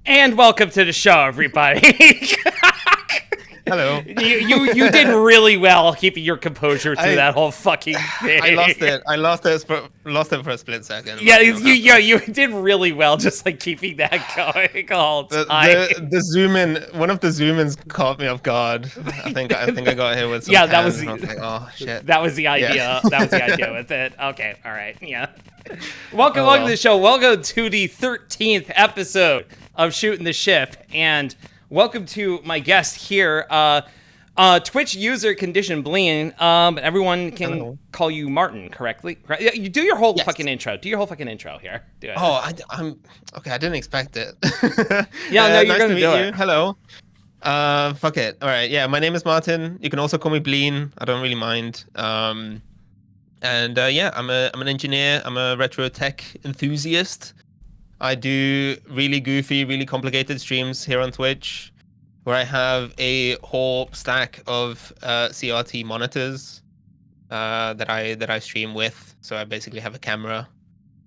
And welcome to the show, everybody. Hello. You did really well keeping your composure through that whole fucking thing. I lost it. I lost it for a split second. Yeah, you did really well, just like keeping that going all the time. The zoom in, one of the zoom ins caught me off guard. I think I got hit with some that was like, oh shit. That was the idea. Yeah. That was the idea with it. Okay, all right, yeah. Welcome to the show. Welcome to the 13th episode of Shooting the Ship, and welcome to my guest here, Twitch user Condition Bleen. Everyone can call you Martin, correctly? You do your whole fucking intro. Do your whole fucking intro here. Do it. Oh, I'm okay. I didn't expect it. Yeah, no, you're nice gonna to do meet it. you. Hello. Fuck it. All right. Yeah, my name is Martin. You can also call me Bleen. I don't really mind. Yeah, I'm an engineer. I'm a retro tech enthusiast. I do really goofy, really complicated streams here on Twitch, where I have a whole stack of CRT monitors that I stream with. So I basically have a camera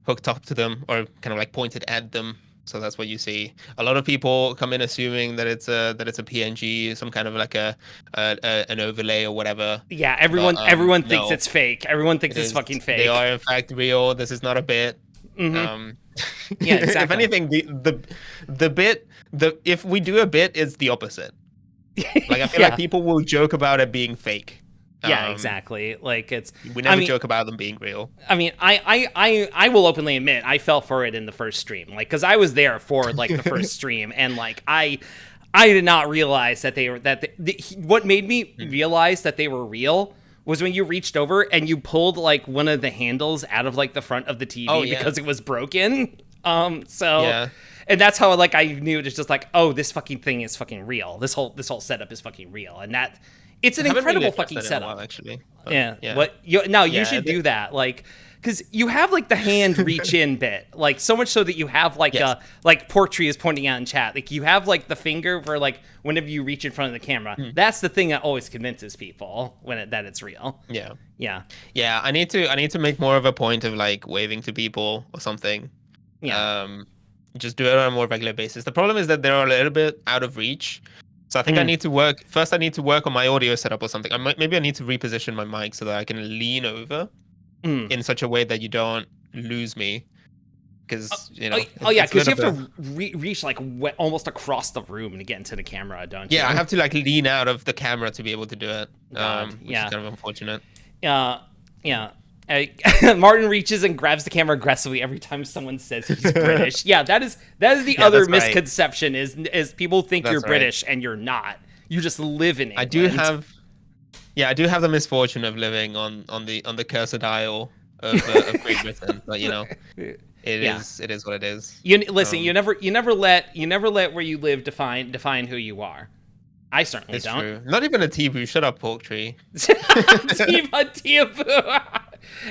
hooked up to them, or kind of like pointed at them. So that's what you see. A lot of people come in assuming that it's a PNG, some kind of like an overlay or whatever. Yeah, everyone thinks it's fake. Everyone thinks it's fucking fake. They are in fact real. This is not a bit. Mm-hmm. Yeah, exactly. If anything, the bit, if we do a bit, it's the opposite. Like I feel like people will joke about it being fake. Yeah, exactly. Like we never joke about them being real. I mean, I will openly admit I fell for it in the first stream, like because I was there for like the first stream, and like I did not realize that they were what made me realize that they were real was when you reached over and you pulled like one of the handles out of like the front of the TV because it was broken. And that's how like I knew it was just like, oh, this fucking thing is fucking real. This whole setup is fucking real, and that it's an incredible fucking setup. While, actually. You should do that, like. Because you have like the hand reach in bit, like so much so that you have like like Portree is pointing out in chat, like you have like the finger for like whenever you reach in front of the camera. That's the thing that always convinces people that it's real. Yeah. I need to make more of a point of like waving to people or something. Just do it on a more regular basis. The problem is that they're a little bit out of reach. So I think I need to work first. I need to work on my audio setup or something. Maybe I need to reposition my mic so that I can lean over in such a way that you don't lose me. Because because you have to reach like almost across the room to get into the camera, don't you? Yeah, I have to like lean out of the camera to be able to do it. Which is kind of unfortunate. Yeah. Martin reaches and grabs the camera aggressively every time someone says he's British. Yeah, that is the other misconception right. is people think you're British and you're not. You just live in England. I do have the misfortune of living on the cursed isle of Great Britain, but it is what it is. Listen, you never let where you live define who you are. I certainly don't. True. Not even a Tibu. Shut up, pork tree. Tibu.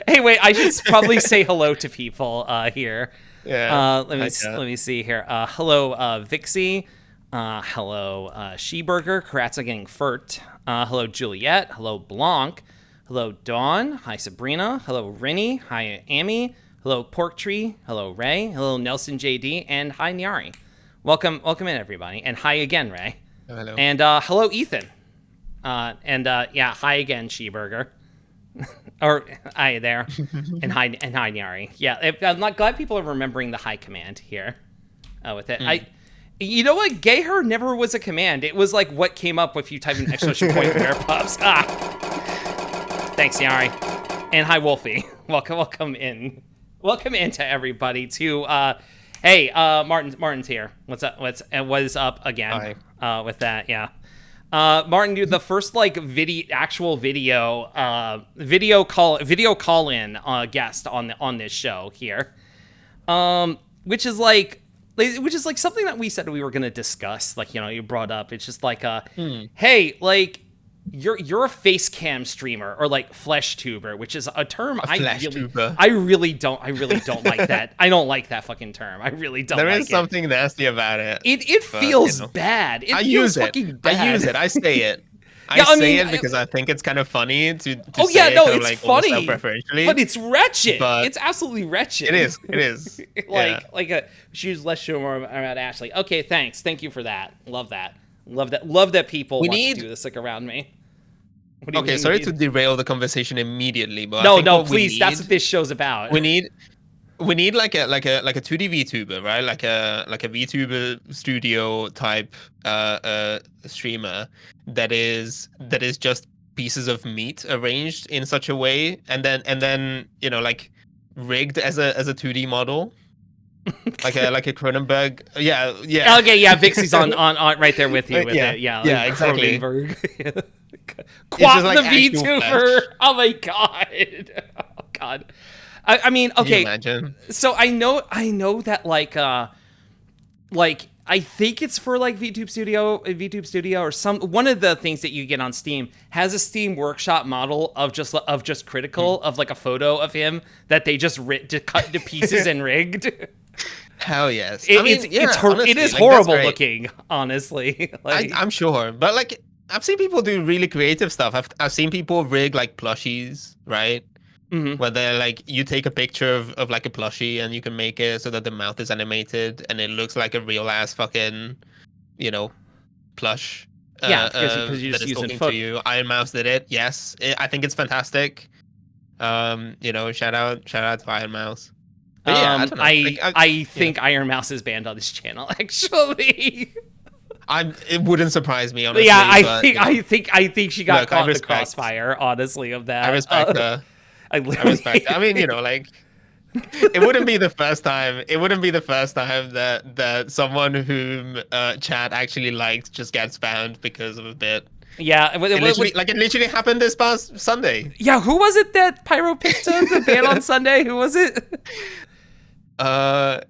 Hey, wait. I should probably say hello to people here. Yeah. Let me see here. Hello, Vixie. Hello, Sheburger. Karatza getting furt. Hello, Juliet. Hello, Blanc. Hello, Dawn. Hi, Sabrina. Hello, Rennie. Hi, Amy. Hello, Pork Tree. Hello, Ray. Hello, Nelson JD. And hi, Nyari. Welcome in, everybody. And hi again, Ray. Hello. And hello, Ethan. Hi again, Sheburger. Or hi there. and hi, Nyari. Yeah, I'm not glad people are remembering the hi command here. With it, you know what? Gay her never was a command. It was like what came up if you type in exclamation point bear pups. Thanks, Nyari. And hi, Wolfie. Welcome in. Welcome into everybody to. Hey, Martin's here. What's up? What is up again? Hi. With that, yeah. Martin, you're the first like actual video call in guest on this show here, which is like something that we said we were gonna discuss. Like, you brought up. It's just like hey, like you're a face cam streamer or like flesh tuber, which is a term I really don't like that. I don't like that fucking term. I really don't. There is something nasty about it. It feels bad. I use it. I say it. I say it because I think it's kind of funny to say it it's funny, preferentially. But it's wretched. It's absolutely wretched. It is. She was less sure more about Ashley. Okay, thanks. Thank you for that. Love that people want to do this like around me. Okay, sorry to derail the conversation immediately, but no, please. That's what this show's about. We need like a 2D VTuber, right? Like a VTuber studio type streamer that is just pieces of meat arranged in such a way, and then like rigged as a 2D model. like a Cronenberg, yeah. Okay, yeah, Vixie's on right there with you with it, yeah, exactly. Quap the VTuber. Oh my god, oh god. I mean, okay. So I know that like I think it's for like VTube Studio or one of the things that you get on Steam has a Steam Workshop model of just Critical of like a photo of him that they just cut to pieces and rigged. Hell yes. It is horrible looking, honestly. I'm sure, but like I've seen people do really creative stuff. I've seen people rig like plushies, right? Mm-hmm. Where they're like, you take a picture of like a plushie and you can make it so that the mouth is animated and it looks like a real ass fucking, plush. Because you're just using to you. Iron Mouse did it. Yes, I think it's fantastic. Shout out to Iron Mouse. But yeah, I don't know. I think Iron Mouse is banned on this channel. Actually, it wouldn't surprise me, honestly. Yeah, I think she got caught in the crossfire. Honestly, of that. I respect her. I respect her. I mean, it wouldn't be the first time. It wouldn't be the first time that someone whom chat actually liked just gets banned because of a bit. Yeah, it literally happened this past Sunday. Yeah, who was it that Pyro picked the ban on Sunday? Who was it? I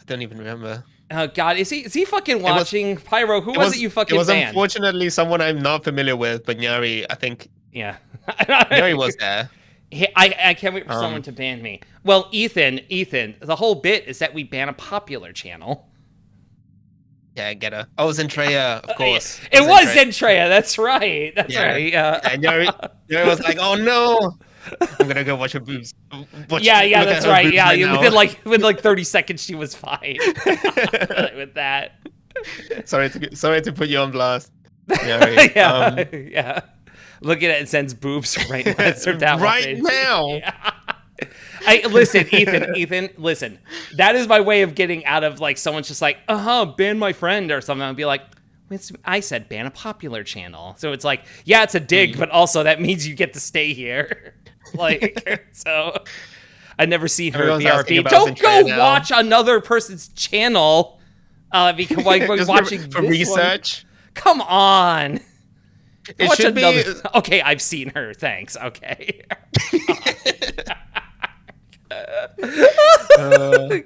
don't even remember. Oh God, is he fucking watching? Pyro, who was it you fucking banned? It was unfortunately someone I'm not familiar with, but Nyari, I think. Yeah. Nyari was there. I can't wait for someone to ban me. Well, Ethan, the whole bit is that we ban a popular channel. Yeah, I get her. Oh, Zentreya, of course. It was Zentreya, that's right. That's right. And Nyari was like, oh no. I'm gonna go watch her boobs. Yeah, that's right. Yeah, within like 30 seconds, she was fine with that. Sorry to put you on blast. Yari. Yeah, yeah. Look at it and sends boobs right now. Right now. Yeah. Listen, Ethan, listen. That is my way of getting out of like someone's just like, ban my friend or something. I'll be like, I said ban a popular channel. So it's like, yeah, it's a dig, but also that means you get to stay here. Like, so I've never seen her BRB. Don't go watch another person's channel because like watching for research. One. Come on. It should be okay. I've seen her. Thanks. Okay.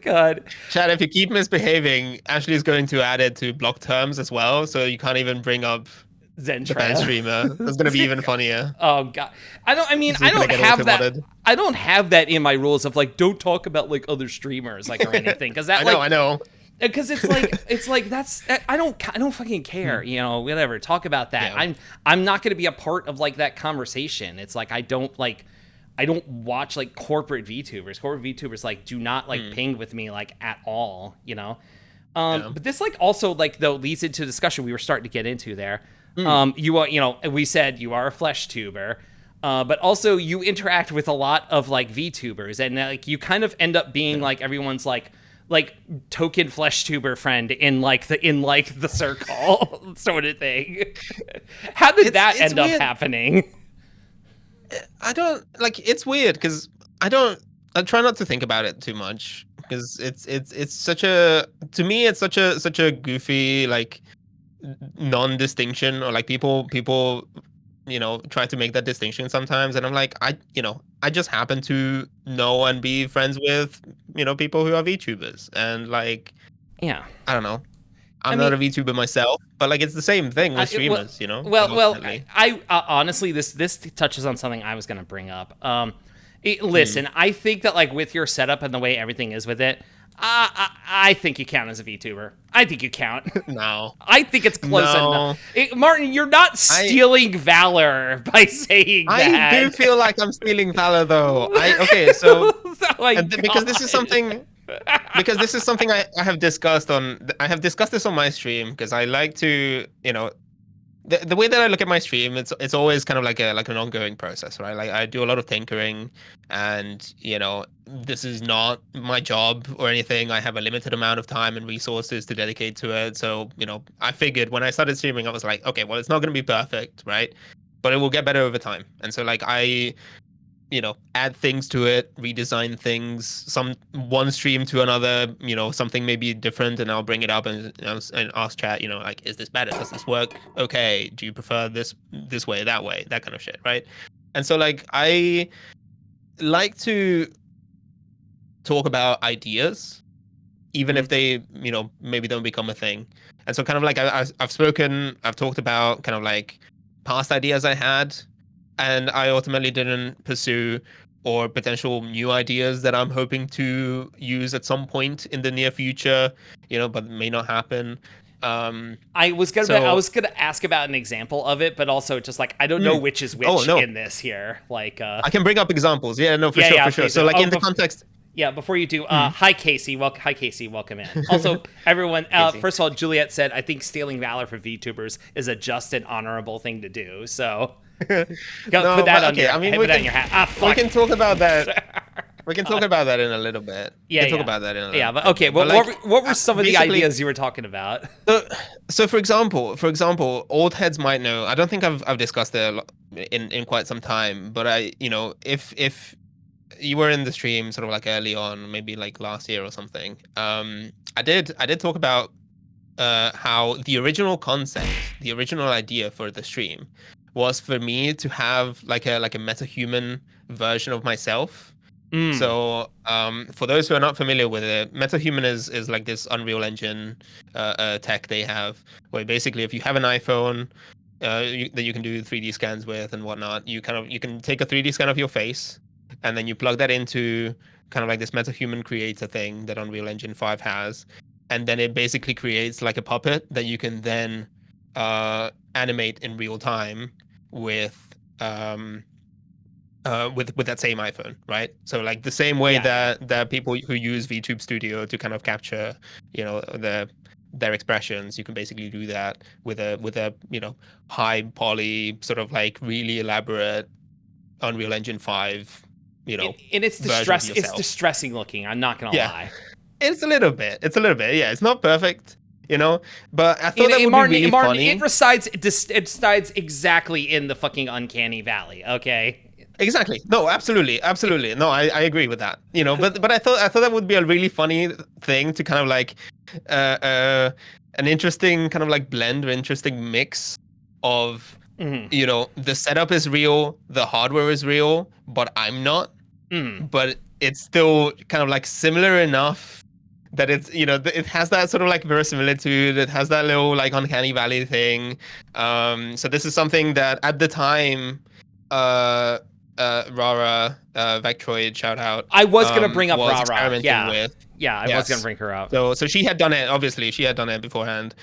God. Chad, if you keep misbehaving, Ashley is going to add it to block terms as well, so you can't even bring up the band streamer. That's going to be even funnier. Oh God, I don't have that. I don't have that in my rules of like don't talk about like other streamers like or anything because that I know. Because it's like that's I don't fucking care, you know, whatever. Talk about that. Yeah. I'm not going to be a part of like that conversation. It's like I don't watch like corporate VTubers. Corporate VTubers like do not like ping with me like at all, you know. But this like also like though leads into a discussion we were starting to get into there. You are, you know, we said you are a flesh tuber. But also you interact with a lot of like VTubers and like you kind of end up being like everyone's like token flesh tuber friend in the circle sort of thing. How did that end up happening? I don't like. It's weird because I try not to think about it too much because it's such a to me it's such a goofy like non-distinction or like people you know try to make that distinction sometimes and I'm like I just happen to know and be friends with you know people who are VTubers and like yeah I don't know. I'm not a VTuber myself, but like it's the same thing with streamers, you know. Well, I honestly, this touches on something I was going to bring up. Listen, I think that like with your setup and the way everything is with it, I think you count as a VTuber. I think you count. No, I think it's close enough. Martin, you're not stealing valor by saying that. I do feel like I'm stealing valor, though. So because this is something. Because this is something I have discussed on. I have discussed this on my stream because I like to, you know, the way that I look at my stream, it's always kind of like an ongoing process, right? Like I do a lot of tinkering, and you know, this is not my job or anything. I have a limited amount of time and resources to dedicate to it. So you know, I figured when I started streaming, I was like, okay, well, it's not going to be perfect, right? But it will get better over time. And so like you know, add things to it, redesign things, one stream to another, you know, something may be different and I'll bring it up and ask chat, you know, like, is this better? Does this work? Okay. Do you prefer this way, that way, that kind of shit, right? And so like, I like to talk about ideas, even if they, you know, maybe don't become a thing. And so kind of like I've talked about kind of like past ideas I had, and I ultimately didn't pursue or potential new ideas that I'm hoping to use at some point in the near future, you know, but may not happen. I was gonna ask about an example of it, but also just like I don't know which is which in this here. Like I can bring up examples. Yeah, no, for sure. So like in the context. Yeah, before you do, hi Casey, welcome in. Also, everyone, first of all, Juliet said, I think stealing valor for VTubers is a just and honorable thing to do. So put that on your hat. We can talk about that. We can talk about that in a little bit. Talk about that in a little bit. Yeah, but okay. Well, like, what were some of the ideas you were talking about? So for example, old heads might know. I don't think I've discussed it in quite some time, but if you were in the stream sort of like early on, maybe like last year or something. I did talk about how the original concept, the original idea for the stream was for me to have like a metahuman version of myself. So for those who are not familiar with it, metahuman is like this Unreal Engine tech they have, where basically if you have an iPhone that you can do 3D scans with and whatnot, you can take a 3D scan of your face, and then you plug that into kind of like this metahuman creator thing that Unreal Engine 5 has, and then it basically creates like a puppet that you can then animate in real time with that same iPhone, right? So like the same way that people who use VTube Studio to kind of capture, you know, the their expressions. You can basically do that with a high poly sort of like really elaborate Unreal Engine 5 And it's version of it's yourself. distressing looking. I'm not gonna Yeah, lie. it's a little bit. Yeah, it's not perfect, but I thought that would Martin, be really Martin, funny. it resides exactly in the fucking uncanny valley. Okay. Exactly. No, absolutely, absolutely. No, I agree with that. But I thought that would be a really funny thing to kind of like an interesting kind of like blend or interesting mix of the setup is real, the hardware is real, but I'm not. But it's still kind of like similar enough that it's it has that sort of like verisimilitude. It has that little like uncanny valley thing. So this is something that at the time, Rara Vectroid, shout out, I was gonna bring up was Rara. experimenting Yeah, with. yeah, I was gonna Yes. bring her up. So she had done it. Obviously, she had done it beforehand.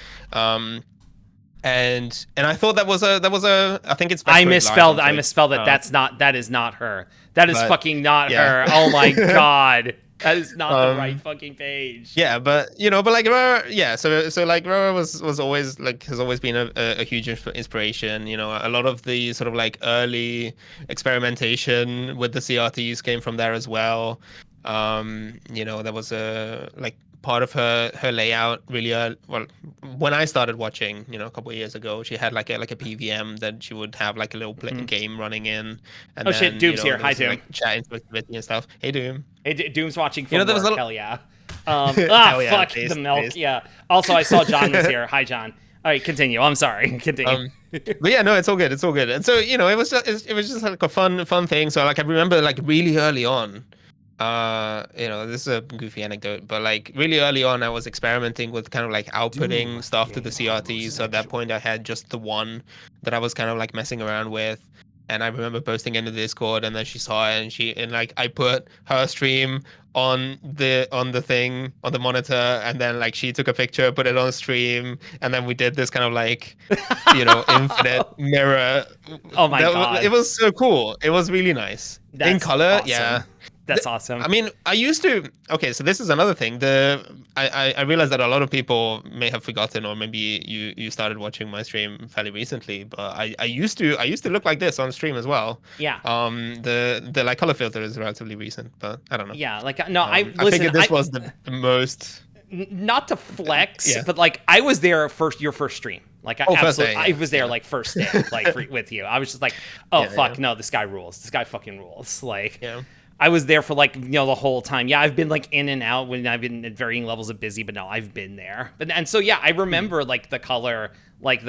And I thought that was a I think it's Vectroid Live. I misspelled it. That is not her. That is But, fucking not yeah. her. Oh my god. That is not the right fucking page. Yeah, but like Rara, yeah. So like Rara was always like has always been a huge inspiration. A lot of the sort of like early experimentation with the CRTs came from there as well. There was a like part of her layout really well when I started watching, a couple of years ago. She had like a PVM that she would have like a little game running in, and Oh then shit, Doom's here. there Hi, was, Doom. like chat interactivity and stuff. Hey, Doom. Hey, Doom's watching from there was work. a Hell yeah. Hell yeah, Fuck based, the milk. based. Yeah. Also, I saw John was here. Hi, John. All right, continue. I'm sorry. Continue. But yeah, no, it's all good. It's all good. And so it was just like a fun thing. So like I remember like really early on, this is a goofy anecdote, but like really early on, I was experimenting with kind of like outputting stuff to the CRT. So at that point, I had just the one that I was kind of like messing around with. And I remember posting into Discord, and then she saw it, and like I put her stream on the thing on the monitor, and then like she took a picture, put it on stream, and then we did this kind of like infinite mirror. Oh my god. It was so cool. It was really nice. That's in color. awesome. Yeah. That's awesome. I mean, I used to. Okay, so this is another thing. I realized that a lot of people may have forgotten, or maybe you started watching my stream fairly recently. But I used to look like this on stream as well. Yeah. The like color filter is relatively recent, but I don't know. Yeah. Like no, I figured this was the most. Not to flex, Yeah. but like I was there your first stream. Like I first day, I was there like first day, like with you. I was just like, oh Yeah, fuck, yeah. no, this guy rules. This guy fucking rules. Like. Yeah. I was there for like the whole time. Yeah, I've been like in and out when I've been at varying levels of busy, but no, I've been there. And so yeah, I remember like the color like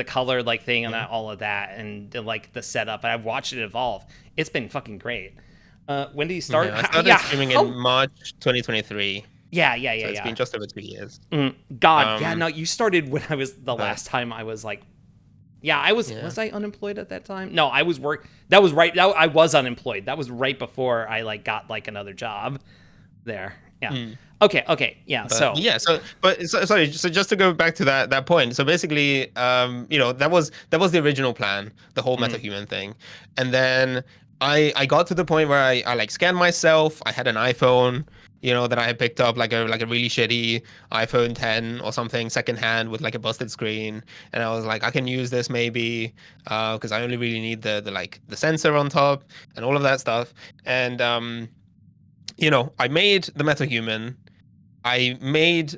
thing and all of that, and like the setup. And I've watched it evolve. It's been fucking great. When did you start? Yeah, I started streaming in March 2023. Yeah. So it's been just over 2 years. God, yeah, no, you started when I was last time I was like. Yeah, was I unemployed at that time? No, I was that was right. I was unemployed. That was right before I like got like another job there. Yeah. Okay. Yeah. So sorry. So just to go back to that point. So basically, that was the original plan, the whole metahuman thing, and then I got to the point where I like scanned myself. I had an iPhone, that I had picked up like a really shitty iPhone 10 or something secondhand with like a busted screen, and I was like, I can use this maybe because I only really need the sensor on top and all of that stuff. And I made the metahuman. I made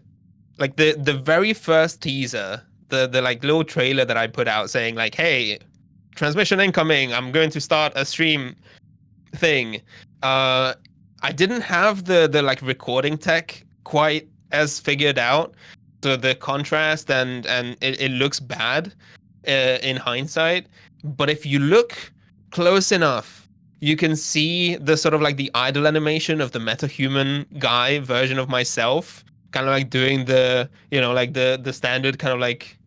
like the very first teaser, the like little trailer that I put out saying like, hey, transmission incoming, I'm going to start a stream thing. I didn't have the like recording tech quite as figured out. So the contrast and it looks bad in hindsight. But if you look close enough, you can see the sort of like the idle animation of the metahuman guy version of myself, kind of like doing the like the standard kind of like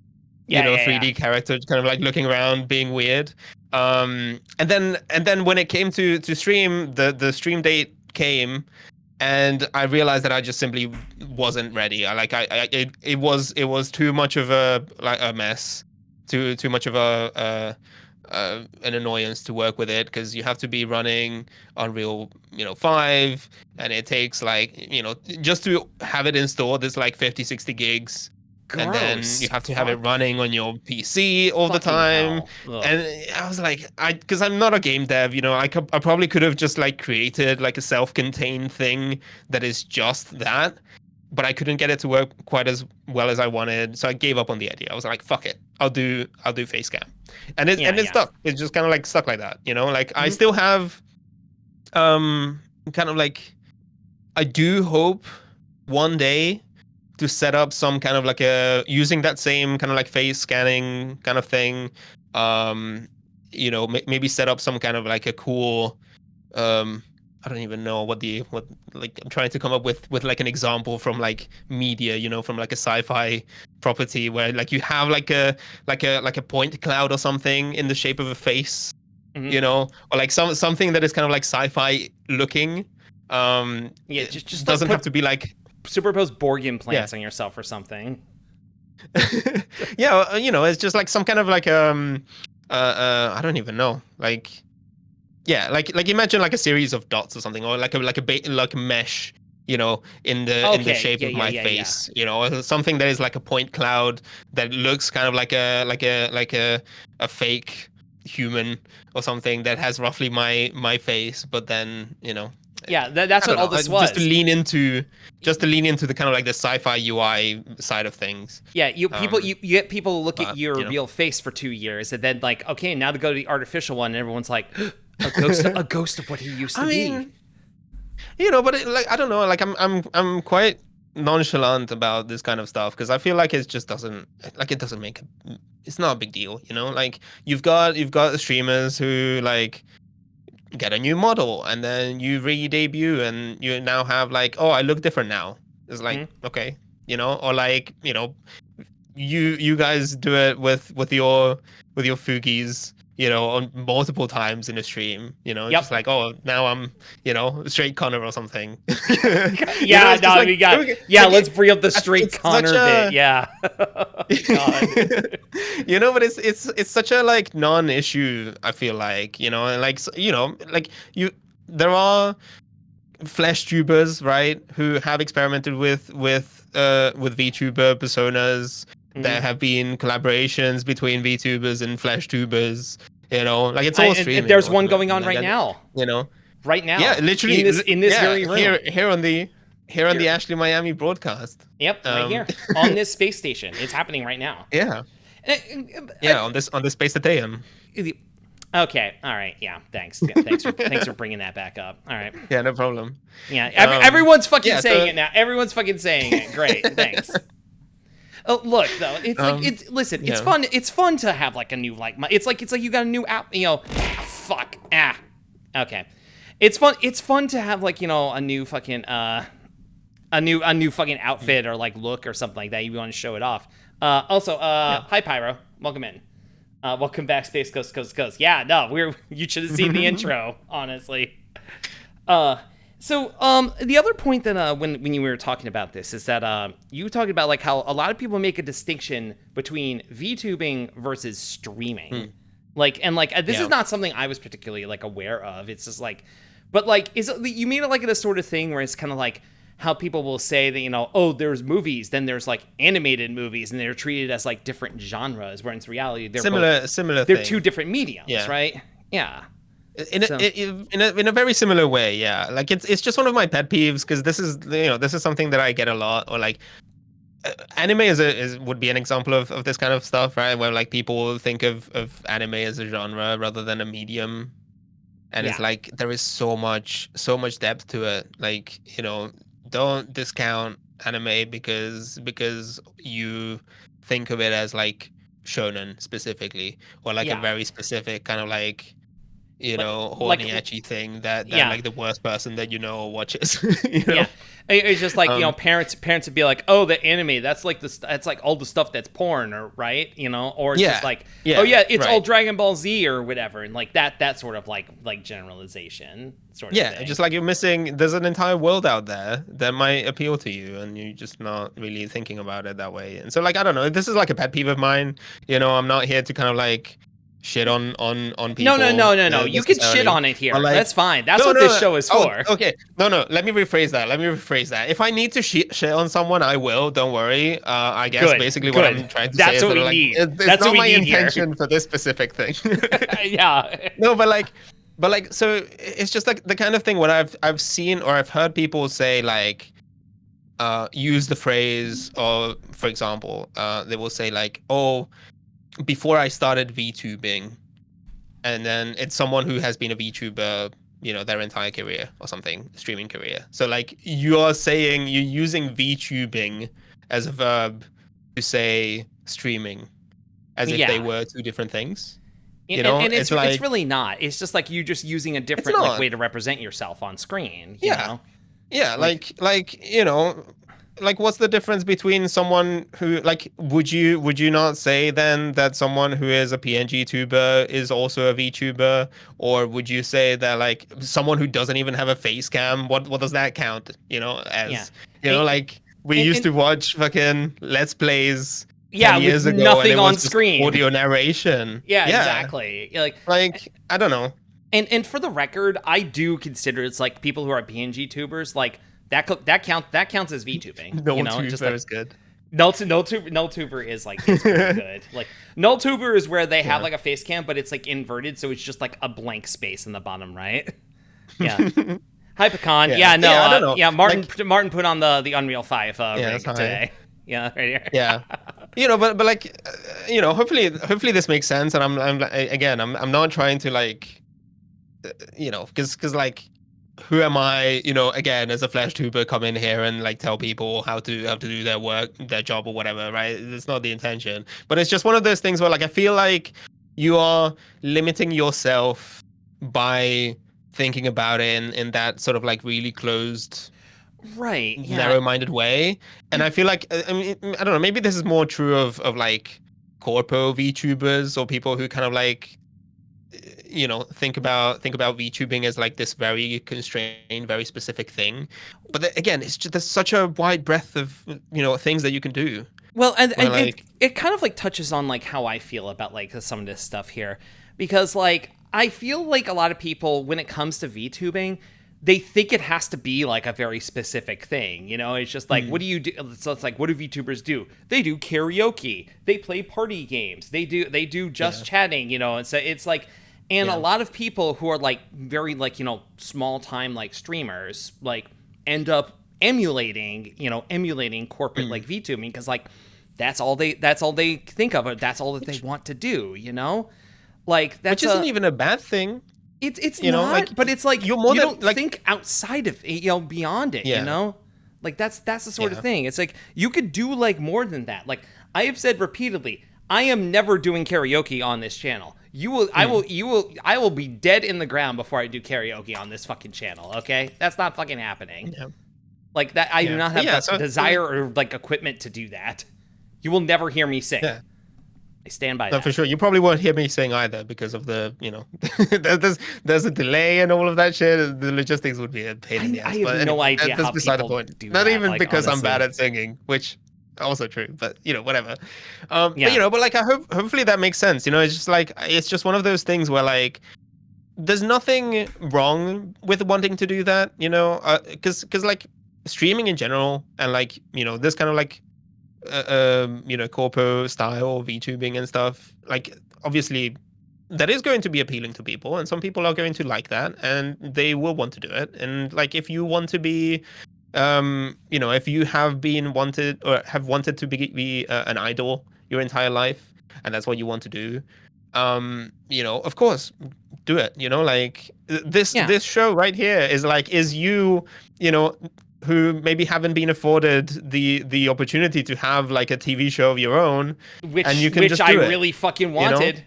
3D character, kind of like looking around, being weird. And then when it came to stream, the stream date came, and I realized that I just simply wasn't ready. It was too much of a mess, too much of an annoyance to work with it, because you have to be running Unreal 5, and it takes like just to have it installed, it's like 50-60 gigs and then Gross. you have to have it Fuck. running on your PC all the Fucking time. hell. Ugh. And I was like, because I'm not a game dev, I probably could have just like created like a self-contained thing that is just that, but I couldn't get it to work quite as well as I wanted, so I gave up on the idea. I was like, fuck it, I'll do face cam, and it stuck. It's just kind of like stuck like that, Like I still have, kind of like, I do hope one day to set up some kind of like using that same kind of like face scanning kind of thing. Maybe set up some kind of like a cool, I don't even know what like I'm trying to come up with like an example from like media, from like a sci-fi property where like you have like a point cloud or something in the shape of a face, or like something that is kind of like sci-fi looking. Just doesn't like have to be like superimpose Borg implants on yourself or something. Yeah, it's just like some kind of like I don't even know, like, yeah, like imagine like a series of dots or something, or like a mesh, in the shape of my face, something that is like a point cloud that looks kind of like a fake human or something that has roughly my face, but then Yeah, that's what all this was. Just to lean into the kind of like the sci-fi UI side of things. Yeah, you get people to look at your know. real face for 2 years, and then like, okay, now they go to the artificial one, and everyone's like, a ghost of what he used to be. But I don't know, like I'm quite nonchalant about this kind of stuff because I feel like it just doesn't make it's not a big deal, like you've got streamers who like get a new model and then you re-debut and you now have like, oh, I look different now. It's like, okay, or like, you guys do it with your Fugies, on multiple times in a stream, just like, oh, now I'm, straight Connor or something. Yeah, let's bring up the straight Connor bit. Yeah. God. But it's such a like non-issue, I feel like, like there are flesh tubers, right, who have experimented with VTuber personas. There have been collaborations between VTubers and flesh tubers, like it's all streaming. There's one going on right now. Right now. Yeah, literally in this very room. Here on the Ashley Miami broadcast. Yep, right here on this space station. It's happening right now. Yeah. On this space that they on. Okay. All right. Yeah. Thanks. Yeah, thanks for bringing that back up. All right. Yeah. No problem. Yeah. Everyone's fucking saying it now. Everyone's fucking saying it. Great. Thanks. Oh, look though, listen. It's fun. It's fun to have like a new It's like you got a new app. Okay. It's fun. It's fun to have like a new fucking a new fucking outfit or like look or something like that. You want to show it off. Hi Pyro. Welcome in. Welcome back, Space Ghost. Yeah, no, you should have seen the intro, honestly. So the other point that when you were talking about this is that you were talking about like how a lot of people make a distinction between VTubing versus streaming. This is not something I was particularly like aware of. It's just like, but like, you made it like a sort of thing where it's kind of like how people will say that, oh, there's movies, then there's like animated movies, and they're treated as like different genres, where in reality they're similar. They're two different mediums, right? Yeah. In a very similar way, yeah. Like it's just one of my pet peeves because this is something that I get a lot, or like anime would be an example of this kind of stuff, right? Where like people think of anime as a genre rather than a medium, and it's like there is so much depth to it. Like don't discount anime because you think of it as like shonen specifically, or like a very specific kind of like horny ecchi thing that like the worst person that watches. Yeah, it's just like parents would be like, oh, the anime, that's like that's like all the stuff that's porn, or right, or it's just like, oh yeah, it's all Dragon Ball Z or whatever, and like that sort of like generalization sort of thing. Just like you're missing, there's an entire world out there that might appeal to you, and you're just not really thinking about it that way. And so like, I don't know, this is like a pet peeve of mine. I'm not here to kind of like shit on No, people. no. You can shit necessarily. on it here. But, like, That's fine. That's what this show is for. Okay, no. Let me rephrase that. If I need to shit on someone, I will. Don't worry. I guess basically what I'm trying to say That's is what that, we like, need. it's That's not what we my need here. intention for this specific thing. Yeah. No, but like, so it's just like the kind of thing what I've seen or I've heard people say, like, use the phrase, or for example, they will say like, oh, before I started VTubing, and then it's someone who has been a VTuber, their entire career or something, streaming career. So like you're using VTubing as a verb to say streaming, as if they Yeah. were two different things. And It's it's like, really not. It's just like you just using a it's different like not. way to represent yourself on screen. You Yeah. know? Yeah, like like what's the difference between someone who, like, would you not say then that someone who is a PNG tuber is also a VTuber, or would you say that like someone who doesn't even have a face cam, what does that count, Yeah. as, And, like we used to watch fucking Let's Plays 10 yeah, years with ago, and nothing it on was just screen. audio narration. Yeah, exactly. Like, I don't know. And for the record, I do consider it's like people who are PNG tubers, like that counts as VTubing. No Tuber tuber is good. Null tuber is like is pretty good. Like null tuber is where they have like a face cam, but it's like inverted, so it's just like a blank space in the bottom right. Yeah. Hi Pecan. Yeah, no. I don't know. Martin put on the Unreal 5 rig hi. today. Yeah, right here. Yeah. But like, hopefully this makes sense, and I'm not trying to, like, because like, who am I, again, as a flash tuber, come in here and like tell people how to do their work, their job, or whatever, right? It's not the intention, but it's just one of those things where, like, I feel like you are limiting yourself by thinking about it in that sort of like really closed, right, narrow-minded way. And I feel like, I mean, I don't know, maybe this is more true of like corpo VTubers, or people who kind of like, think about VTubing as like this very constrained, very specific thing. But again, it's just, there's such a wide breadth of things that you can do. Well, and like, it kind of like touches on like how I feel about like some of this stuff here, because like I feel like a lot of people, when it comes to VTubing, they think it has to be like a very specific thing. It's just like, what do you do? So it's like, what do VTubers do? They do karaoke. They play party games. They do just chatting. And so it's like, and a lot of people who are like very like, small time like streamers like end up emulating corporate like VTubing, because like that's all they think of, it. That's all that they want to do. Like that's which isn't even a bad thing. It's not, like, but it's like you don't like, think outside of it, beyond it. Like that's the sort of thing. It's like you could do like more than that. Like I have said repeatedly, I am never doing karaoke on this channel. I will be dead in the ground before I do karaoke on this fucking channel. Okay, that's not fucking happening. Yeah. Like that, I do not have the desire or like equipment to do that. You will never hear me sing. Yeah. I stand by that. For sure. You probably won't hear me sing either, because of the, there's a delay and all of that shit. The logistics would be a pain in the ass. I have no idea how beside the people point. do Not that, even like, because honestly. I'm bad at singing, which also true, but whatever. But like, hopefully that makes sense. It's just like, it's just one of those things where like, there's nothing wrong with wanting to do that, because like streaming in general, and like, this kind of like, corpo style VTubing and stuff, like, obviously that is going to be appealing to people, and some people are going to like that, and they will want to do it. And like, if you want to be, if you have been wanted or have wanted to be an idol your entire life, and that's what you want to do, of course, do it. Like this show right here is you, who maybe haven't been afforded the opportunity to have like a TV show of your own, and you can just do it. Really fucking wanted.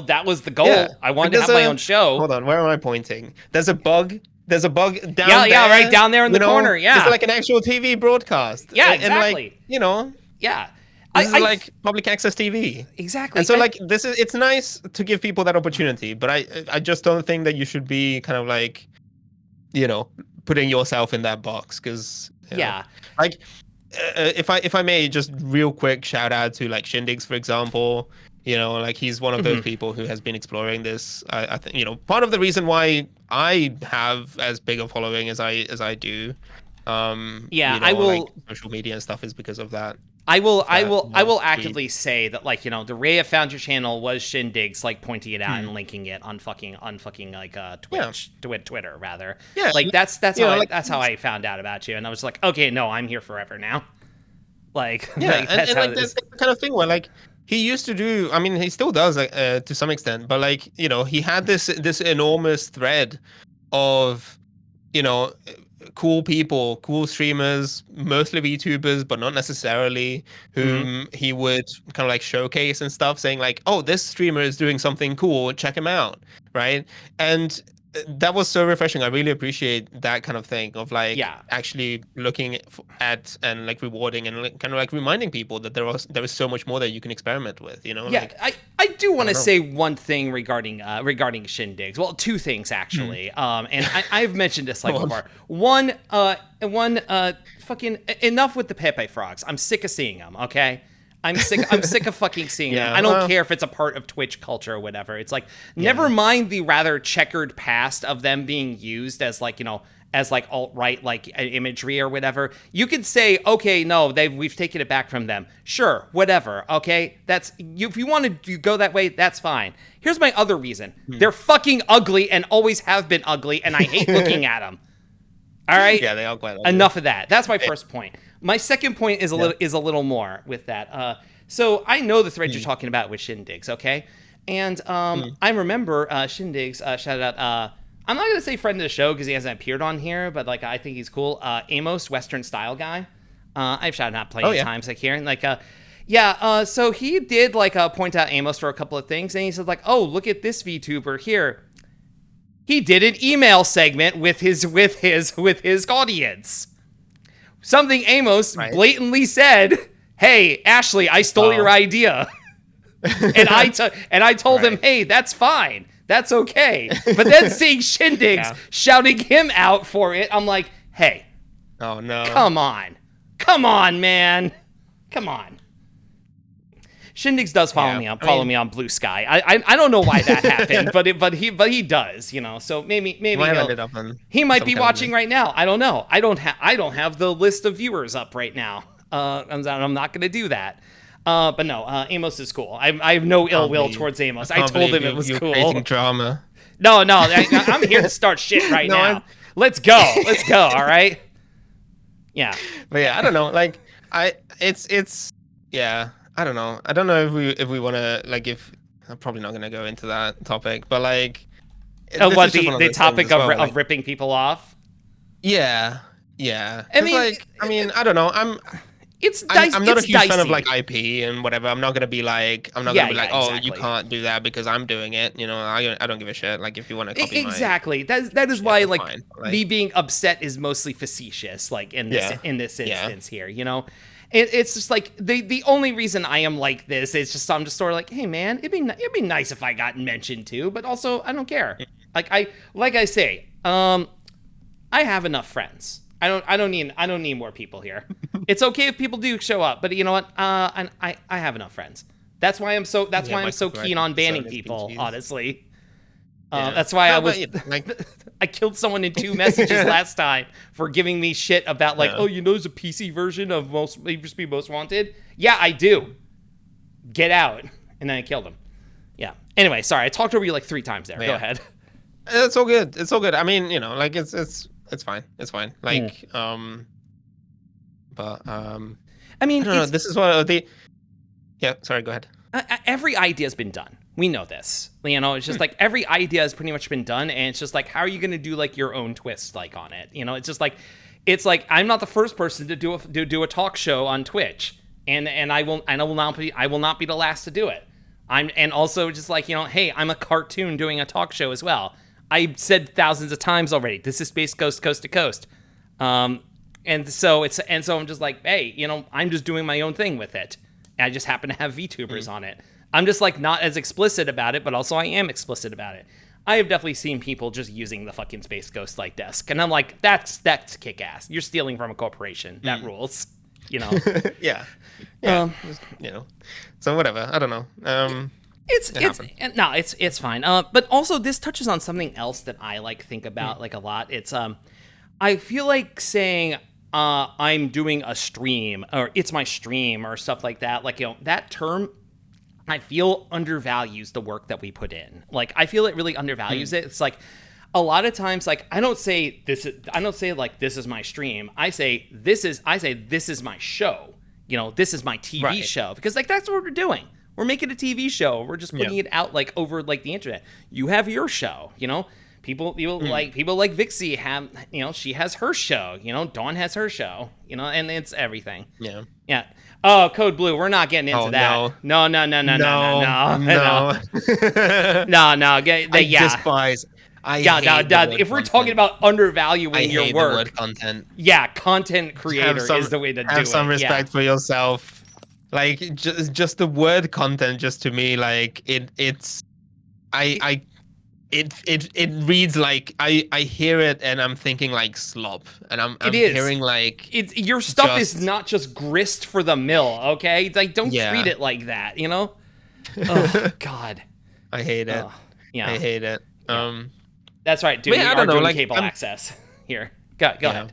That was the goal. Yeah. I wanted to have my own show. Hold on, where am I pointing? There's a bug down there. Yeah, right down there in the corner. Yeah, it's like an actual TV broadcast. Yeah, exactly. And like, yeah. This is like public access TV. Exactly. And so like, it's nice to give people that opportunity, but I just don't think that you should be kind of like, putting yourself in that box, because like, if I may just real quick shout out to like Shindigs, for example. You know, like he's one of those people who has been exploring this. I think, you know, part of the reason why I have as big a following as I do, Yeah, you know, I like will. social media and stuff is because of that. I will, I That will, I will feed. actively say that, like, you know, the Rhea found your channel was Shindig's, like, pointing it out Hmm. and linking it on fucking like Yeah, Twitter rather. yeah, Like you know, like that's how I found out about you, and I was like, okay, no, I'm here forever now. Like, yeah, like that's and how like it that's is. the kind of thing where like he used to do. I mean, he still does to some extent, but like you know, he had this enormous thread of you know, cool people, cool streamers, mostly VTubers, but not necessarily, Hmm. whom he would kind of like showcase and stuff, saying like, "Oh, this streamer is doing something cool. Check him out." Right? And that was so refreshing. I really appreciate that kind of thing of like Yeah, actually looking at and like rewarding and like, kind of like reminding people that there is so much more that you can experiment with. You know, yeah. like I do I want to don't know. say one thing regarding Shindigs. Well, two things Hmm. actually. And I've mentioned this Come like on. before. One, fucking enough with the Pepe frogs. I'm sick of seeing them. Okay. I'm sick of fucking seeing them. Yeah. I don't Well. care if it's a part of Twitch culture or whatever. It's like, never Yeah. mind the rather checkered past of them being used as like, you know, as like alt-right like imagery or whatever. You could say, okay, no, we've taken it back from them. Sure, whatever. Okay, that's you. If you want to go that way, that's fine. Here's my other reason: they're fucking ugly and always have been ugly, and I hate looking at them. All right. Yeah, they are quite ugly. Enough of that. That's my first point. My second point is Yeah. a little more with that. So I know the thread you're talking about with Shindigs, okay? And I remember Shindigs shout out. I'm not gonna say friend of the show because he hasn't appeared on here, but like I think he's cool. Amos, Western style guy. I've shouted out plenty Oh of yeah. times like here, and like so he did like point out Amos for a couple of things, and he said like, oh, look at this VTuber here. He did an email segment with his audience. Something Amos Right. blatantly said, "Hey, Ashley, I stole your idea." And I told him, Right. "Hey, that's fine. That's okay." But then seeing Shindigs Yeah. shouting him out for it, I'm like, "Hey, Oh no. come on. Come on, man. Come on." Shindigs does follow me on Blue Sky. I don't know why that happened, but he does, you know. So maybe Might have ended up on he might some be kind of watching right now. I don't know. I don't have the list of viewers up right now. I'm not going to do that. But no, Amos is cool. I have no ill will towards Amos. I can't told believe him it was you're cool. creating drama. No, I'm here to start shit right No, now. Let's go. Let's go. All right. Yeah. But yeah, I don't know. Like it's yeah. I don't know. I don't know if we want to like if I'm probably not gonna go into that topic, but like this What is just one the those topic things as well, of like, ripping people off? yeah, yeah. I 'Cause, mean, like I mean I don't know. I'm not a it's huge fan of dicey. like IP and whatever. I'm not gonna be like Yeah, like, yeah, oh, you exactly. can't do that because I'm doing it. You know, I don't give a shit. Like if you want to copy my Exactly. That is shit, why that's like fine. Like, me being upset is mostly facetious. Like in yeah, this yeah. instance here, you know, it's just like the only reason I am like this is just I'm just sort of like, hey man, it'd be nice if I got mentioned too, but also I don't care. Like I say, I have enough friends. I don't need more people here. It's okay if people do show up, but you know what? I have enough friends. That's why I'm so Yeah, my keen on copyright banning concern is people. species. Honestly, Yeah. that's why No, I but, was. you know, like I killed someone in 2 messages last time for giving me shit about like, Yeah. oh, you know, there's a PC version of Need for Speed Most Wanted. Yeah, I do. Get out, and then I killed him. Yeah. Anyway, sorry, I talked over you like 3 times there. Go Yeah. ahead. It's all good. It's all good. I mean, you know, like it's fine. It's fine. Like but I mean, I don't know. This is what the yeah. Sorry. Go ahead. every idea's been done. We know this. You know, it's just like every idea has pretty much been done, and it's just like, how are you going to do like your own twist like on it? You know, it's just like, I'm not the first person to do a talk show on Twitch, and I will not be the last to do it. And also just like, you know, hey, I'm a cartoon doing a talk show as well. I said thousands of times already, this is Space Ghost Coast to Coast. And so I'm just like, hey, you know, I'm just doing my own thing with it. And I just happen to have VTubers on it. I'm just like not as explicit about it, but also I am explicit about it. I have definitely seen people just using the fucking Space Ghost like desk, and I'm like, that's kick ass. You're stealing from a corporation. That rules. you know. Yeah. You know. So whatever. I don't know. It's fine. But also this touches on something else that I like think about like a lot. It's I feel like saying I'm doing a stream or it's my stream or stuff like that. Like, you know, that term I feel undervalues the work that we put in. Like, I feel it really undervalues it. It's like a lot of times, like, I don't say like this is my stream. I say this is my show. You know, this is my TV show, because like that's what we're doing. We're making a TV show. We're just putting it out like over like the internet. You have your show, you know. People like Vixie have, you know, she has her show. You know, Dawn has her show. You know, and it's everything. Yeah. Oh, Code Blue. We're not getting into that. No. No. Despise. If we're talking about undervaluing your hate work, the word content. Yeah, content creator is the way to do it. Have some respect for yourself. Like just the word content, just to me, like it reads like I hear it and I'm thinking like slop, and I'm hearing like your stuff is not just grist for the mill, okay? It's like, don't treat it like that, you know? Oh God, I hate it. I hate it. That's right, dude. I don't know, like cable access here. Go ahead.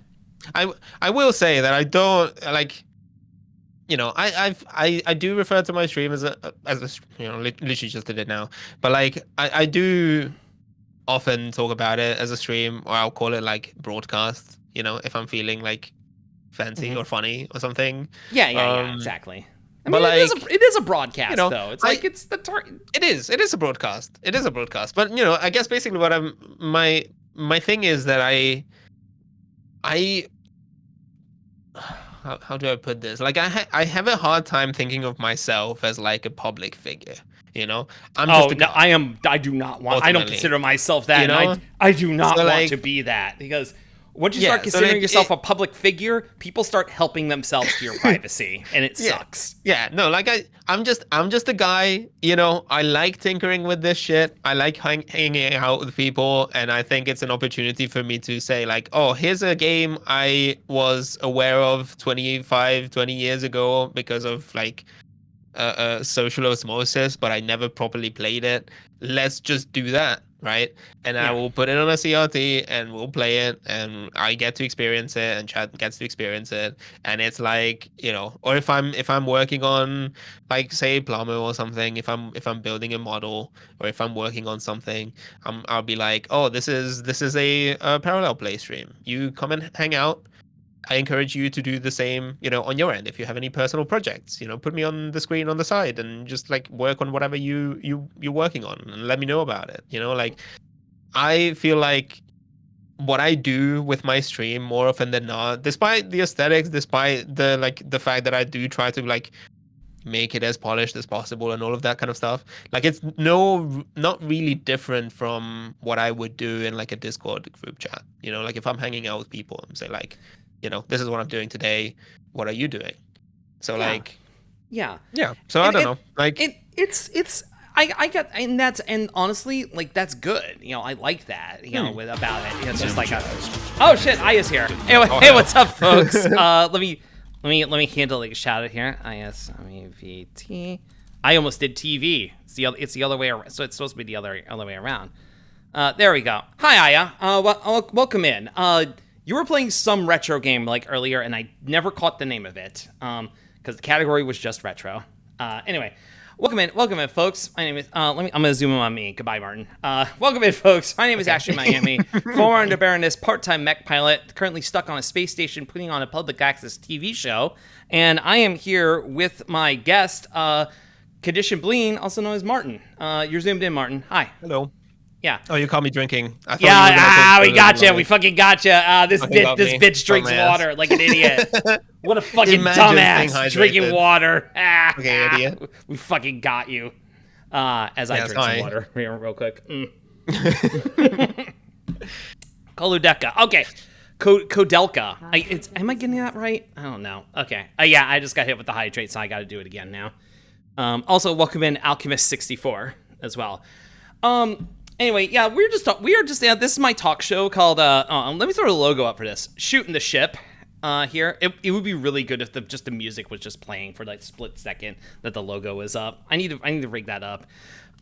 I will say that I don't like. You know, I do refer to my stream as a you know, literally just did it now, but like I do often talk about it as a stream, or I'll call it like broadcast. You know, if I'm feeling like fancy or funny or something. Yeah, exactly. I mean, like, it is a broadcast, you know, though. It's like it's the target. It is a broadcast. It is a broadcast. But you know, I guess basically what my thing is that I how do I put this? Like I have a hard time thinking of myself as like a public figure. You know, I do not want. I don't consider myself that. You know? I do not want to be that, because once you start considering yourself a public figure, people start helping themselves to your privacy, and it sucks. Yeah, no, like I'm just a guy, you know. I like tinkering with this shit. I like hanging out with people, and I think it's an opportunity for me to say like, oh, here's a game I was aware of 20 years ago because of like social osmosis, but I never properly played it. Let's just do that. Right, and I will put it on a CRT and we'll play it, and I get to experience it, and chat gets to experience it, and it's like, you know, or if I'm working on like say plumber or something, if I'm building a model, or if I'm working on something, I'll be like, oh, this is a parallel play stream. You come and hang out. I encourage you to do the same, you know, on your end. If you have any personal projects, you know, put me on the screen on the side and just like work on whatever you're working on, and let me know about it. You know, like I feel like what I do with my stream more often than not, despite the aesthetics, despite the fact that I do try to like make it as polished as possible and all of that kind of stuff, like it's not really different from what I would do in like a Discord group chat. You know, like if I'm hanging out with people and say like, you know, this is what I'm doing today. What are you doing? So like, yeah. So I don't know. Like I got, and honestly, like that's good. You know, I like that. You know, about it. It's just like oh shit, Aya's here. Hey, what's up, folks? Let me handle like a shout out here. ISMEVT. I almost did TV. It's the other way around. So it's supposed to be the other way around. There we go. Hi, Aya. Welcome in. You were playing some retro game like earlier, and I never caught the name of it because the category was just retro. Anyway, welcome in, folks. My name is. I'm gonna zoom in on me. Goodbye, Martin. Welcome in, folks. My name is Ashley Miami, former Underbaroness, part-time mech pilot, currently stuck on a space station, putting on a public access TV show, and I am here with my guest, Condition Bleen, also known as Martin. You're zoomed in, Martin. Hi. Hello. Yeah. Oh, you caught me drinking. We got you. We fucking got you. This bitch drinks water like an idiot. What a fucking dumbass drinking water. Okay, idiot. We fucking got you. As I drink some water real quick. Koludeca. Okay. Kodelka. Am I getting that right? I don't know. Okay. Yeah, I just got hit with the hydrate, so I got to do it again now. Also, welcome in Alchemist64 as well. Anyway, yeah, we are just this is my talk show called let me throw a logo up for this. Shooting the Ship. here. It would be really good if just the music was just playing for like split second that the logo is up. I need to rig that up.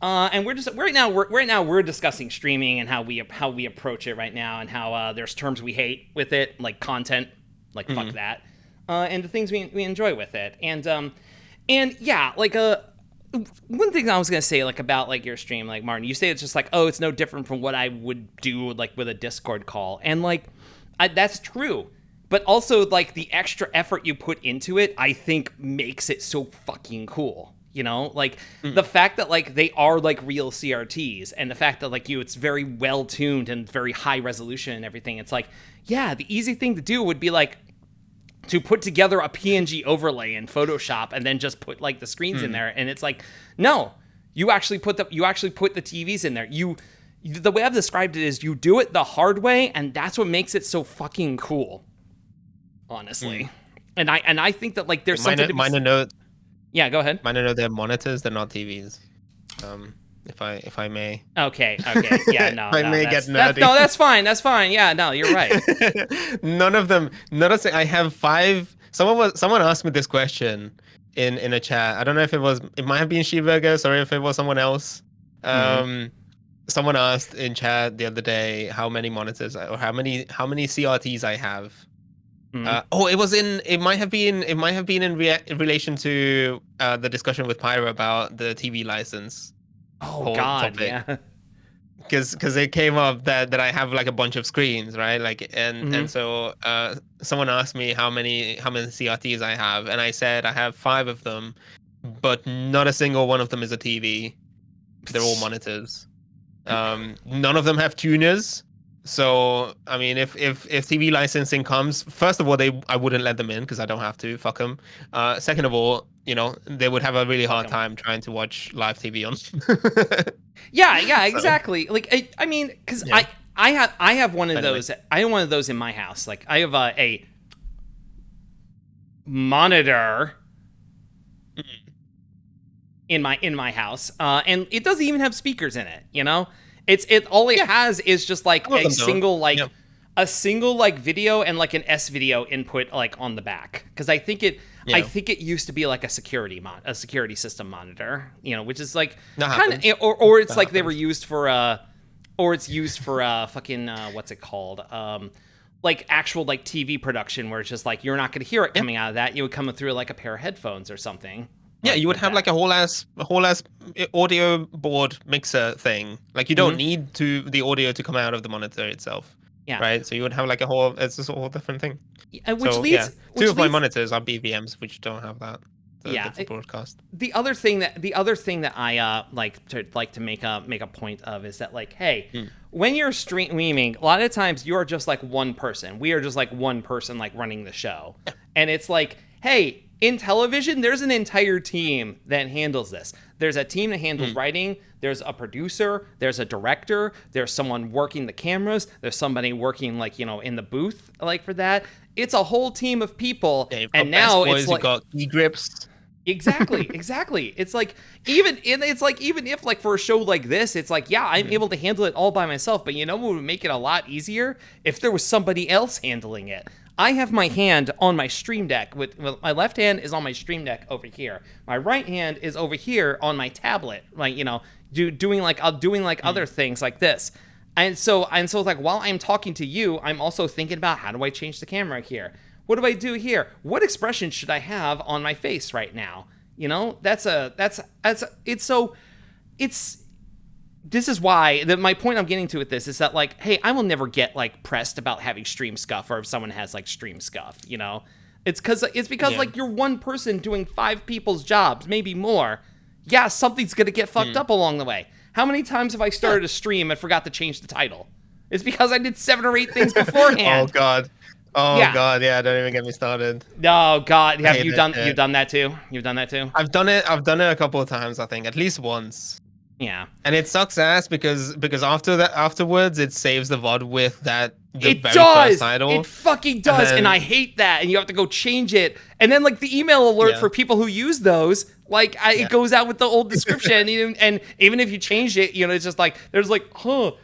And we're discussing streaming and how we approach it right now, and how there's terms we hate with it, like content, like fuck that, and the things we enjoy with it. And yeah, like one thing I was gonna say, like, about like your stream, like, Martin, you say it's just like, oh, it's no different from what I would do like with a Discord call, and like that's true. But also, like, the extra effort you put into it, I think makes it so fucking cool. You know, like the fact that like they are like real CRTs, and the fact that like it's very well tuned and very high resolution and everything. It's like, yeah, the easy thing to do would be like to put together a PNG overlay in Photoshop and then just put like the screens in there. And it's like, no, you actually put the TVs in there. The way I've described it is you do it the hard way, and that's what makes it so fucking cool. Honestly, and I think that like there's something to be... Minor note. Yeah, go ahead. Minor note, they're monitors, they're not TVs. If I may. Okay. Yeah, no. I may get nerdy. That's fine. Yeah, no, you're right. None of them. I have 5. Someone asked me this question in a chat. I don't know if it might have been Sheburger. Sorry if it was someone else. Someone asked in chat the other day how many monitors or how many CRTs I have. It might have been in relation to the discussion with Pyro about the TV license. Oh God, topic. Yeah. Because it came up that I have like a bunch of screens, right? Like and so someone asked me how many CRTs I have, and I said I have 5 of them, but not a single one of them is a TV. They're all monitors. None of them have tuners. So, I mean, if TV licensing comes, first of all, I wouldn't let them in because I don't have to. Fuck them. Second of all, they would have a really hard time trying to watch live TV on. Yeah, exactly. Like, I mean, because I have one of those. I have one of those in my house. Like, I have a monitor in my house, and it doesn't even have speakers in it. All it has is just like a single video and like an S-video input like on the back, because I think it used to be like a security system monitor, which is like kind of, or it's like they were used for fucking what's it called, like actual like TV production, where it's just like you're not going to hear it coming out of that. You would come through like a pair of headphones or something. Yeah, you would have like a whole ass audio board mixer thing. Like you don't need the audio to come out of the monitor itself. Yeah. Right. So you would have like it's just a whole different thing. Two of my monitors are BVMs, which don't have that. The broadcast. The other thing that I like to make a point of is that, like, hey, when you're streaming, a lot of times you are just like one person. We are just like one person like running the show, and it's like, hey. In television, there's an entire team that handles this. There's a team that handles writing. There's a producer. There's a director. There's someone working the cameras. There's somebody working like, in the booth, like, for that. It's a whole team of people. Yeah, and now it's like, got e-grips. Exactly. It's like, even if like for a show like this, it's like, yeah, I'm able to handle it all by myself. But what would make it a lot easier? If there was somebody else handling it. I have my hand on my Stream Deck. With my left hand is on my Stream Deck over here. My right hand is over here on my tablet, like, doing other things like this. And so it's like, while I'm talking to you, I'm also thinking about, how do I change the camera here? What do I do here? What expression should I have on my face right now? This is why my point I'm getting to with this is that, like, hey, I will never get like pressed about having stream scuff, or if someone has like stream scuff, it's because like you're one person doing 5 people's jobs, maybe more. Yeah, something's gonna get fucked up along the way. How many times have I started a stream and forgot to change the title? It's because I did 7 or 8 things beforehand. Oh God. God, yeah, don't even get me started. Oh God, you've done that too? You've done that too? I've done it a couple of times, I think, at least once. Yeah, and it sucks ass because afterwards it saves the VOD with the very first title. It fucking does, and I hate that. And you have to go change it, and then like the email alert for people who use those, like it goes out with the old description, and even if you change it, it's just like there's like, oh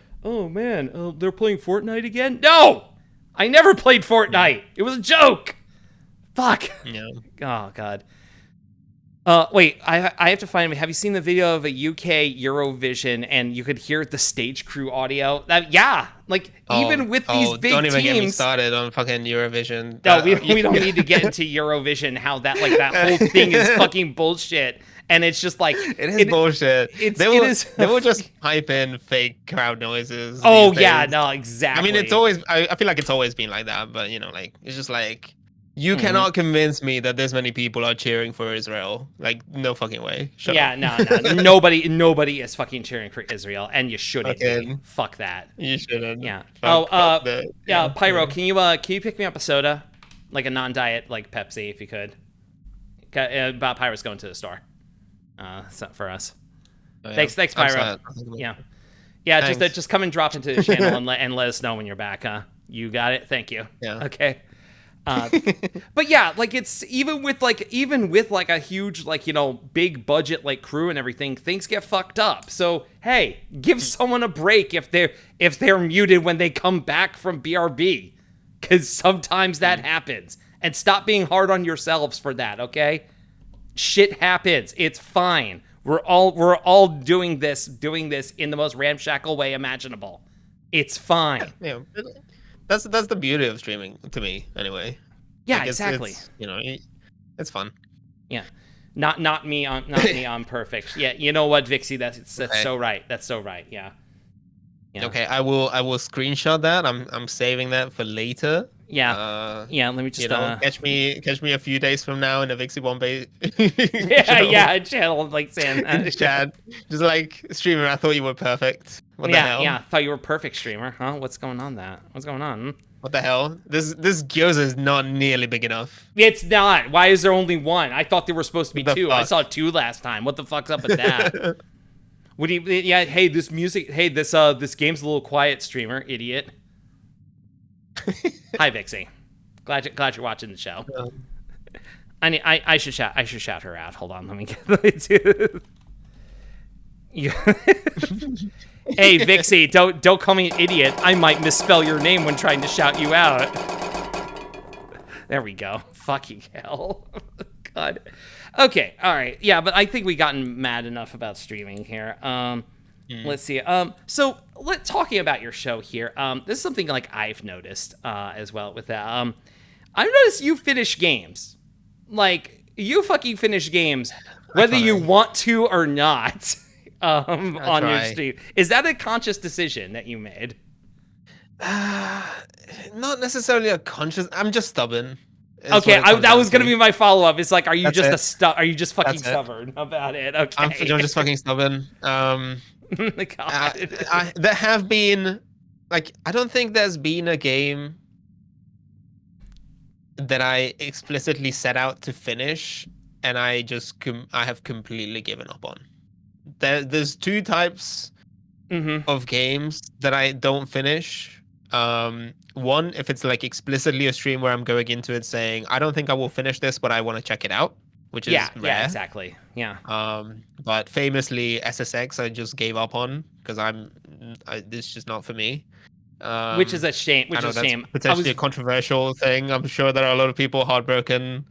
man, they're playing Fortnite again. No, I never played Fortnite. It was a joke. Fuck. Yeah. Oh god. Wait, I have to find. Have you seen the video of a UK Eurovision and you could hear the stage crew audio? Yeah, like even with these big don't even teams, get me started on fucking Eurovision. No, we don't need to get into Eurovision. How that whole thing is fucking bullshit, and it's just like it is bullshit. They will just pipe in fake crowd noises. Oh yeah, no, exactly. I mean, it's always. I feel like it's always been like that, but like it's just like. You cannot convince me that this many people are cheering for Israel. Like, no fucking way. Shut up. No. Nobody is fucking cheering for Israel, and you shouldn't. Okay. Fuck that. You shouldn't. Yeah. Fuck Pyro, can you pick me up a soda, like a non-diet, like Pepsi, if you could? About Pyro's going to the store. It's not for us. Oh, yeah. Thanks, Pyro. Yeah. Thanks. Just come and drop into the channel and let us know when you're back. You got it. Thank you. Yeah. Okay. But yeah, like it's even with a huge big budget like crew and everything, things get fucked up. So hey, give someone a break if they're muted when they come back from BRB, because sometimes that happens. And stop being hard on yourselves for that. Okay, shit happens. It's fine. We're all doing this in the most ramshackle way imaginable. It's fine. Yeah. That's the beauty of streaming to me, anyway. Yeah, like exactly. It's fun. Yeah, not me on perfect. Yeah, you know what, Vixie? That's okay. So right. That's so right. Yeah. Okay, I will screenshot that. I'm saving that for later. Yeah. Let me just catch me a few days from now in a Vixie Bombay. Channel like saying Chad, just like streamer. I thought you were perfect. What the hell? Yeah, I thought you were perfect, streamer. Huh? What's going on? What's going on? What the hell? This gyoza is not nearly big enough. It's not. Why is there only one? I thought there were supposed to be two. Fuck? I saw two last time. What the fuck's up with that? What do you? Yeah. Hey, this music. Hey, this game's a little quiet, streamer. Idiot. Hi, Vixie. Glad you're watching the show. I should shout her out. Hold on. Let me get. Hey, Vixie, don't call me an idiot. I might misspell your name when trying to shout you out. There we go. Fucking hell. God. Okay, all right. Yeah, but I think we gotten mad enough about streaming here. Let's see. So talking about your show here. This is something like I've noticed as well with that. I've noticed you finish games. Like, you fucking finish games whether you want to or not. On your stream. Is that a conscious decision that you made? Not necessarily a conscious. I'm just stubborn. Okay, that was gonna be my follow up. It's like, are you just fucking stubborn about it? Okay, I'm just fucking stubborn. God. There have been, like, I don't think there's been a game that I explicitly set out to finish, and I have completely given up on. There's two types of games that I don't finish. One, if it's like explicitly a stream where I'm going into it saying, I don't think I will finish this, but I want to check it out, which is rare. Yeah, exactly. Yeah. But famously, SSX I just gave up on because this is just not for me. Which is a shame. Potentially a controversial thing. I'm sure there are a lot of people heartbroken.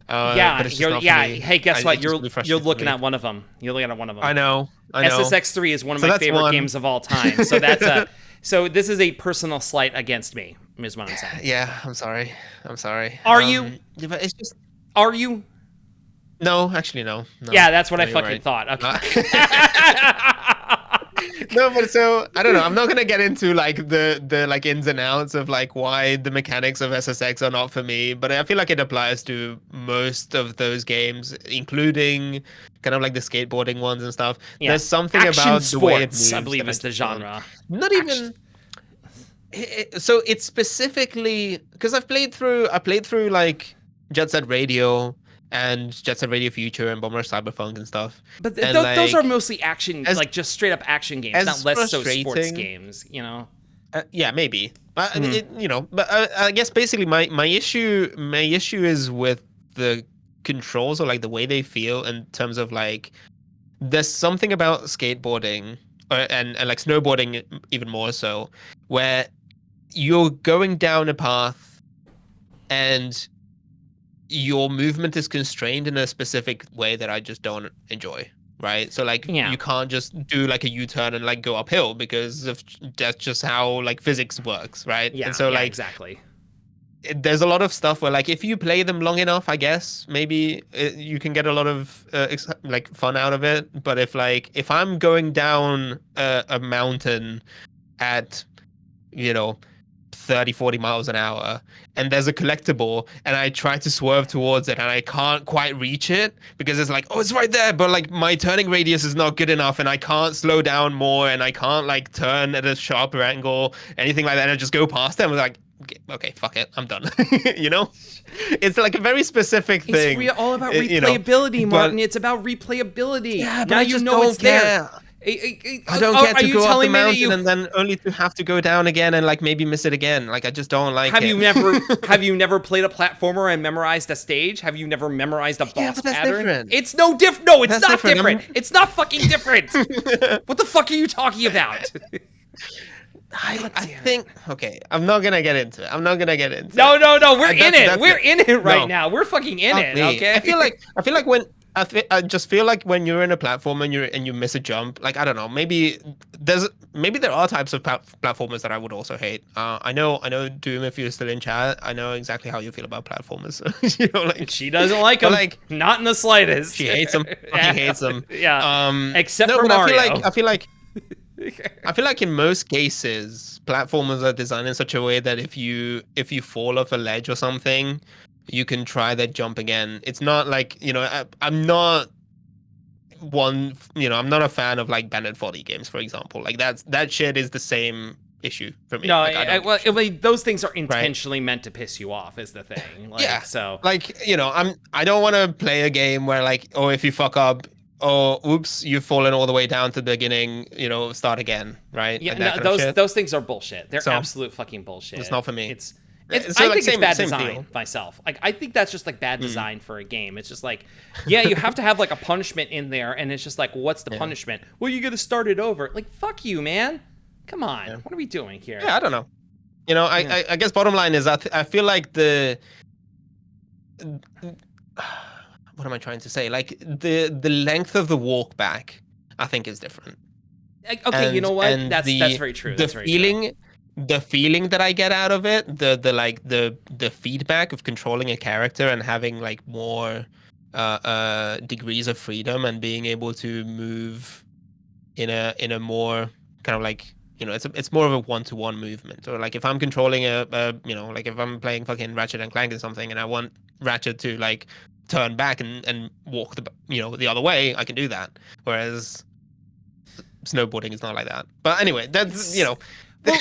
But it's just not for me. Hey, guess what? You're looking at one of them. You're looking at one of them. I know. SSX3 is one of my favorite games of all time. So that's so this is a personal slight against me, is what I'm saying. Yeah, I'm sorry. Are you? But it's just. Are you? No, actually, no. Yeah, that's what I fucking thought. Okay. No, but so I don't know. I'm not gonna get into like the like ins and outs of like why the mechanics of SSX are not for me, but I feel like it applies to most of those games, including kind of like the skateboarding ones and stuff. Yeah. There's something Action about sports, the way it moves, I believe, is the genre. Not even. So it's specifically because I played through like Jet Set Radio and Jet Set Radio Future and Bomber Cyberpunk and stuff. But those are mostly action, like just straight up action games, not less so sports games, you know? Yeah, maybe. But I guess basically my issue is with the controls or like the way they feel in terms of like there's something about skateboarding and like snowboarding even more so where you're going down a path and your movement is constrained in a specific way that I just don't enjoy. Right, so like Yeah. you can't just do like a U-turn and like go uphill because that's just how like physics works, right? Yeah, and so yeah, like exactly. there's a lot of stuff where like if you play them long enough, I guess maybe you can get a lot of like fun out of it. But if I'm going down a mountain at, you know, 30-40 miles an hour and there's a collectible and I try to swerve towards it and I can't quite reach it because it's like, oh, it's right there, but like my turning radius is not good enough and I can't slow down more and I can't like turn at a sharper angle, anything like that, and I just go past them. I'm like, okay, fuck it, I'm done. You know, it's like a very specific thing. It's all about replayability, you know, Martin. It's about replayability. Yeah, but now I you just know don't it's care. there. I don't get to go up the mountain and then only to have to go down again and like maybe miss it again. Like I just don't like have it. Have you never played a platformer and memorized a stage? Have you never memorized a boss but that's pattern? different. It's no different. No, it's That's not different. It's not fucking different. What the fuck are you talking about? I think okay. I'm not gonna get into it. No. We're in it. We're in it right now. We're fucking in it. Me. Okay. I feel like when I just feel like when you're in a platform and you miss a jump, like I don't know, maybe there are types of platformers that I would also hate. I know Doom, if you're still in chat, I know exactly how you feel about platformers. You know, like she doesn't like them. Like not in the slightest. She hates them. She hates them. Yeah. Except for Mario. I feel like in most cases, platformers are designed in such a way that if you fall off a ledge or something, you can try that jump again. It's not like, you know, I'm not a fan of like Bandit 40 games, for example. Like that shit is the same issue for me. No, like, those things are intentionally meant to piss you off is the thing. Like, yeah. So like, you know, I don't want to play a game where like, oh, if you fuck up, oh, oops, you've fallen all the way down to the beginning, you know, start again, right? Yeah, those things are bullshit. They're absolute fucking bullshit. It's not for me. I think it's bad design myself. Like, I think that's just like bad design for a game. It's just like, yeah, you have to have like a punishment in there, and it's just like, what's the punishment? Well, you got to start it over. Like, fuck you, man. Come on, what are we doing here? Yeah, I don't know. You know, I guess bottom line is I feel like what am I trying to say? Like the length of the walk back, I think is different. Okay, you know what? That's very true. The feeling that I get out of it, the feedback of controlling a character and having like more degrees of freedom and being able to move in a more kind of like, you know, it's more of a one-to-one movement. Or like if I'm controlling you know, like if I'm playing fucking Ratchet and Clank or something and I want Ratchet to like turn back and walk the other way, I can do that. Whereas snowboarding is not like that. But anyway, that's, you know. Well,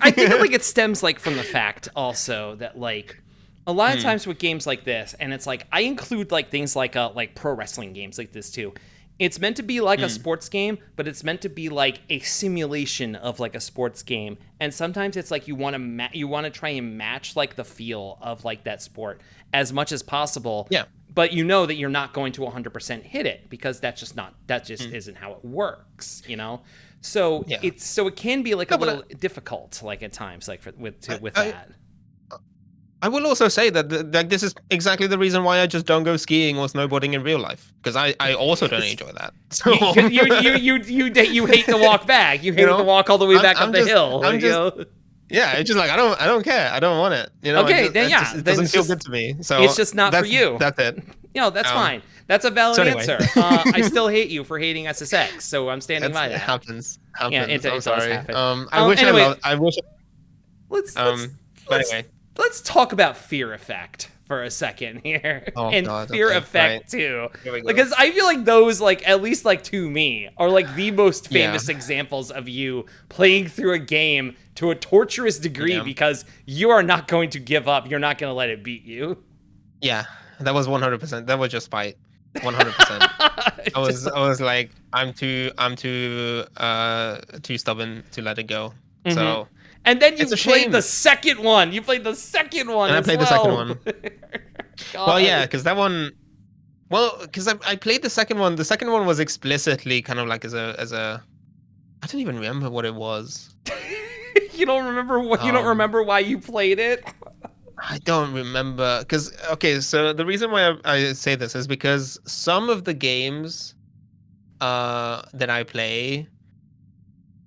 I think like it stems like from the fact also that like a lot of times with games like this, and it's like I include like things like pro wrestling games like this too. It's meant to be like a sports game, but it's meant to be like a simulation of like a sports game. And sometimes it's like you want to try and match like the feel of like that sport as much as possible. Yeah. But you know that you're not going to 100% hit it because that just isn't how it works, you know? So it can be like a little difficult like at times like with that. I will also say that like this is exactly the reason why I just don't go skiing or snowboarding in real life, because I also don't enjoy that. So you hate the walk back. You hate the walk all the way back up the hill. Yeah, it's just like I don't care. I don't want it. You know. Okay, it doesn't feel good to me. So it's just not for you. That's it. That's fine. That's a valid answer. I still hate you for hating SSX, so I'm standing by that. It happens. Yeah, it I'm sorry. Happen. I wish. Let's talk about Fear Effect for a second here. Fear Effect 2. Because I feel like those, like, at least like to me, are like the most famous examples of you playing through a game to a torturous degree because you are not going to give up. You're not going to let it beat you. Yeah, that was 100%. That was just spite. 100%. I was like, I'm too stubborn to let it go. Mm-hmm. So. And then you played the second one. You played the second one. And I played the second one. Well, yeah, because that one. Well, because I played the second one. The second one was explicitly kind of like as a. I don't even remember what it was. You don't remember what? You don't remember why you played it? I don't remember because okay, so the reason why I say this is because some of the games that I play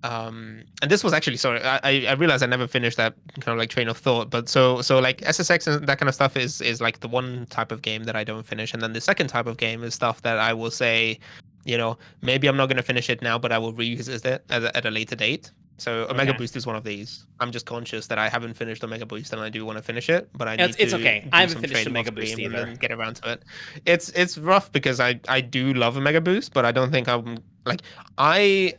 and this was actually sorry, I realized I never finished that kind of like train of thought, but so like SSX and that kind of stuff is like the one type of game that I don't finish, and then the second type of game is stuff that I will say, maybe I'm not going to finish it now, but I will revisit it at a later date. So Omega Boost is one of these. I'm just conscious that I haven't finished Omega Boost and I do want to finish it, but I need It's to okay. I haven't finished Omega Boost either. And get around to it. It's rough because I do love Omega Boost, but I don't think I'm like I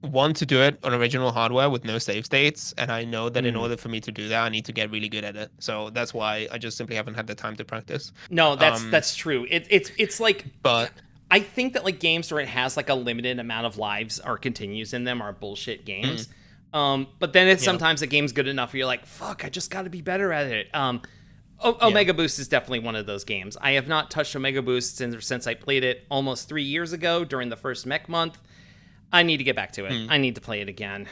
want to do it on original hardware with no save states, and I know that in order for me to do that, I need to get really good at it. So that's why I just simply haven't had the time to practice. No, that's true. It's like, but I think that like games where it has like a limited amount of lives or continues in them are bullshit games. But then it's sometimes the game's good enough where you're like, fuck, I just got to be better at it. Omega Boost is definitely one of those games. I have not touched Omega Boost since I played it almost 3 years ago during the first mech month. I need to get back to it. I need to play it again.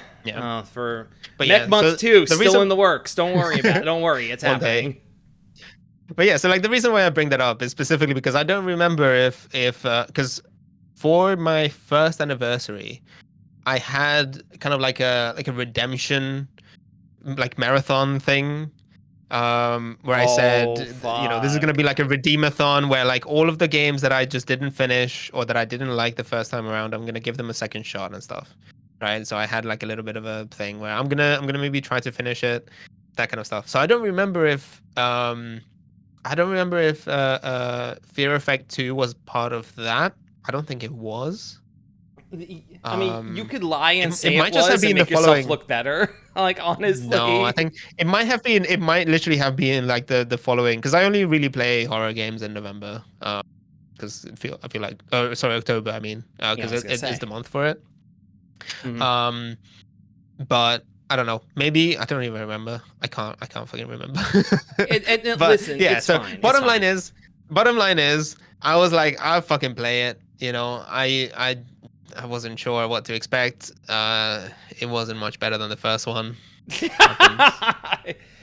For Mech Month 2, still in the works. Don't worry about it. Don't worry, it's happening. But yeah, so like the reason why I bring that up is specifically because I don't remember if because for my first anniversary, I had kind of like a redemption like marathon thing. Where I said, this is gonna be like a redeemathon where like all of the games that I just didn't finish or that I didn't like the first time around, I'm gonna give them a second shot and stuff, right? So I had like a little bit of a thing where I'm gonna maybe try to finish it, that kind of stuff. So I don't remember if Fear Effect 2 was part of that. I don't think it was. I mean, you could lie and say it might just have been and make yourself look bebetter. Like, honestly, no, I think it might have been. It might literally have been like the following, because I only really play horror games in November. Because I feel like October. I mean, because it is the month for it. But I don't know. Maybe I don't even remember. I can't fucking remember. But listen, yeah. It's fine. Bottom line is, I was like, I'll fucking play it. I wasn't sure what to expect. It wasn't much better than the first one.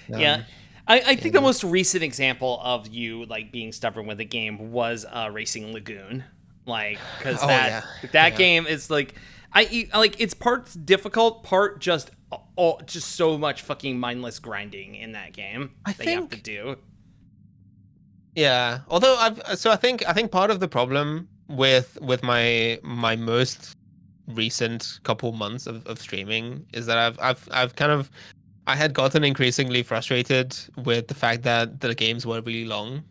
Yeah. I think the most recent example of you like being stubborn with a game was Racing Lagoon. Like, because that game is like, it's part difficult, part just so much fucking mindless grinding in that game you have to do. Yeah. Although I think part of the problem with my most recent couple months of streaming is that I had gotten increasingly frustrated with the fact that the games were really long.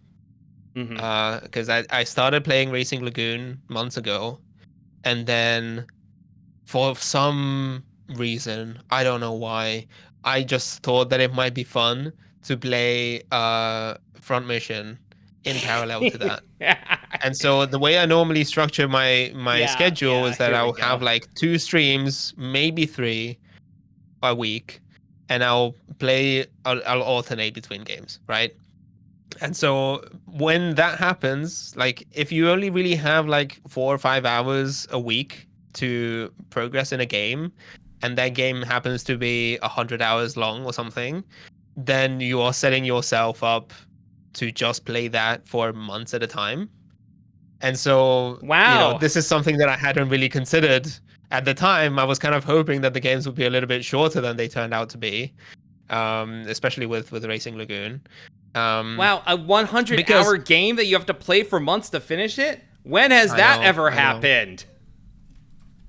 Because I started playing Racing Lagoon months ago, and then for some reason, I don't know why, I just thought that it might be fun to play Front Mission in parallel to that. And so the way I normally structure my schedule is that I'll have like 2 streams, maybe 3 a week, and I'll alternate between games, right? And so when that happens, like if you only really have like 4 or 5 hours a week to progress in a game, and that game happens to be 100 hours long or something, then you are setting yourself up to just play that for months at a time. And so, this is something that I hadn't really considered at the time. I was kind of hoping that the games would be a little bit shorter than they turned out to be, especially with Racing Lagoon. Wow, a 100-hour game that you have to play for months to finish it? When has that ever happened?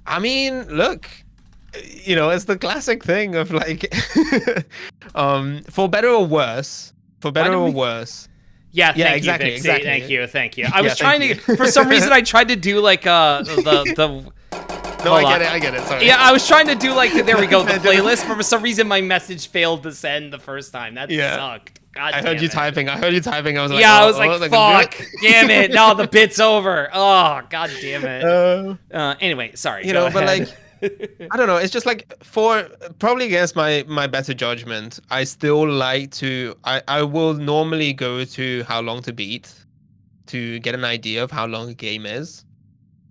I mean, look, it's the classic thing of like, for better or worse. Yeah, exactly. Thank you. I was trying to, for some reason, I tried to do like the. No, I get it. Sorry. Yeah, I was trying to do like there we go, the playlist, but for some reason my message failed to send the first time. That sucked. God I heard you typing. I was like, I was like, fuck, damn it! No, the bit's over. Oh, god damn it. Anyway, sorry. But like, I don't know. It's just like probably against my better judgment, I still like to. I will normally go to How Long to Beat to get an idea of how long a game is.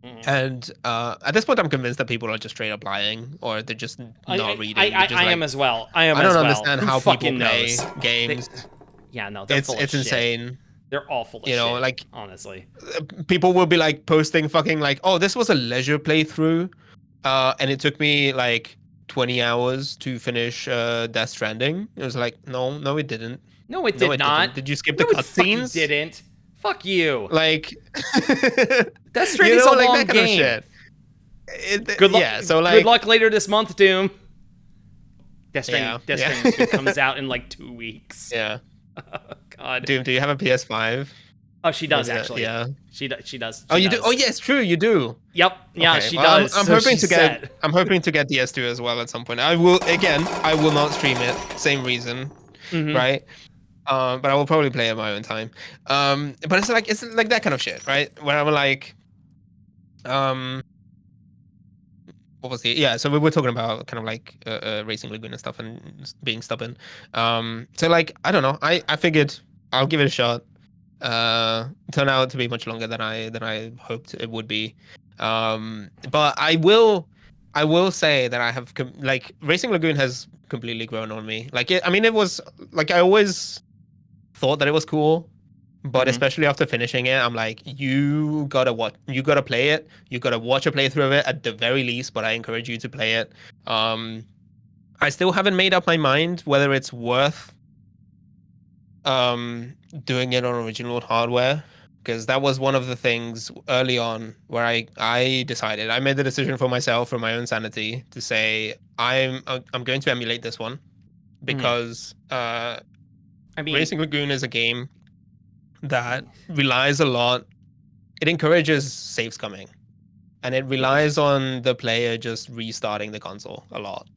Mhm. And at this point, I'm convinced that people are just straight up lying, or they're just not reading. They're just I am like, as well. I am I don't as well. understand Who how people fucking play knows? They, games. yeah, no, they're It's full of it's shit. insane. They're all full of You know, shit, like honestly. people will be like posting fucking like, oh, this was a leisure playthrough, and it took me like 20 hours to finish Death Stranding. It was like, no, it didn't. No, it No, did it not. didn't. Did you skip No, the it fucking cutscenes? didn't. Fuck you. Like, Death you Stranding's know, a like long that kind of game. shit. Good luck. Yeah. So Good like, luck later this month, Doom. yeah, Death yeah, Stranding 2 comes out in like 2 weeks. yeah. Oh, God. Doom, do you have a PS5? Oh, she does Maybe that. actually. Yeah. She does. She does. Oh, She you do. Oh, does. yes, true. You do. Yep. Yeah, Okay. she Well, does. I'm So hoping she's to get. set. I'm hoping to get DS2 as well at some point. I will. Again, I will not stream it. Same reason, Mm-hmm. right? But I will probably play at my own time. But it's like that kind of shit, right? Where I'm like, um, what was the yeah? So we were talking about kind of like Racing Lagoon and stuff and being stubborn. So like I don't know. I figured I'll give it a shot. Turned out to be much longer than I hoped it would be. But I will say that I have like Racing Lagoon has completely grown on me. Like I mean, it was like I always thought that it was cool, but Mm-hmm. especially after finishing it, I'm like, you gotta play it, you gotta watch a playthrough of it at the very least. But I encourage you to play it. Um, I still haven't made up my mind whether it's worth doing it on original hardware, because that was one of the things early on where I decided, I made the decision for myself, for my own sanity, to say I'm going to emulate this one, Mm-hmm. because I mean, Racing Lagoon is a game that relies a lot. It encourages saves coming, and it yeah, relies on the player just restarting the console a lot.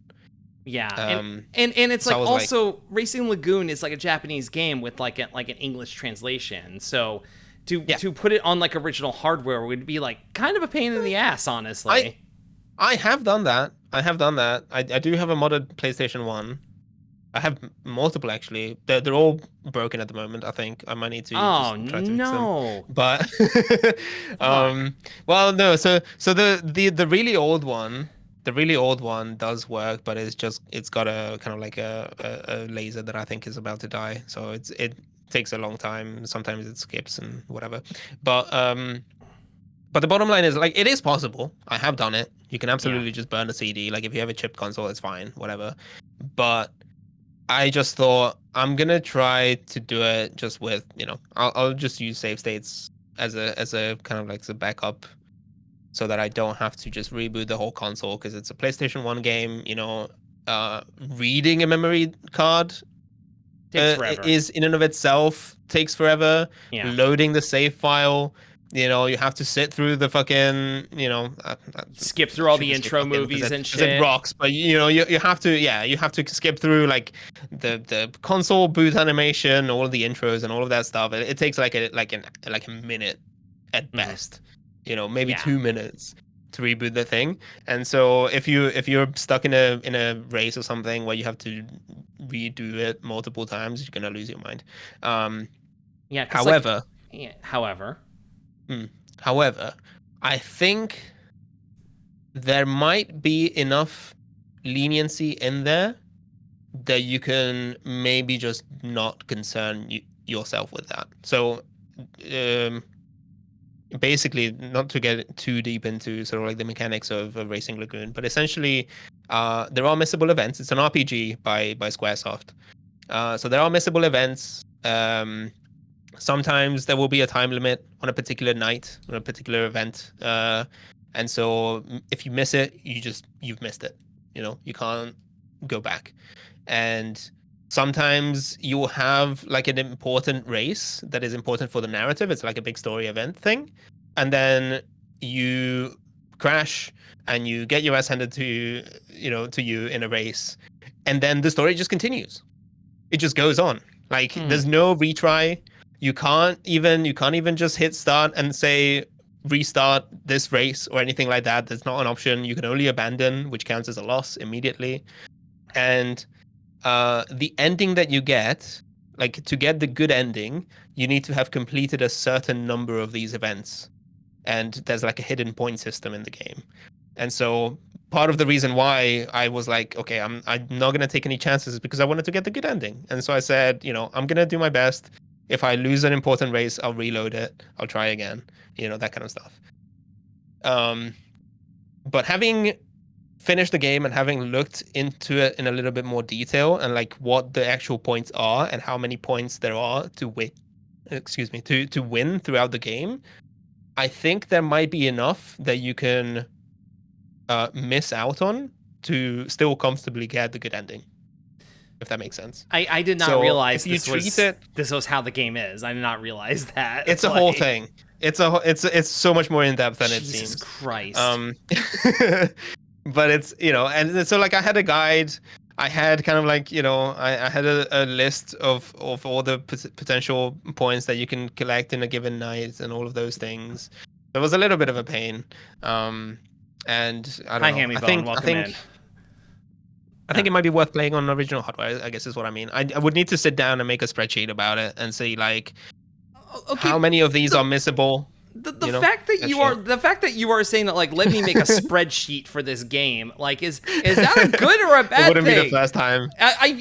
yeah, Um, and it's so I like was like, also Racing Lagoon is like a Japanese game with like an English translation. So yeah, to put it on like original hardware would be like kind of a pain in the ass, I honestly. I have done that. I have done that. I do have a modded PlayStation 1. I have multiple actually. They're all broken at the moment. I think I might need to Oh just try to fix them. no! But Fuck. well, no. So the really old one, the really old one does work, but it's got a kind of like a laser that I think is about to die. So it takes a long time. Sometimes it skips and whatever. But but the bottom line is, like, it is possible. I have done it. You can Yeah. absolutely just burn a CD. Like, if you have a chipped console, it's fine, whatever. But I just thought I'm gonna try to do it just with, I'll just use save states as a kind of like as a backup, so that I don't have to just reboot the whole console, because it's a PlayStation 1 game. Reading a memory card Takes forever. is in and of itself takes forever. Yeah. Loading the save file, you have to sit through the fucking, Skip I through all the shouldn't say intro fucking because movies and it shit. rocks, but you have to, yeah, you have to skip through like the console boot animation, all of the intros and all of that stuff. It takes like a minute at Mhm. best, maybe Yeah. 2 minutes to reboot the thing. And so if you're stuck in a race or something where you have to redo it multiple times, you're gonna lose your mind. Um, Yeah, because like, however, yeah, however, hmm, however, I think there might be enough leniency in there that you can maybe just not concern yourself with that. So, um, basically, not to get too deep into sort of like the mechanics of Racing Lagoon, but essentially, there are missable events. It's an RPG by SquareSoft. So there are missable events. Sometimes there will be a time limit on a particular night, on a particular event. And so if you miss it, you've missed it. You can't go back. And sometimes you'll have like an important race that is important for the narrative. It's like a big story event thing. And then you crash and you get your ass handed to you in a race. And then the story just continues. It just goes on. Like, hmm. there's no retry. You can't even just hit start and say restart this race or anything like that. That's not an option. You can only abandon, which counts as a loss immediately. And the ending that you get, like, to get the good ending, you need to have completed a certain number of these events. and there's like a hidden point system in the game. And so part of the reason why I was like, okay, I'm not gonna take any chances is because I wanted to get the good ending. And so I said, I'm gonna do my best. If I lose an important race, I'll reload it. I'll try again. That kind of stuff. But having finished the game and having looked into it in a little bit more detail and like what the actual points are and how many points there are to win, to win throughout the game, I think there might be enough that you can miss out on to still comfortably get the good ending, if that makes sense. I did not So realize if you this was how the game is. I did not realize that. It's a whole thing. It's so much more in depth than it seems. Jesus Christ. But it's and so like I had a guide. I had kind of like I had a list of all the potential points that you can collect in a given night and all of those things. It was a little bit of a pain. And I don't know. I think it might be worth playing on original hardware, I guess is what I mean. I would need to sit down and make a spreadsheet about it and see like how many of these are missable. The fact that you are saying that like let me make a spreadsheet for this game like is that a good or a bad thing? It wouldn't be the first time. I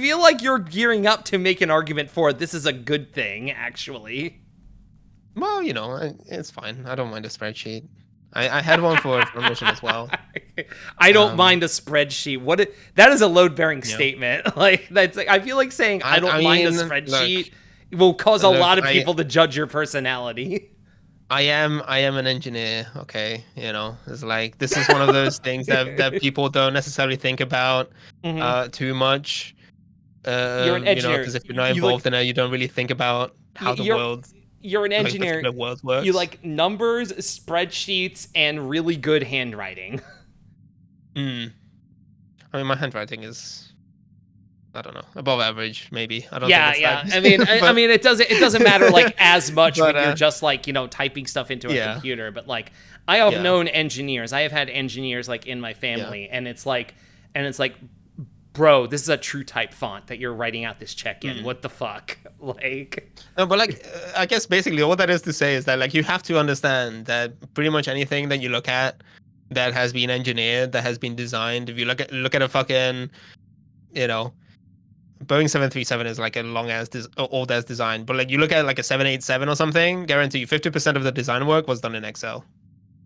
feel like you're gearing up to make an argument for this is a good thing actually. Well, it's fine. I don't mind a spreadsheet. I had one for mission as well. I don't mind a spreadsheet. That is a load-bearing statement. Like that's like I feel like saying I don't mind a spreadsheet will cause a lot of people to judge your personality. I am an engineer, okay? It's like this is one of those things that people don't necessarily think about too much. You're an engineer. Because if you're not involved in it, you don't really think about how the world. You're an engineer. The world works. You like numbers, spreadsheets, and really good handwriting. I mean, my handwriting is, I don't know, above average, maybe. I don't. Yeah. I mean, it doesn't matter like as much when you're just like typing stuff into a computer. But like, I have known engineers. I have had engineers like in my family, and it's like, bro, this is a true type font that you're writing out this check-in. What the fuck? Like, no, but like, I guess basically all that is to say is that like you have to understand that pretty much anything that you look at that has been engineered, that has been designed. If you look at a fucking, Boeing 737 is like a old as design, but like you look at like a 787 or something, guarantee you 50% of the design work was done in Excel.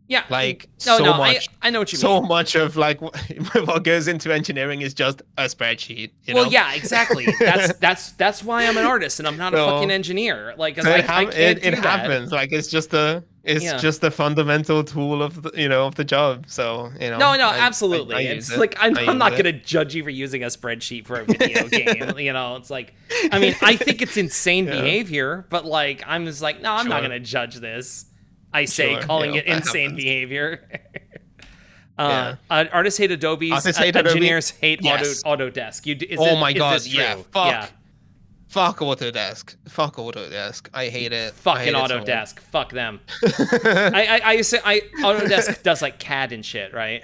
Yeah, like much. I know what you mean. So much of like what goes into engineering is just a spreadsheet. Well, yeah, exactly. That's why I'm an artist and I'm not a fucking engineer. Like, cause I can't do that. Happens. Like, it's just a fundamental tool of the job. So No, absolutely. It's like I'm not gonna judge you for using a spreadsheet for a video game. It's like, I mean, I think it's insane behavior, but like I'm just like, no, I'm not gonna judge this. I say, calling it insane behavior. Artists hate Adobe. Engineers hate Autodesk. Oh my god! Fuck Autodesk. Fuck Autodesk. I hate it. Fucking Autodesk. Fuck them. Autodesk does like CAD and shit, right?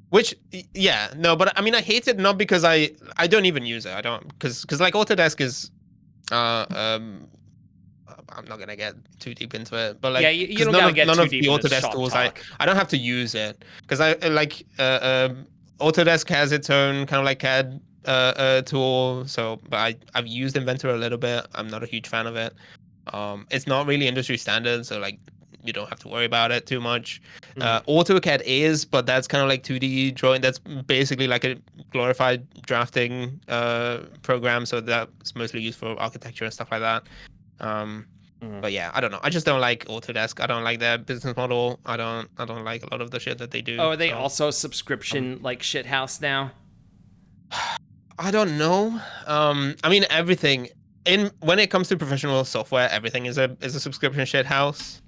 Which, yeah, no, but I mean, I hate it not because I don't even use it. I don't because like Autodesk is I'm not gonna get too deep into it, but like you don't gotta get too deep into Autodesk tools. I don't have to use it because I like Autodesk has its own kind of like CAD tool. So, but I've used Inventor a little bit. I'm not a huge fan of it. It's not really industry standard, so like you don't have to worry about it too much. AutoCAD is, but that's kind of like 2D drawing. That's basically like a glorified drafting program. So that's mostly used for architecture and stuff like that. But yeah, I don't know. I just don't like Autodesk. I don't like their business model. I don't like a lot of the shit that they do. Oh, are they also subscription like shithouse now? I don't know. I mean, everything when it comes to professional software, everything is a subscription shithouse.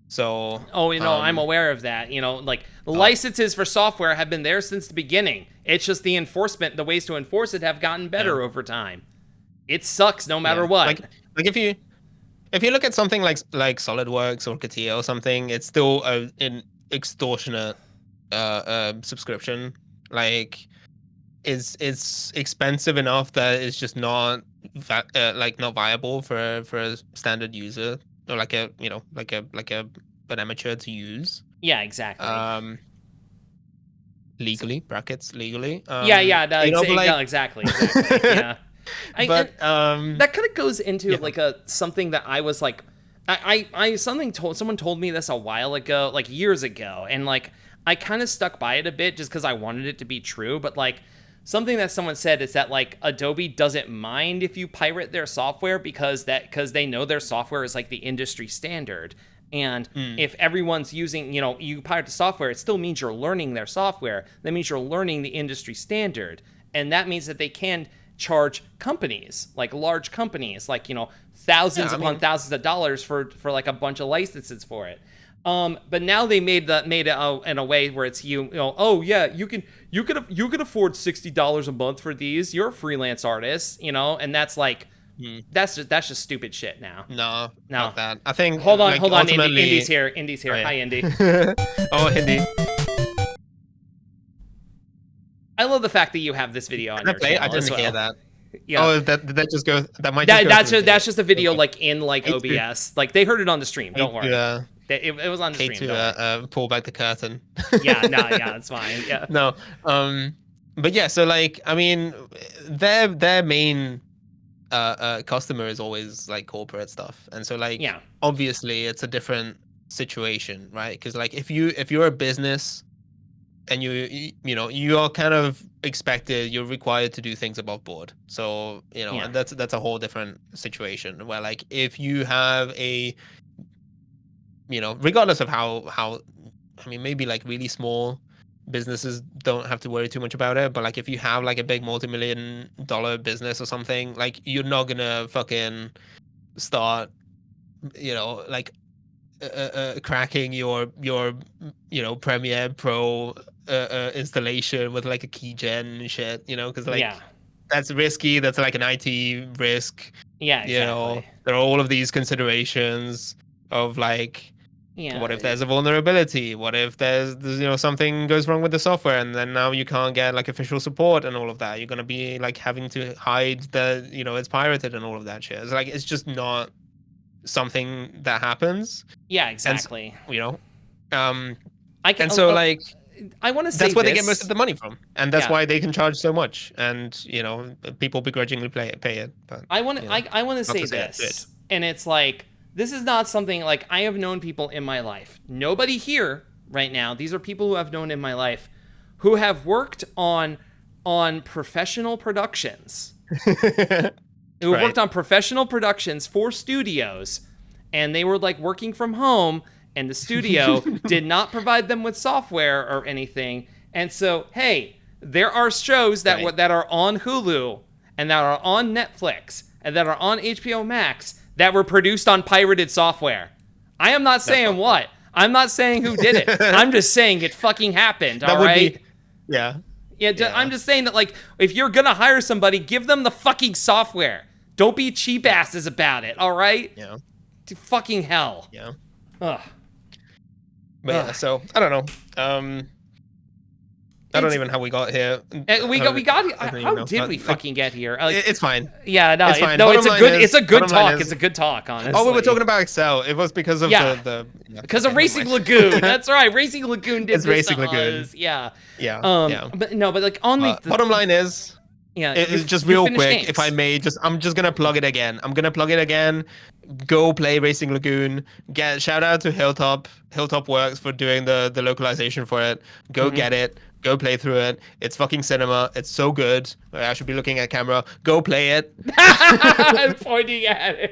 So I'm aware of that. Like the licenses for software have been there since the beginning. It's just the ways to enforce it have gotten better over time. It sucks no matter what. Like if you look at something like SolidWorks or CATIA or something, it's still an extortionate subscription. Like it's expensive enough that it's just not not viable for a standard user. or like a an amateur to use. Yeah, exactly. Legally, brackets legally. Yeah, no, You know, but like, no, exactly. Yeah. And but that kind of goes into yeah. like something that I was like, someone told me this a while ago, like years ago, and like I kind of stuck by it a bit just because I wanted it to be true. But like something that someone said is that like Adobe doesn't mind if you pirate their software because they know their software is like the industry standard. And if everyone's using, you pirate the software, it still means you're learning their software. That means you're learning the industry standard. And that means that they can charge companies, like large companies, like, thousands upon thousands of dollars for like a bunch of licenses for it. But now they made it in a way where it's oh yeah, you can afford $60 a month for these. You're a freelance artist, and that's like that's just stupid shit now. No, not that. I think. Hold on, ultimately... Indy's here. Oh, yeah. Hi, Indy. Oh, Indy. I love the fact that you have this video on your channel. I didn't hear that. Yeah. Oh, did that just go? That might. That's just a video like in like OBS. Like they heard it on the stream. Don't worry. It was on the stream. Hate to pull back the curtain. Yeah, it's fine. Yeah. No. But yeah. So like, I mean, their main customer is always like corporate stuff, and so like, obviously it's a different situation, right? Because like if you're a business and you are kind of expected, you're required to do things above board. So and that's a whole different situation where like if you have a regardless of how I mean, maybe like really small businesses don't have to worry too much about it, but like if you have like a big multi-million-dollar business or something, like you're not gonna fucking start like cracking your Premiere Pro installation with like a keygen and shit, because like that's risky. That's like an IT risk. Yeah, exactly. There are all of these considerations of like, what if there's a vulnerability? What if there's something goes wrong with the software, and then now you can't get like official support and all of that? You're gonna be like having to hide that it's pirated and all of that shit. It's like it's just not something that happens. Yeah, exactly. And, I want to say that's where they get most of the money from, and that's why they can charge so much, and people begrudgingly pay it. But I want to say this, and it's like, this is not something like I have known people in my life. Nobody here right now. These are people who I've known in my life who have worked on professional productions. Who worked on professional productions for studios, and they were like working from home, and the studio did not provide them with software or anything. And so, hey, there are shows that are on Hulu and that are on Netflix and that are on HBO Max that were produced on pirated software. I am not saying what. I'm not saying who did it. I'm just saying it fucking happened, all right? Yeah. I'm just saying that, like, if you're going to hire somebody, give them the fucking software. Don't be cheap asses about it, all right? Yeah. To fucking hell. Yeah. Ugh. But yeah, so, I don't know. I don't even know how we got here. We got here. How did we fucking get here? It's fine. Yeah, no, it's fine. It's a good talk. It's a good talk, honestly. Oh, we were talking about Excel. It was because of because of Racing Lagoon. That's right. Racing Lagoon did this Racing to Lagoon. us. Yeah. But like on the bottom line is, it's just real quick. Games. If I may, I'm just gonna plug it again. Go play Racing Lagoon. Shout out to Hilltop Works for doing the localization for it. Go get it. Go play through it. It's fucking cinema. It's so good. I should be looking at camera. Go play it. I'm pointing at it.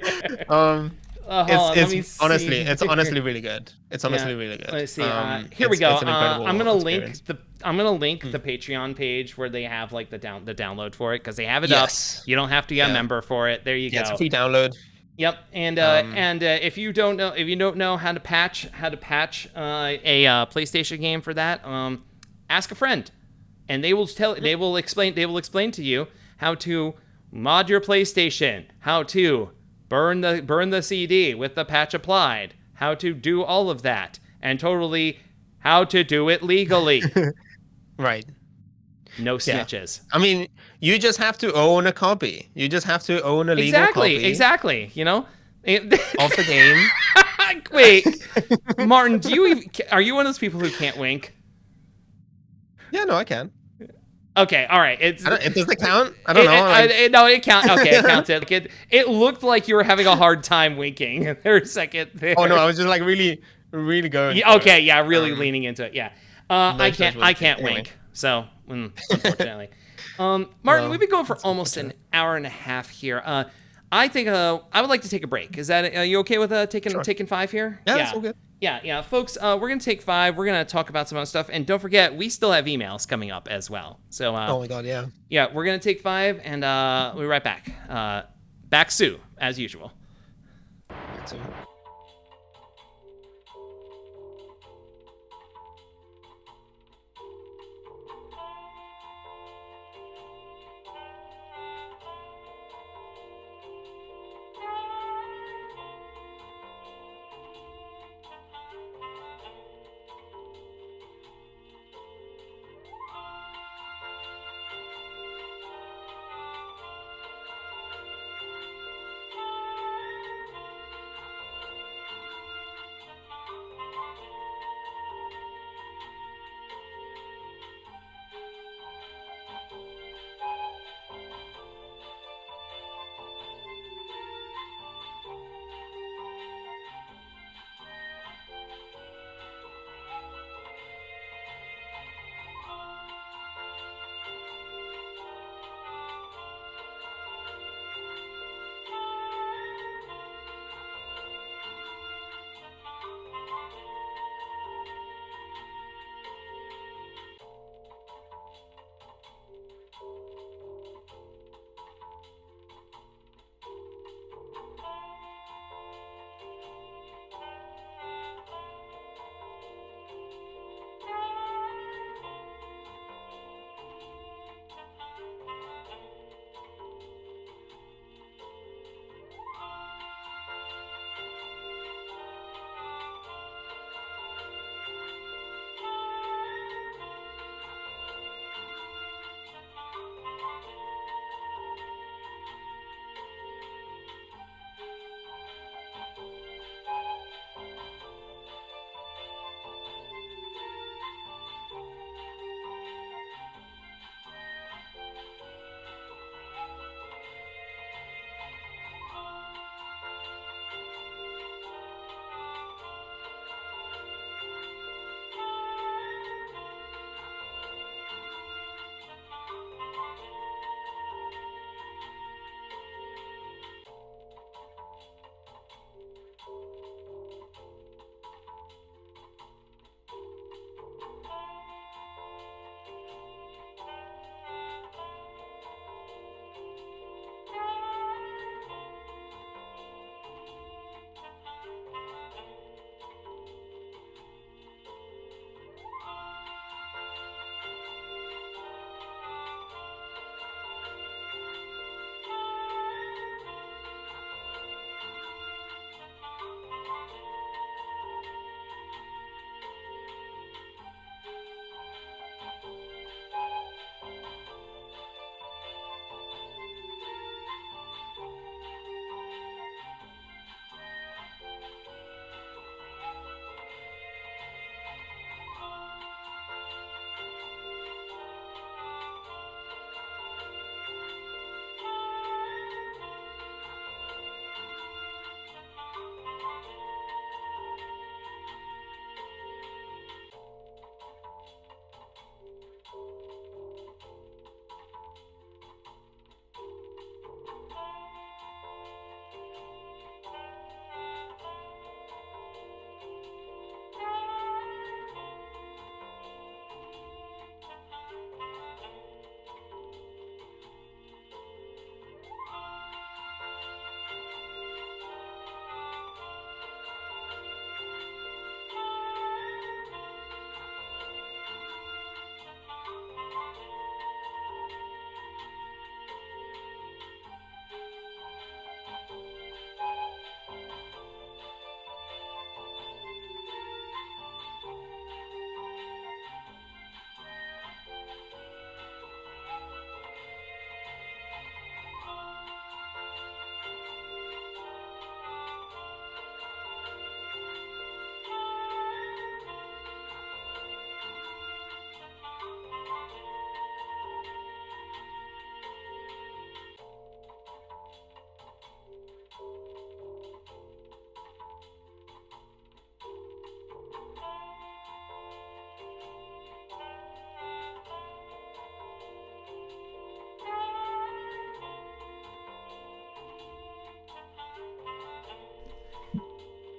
It's honestly really good. It's honestly really good. Let's see. Here we go. I'm gonna link the Patreon page where they have like the download for it, because they have it up. You don't have to get a member for it. There you go. It's a free download. Yep, and if you don't know how to patch a PlayStation game for that, ask a friend, and they will explain to you how to mod your PlayStation, how to burn the CD with the patch applied, how to do all of that, and totally how to do it legally. Right. No snitches. I mean, you just have to own a copy. You just have to own a legal copy. Exactly. Off the game. Wait, Martin, are you one of those people who can't wink? Yeah, no, I can. Okay, all right. Does that count? I don't know. No, it counts. Okay, it counts. It looked like you were having a hard time winking there a second there. Oh no, I was just like really going. Yeah, okay, yeah, really leaning into it. Yeah, I can't anyway. wink. So unfortunately, Martin, we've been going for almost an hour and a half here. I think I would like to take a break. Is that are you okay with taking 5 here? Yeah, that's all good. Yeah, folks. We're gonna take 5. We're gonna talk about some other stuff, and don't forget, we still have emails coming up as well. So, oh my god, yeah. Yeah, we're gonna take 5, and we'll be right back. Back Sue, as usual.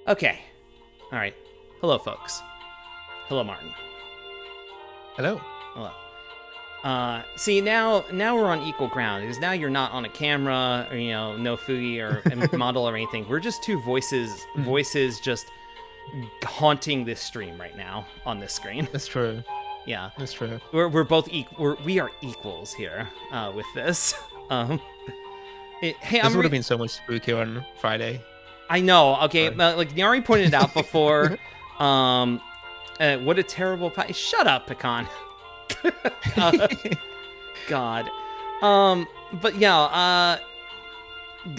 Okay. All right. Hello, folks. Hello, Martin. Hello. Hello. See, now we're on equal ground, because now you're not on a camera, or, no Fugi or a model or anything. We're just two voices just haunting this stream right now on this screen. That's true. Yeah. That's true. We're both we are equals here with this. Hey, This would have been so much spookier on Friday. I know. Okay, like Nyari pointed it out before. What a terrible shut up, Pecan. God. But yeah,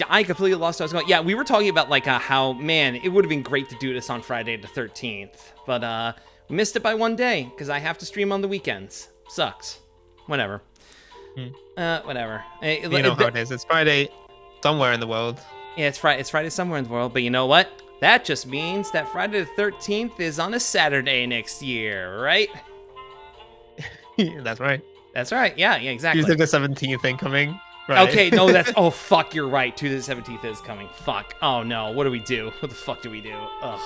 I completely lost what I was going. Yeah, we were talking about like how, man, it would have been great to do this on Friday the 13th, but we missed it by one day because I have to stream on the weekends. Sucks. Whatever. Whatever. You know how it is. It's Friday somewhere in the world. Yeah, it's Friday somewhere in the world, but you know what? That just means that Friday the 13th is on a Saturday next year, right? That's right. That's right. Yeah, exactly. Tuesday the 17th incoming. Right. Okay, no, oh, fuck, you're right. Tuesday the 17th is coming. Fuck. Oh, no. What do we do? What the fuck do we do? Ugh.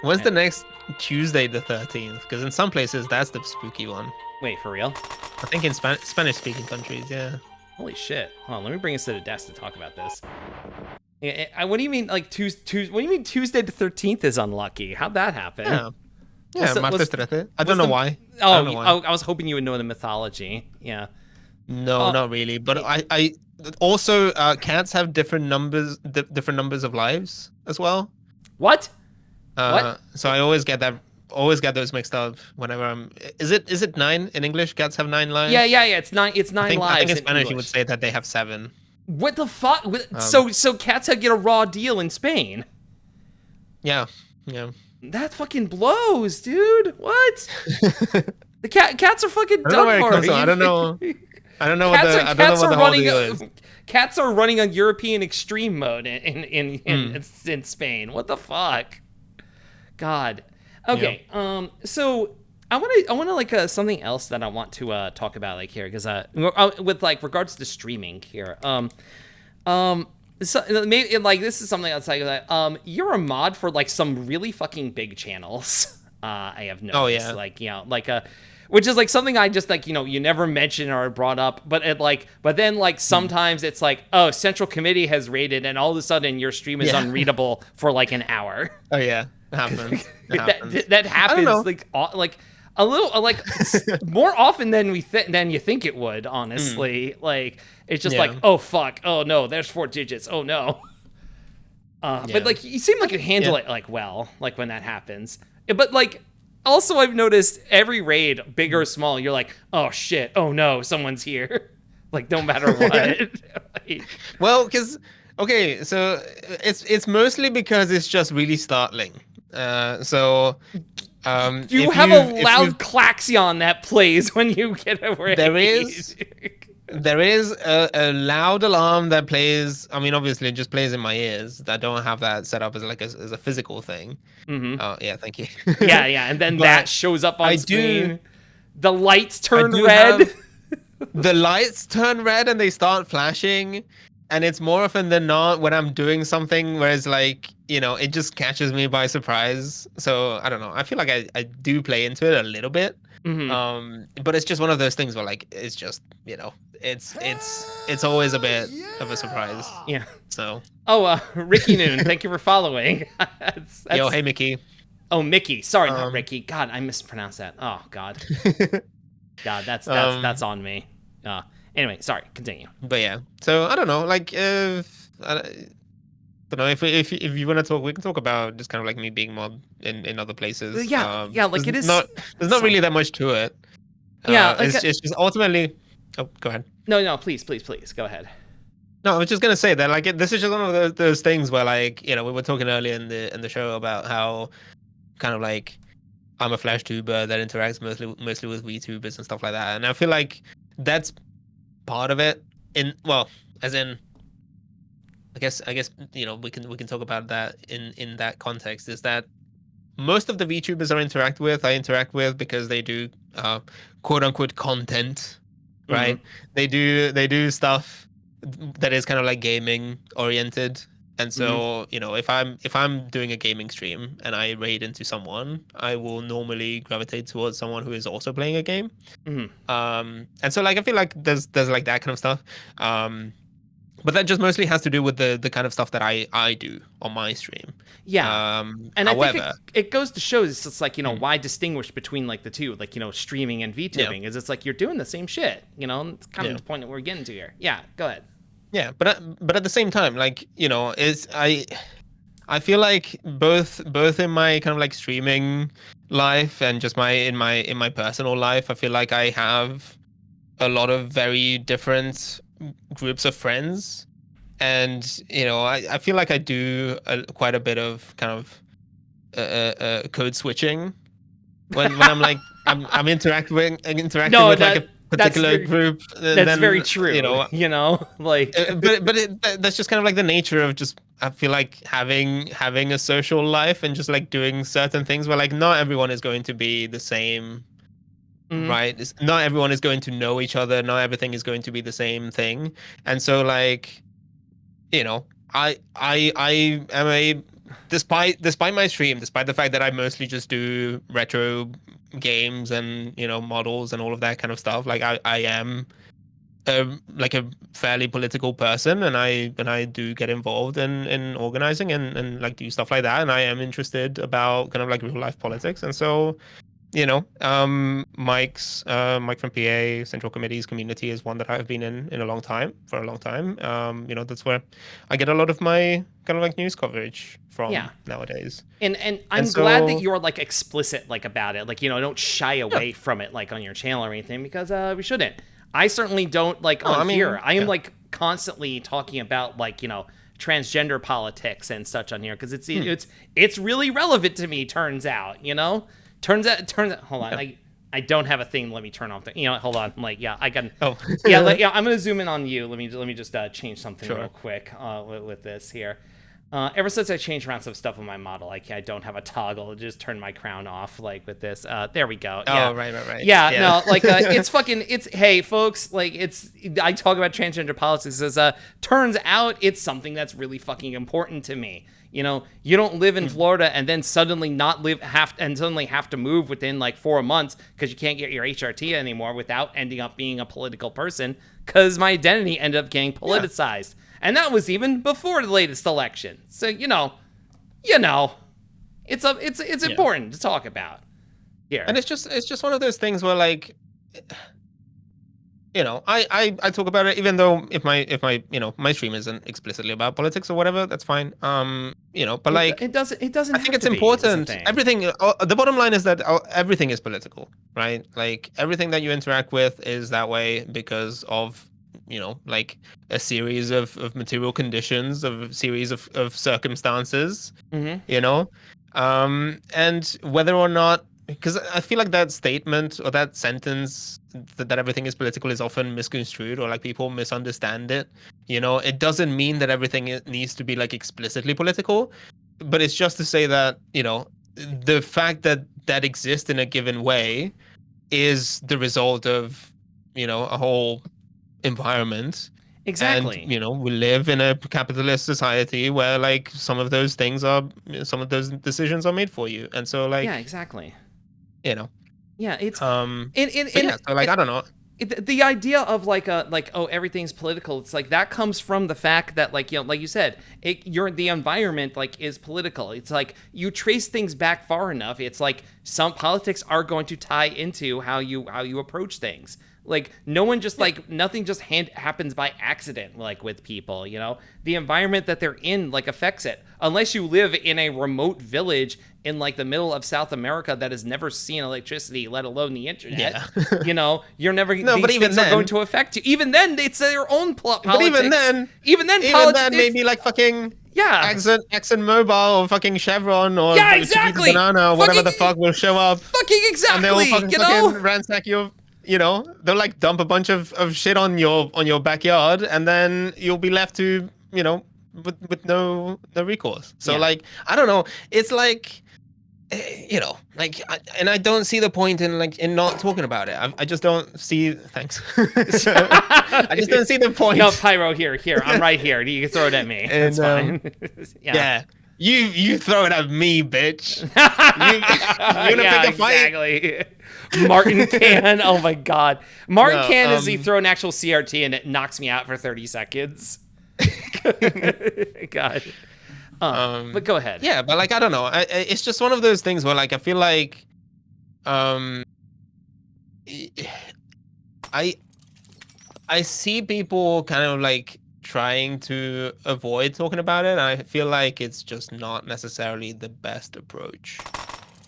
When's the next Tuesday the 13th? Because in some places, that's the spooky one. Wait, for real? I think in Spanish-speaking countries, yeah. Holy shit. Hold on, let me bring us to the desk to talk about this. What do you mean, like, what do you mean Tuesday the 13th is unlucky? How'd that happen? Yeah, martes 13. I don't know why. I was hoping you would know the mythology. Yeah. No, not really. But I also cats have different numbers of lives as well. What? What? So I always get those mixed up whenever I'm. Is it 9 in English? Cats have 9 lives. Yeah. It's 9 lives. I think in Spanish you would say that they have 7. What the fuck? So cats get a raw deal in Spain. Yeah. That fucking blows, dude. What? The cats are fucking done for. I don't know. I don't know what the whole deal is. Cats are running on European extreme mode in Spain. What the fuck? God. Okay. Yep. So I want to like something else that I want to talk about like here, because with like regards to streaming here. So maybe like this is something that's like that. You're a mod for like some really fucking big channels. I have noticed. Oh yeah. Like which is like something I just like you never mention or brought up, but then like sometimes it's like, oh, Central Committee has raided, and all of a sudden your stream is unreadable for like an hour. Oh yeah, it happens. That happens like a little like more often than than you think it would. Honestly, like it's just like, oh fuck, oh no, there's 4 digits. Oh no. But like you seem like you handle it like well, like when that happens. But like. Also, I've noticed every raid, big or small, you're like, oh shit, oh no, someone's here. Like, no matter what. Well, because so it's mostly because it's just really startling. You have a loud klaxon that plays when you get a raid. There is a loud alarm that plays. I mean, obviously, it just plays in my ears. I don't have that set up as like as a physical thing. Mm-hmm. Oh, yeah, thank you. yeah, and then that shows up on screen. The lights turn red. The lights turn red and they start flashing, and it's more often than not when I'm doing something where it's like, it just catches me by surprise. So I don't know. I feel like I do play into it a little bit. Mm-hmm. But it's just one of those things where like it's just it's always a bit of a surprise. Yeah. So. Oh, Ricky Noon, thank you for following. that's... Yo, hey Mickey. Oh, Mickey. Sorry, not Ricky. God, I mispronounced that. Oh God. God, that's on me. Anyway, sorry. Continue. But yeah, so I don't know. Like, I don't know if you want to talk, we can talk about just kind of like me being mob in other places. Yeah, like it is. There's not really that much to it. It's just ultimately. Oh, go ahead. No, please, go ahead. No, I was just gonna say that like this is just one of those things where like we were talking earlier in the show about how kind of like I'm a Flash tuber that interacts mostly with VTubers and stuff like that, and I feel like that's part of it. As in. I guess we can talk about that in that context, is that most of the VTubers I interact with because they do quote unquote content, right? Mm-hmm. They do stuff that is kind of like gaming oriented, And so, if I'm doing a gaming stream and I raid into someone, I will normally gravitate towards someone who is also playing a game. And so like I feel like there's like that kind of stuff. But that just mostly has to do with the kind of stuff that I do on my stream. Yeah. And however, I think it goes to show it's just like, why distinguish between like the two, like, streaming and VTubing is it's like you're doing the same shit, it's kind of the point that we're getting to here. Yeah, go ahead. Yeah, but at the same time, like, I feel like both in my kind of like streaming life and just in my personal life, I feel like I have a lot of very different groups of friends, and I feel like I do quite a bit of kind of code switking when I'm like I'm interacting with like a particular group. That's very true. Like, that's just kind of like the nature of just, I feel like having a social life and just like doing certain things where like not everyone is going to be the same. Right? Not everyone is going to know each other. Not everything is going to be the same thing. And so like, I am despite my stream, despite the fact that I mostly just do retro games and models and all of that kind of stuff, like I am like a fairly political person, and I do get involved in organizing and like do stuff like that, and I am interested about kind of like real life politics. And so Mike from PA Central Committee's community is one that I've been in for a long time. That's where I get a lot of my kind of like news coverage from nowadays. And I'm glad that you're like explicit like about it. Like, don't shy away from it like on your channel or anything, because we shouldn't. I certainly don't like here. I am like constantly talking about like, transgender politics and such on here because it's really relevant to me, turns out, Turns out. Hold on, I don't have a thing. Let me turn off the. Hold on. I'm like, I can. Oh. I'm gonna zoom in on you. Let me just change something real quick with this here. Ever since I changed around some stuff on my model, I don't have a toggle. Just turn my crown off like with this. There we go. Yeah. Oh, right. Yeah, no, like hey folks, like I talk about transgender politics as turns out it's something that's really fucking important to me. You don't live in Florida and then suddenly have to move within like 4 months because you can't get your HRT anymore without ending up being a political person, because my identity ended up getting politicized. And that was even before the latest election. So, it's important to talk about here. And it's just one of those things where like, I talk about it, even though if my my stream isn't explicitly about politics or whatever, that's fine. But like it doesn't. I think it's important. Everything. The bottom line is that everything is political, right? Like everything that you interact with is that way because of like a series of material conditions, of a series of circumstances. And whether or not. Because I feel like that statement or that sentence that everything is political is often misconstrued, or like people misunderstand it. It doesn't mean that everything needs to be like explicitly political, but it's just to say that, the fact that exists in a given way is the result of, a whole environment. Exactly. And, we live in a capitalist society where like some of those decisions are made for you. And so like, yeah, exactly. Yeah, it's so like I don't know. The idea of like everything's political, it's like that comes from the fact that like like you said, the environment like is political. It's like you trace things back far enough, it's like some politics are going to tie into how you approach things. Like no one just like nothing just happens by accident like with people, the environment that they're in like affects it. Unless you live in a remote village in like the middle of South America that has never seen electricity, let alone the internet, you're never. No, but even then, are going to affect you. Even then, it's their own politics. But even then, maybe like fucking Exxon Mobil or fucking Chevron or exactly Banana or whatever the fuck will show up. Fucking exactly. And they will fucking ransack your. They'll like dump a bunch of shit on your backyard, and then you'll be left to with no recourse. So like I don't know. It's like you know, like, and I don't see the point in like in not talking about it. I just don't see. Thanks. I just don't see the point. No, Pyro, here, I'm right here. You can throw it at me. And That's fine. yeah, you throw it at me, bitch. You gonna Yeah, pick a fight? exactly. Martin can. Oh my god, Martin No, can is he throw an actual CRT and it knocks me out for 30 seconds. God. But go ahead. Yeah, but like I don't know. It's just one of those things where like I feel like, I I see people kind of like trying to avoid talking about it, and I feel like it's just not necessarily the best approach.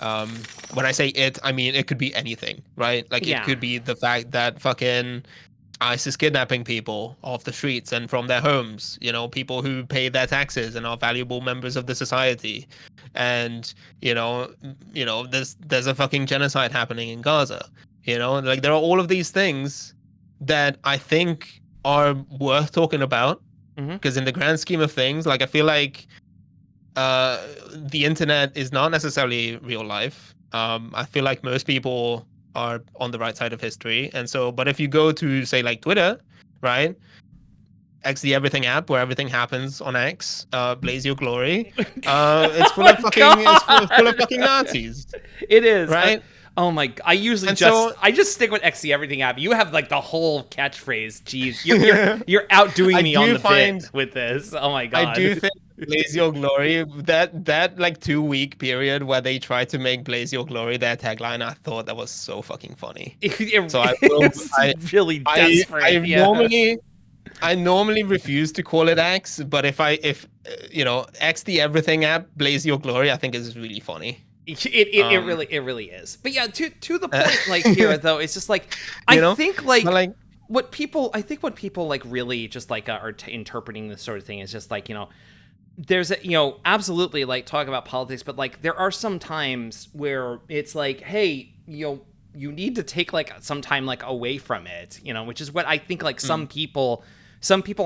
When I say it, I mean it could be anything, right? Like Yeah. it could be the fact that fucking ICE is kidnapping people off the streets and from their homes, you know, people who pay their taxes and are valuable members of the society. And, there's a fucking genocide happening in Gaza. You know, like there are all of these things that I think are worth talking about, because in the grand scheme of things, like I feel like the internet is not necessarily real life. I feel like most people are on the right side of history, and so, but if you go to say like Twitter, right? X the Everything app, where everything happens on X, blaze your glory. It's full of fucking, it's full of fucking Nazis. It is, right? Oh my! I usually I just stick with X the Everything app. You have like the whole catchphrase. Jeez, you're outdoing me on the bit with this. Oh my god! I do think Blaze Your Glory, that like 2-week period where they tried to make Blaze Your Glory their tagline, I thought that was so fucking funny. So really desperate. I normally refuse to call it X, but if X the Everything app, Blaze Your Glory, I think is really funny. It really is. But yeah, to the point, like here though, it's just like I think what people like really just like are interpreting this sort of thing is just like, there's absolutely like talk about politics, but like there are some times where it's like, hey, you need to take like some time like away from it, which is what I think like some people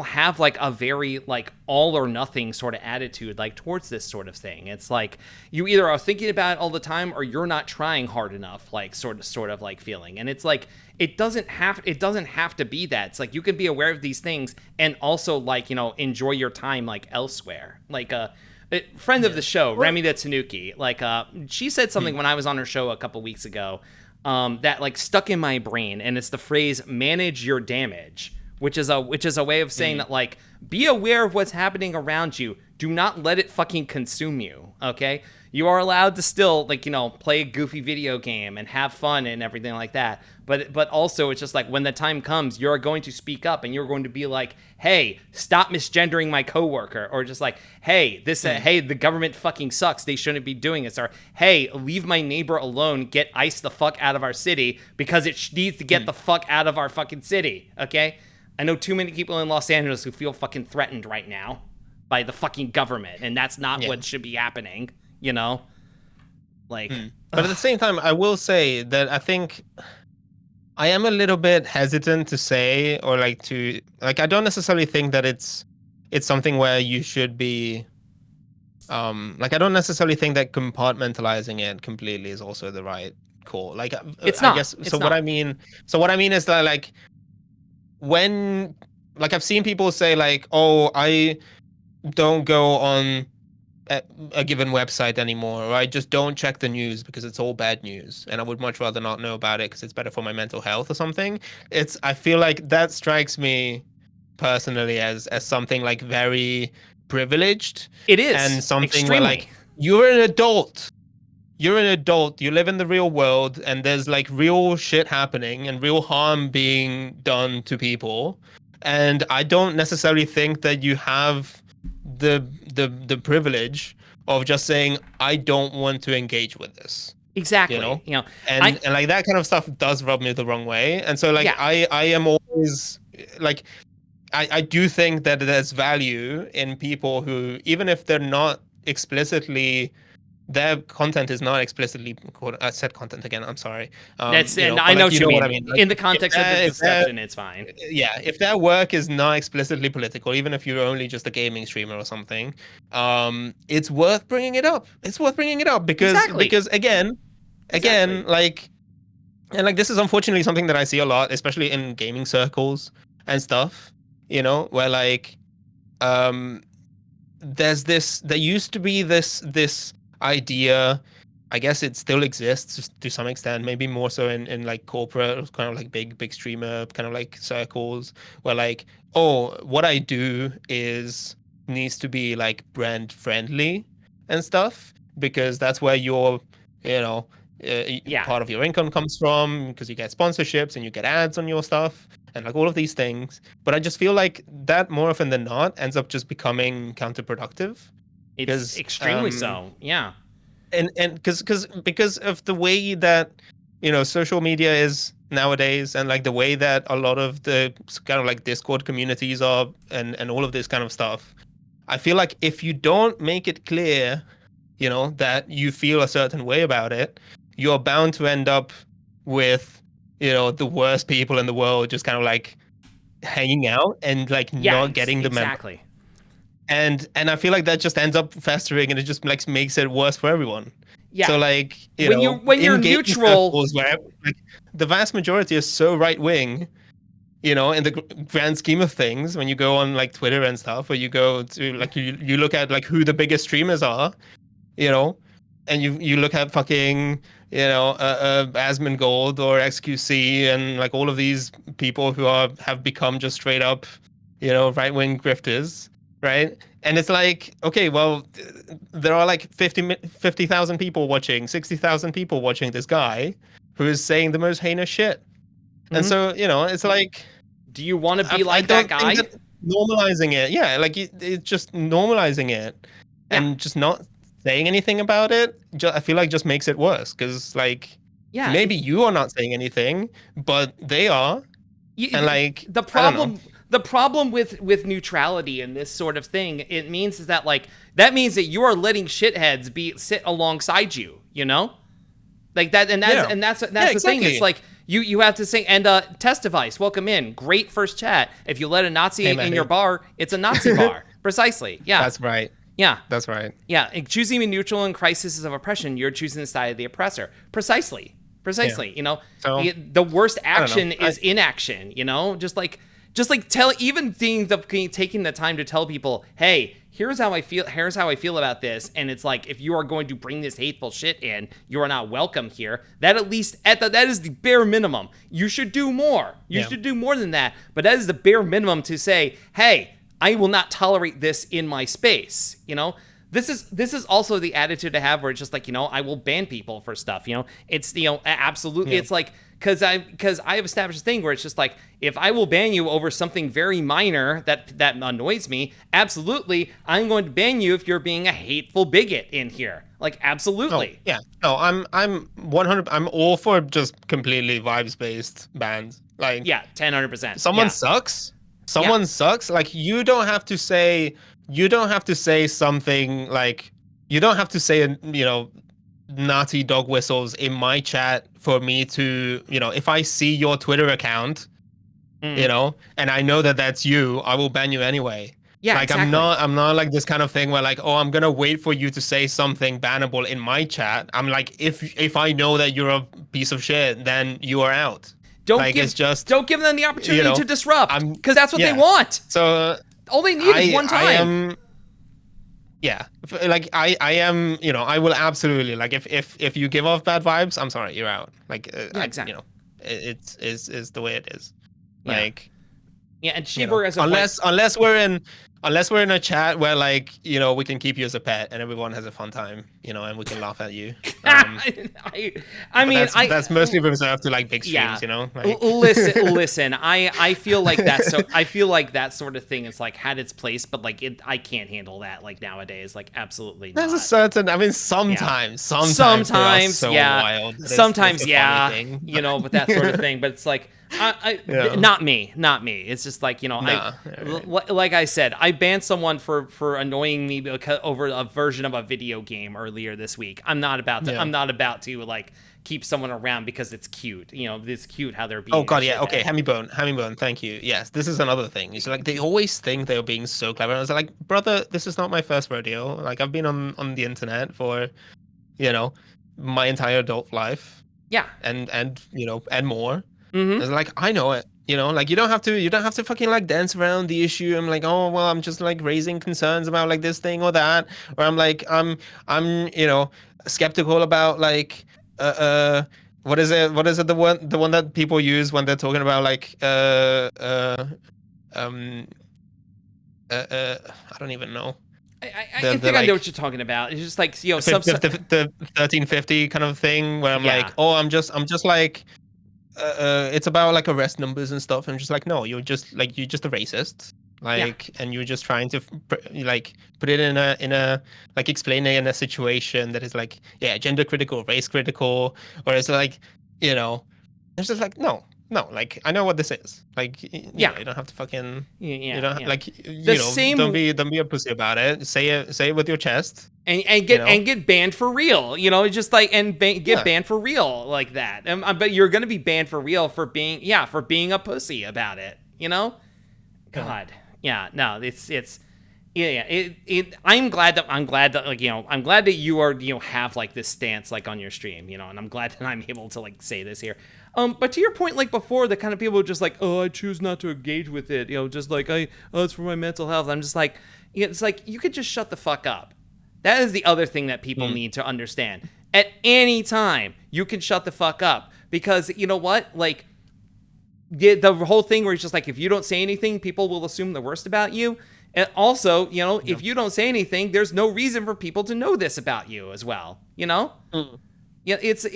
have like a very like all or nothing sort of attitude like towards this sort of thing. It's like you either are thinking about it all the time or you're not trying hard enough, like sort of like feeling. And it's like it doesn't have to be that. It's like you can be aware of these things and also like, enjoy your time like elsewhere. Like a friend of the show, Remy the Tanuki, like she said something when I was on her show a couple weeks ago that like stuck in my brain, and it's the phrase "manage your damage." Which is a way of saying that, like, be aware of what's happening around you. Do not let it fucking consume you, okay? You are allowed to still, like, play a goofy video game and have fun and everything like that. But also, it's just like, when the time comes, you're going to speak up and you're going to be like, hey, stop misgendering my coworker. Or just like, hey, hey, the government fucking sucks. They shouldn't be doing this. Or, hey, leave my neighbor alone. Get ICE the fuck out of our city because it needs to get the fuck out of our fucking city, okay? I know too many people in Los Angeles who feel fucking threatened right now by the fucking government, and that's not what should be happening, Like, but at the same time, I will say that I think I am a little bit hesitant to say, or like I don't necessarily think that it's something where you should be, like I don't necessarily think that compartmentalizing it completely is also the right call. Like it's not. I guess so. What I mean is that like, when, like, I've seen people say like, oh, I don't go on a given website anymore, or I just don't check the news because it's all bad news and I would much rather not know about it because it's better for my mental health or something. I feel like that strikes me personally as something like very privileged. It is. And something extremely. Where like, you're an adult, you live in the real world, and there's like real shit happening and real harm being done to people. And I don't necessarily think that you have the privilege of just saying, I don't want to engage with this. Exactly. And like that kind of stuff does rub me the wrong way. And so like, I am always like, I do think that there's value in people who, even if they're not explicitly their content is not explicitly I said content again, I'm sorry. That's you and know, I but know like, what you you know what mean. I mean. Like, In the context of the if they're- discussion, it's fine. yeah, if their work is not explicitly political, even if you're only just a gaming streamer or something, it's worth bringing it up. It's worth bringing it up Exactly. because again, Exactly. like, and like this is unfortunately something that I see a lot, especially in gaming circles and stuff. You know, where like, um, there used to be this idea. I guess it still exists to some extent, maybe more so in like corporate kind of like big streamer kind of like circles, where like, oh, what I do is needs to be like brand friendly and stuff, because that's where your, you know, Yeah. part of your income comes from, because you get sponsorships and you get ads on your stuff and like all of these things. But I just feel like that more often than not ends up just becoming counterproductive. It's Because extremely so. Yeah. and because of the way that, you know, social media is nowadays, and like the way that a lot of the kind of like Discord communities are, and all of this kind of stuff, I feel like if you don't make it clear, you know, that you feel a certain way about it, you're bound to end up with, you know, the worst people in the world just kind of like hanging out and like Yeah. not getting the memo. Exactly. And I feel like that just ends up festering, and it just like makes it worse for everyone. Yeah. So like, you when know, you're in gaming neutral, circles where like the vast majority is so right wing, you know, in the grand scheme of things, when you go on like Twitter and stuff, or you go to like you look at like who the biggest streamers are, you know, and you look at fucking, you know, Asmongold or XQC and like all of these people who have become just straight up, you know, right wing grifters, right? And it's like, okay, well, there are like 50,000 people watching, 60,000 people watching this guy who is saying the most heinous shit. And so, you know, it's like, do you want to be I like that don't think guy? that normalizing it, yeah, like it's just normalizing it Yeah. and just not saying anything about it. I feel like just makes it worse, because like, Yeah. maybe you are not saying anything, but they are, and like, the I don't know. problem with neutrality and this sort of thing, it means is that like that means that you are letting shitheads sit alongside you, you know, like that, and that's the thing. exactly. It's like you have to say, and test device, welcome in, great first chat. If you let a Nazi in your bar, it's a Nazi bar. Precisely. Yeah, That's right. yeah, That's right. yeah. Choosing to be neutral in crises of oppression, you're choosing the side of the oppressor. Precisely. Yeah. You know, So, the worst action know. is inaction. You know, just like tell, even things of taking the time to tell people, hey, here's how I feel. Here's how I feel about this. And it's like, if you are going to bring this hateful shit in, you are not welcome here. That at least that is the bare minimum. You should do more. You should do more than that. But that is the bare minimum to say, hey, I will not tolerate this in my space. You know. This is also the attitude to have, where it's just like, you know, I will ban people for stuff, you know. It's, you know, absolutely. Yeah. It's like, because I have established a thing where it's just like, if I will ban you over something very minor that annoys me, absolutely, I'm going to ban you if you're being a hateful bigot in here. Like, absolutely. No, yeah. No, I'm 100. I'm all for just completely vibes based bans. Like, yeah, 100%. Someone sucks. Someone sucks. Like, you don't have to say something like, you don't have to say, you know, Nazi dog whistles in my chat for me to, you know, if I see your Twitter account, you know, and I know that that's you, I will ban you anyway. Yeah, like, exactly. I'm not like this kind of thing where like, oh, I'm gonna wait for you to say something bannable in my chat. I'm like, if I know that you're a piece of shit, then you are out. Don't give them the opportunity, you know, to disrupt, because that's what they want. So all they need is one time. Yeah, like I am, you know, I will absolutely, like, if you give off bad vibes, I'm sorry, you're out. Like, exactly. You know, it's the way it is. Yeah. Like, yeah, and Sheeberg as a unless we're in a chat where, like, you know, we can keep you as a pet and everyone has a fun time, you know, and we can laugh at you. I mean, that's mostly reserved to like big streams, you know. Like. Listen. I feel like that. So I feel like that sort of thing is like had its place, but like I can't handle that like nowadays. Like, absolutely not. There's a certain. I mean, sometimes, so yeah, wild. Sometimes, yeah, you know, but that sort of thing. But it's like. Not me. It's just like, you know, like I said, I I banned someone for annoying me over a version of a video game earlier this week. I'm not about to like keep someone around because it's cute. You know, it's cute how they're being. Oh god, yeah. Okay, Hammy Bone. Thank you. Yes, this is another thing. It's like they always think they're being so clever. And I was like, brother, this is not my first rodeo. Like I've been on the internet for, my entire adult life. Yeah. And and more. Mm-hmm. It's like I know it. Like you don't have to fucking like dance around the issue. I'm like, oh well, I'm just like raising concerns about like this thing or that, or I'm like, I'm skeptical about like what is it the one that people use when they're talking about like I don't even know. I think I know what you're talking about. It's just like the 1350 kind of thing where I'm like, oh, I'm just like it's about like arrest numbers and stuff. I'm just like, no, you're just a racist, and you're just trying to like put it in a like explain it in a situation that is like, yeah, gender critical, race critical, or it's like, it's just like, no, like I know what this is. Like, you don't have to fucking, like, don't be a pussy about it. Say it with your chest. And get banned for real, just like get banned for real like that. But you're gonna be banned for real for being a pussy about it, God, yeah, no, it's I'm glad that you are have like this stance like on your stream, and I'm glad that I'm able to like say this here. But to your point, like before, the kind of people just like, oh, I choose not to engage with it, just like it's for my mental health. I'm just like, it's like you could just shut the fuck up. That is the other thing that people need to understand. At any time, you can shut the fuck up because you know what? Like the whole thing where it's just like, if you don't say anything, people will assume the worst about you. And also, if you don't say anything, there's no reason for people to know this about you as well. Yeah, it's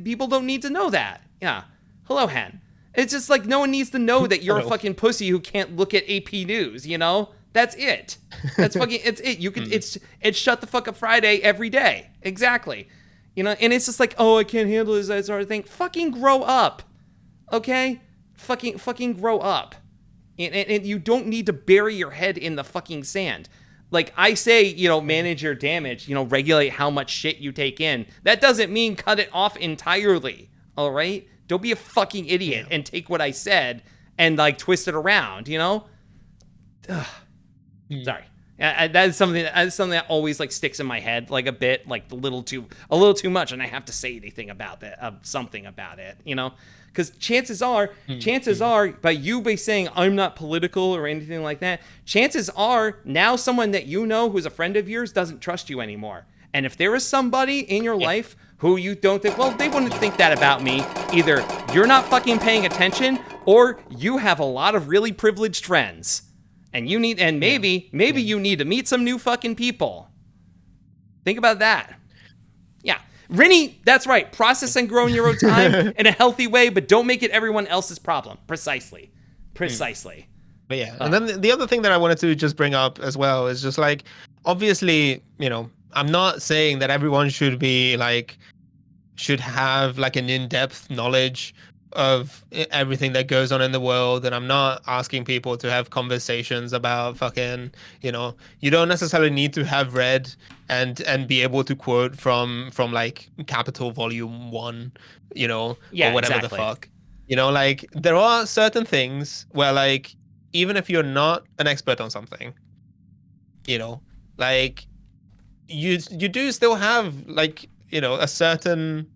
people don't need to know that. Yeah. Hello, Hen. It's just like no one needs to know that you're a fucking pussy who can't look at AP News, That's it. That's fucking it's it. You can it's shut the fuck up Friday every day. Exactly. And it's just like, oh, I can't handle this, that sort of thing. Fucking grow up. Okay? Fucking grow up. And you don't need to bury your head in the fucking sand. Like I say, manage your damage, regulate how much shit you take in. That doesn't mean cut it off entirely. All right? Don't be a fucking idiot and take what I said and like twist it around, Ugh. Sorry. That is something that always like sticks in my head like a bit, like a little too much, and I have to say anything about that, something about it, because chances are, by saying I'm not political or anything like that, chances are now someone that who's a friend of yours doesn't trust you anymore. And if there is somebody in your life who you don't think, well, they wouldn't think that about me, either you're not fucking paying attention or you have a lot of really privileged friends. And maybe you need to meet some new fucking people. Think about that. Yeah. Rennie, that's right. Process and grow in your own time in a healthy way, but don't make it everyone else's problem. Precisely. But yeah, and then the other thing that I wanted to just bring up as well is just like, obviously, I'm not saying that everyone should have like an in-depth knowledge of everything that goes on in the world, and I'm not asking people to have conversations about fucking, you don't necessarily need to have read and be able to quote from like Capital Volume 1, or whatever the fuck. Like there are certain things where like even if you're not an expert on something, like you do still have like, a certain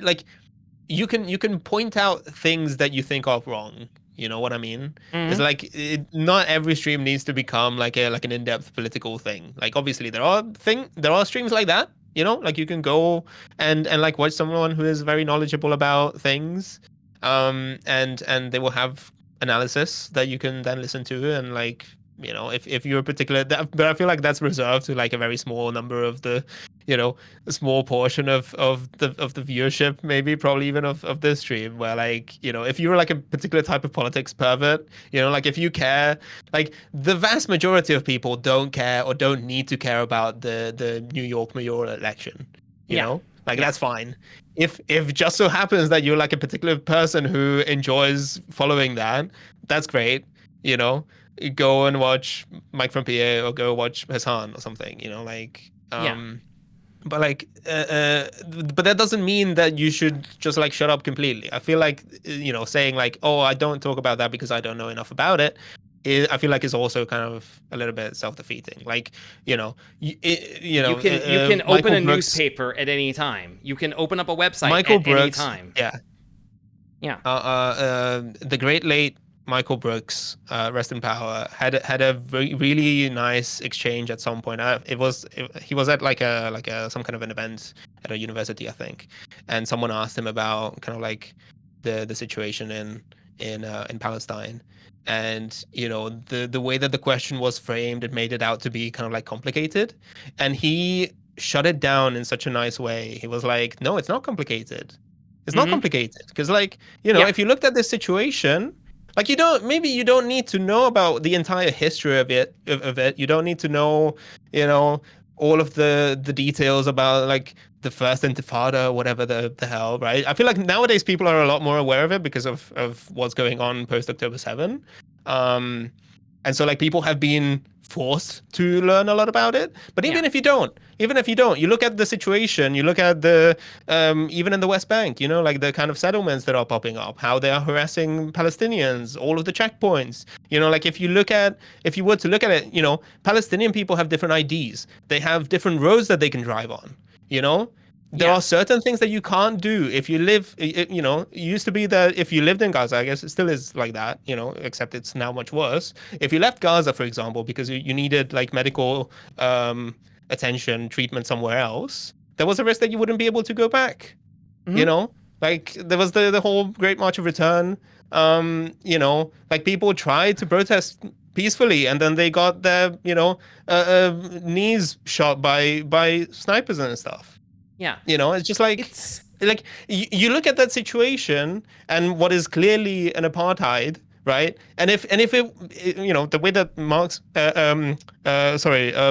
like you can point out things that you think are wrong. You know what I mean? Mm-hmm. It's like not every stream needs to become like an in-depth political thing. Like obviously there are streams like that. Like you can go and like watch someone who is very knowledgeable about things, and they will have analysis that you can then listen to, and like if you're a particular, but I feel like that's reserved to like a very small number of the, a small portion of the viewership, maybe probably even of this stream, where like, if you're like a particular type of politics pervert, like if you care, like the vast majority of people don't care or don't need to care about the New York mayoral election, you know, like that's fine. If just so happens that you're like a particular person who enjoys following that, that's great, go and watch Mike from PA or go watch Hassan or something, like Yeah. but like but that doesn't mean that you should just like shut up completely. I feel like saying like, oh, I don't talk about that because I don't know enough about it, I feel like is also kind of a little bit self-defeating. Like, You can open Michael a Brooks, newspaper at any time. You can open up a website Michael at any Brooks, time. yeah. Yeah. The great late Michael Brooks, rest in power, had a really nice exchange at some point. He was at like a some kind of an event at a university, I think, and someone asked him about kind of like the situation in Palestine, and the way that the question was framed, it made it out to be kind of like complicated, and he shut it down in such a nice way. He was like, "No, it's not complicated. It's not complicated because like." Yeah. If you looked at this situation, like maybe you don't need to know about the entire history of it. You don't need to know, all of the details about like the first Intifada, whatever the hell, right? I feel like nowadays people are a lot more aware of it because of what's going on post October 7. And so like people have been forced to learn a lot about it. But even if you don't, you look at the situation, you look at the even in the West Bank, like the kind of settlements that are popping up, how they are harassing Palestinians, all of the checkpoints. Like if you were to look at it, Palestinian people have different IDs. They have different roads that they can drive on. There are certain things that you can't do if you live, it used to be that if you lived in Gaza, I guess it still is like that, except it's now much worse. If you left Gaza, for example, because you needed like medical attention, treatment somewhere else, there was a risk that you wouldn't be able to go back. Like there was the whole Great March of Return. Like people tried to protest peacefully, and then they got their, knees shot by snipers and stuff. Yeah. It's just like like you look at that situation and what is clearly an apartheid, right? And if it the way that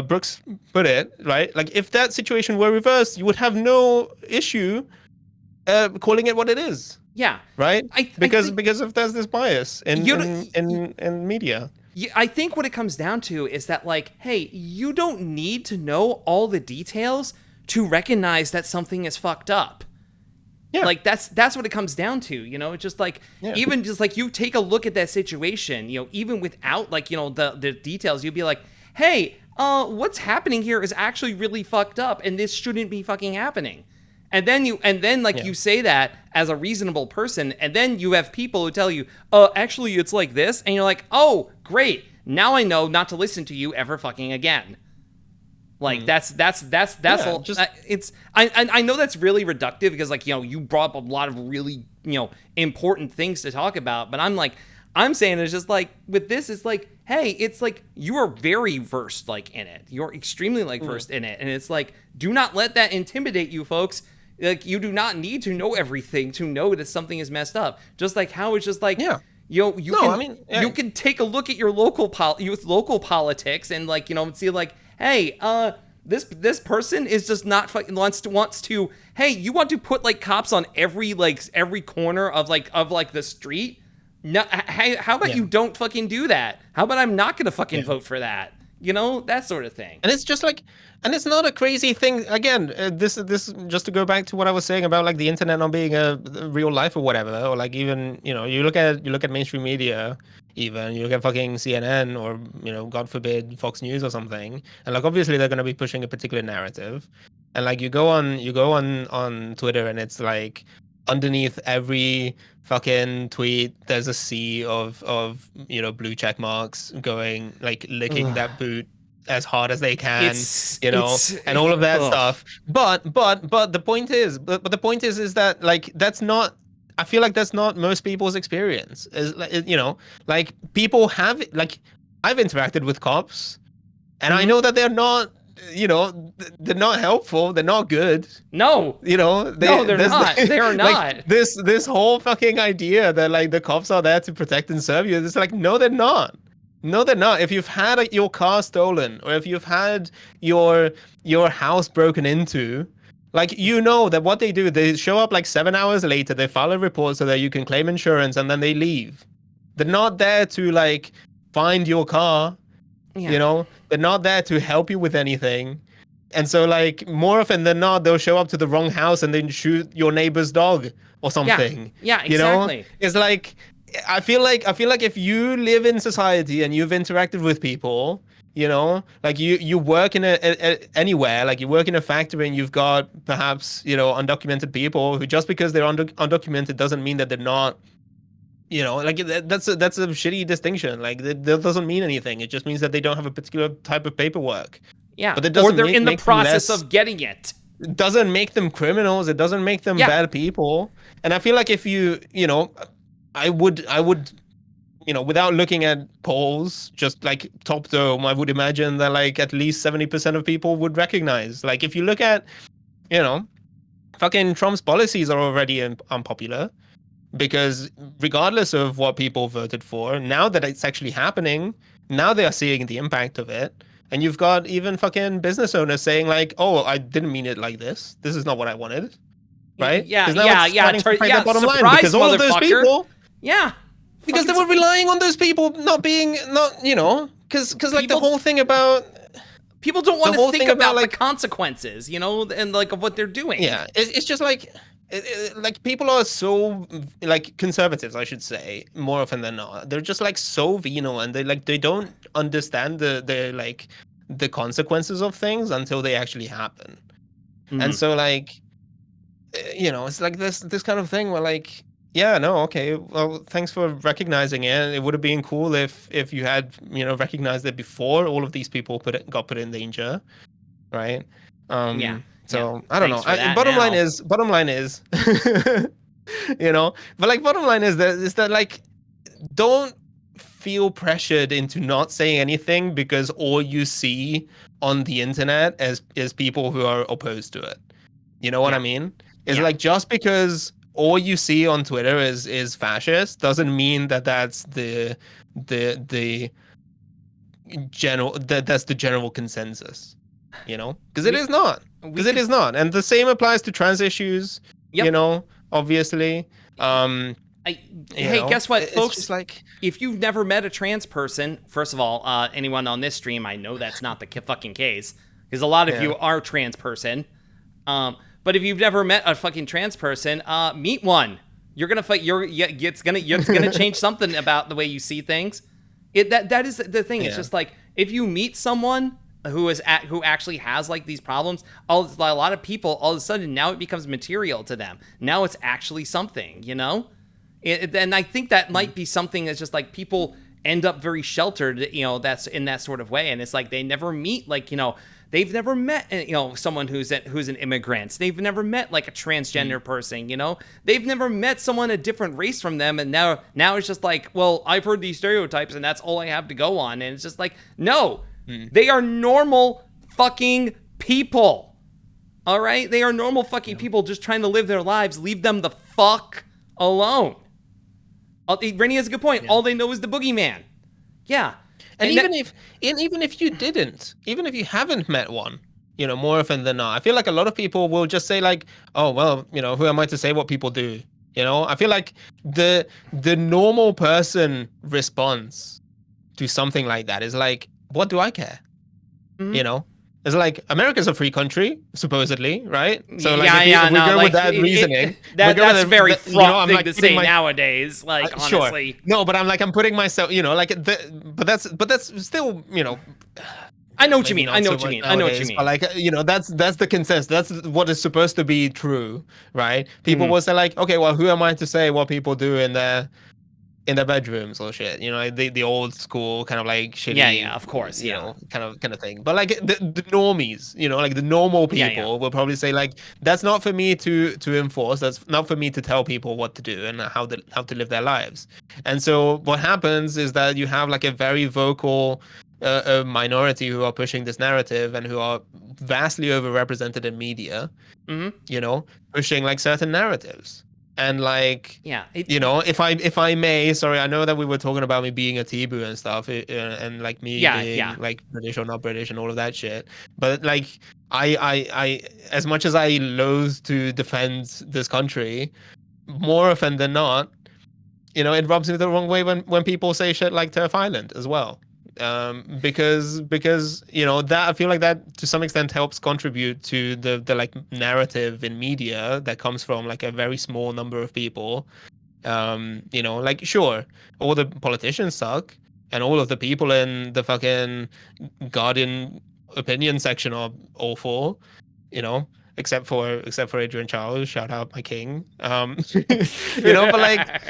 Brooks put it, right? Like if that situation were reversed, you would have no issue calling it what it is. Yeah. Right? Because if there's this bias in media. I think what it comes down to is that, like, hey, you don't need to know all the details to recognize that something is fucked up. Yeah. Like, that's what it comes down to, It's just like, even just like you take a look at that situation, even without like, the details, you'd be like, hey, what's happening here is actually really fucked up and this shouldn't be fucking happening. And then you say that as a reasonable person, and then you have people who tell you, actually it's like this, and you're like, oh, great, now I know not to listen to you ever fucking again. Like that's all. Just I know that's really reductive because like you brought up a lot of really important things to talk about, but I'm saying it's just like with this, it's like, hey, it's like you are very versed like in it, you're extremely like versed in it, and it's like, do not let that intimidate you, folks. Like, you do not need to know everything to know that something is messed up. Just like how it's just like, you can take a look at your local politics and like, see like, hey, this person is just not wants to, hey, you want to put like cops on every corner of the street? No, hey, how about you don't fucking do that? How about I'm not gonna fucking vote for that? That sort of thing. And it's just like, and it's not a crazy thing. Again, this just to go back to what I was saying about like the internet not being a real life or whatever, or like even you look at mainstream media, even you look at fucking CNN or God forbid Fox News or something, and like obviously they're gonna be pushing a particular narrative, and like you go on Twitter and it's like underneath every fucking tweet there's a sea of blue check marks going like licking that boot as hard as they can, and all of that stuff. But the point is that like that's not, I feel like that's not most people's experience. Is like people have, like, I've interacted with cops and I know that they're not, they're not helpful. They're not good. No. They're not. They are not. Like, this whole fucking idea that like the cops are there to protect and serve you. It's like, no, they're not. No, they're not. If you've had your car stolen or if you've had your house broken into, like, that what they do, they show up like 7 hours later, they file a report so that you can claim insurance and then they leave. They're not there to like find your car. Yeah. You know, they're not there to help you with anything. And so, like, more often than not, they'll show up to the wrong house and then shoot your neighbor's dog or something. Yeah, You know, exactly. it's like I feel like if you live in society and you've interacted with people, you know, like you work in anywhere, like you work in a factory and you've got perhaps, you know, undocumented people who, just because they're undocumented doesn't mean that they're not. You know, like that's a shitty distinction. Like that doesn't mean anything. It just means that they don't have a particular type of paperwork. Yeah, But it or doesn't they're in the make them process less. of getting it. It doesn't make them criminals. It doesn't make them Yeah. bad people. And I feel like if you know, I would, you know, without looking at polls, just like top dome, I would imagine that like at least 70% of people would recognize. Like if you look at, you know, fucking Trump's policies are already unpopular. Because regardless of what people voted for, now that it's actually happening, now they are seeing the impact of it. And you've got even fucking business owners saying like, "Oh, I didn't mean it like this. This is not what I wanted." Right? Yeah, 'Cause now yeah, it's yeah. starting to fight their bottom line, Surprise, because all of those motherfucker. people, Yeah. because they were relying on those people not, you know, because like the whole thing about people don't want to think about like the consequences, you know, and like of what they're doing. Yeah, it's just like. Like people are so like conservatives, I should say, more often than not. They're just like so venal, and they don't understand the consequences of things until they actually happen. And so like, you know, it's like this kind of thing where like, yeah, no, okay, well, thanks for recognizing it. It would have been cool if you had, you know, recognized it before all of these people got put in danger, right? Yeah. So I don't know. Bottom line is, you know, but like bottom line is that like, don't feel pressured into not saying anything because all you see on the internet is people who are opposed to it. You know what I mean? It's like, just because all you see on Twitter is fascist doesn't mean that that's the general consensus. You know, because it is not. Because it is not. And the same applies to trans issues. You know, obviously. Hey, guess what, folks? Just like, if you've never met a trans person, first of all, anyone on this stream, I know that's not the fucking case, because a lot of you are trans person. But if you've never met a fucking trans person, meet one. You're gonna fight. It's gonna change something about the way you see things. That is the thing. It's just like, if you meet someone who actually has like these problems, a lot of people, all of a sudden now it becomes material to them. Now it's actually something, you know. And I think that might be something that's just like, people end up very sheltered, you know, that's in that sort of way. And it's like, they never meet, like, you know, they've never met, you know, someone who's an immigrant. They've never met like a transgender person, you know. They've never met someone a different race from them, and now it's just like, well, I've heard these stereotypes and that's all I have to go on. And it's just like, no. They are normal fucking people. All right? They are normal fucking people just trying to live their lives. Leave them the fuck alone. Rennie has a good point. All they know is the boogeyman. Yeah. And even if you didn't, even if you haven't met one, you know, more often than not, I feel like a lot of people will just say like, oh, well, you know, who am I to say what people do? You know, I feel like the normal person response to something like that is like, what do I care? You know, it's like, America's a free country, supposedly, right? So like, if we go with that reasoning, that's a very fraught thing to say nowadays. Like, honestly, sure. No, but I'm putting myself, you know, like, but that's still, you know. I know what you mean. I know what you mean. But like, you know, that's the consensus. That's what is supposed to be true, right? People will say like, okay, well, who am I to say what people do in their bedrooms or shit, you know, like the old school kind of like shitty, yeah, of course, you know, kind of thing. But like the normies, you know, like the normal people will probably say like, that's not for me to enforce. That's not for me to tell people what to do and how to live their lives. And so what happens is that you have like a very vocal minority who are pushing this narrative and who are vastly overrepresented in media, you know, pushing like certain narratives. And like, you know, if I may, sorry, I know that we were talking about me being a Tibu and stuff, and like me being like British or not British and all of that shit. But like, I as much as I loathe to defend this country, more often than not, it rubs me the wrong way when people say shit like Turf Island as well. Because that I feel like that to some extent helps contribute to the like narrative in media that comes from like a very small number of people. Like sure, all the politicians suck, and all of the people in the fucking Guardian opinion section are awful, except for Adrian Charles. Shout out my king. But like,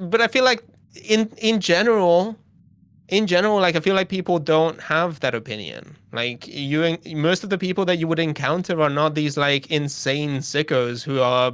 but I feel like in general, like I feel like people don't have that opinion. Like most of the people that you would encounter are not these like insane sickos who are,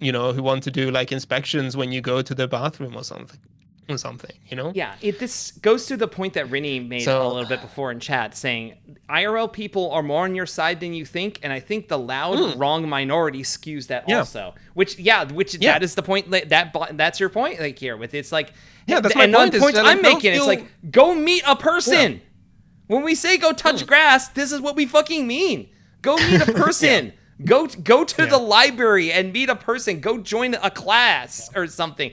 who want to do like inspections when you go to the bathroom or something. Yeah, this goes to the point that Rini made a little bit before in chat, saying IRL people are more on your side than you think, and I think the loud wrong minority skews that also. That is the point. That's your point, like here with it's like that's my point. Point I'm making. It's like go meet a person. Yeah. When we say go touch grass, this is what we fucking mean. Go meet a person. Go to the library and meet a person. Go join a class or something.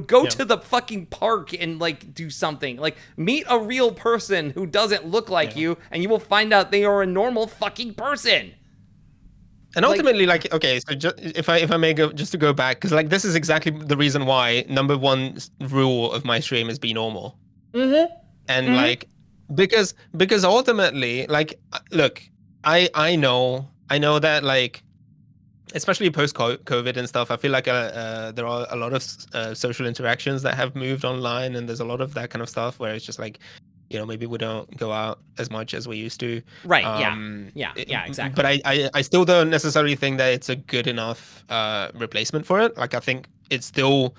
Go to the fucking park and like do something. Like meet a real person who doesn't look like you, and you will find out they are a normal fucking person. And ultimately, like okay, so if I may go just to go back, because like this is exactly the reason why number one rule of my stream is be normal. Mm-hmm. And like because ultimately, like look, I know that like especially post COVID and stuff, I feel like there are a lot of social interactions that have moved online, and there's a lot of that kind of stuff where it's just like maybe we don't go out as much as we used to. Right. Yeah, exactly. But I still don't necessarily think that it's a good enough replacement for it. Like I think it's still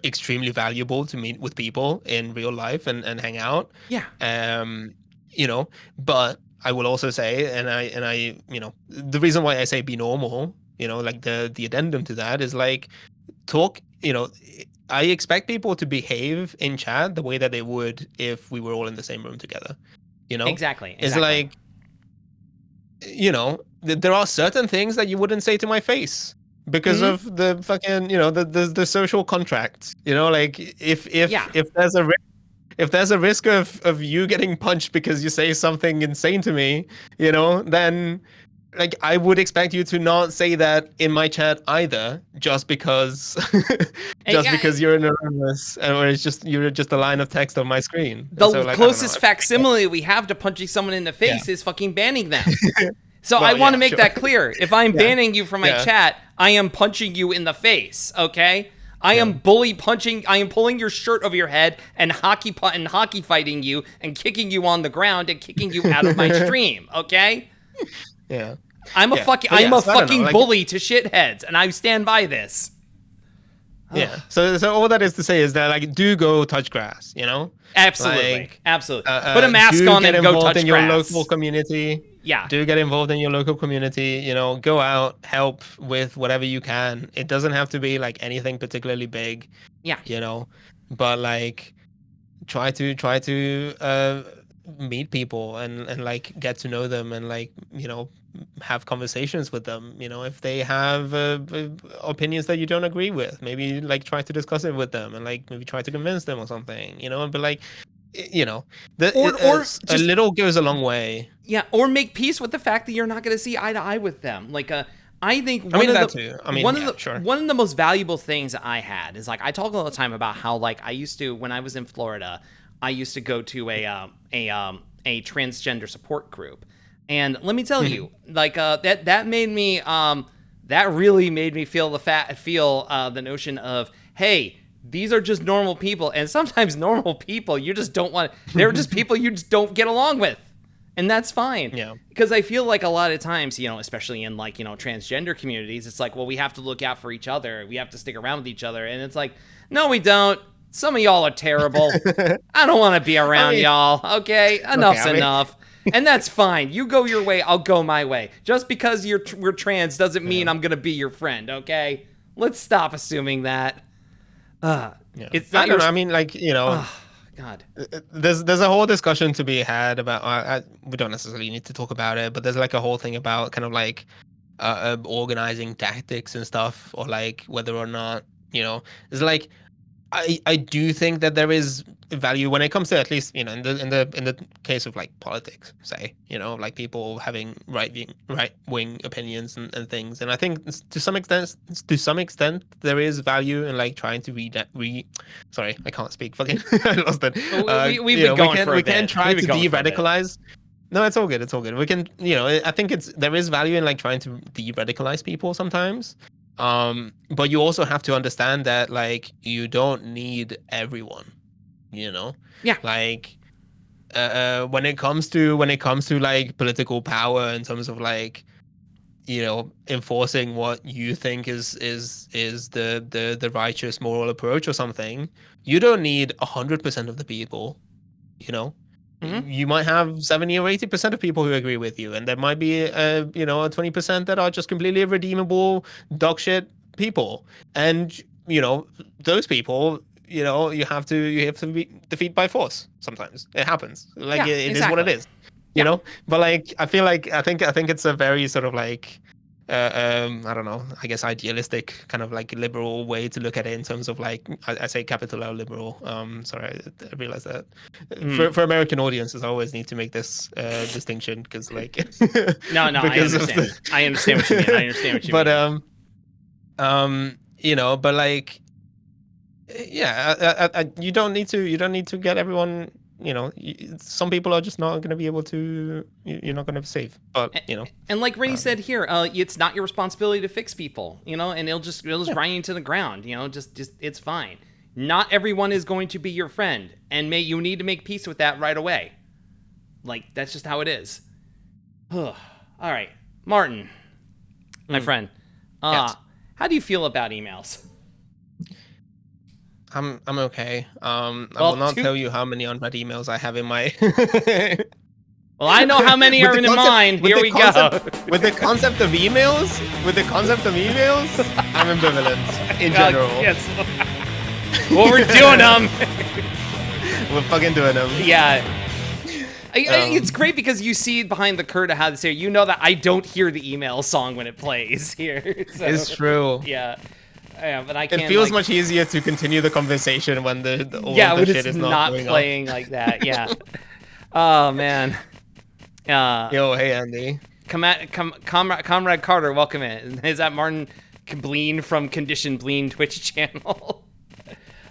extremely valuable to meet with people in real life and hang out. Yeah. But I will also say, and I the reason why I say be normal, like the addendum to that is like talk, I expect people to behave in chat the way that they would if we were all in the same room together. Exactly. It's like, there are certain things that you wouldn't say to my face because of the fucking, the social contract. Like if there's a risk of you getting punched because you say something insane to me, then like I would expect you to not say that in my chat either, just because because you're anonymous or you're just a line of text on my screen. The closest facsimile we have to punching someone in the face is fucking banning them. So I want to make that clear. If I'm banning you from my chat, I am punching you in the face, okay? I am bully punching. I am pulling your shirt over your head and hockey fighting you and kicking you on the ground and kicking you out of my stream. Okay? Yeah. I'm a fucking bully to shitheads, and I stand by this. Yeah. So all that is to say is that like do go touch grass. Absolutely. Absolutely. Put a mask on and go touch grass. In your local community. Yeah. Do get involved in your local community, go out, help with whatever you can. It doesn't have to be like anything particularly big. Yeah. But like try to meet people and like get to know them and like, have conversations with them. If they have opinions that you don't agree with, maybe like try to discuss it with them and like maybe try to convince them or something, but like a little goes a long way. Yeah, or make peace with the fact that you're not going to see eye to eye with them. Like, I think one of the most valuable things I had is like I talk all the time about how like I used to when I was in Florida, I used to go to a transgender support group, and let me tell you, like that made me that really made me feel the notion of hey. These are just normal people, and sometimes normal people you just don't want. They're just people you just don't get along with, and that's fine. Yeah. Because I feel like a lot of times, especially in like transgender communities, it's like, well, we have to look out for each other. We have to stick around with each other, and it's like, no, we don't. Some of y'all are terrible. I don't want to be around y'all. Okay, enough's enough, and that's fine. You go your way, I'll go my way. Just because we're trans doesn't mean I'm gonna be your friend. Okay, let's stop assuming that. It's not I mean, like God. There's a whole discussion to be had about. We don't necessarily need to talk about it, but there's like a whole thing about kind of like organizing tactics and stuff, or like whether or not It's like I do think that there is value when it comes to, at least, in the case of like politics, say, like people having right wing opinions and things. And I think to some extent there is value in like trying to sorry, I can't speak, fucking I lost it. We've been going for a bit. We can try to de-radicalize. No, it's all good. It's all good. We can, I think there is value in like trying to de-radicalize people sometimes. But you also have to understand that like you don't need everyone, Yeah. Like when it comes to like political power, in terms of like, enforcing what you think is the righteous moral approach or something, you don't need 100% of the people, Mm-hmm. You might have 70 or 80% of people who agree with you, and there might be a 20% that are just completely irredeemable dog shit people. And those people, you have to be defeat by force. Sometimes it happens. Like, Yeah, it exactly. is what it is. But like I think it's a very sort of like I don't know, I guess idealistic kind of like liberal way to look at it, in terms of like, I say capital L liberal. Sorry, I realized that for American audiences, I always need to make this distinction, because like no, I understand. I understand what you mean. I understand what you mean. But like, yeah, you don't need to get everyone. Some people are just not going to be able to. You're not going to save, but And like Rennie said here, it's not your responsibility to fix people, and it'll just grind you to the ground, just it's fine. Not everyone is going to be your friend, and you need to make peace with that right away. Like, that's just how it is. All right, Martin, my friend, yes. How do you feel about emails? I'm okay. I will not tell you how many unread emails I have in my. Well, I know how many are in mine. Here we go. With the concept of emails, I'm ambivalent in general. Yes. Well, we're doing them. We're fucking doing them. Yeah. It's great because you see behind the curtain how this here. You know that I don't hear the email song when it plays here. So, it's true. Yeah. Yeah, but I can't. It feels much easier to continue the conversation when the shit is not playing like that. Yeah. Oh man. Yo, hey Andy. Comrade Carter, welcome in. Is that Martin Bleen from Condition Bleen Twitch channel?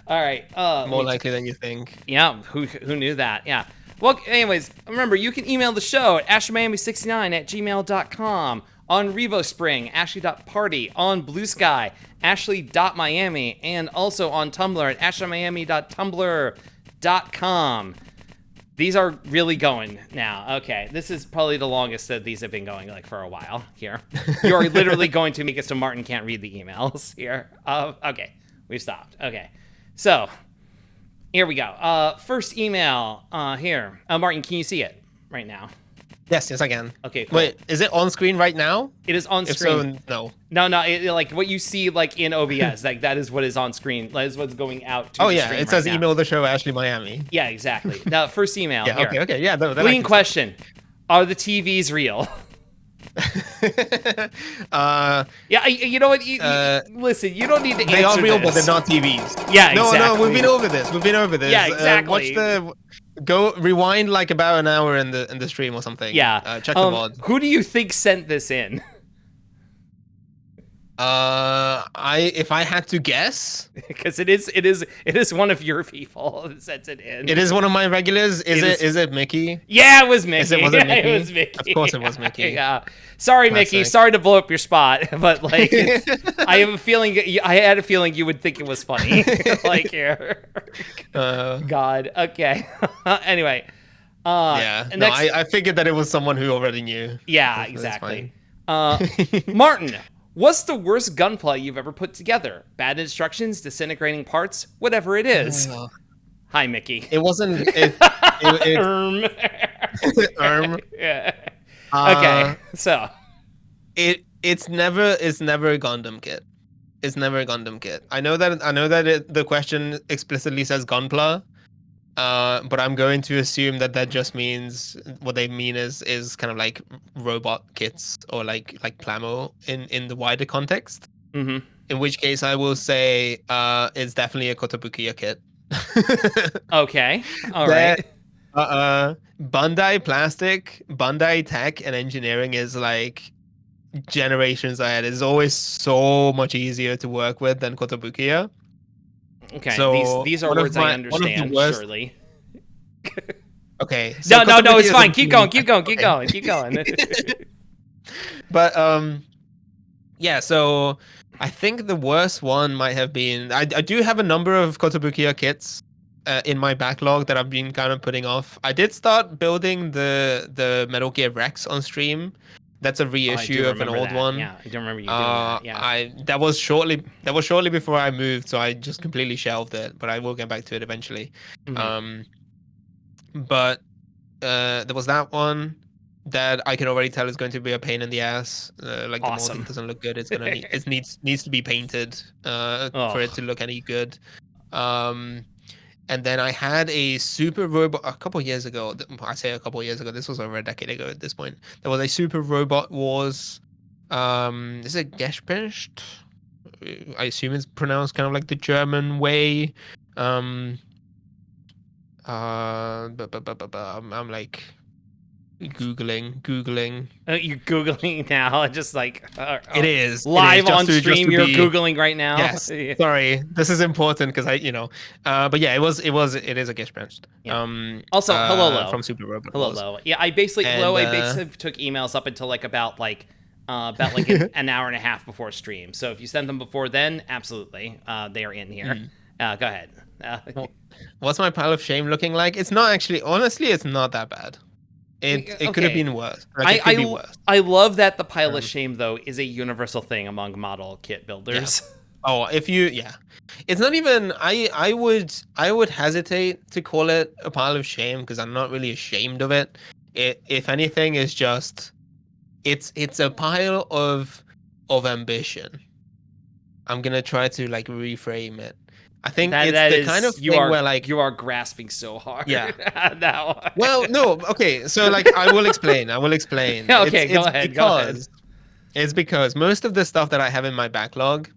All right. More likely than you think. Yeah. Who knew that? Yeah. Well, anyways, remember, you can email the show at ashleymiami69@gmail.com. On RevoSpring, ashley.party. On Blue Sky, ashley.miami. And also on Tumblr at ashleymiami.tumblr.com. These are really going now. Okay, this is probably the longest that these have been going, like, for a while here. You're literally going to make it so Martin can't read the emails here. Okay, we've stopped. Okay, so here we go. First email here. Martin, can you see it right now? Yes, I can. Okay, cool. Wait, is it on screen right now? It is on screen. If so, no. No, like what you see like in OBS, like that is what is on screen. That is what's going out to the stream it says right email now. the show Ashley Miami. Yeah, exactly. Now, first email. Yeah, here. okay. Yeah, Clean question. Are the TVs real? Yeah, you know what? Listen, you don't need to answer They are real, this. but they're not TVs. Yeah, exactly. No, we've been over this. Yeah, exactly. Go rewind like about an hour in the stream or something. Yeah. Check the VOD. Who do you think sent this in? If I had to guess, because it is one of your people that sent it in. It is one of my regulars. Is it Mickey? Yeah, it was Mickey. Was it Mickey? It was Mickey. Of course it was Mickey. Yeah. Sorry, Classic. Mickey. Sorry to blow up your spot, but like, I have a feeling. I had a feeling you would think it was funny. Like here. God. Okay. Anyway. Yeah. No, I figured that it was someone who already knew. Yeah, exactly. Martin. What's the worst gunplay you've ever put together? Bad instructions, disintegrating parts, whatever it is. Hi, Mickey. It wasn't. Yeah. Okay, so it's never a Gundam kit. It's never a Gundam kit. I know that the question explicitly says gunpla. But I'm going to assume that just means what they mean is kind of like robot kits or like plamo in the wider context. Mm-hmm. In which case, I will say it's definitely a Kotobukiya kit. Okay. All That right. Bandai Plastic, Bandai Tech, and Engineering is like generations ahead. It's always so much easier to work with than Kotobukiya. Okay. These So these are words I one of the understand, worst. surely. Okay, so No, it's Kotobukiya is fine. Keep going. obviously Keep going. Keep okay, going. Keep going. but yeah. So I think the worst one might have been. I do have a number of Kotobukiya kits in my backlog that I've been kind of putting off. I did start building the Metal Gear Rex on stream. That's a Oh, I do reissue of an remember old that. one. Yeah, I do remember you doing that. Yeah. I that was shortly before I moved, so I just completely shelved it. But I will get back to it eventually. Mhm. Um, but there was that one that I can already tell is going to be a pain in the ass. Like the modding Awesome. doesn't look good. It's gonna need it needs to be painted for it Oh, to look any good. Um, and then I had a super robot a couple years ago. I say a couple years ago. This was over a decade ago at this point. There was a Super Robot Wars. Is it Gespenst? I assume it's pronounced kind of like the German way. Um, I'm like googling. you're googling now. Just like It is live just on to stream. You're be. googling right now. Yes, Yeah. sorry, this is important because but yeah, it is a Gespenst. Yeah. Also, hello, low. From Super Robot Hello, Wars, low. Yeah, I basically and took emails up until like about an hour and a half before stream. So if you send them before then, absolutely, they are in here. Go ahead. Well, what's my pile of shame looking like? It's not actually, honestly, it's not that bad. It could have Okay. been worse. Like it could be worse. I love that the pile of Um, shame though is a universal thing among model kit builders. Oh, it's not even. I would hesitate to call it a pile of shame because I'm not really ashamed of it. If anything, is just it's a pile of ambition. I'm gonna try to like reframe it. I think it's That the kind of is thing where like you are grasping so hard. yeah. Now. Well, no, okay. So like I will explain. I will explain. Yeah, It's okay, go it's ahead. Go ahead. because it's because most of the stuff that I have in my backlog,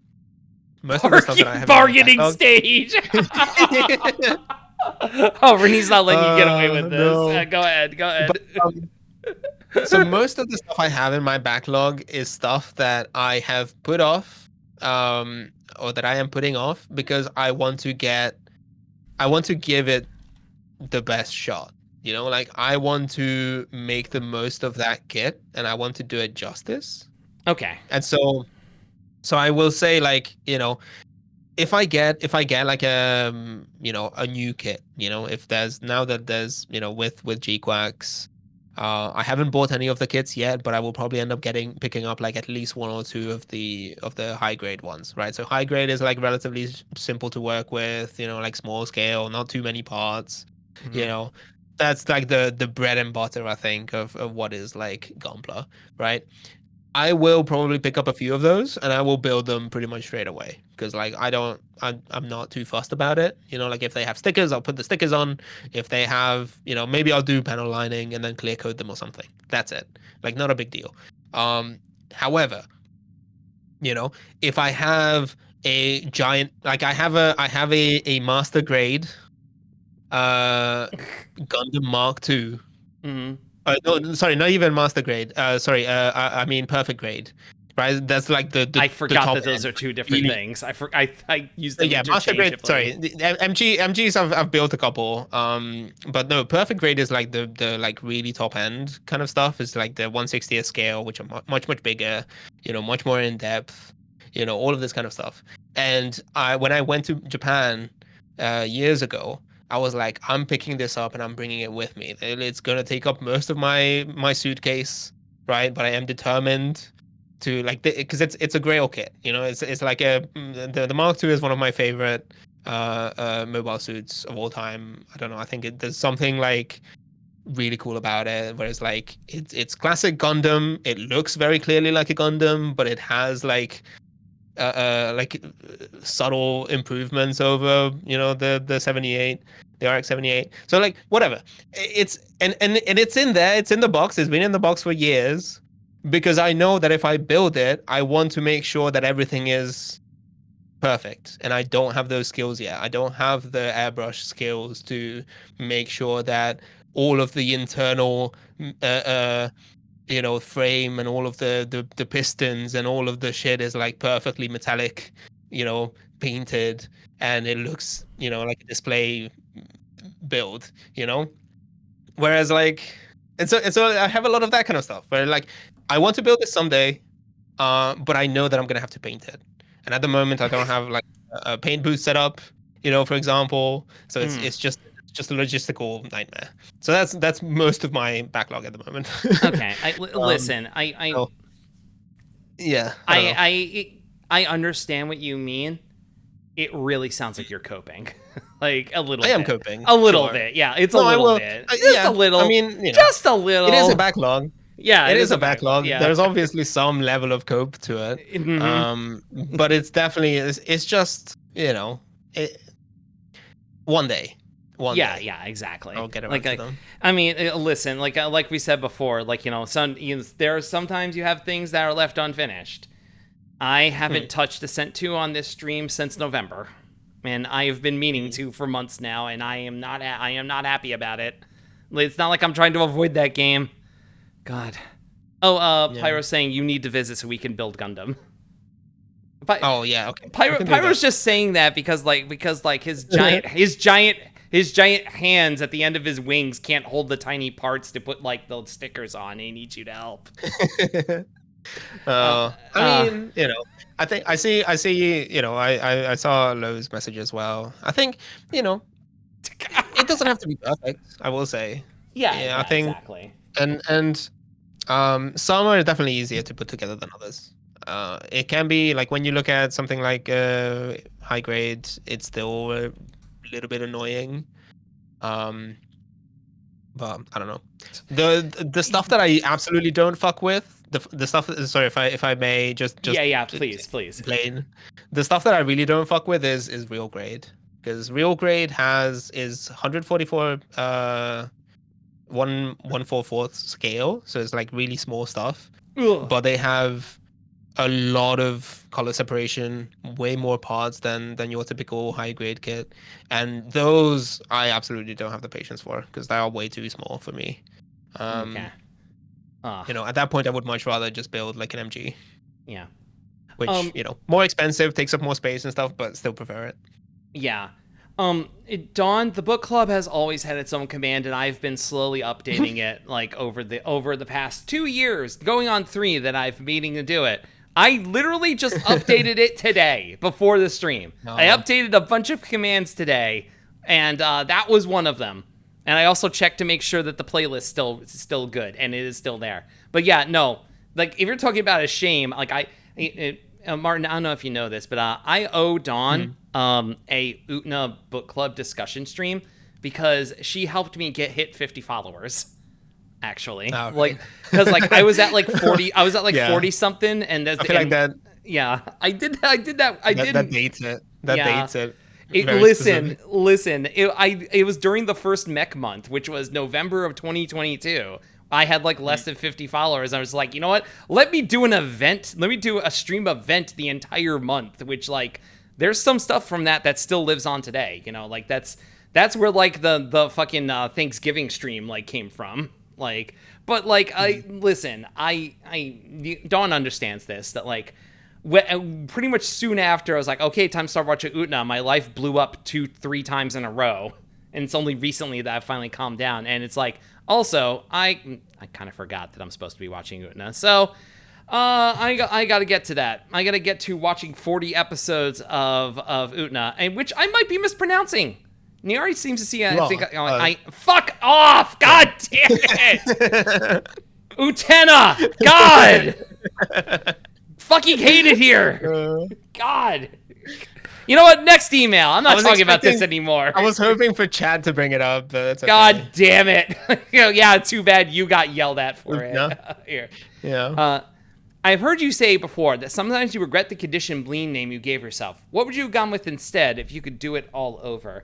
most of the stuff that I have in my Bargaining backlog. stage. Oh, Renee's not letting you get away with this. No. Go ahead. Go But ahead. so most of the stuff I have in my backlog is stuff that I have put off, or that I am putting off because I want to give it the best shot. Like I want to make the most of that kit and I want to do it justice. Okay. And so I will say like, if I get like a new kit, if there's now that there's, with G-Quacks, I haven't bought any of the kits yet, but I will probably end up picking up like at least one or two of the high grade ones, right? So high grade is like relatively simple to work with, like small scale, not too many parts, you know. That's like the bread and butter, I think, of what is like Gunpla, right? I will probably pick up a few of those and I will build them pretty much straight away because like I'm not too fussed about it. Like if they have stickers, I'll put the stickers on. If they have, maybe I'll do panel lining and then clear code them or something. That's it. Like not a big deal. However, if I have a giant, like I have a master grade Gundam Mark II. Mm-hmm. No, sorry, not even master grade. I mean perfect grade, right? That's like the I the forgot top that those end. are two different Really, things. I used them yeah, master grade. interchangeably. Sorry, the MGs I've built a couple. But no, perfect grade is like the like really top end kind of stuff. It's like the 160th scale, which are much bigger. Much more in depth. All of this kind of stuff. And when I went to Japan, years ago. I was like, I'm picking this up and I'm bringing it with me. It's gonna take up most of my suitcase, right? But I am determined to like because it's a Grail kit. It's like the Mark II is one of my favorite mobile suits of all time. I don't know. I think there's something like really cool about it, where it's like it's classic Gundam. It looks very clearly like a Gundam, but it has like subtle improvements over the 78, the RX 78. So like whatever, it's and it's in there, it's in the box, it's been in the box for years because I know that if I build it I want to make sure that everything is perfect, and I don't have those skills yet. I don't have the airbrush skills to make sure that all of the internal frame and all of the pistons and all of the shit is like perfectly metallic, painted, and it looks, like a display build, whereas like, and so I have a lot of that kind of stuff where like I want to build this someday, but I know that I'm gonna have to paint it, and at the moment I don't have like a paint booth set up, for example, so it's just a logistical nightmare. So that's most of my backlog at the moment. Okay, listen, yeah, I understand what you mean. It really sounds like you're coping, like a little. I am coping, a little sure. bit. Yeah, it's a little bit, just a little. I mean, just a little. It is a backlog. Yeah, it is a backlog. Yeah. There's obviously some level of cope to it. Mm-hmm. But it's definitely it's just one day. Yeah, exactly. I'll get around to them. I mean, listen, like we said before, like there are sometimes you have things that are left unfinished. I haven't touched Ascent 2 on this stream since November, and I have been meaning to for months now, and I am not happy about it. It's not like I'm trying to avoid that game. God. Oh, Pyro's saying you need to visit so we can build Gundam. Oh yeah, okay. Pyro's just saying that because his giant hands at the end of his wings can't hold the tiny parts to put like the stickers on. And he needs you to help. I mean, I think I see, I saw Lowe's message as well. I think, it doesn't have to be perfect, I will say. Yeah, I think, exactly. And some are definitely easier to put together than others. It can be like when you look at something like high grade, it's still a little bit annoying. But I don't know. The stuff that I absolutely don't fuck with, the stuff. Sorry, if I may just please. Plain. The stuff that I really don't fuck with is real grade, because real grade is 144 1/4 scale, so it's like really small stuff. Ugh. But they have a lot of color separation, way more parts than your typical high grade kit, and those I absolutely don't have the patience for, because they are way too small for me. Okay. At that point I would much rather just build like an MG. Yeah. Which, more expensive, takes up more space and stuff, but still prefer it. Yeah. Dawn, the book club has always had its own command, and I've been slowly updating it like over the past 2 years, going on 3 that I've been meaning to do it. I literally just updated it today before the stream. I updated a bunch of commands today, and that was one of them. And I also checked to make sure that the playlist is still good, and it is still there. But yeah, no, like if you're talking about a shame, like Martin, I don't know if you know this, but I owe Dawn a Utna book club discussion stream, because she helped me hit 50 followers. Actually, because I was at like 40, 40 something, and I feel like that. Yeah, I did that. That dates it. Dates it. Listen. It was during the first mech month, which was November of 2022. I had like less than 50 followers. I was like, you know what? Let me do an event. Let me do a stream event the entire month, which like there's some stuff from that still lives on today. Like that's where like the fucking Thanksgiving stream like came from. Like, but like Dawn understands this, that like pretty much soon after I was like, okay, time to start watching Utna, my life blew up 2-3 times in a row, and it's only recently that I finally calmed down. And it's like, also I kind of forgot that I'm supposed to be watching Utna, so I got to get to that. I got to get to watching 40 episodes of Utna, and which I might be mispronouncing. Niari seems to see. I fuck off! God damn it! Utena! God! Fucking hate it here! God! You know what? Next email. I'm not talking about this anymore. I was hoping for Chad to bring it up, but that's okay. God damn it! Yeah, too bad you got yelled at for it. Here. Yeah. I've heard you say before that sometimes you regret the condition Bleen name you gave yourself. What would you have gone with instead if you could do it all over?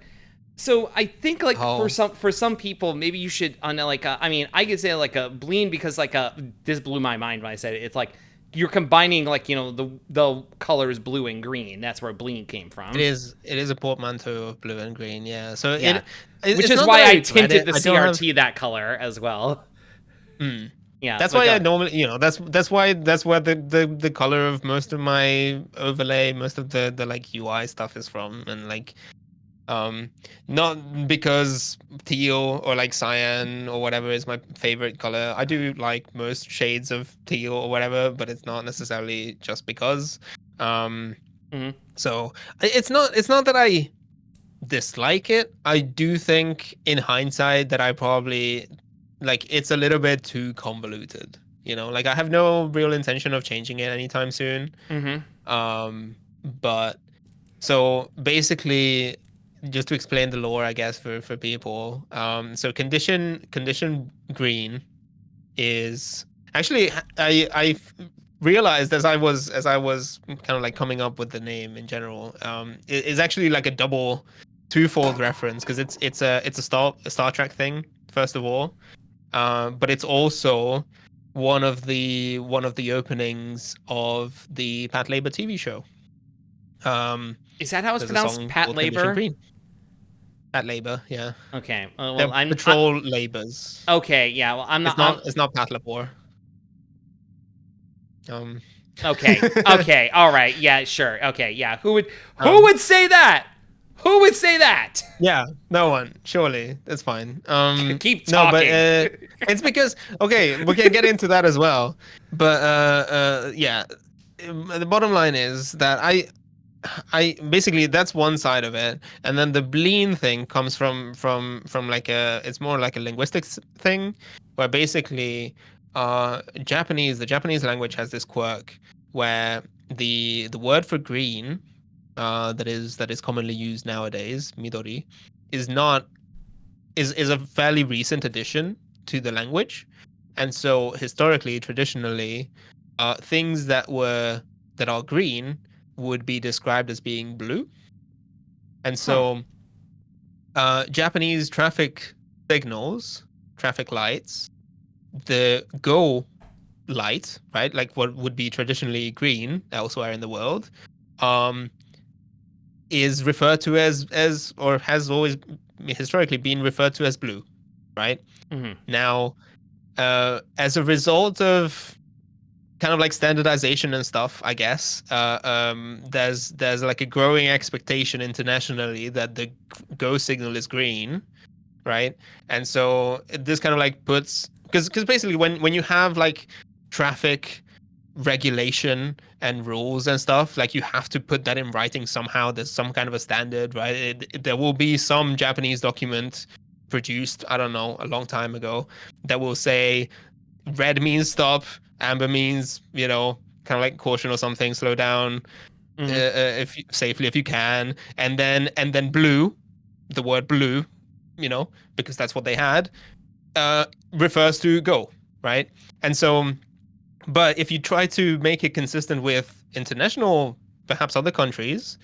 So I think like for some people, maybe you should I could say like a Bleen, because like this blew my mind when I said it. It's like you're combining like the colors blue and green. That's where bleen came It from. is a portmanteau of blue and green. Yeah. So Yeah, which it's is not that why I I regret tinted it. the I don't have. CRT that color as well. Hmm. Yeah, That's but why I go. normally, that's why the color of most of my overlay, most of the like UI stuff is from, and like not because teal or like cyan or whatever is my favorite color. I do like most shades of teal or whatever, but it's not necessarily just because. Um, Mhm. so it's not that I dislike it. I do think in hindsight that I probably like it's a little bit too convoluted. Like I have no real intention of changing it anytime soon. Mhm. But so basically, just to explain the lore, I guess for people. So condition green is actually I realized as I was kind of like coming up with the name in general. It's actually like a twofold reference because it's a Star Trek thing first of all, but it's also one of the openings of the Pat Labor TV show. Um, Is that how it's there's a pronounced? song Pat called Condition Labor. Green. Pat Labor, yeah. Okay. They're Well, patrol labors. okay. Yeah. Well, I'm not. It's not it's not Pat Labor. Um, Okay. Okay. All right. Yeah. Sure. Okay. Yeah. Who um, would say that? Who would say that? yeah, no one. Surely that's fine. Keep No, but talking. it's because okay, we can get into that as well. But yeah, the bottom line is that I basically that's one side of it, and then the bleen thing comes from like it's more like a linguistics thing, where basically, the Japanese language has this quirk where the word for green, that is commonly used nowadays, midori, is not is a fairly recent addition to the language, and so historically, traditionally, things that are green would be described as being blue, and Huh. so Japanese traffic lights, the go light, right, like what would be traditionally green elsewhere in the world, um, is referred to as or has always historically been referred to as blue, right? Mhm. Now, as a result of kind of like standardization and stuff, I guess, there's like a growing expectation internationally that the go signal is green, right? And so this kind of like puts because basically when you have like traffic regulation and rules and stuff, like you have to put that in writing somehow. There's some kind of a standard, right? There will be some Japanese document produced, I don't know, a long time ago that will say red means stop, amber means, kind of like caution or something, slow down, Mhm. if safely if you can, and then blue, the word blue, because that's what they had, refers to go, right? And so, but if you try to make it consistent with international, perhaps other countries,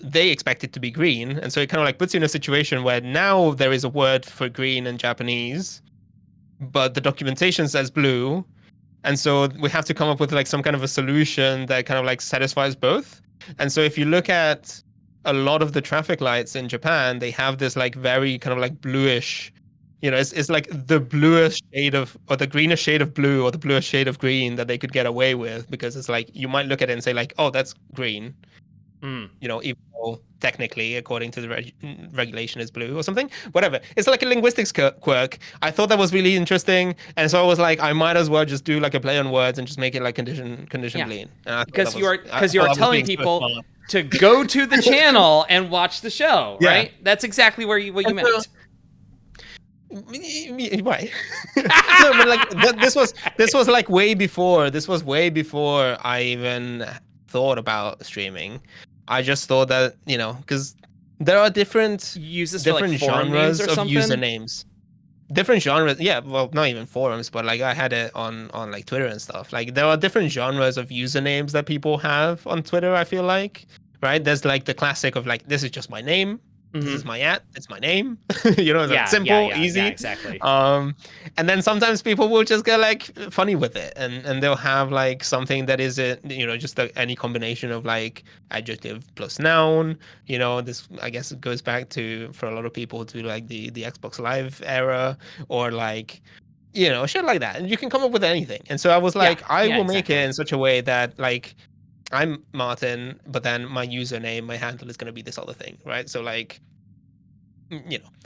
they expect it to be green, and so it kind of like puts you in a situation where now there is a word for green in Japanese, but the documentation says blue, and so we have to come up with like some kind of a solution that kind of like satisfies both. And so if you look at a lot of the traffic lights in Japan, they have this like very kind of like bluish, it's like the bluest shade of, or the greenest shade of blue, or the bluest shade of green that they could get away with, because it's like you might look at it and say like, oh, that's green, Mm. even though technically, according to the regulation, is blue or something. Whatever. It's like a linguistics quirk. I thought that was really interesting, and so I was like, I might as well just do like a play on words and just make it like condition Yeah. bleed. And I thought Because that was, I you are thought I was telling being so people smart. to go to the channel and watch the show, Yeah. right? That's exactly what you And so, meant. right. No, but like this was like way before. This was way before I even thought about streaming. I just thought that, because there are different You use this for like different forum names genres or of something? usernames. Different genres, yeah. Well, not even forums, but like I had it on like Twitter and stuff. Like there are different genres of usernames that people have on Twitter, I feel like, right? There's like the classic of like, this is just my name, This Mhm. is my it's my name. You know, like Yeah, yeah, simple, yeah, yeah, easy. exactly. And then sometimes people will just get like funny with it, and they'll have like something that is just any combination of like adjective plus noun. You know, this I guess it goes back to for a lot of people to like the Xbox Live era, or like shit like that. And you can come up with anything. And so I was Yeah, like, I yeah, will make it exactly. in such a way that like I'm Martin, but then my username, my handle is going to be this other thing, right? So like,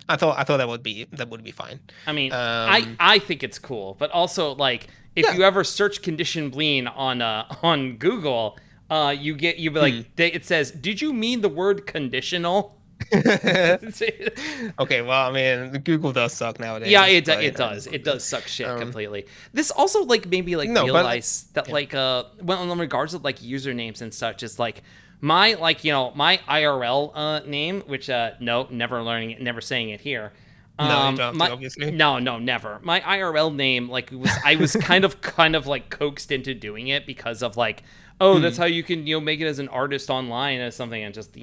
I thought that would be fine. I mean, I Um, I think it's cool, but also like if yeah. you ever search condition bleen on Google, you be Hmm. like it says, "Did you mean the word conditional?" Okay, well, I mean, Google does suck Yeah, nowadays, but it it's does. all It good. does suck shit Um, completely. This also like made me like no, but like, realize that yeah, like well in regards to like usernames and such is like my like my IRL name, which no, never learning it, never saying it here. no, you don't have to, My obviously. no, never. My IRL name like was I was kind of like coaxed into doing it because of like, oh, that's Hmm. how you can make it as an artist online or something, and just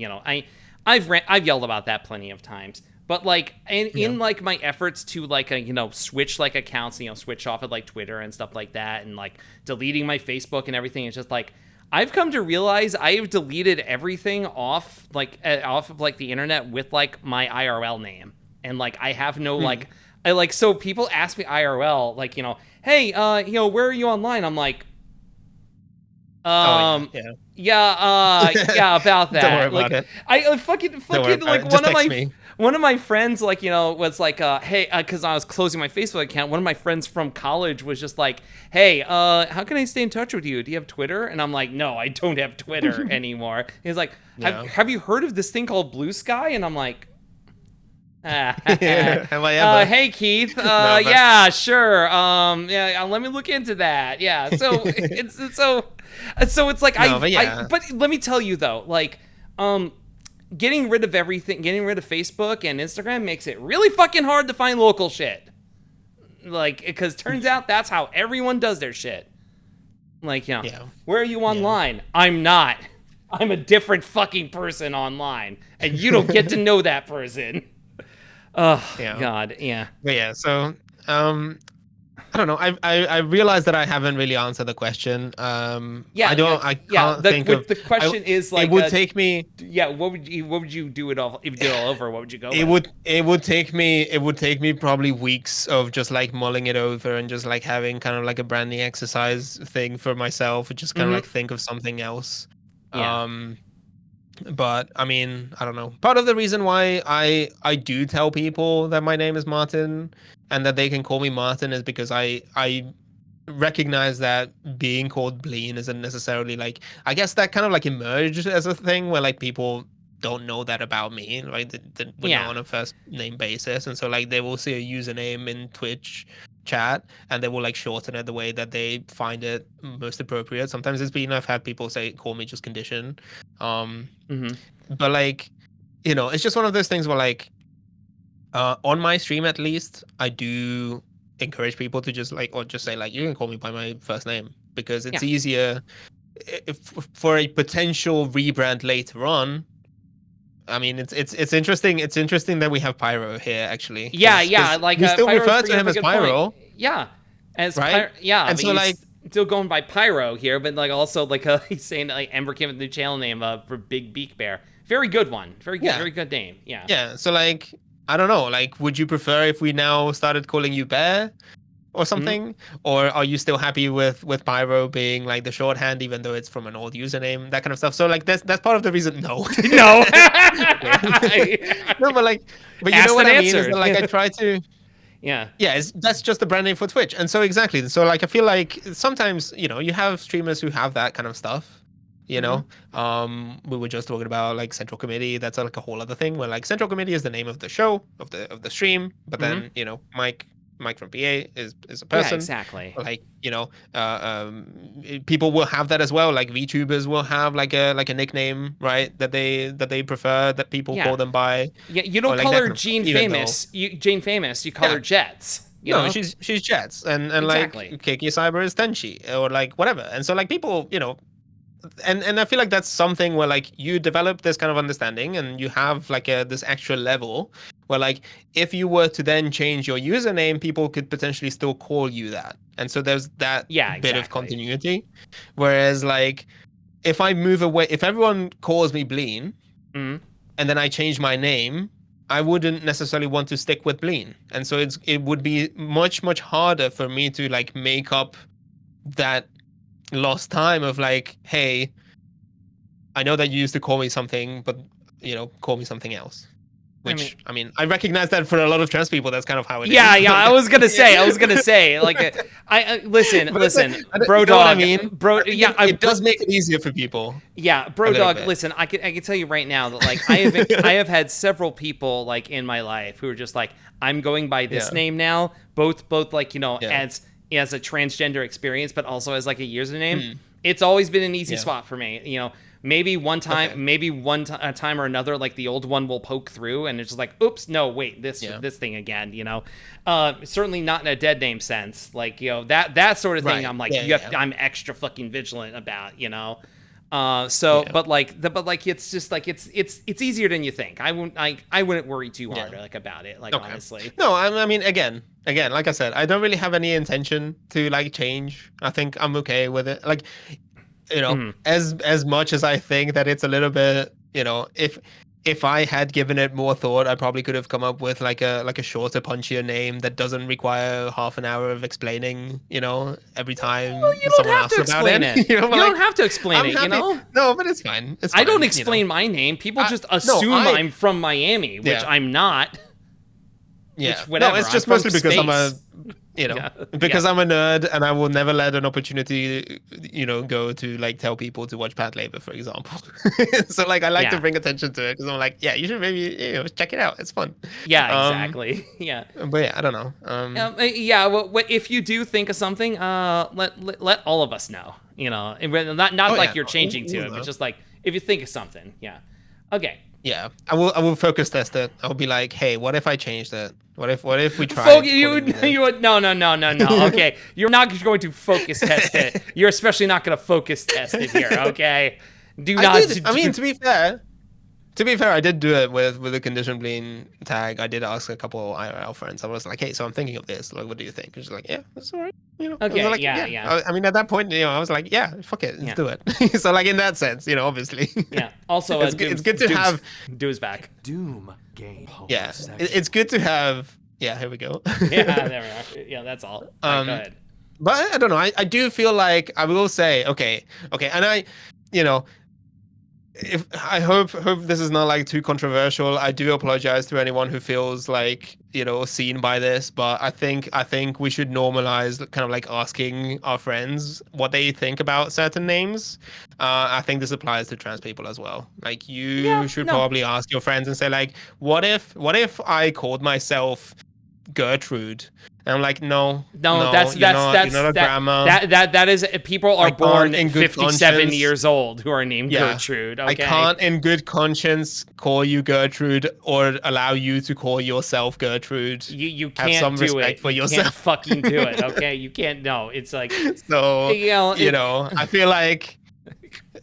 I've yelled about that plenty of times. But like Yeah. in like my efforts to like switch like accounts, switch off of like Twitter and stuff like that, and like deleting my Facebook and everything, it's just like I've come to realize I have deleted everything off of like the internet with like my IRL name, and like I have no Hmm. like I like so people ask me IRL like hey where are you online? I'm like Oh yeah, um, yeah. yeah, about Don't worry that. about Like, it. Don't worry fucking, about like it. Just text me. one of my friends, like, was like, hey, because I was closing my Facebook account. One of my friends from college was just like, hey, how can I stay in touch with you? Do you have Twitter? And I'm like, no, I don't have Twitter anymore. He's like, Yeah. have you heard of this thing called Blue Sky? And I'm like, Have I ever? hey Keith. No, but Yeah, sure. Yeah, let me look into that. Yeah. So so it's like no, but I yeah. but let me tell you though, like um getting rid of everything, getting rid of Facebook and Instagram makes it really fucking hard to find local shit. Like because turns out that's how everyone does their shit. Like, Yeah. where are you Yeah. online? I'm not. I'm a different fucking person online, and you don't get to know that person. Oh Yeah. God, yeah, But yeah, so um I don't know. I realized that I haven't really answered the question. yeah, yeah, I yeah. can't think of The I question is it like, would take me yeah, what would you do it all if you did it all over? What would you go it with? would it would take me probably weeks of just like mulling it over and just like having kind of like a branding exercise thing for myself, just kind of Mm-hmm. like think of something else. Yeah, Um but I mean, I don't know. Part of the reason why I do tell people that my name is Martin and that they can call me Martin is because I recognize that being called Bleen isn't necessarily like I guess that kind of like emerged as a thing where like people don't know that about me, right? That we're not yeah, on a first name basis, and so like they will see a username in Twitch chat and they will like shorten it the way that they find it most appropriate. Sometimes it's been I've had people say call me just Condition, um, mm-hmm. but like it's just one of those things where like on my stream at least I do encourage people to just like or just say like you can call me by my first name because it's Yeah, easier if for a potential rebrand later on. I mean it's interesting that we have Pyro here actually yeah. because Like, we still Pyro's refer to bringing up him a as good point. Pyro, Yeah, right? yeah, And but so like he's still going by Pyro here, but like also like he's saying that like Ember came with a new channel name for Big Beak Bear. Very good one. yeah, Very good name. Yeah. yeah, so like I don't know, like would you prefer if we now started calling you Bear or Mm-hmm. something, or are you still happy with Pyro being like the shorthand even though it's from an old username, that kind of stuff? So like that's part of the reason. No. No. Okay. No, but like but you know Asked what and I mean is that answered. like I try to Yeah. yeah, that's just the brand name for Twitch. And so exactly. So like I feel like sometimes, you have streamers who have that kind of stuff. You Mm-hmm. know, we were just talking about like Central Committee. That's like a whole other thing where like Central Committee is the name of the show of the stream, but Mm-hmm. then Mike from PA is a Yeah, person. exactly. Like people will have that as well. Like VTubers will have like a nickname, right? That they prefer that people Yeah. call them by, Yeah, you or don't like call that her kind of stuff. Gene Even though Famous. Jane Famous, you call yeah, her Jets, no, she's Jets, and like Exactly. Keiki Cyber is Tenchi or like whatever. And so like people, and I feel like that's something where like you develop this kind of understanding and you have like this extra level where like if you were to then change your username, people could potentially still call you that. And so there's that Yeah, bit of exactly. continuity. Whereas like if I move away, if everyone calls me Bleen Mhm. and then I change my name, I wouldn't necessarily want to stick with Bleen. And so it would be much harder for me to like make up that lost time of like, hey, I know that you used to call me something, but call me something else. Which I mean, I recognize that for a lot of trans people, that's kind of how it is. Yeah, I was gonna say, like, listen, bro, know what I dog, mean? bro, yeah, it does make it easier for people. Yeah, bro, dog, bit. listen, I can tell you right now that like I have had several people like in my life who are just like, I'm going by this name now, both like as a transgender experience, but also as like a username. It's always been an easy spot for me, Maybe one time, a time or another, like the old one will poke through, and it's just like, oops, no, wait, this thing again, Certainly not in a dead name sense, like that sort of thing. Right. I'm like, I'm extra fucking vigilant about, but it's just like it's easier than you think. I wouldn't worry too hard like about it, like honestly. No, I mean again, like I said, I don't really have any intention to like change. I think I'm okay with it. Like. As much as I think that it's a little bit, if I had given it more thought, I probably could have come up with like a shorter, punchier name that doesn't require half an hour of explaining, every time someone asks about it. You don't have to explain it, No, but it's fine. It's fine, I don't explain my name. People just assume I'm from Miami, which I'm not. Yeah. Which, whatever. No, it's just mostly because I'm a because I'm a nerd and I will never let an opportunity, go to like tell people to watch Pat Labor, for example. So like I like to bring attention to it because I'm like, yeah, you should maybe check it out. It's fun. Yeah, exactly. Yeah. But yeah, I don't know. Well, if you do think of something, let all of us know. Not like you're changing to it, but just like if you think of something. Yeah. Okay. Yeah, I will focus test it. I'll be like, hey, what if I changed it? What if we tried? No. Okay, you're not going to focus test it. You're especially not going to focus test it here. Okay, I mean, to be fair, I did do it with the condition Bleen tag. I did ask a couple of IRL friends. I was like, hey, so I'm thinking of this. Like, what do you think? She's like, yeah, that's all right. Okay, like, yeah. I mean, at that point, I was like, yeah, fuck it, let's do it. So, like, in that sense, obviously. Yeah. Also, it's good to have Doom's back. Doom game. Yeah, it's good to have. Yeah, here we go. Yeah, there we are. Yeah, that's all. Right, go ahead. But I don't know. I do feel like I will say, okay, and I, if I hope this is not like too controversial. I do apologize to anyone who feels like seen by this, but I think we should normalize kind of like asking our friends what they think about certain names. I think this applies to trans people as well. Like you should probably ask your friends and say like, what if I called myself Gertrude? And I'm like, no, that's not a grandma. That is, people are born 57 years old who are named Gertrude. Okay? I can't in good conscience call you Gertrude or allow you to call yourself Gertrude. You can't have some do respect it. for you yourself. Can't fucking do it. Okay, you can't. No, it's like so. I feel like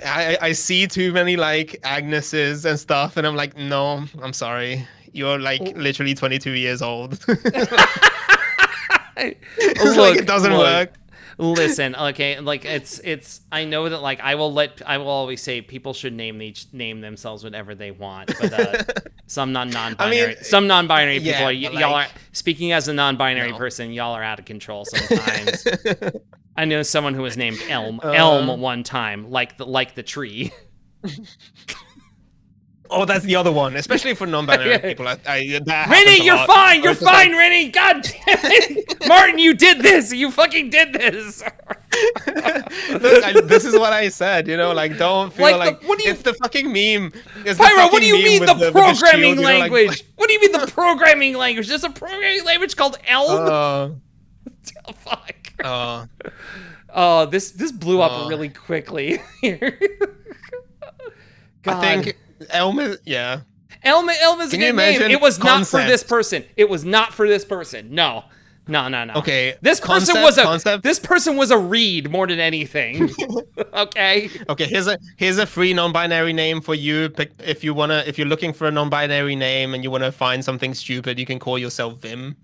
I see too many like Agneses and stuff, and I'm like, no, I'm sorry. You're like literally 22 years old. Look, it doesn't work. Listen, okay, like it's. I know that like I will always say people should name themselves whatever they want, but some non-binary people, y'all are speaking as a non-binary person. Y'all are out of control sometimes. I know someone who was named Elm one time, like the tree. Oh, that's the other one, especially for non-binary people. Rennie, you're fine. You're fine, Rennie. God damn it, Martin, you did this. You fucking did this. Look, this is what I said. Like, don't feel like it's the fucking meme. Pyro, what do you mean the programming language? What do you mean the programming language? There's a programming language called Elm. Fuck. Oh, this blew up really quickly. God. I think. Elm is Elm is a good name. It was not for this person. No. No. Okay. This person concept. this person was a read more than anything. Okay. Okay, here's a free non-binary name for you. If you're looking for a non-binary name and you wanna find something stupid, you can call yourself Vim.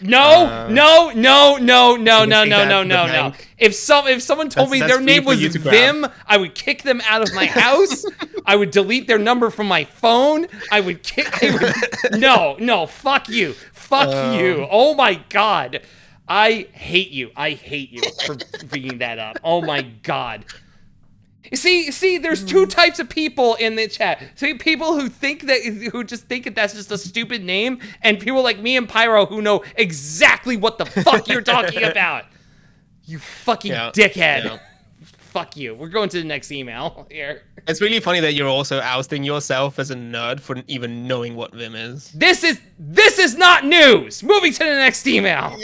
No. Take that to the No. bank. If someone told me That's their free name for was you to grab. Vim, I would kick them out of my house. I would delete their number from my phone. No, fuck you. Fuck you. Oh my god. I hate you for bringing that up. Oh my god. See, there's two types of people in the chat. So people who just think that that's just a stupid name, and people like me and Pyro who know exactly what the fuck you're talking about. You fucking dickhead. Yeah. Fuck you. We're going to the next email here. It's really funny that you're also ousting yourself as a nerd for even knowing what Vim is. This is not news. Moving to the next email.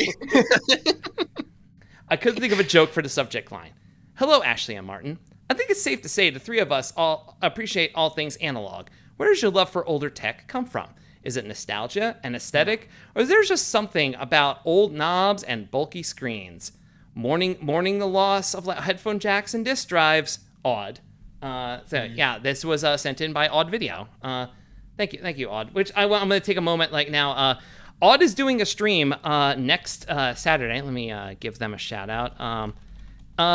I couldn't think of a joke for the subject line. Hello, Ashley and Martin. I think it's safe to say the three of us all appreciate all things analog. Where does your love for older tech come from? Is it nostalgia, an aesthetic, or is there just something about old knobs and bulky screens? Mourning the loss of headphone jacks and disk drives. Odd. Yeah, this was sent in by Odd Video. Thank you, Odd. Which I'm going to take a moment now. Odd is doing a stream next Saturday. Let me give them a shout out.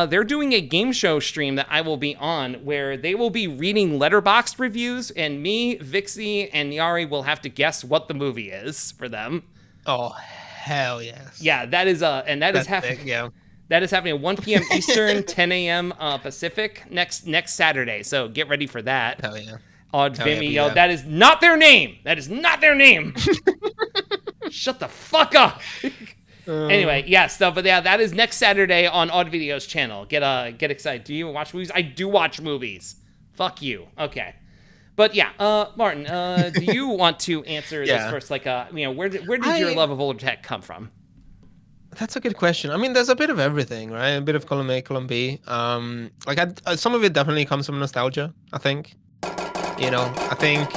They're doing a game show stream that I will be on where they will be reading Letterboxd reviews, and me, Vixie, and Yari will have to guess what the movie is for them. Oh, hell yes. Yeah, that is happening. Yeah. That is happening at 1 p.m. Eastern, 10 a.m. Pacific next Saturday. So get ready for that. Hell yeah. Odd Vimeo. That is not their name. That is not their name. Shut the fuck up. Anyway, yes, but yeah, that is next Saturday on Odd Video's channel. Get excited. Do you watch movies? I do watch movies. Fuck you. Okay. But yeah, Martin, do you want to answer this first? Like, where did your love of older tech come from? That's a good question. I mean, there's a bit of everything, right? A bit of column A, column B. Some of it definitely comes from nostalgia, I think. I think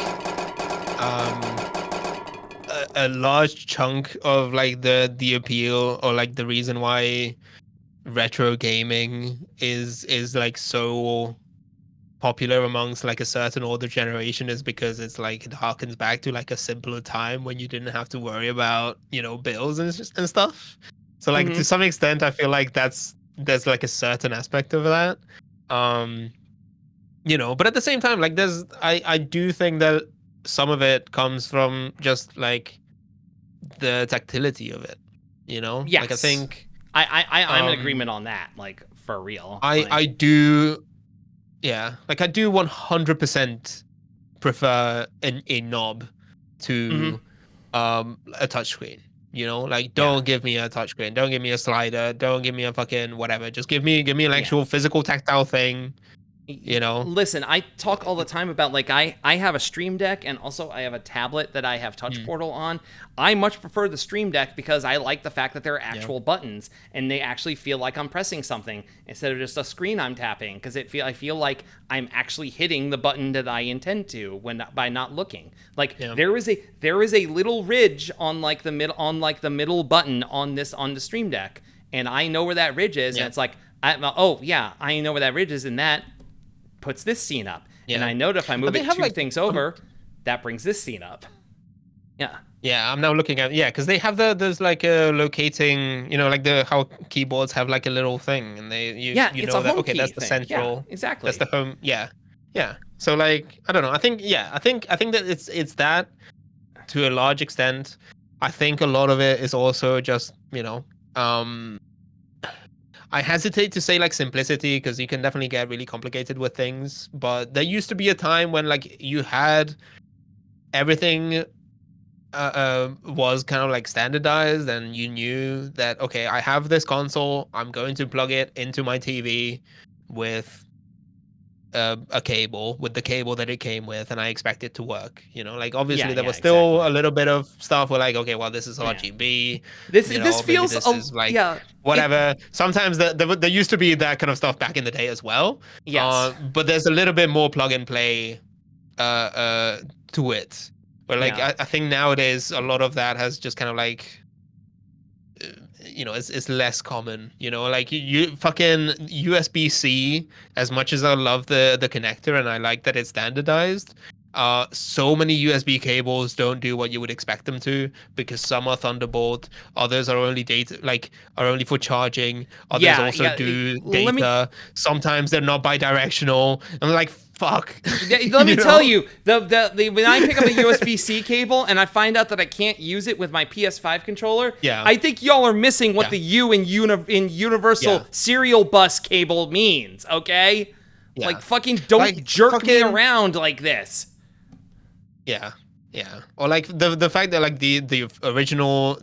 a large chunk of like the appeal or like the reason why retro gaming is like so popular amongst like a certain older generation is because it's like it harkens back to like a simpler time when you didn't have to worry about bills and stuff. So like to some extent, I feel like there's like a certain aspect of that, But at the same time, like I do think that some of it comes from just like the tactility of it, Yes. Like I think I'm in agreement on that. Like for real. I do, yeah. Like I do 100% prefer a knob to a touchscreen. Like don't give me a touchscreen, don't give me a slider, don't give me a fucking whatever. Just give me an actual physical tactile thing. Listen, I talk all the time about like I have a Stream Deck and also I have a tablet that I have Touch Portal on. I much prefer the Stream Deck because I like the fact that there are actual buttons and they actually feel like I'm pressing something instead of just a screen I'm tapping, because I feel like I'm actually hitting the button that I intend to by not looking. Like there is a little ridge on the middle button on the Stream Deck, and I know where that ridge is, and it's like I know where that ridge is, and that puts this scene up. And I know that if I move it two things over, that brings this scene up. Yeah, I'm now looking at because they have there's like a locating, like how keyboards have like a little thing, and it's a home key that's the thing. central. Yeah, exactly. That's the home. Yeah. So like I don't know. I think that it's that to a large extent. I think a lot of it is also just I hesitate to say like simplicity because you can definitely get really complicated with things, but there used to be a time when like you had everything was kind of like standardized, and you knew that okay, I have this console, I'm going to plug it into my TV with a cable, with the cable that it came with, and I expect it to work. Like obviously there was still a little bit of stuff where like okay, well this is RGB. This feels is like whatever. Sometimes there used to be that kind of stuff back in the day as well. Yes. But there's a little bit more plug and play to it. But like I think nowadays a lot of that has just kind of like it's less common. Like you fucking USB-C. As much as I love the connector and I like that it's standardized, so many USB cables don't do what you would expect them to, because some are Thunderbolt, others are only are only for charging, others also do data. Sometimes they're not bidirectional. I'm like, fuck. Let me tell you, the when I pick up a USB-C cable and I find out that I can't use it with my PS5 controller, I think y'all are missing what the U in universal serial bus cable means. Okay, like fucking don't jerk me around like this. Yeah. Or like the fact that like the original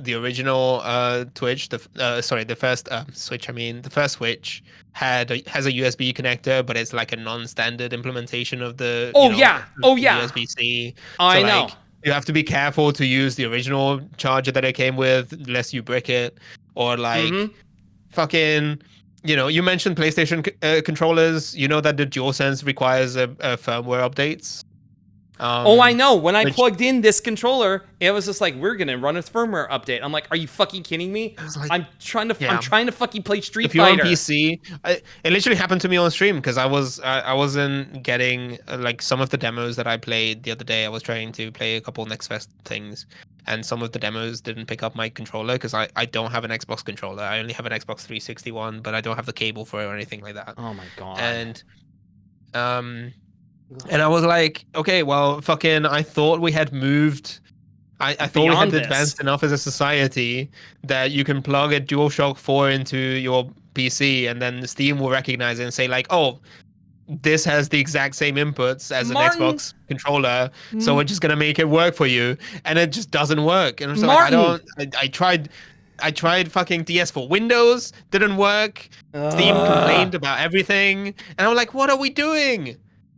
Twitch, the first Switch, the first Switch has a USB connector, but it's like a non-standard implementation of the USB-C. I know. You have to be careful to use the original charger that it came with, lest you brick it. Or like fucking, you mentioned PlayStation controllers. You know that the DualSense requires a firmware updates. I know. When I plugged in this controller, it was just like, we're gonna run a firmware update. I'm like, are you fucking kidding me? Like, I'm trying to fucking play Street Fighter. If you're on PC, it literally happened to me on stream, because I wasn't getting like some of the demos that I played the other day. I was trying to play a couple Next Fest things, and some of the demos didn't pick up my controller, because I don't have an Xbox controller. I only have an Xbox 360 one, but I don't have the cable for it or anything like that. Oh my god. And I was like, okay, well, fucking, I thought we had moved. I thought we had advanced enough as a society that you can plug a DualShock 4 into your PC, and then Steam will recognize it and say like, oh, this has the exact same inputs as an Xbox controller, so we're just gonna make it work for you. And it just doesnn't work. And so like, I tried fucking DS for Windows, didn't work. Steam complained about everything, and I'm like, what are we doing?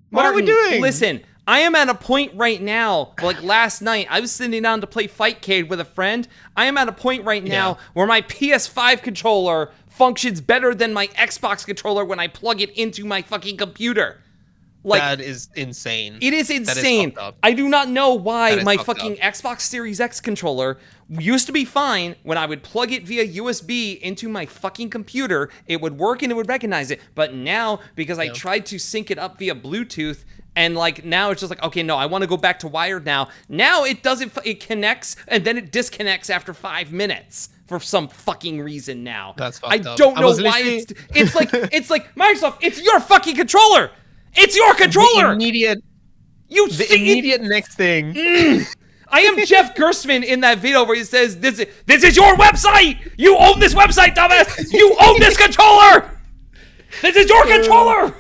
What are we doing? Listen, I am at a point right now, like last night, I was sitting down to play Fightcade with a friend. I am at a point right now where my PS5 controller functions better than my Xbox controller when I plug it into my fucking computer. Like, that is insane. It is insane. I do not know why my fucking Xbox Series X controller used to be fine. When I would plug it via USB into my fucking computer, it would work and it would recognize it. But now, because I tried to sync it up via Bluetooth, and like now it's just like, okay, no, I want to go back to wired now. Now it doesn't, it connects and then it disconnects after 5 minutes. For some fucking reason now. That's fucked up. I don't know why it's like Microsoft, it's your fucking controller! It's your controller! The immediate next thing. I am Jeff Gerstmann in that video where he says, this is your website! You own this website, dumbass! You own this controller! This is your controller!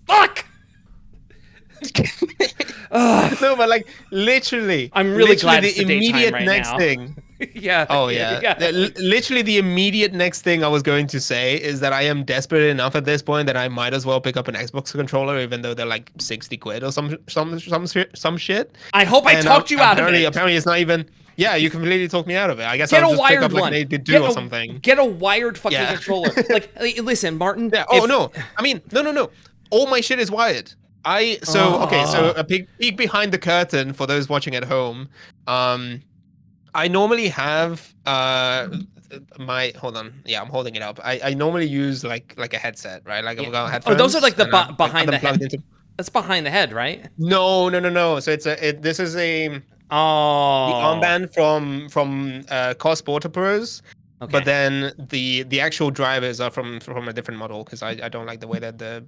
Fuck! No, but like literally, I'm really glad it's the immediate next thing. Yeah. Oh yeah. Literally, the immediate next thing I was going to say is that I am desperate enough at this point that I might as well pick up an Xbox controller, even though they're like 60 quid or some shit. I hope I talked you out of it. Apparently, it's not even. Yeah, you completely talked me out of it. I guess I'll just pick up like an 8 or something. Get a wired fucking controller. Like, listen, Martin. Yeah. Oh no. I mean, no. All my shit is wired. So a peek behind the curtain for those watching at home. I normally have my hold on. Yeah, I'm holding it up. I normally use like a headset, right? Like I've got headphones. Oh, those are like the behind the head. That's behind the head, right? No. So this is the armband from COS Sporter Pros. Okay. But then the actual drivers are from a different model, because I don't like the way that the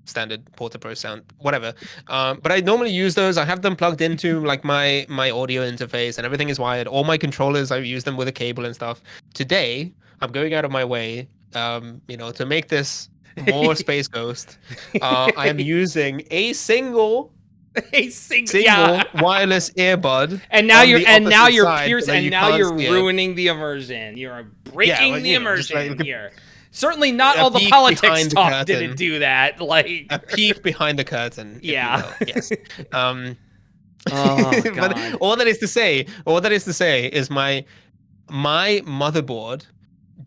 standard Porta Pro sound, whatever. But I normally use those. I have them plugged into like my audio interface, and everything is wired. All my controllers, I use them with a cable and stuff. Today, I'm going out of my way, to make this more Space Ghost. I am using a single wireless earbud. And now you're ruining the immersion. You're breaking the immersion here. Certainly not all the politics talk didn't do that. Like a peek behind the curtain. Yeah. Yes. Oh, God. But all that is to say is my motherboard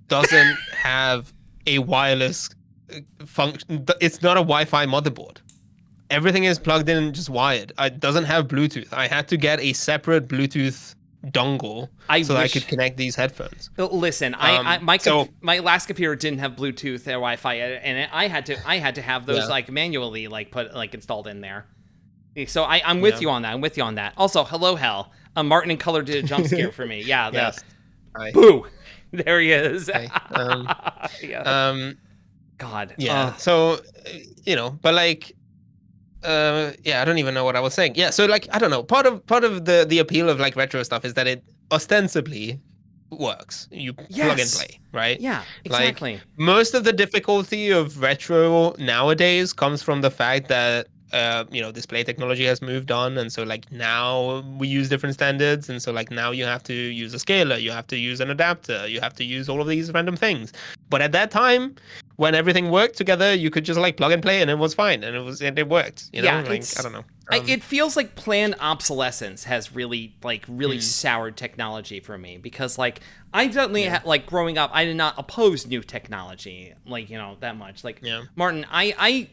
doesn't have a wireless function. It's not a Wi-Fi motherboard. Everything is plugged in and just wired. It doesn't have Bluetooth. I had to get a separate Bluetooth dongle I so that I wish- could connect these headphones. Listen, my last computer didn't have Bluetooth or Wi-Fi, and I had to have those Yeah. like manually like put like installed in there. So I'm with you on that. I'm with you on that. Also, hello hell. Martin in color did a jump scare for me. Yeah. Yes. Hi. Boo. There he is. Hi. Yeah. God. Yeah. So, but like, yeah, I don't even know what I was saying. Yeah. So like, I don't know. Part of the appeal of like retro stuff is that it ostensibly works. You plug and Yes. play, right? Yeah. Exactly. Like most of the difficulty of retro nowadays comes from the fact that display technology has moved on, and so like now we use different standards, and so like now you have to use a scaler, you have to use an adapter, you have to use all of these random things. But at that time, when everything worked together, you could just like plug and play, and it was fine, and it worked. Yeah, like I don't know. It feels like planned obsolescence has really soured technology for me, because like I definitely like growing up, I did not oppose new technology like that much. Like Martin, I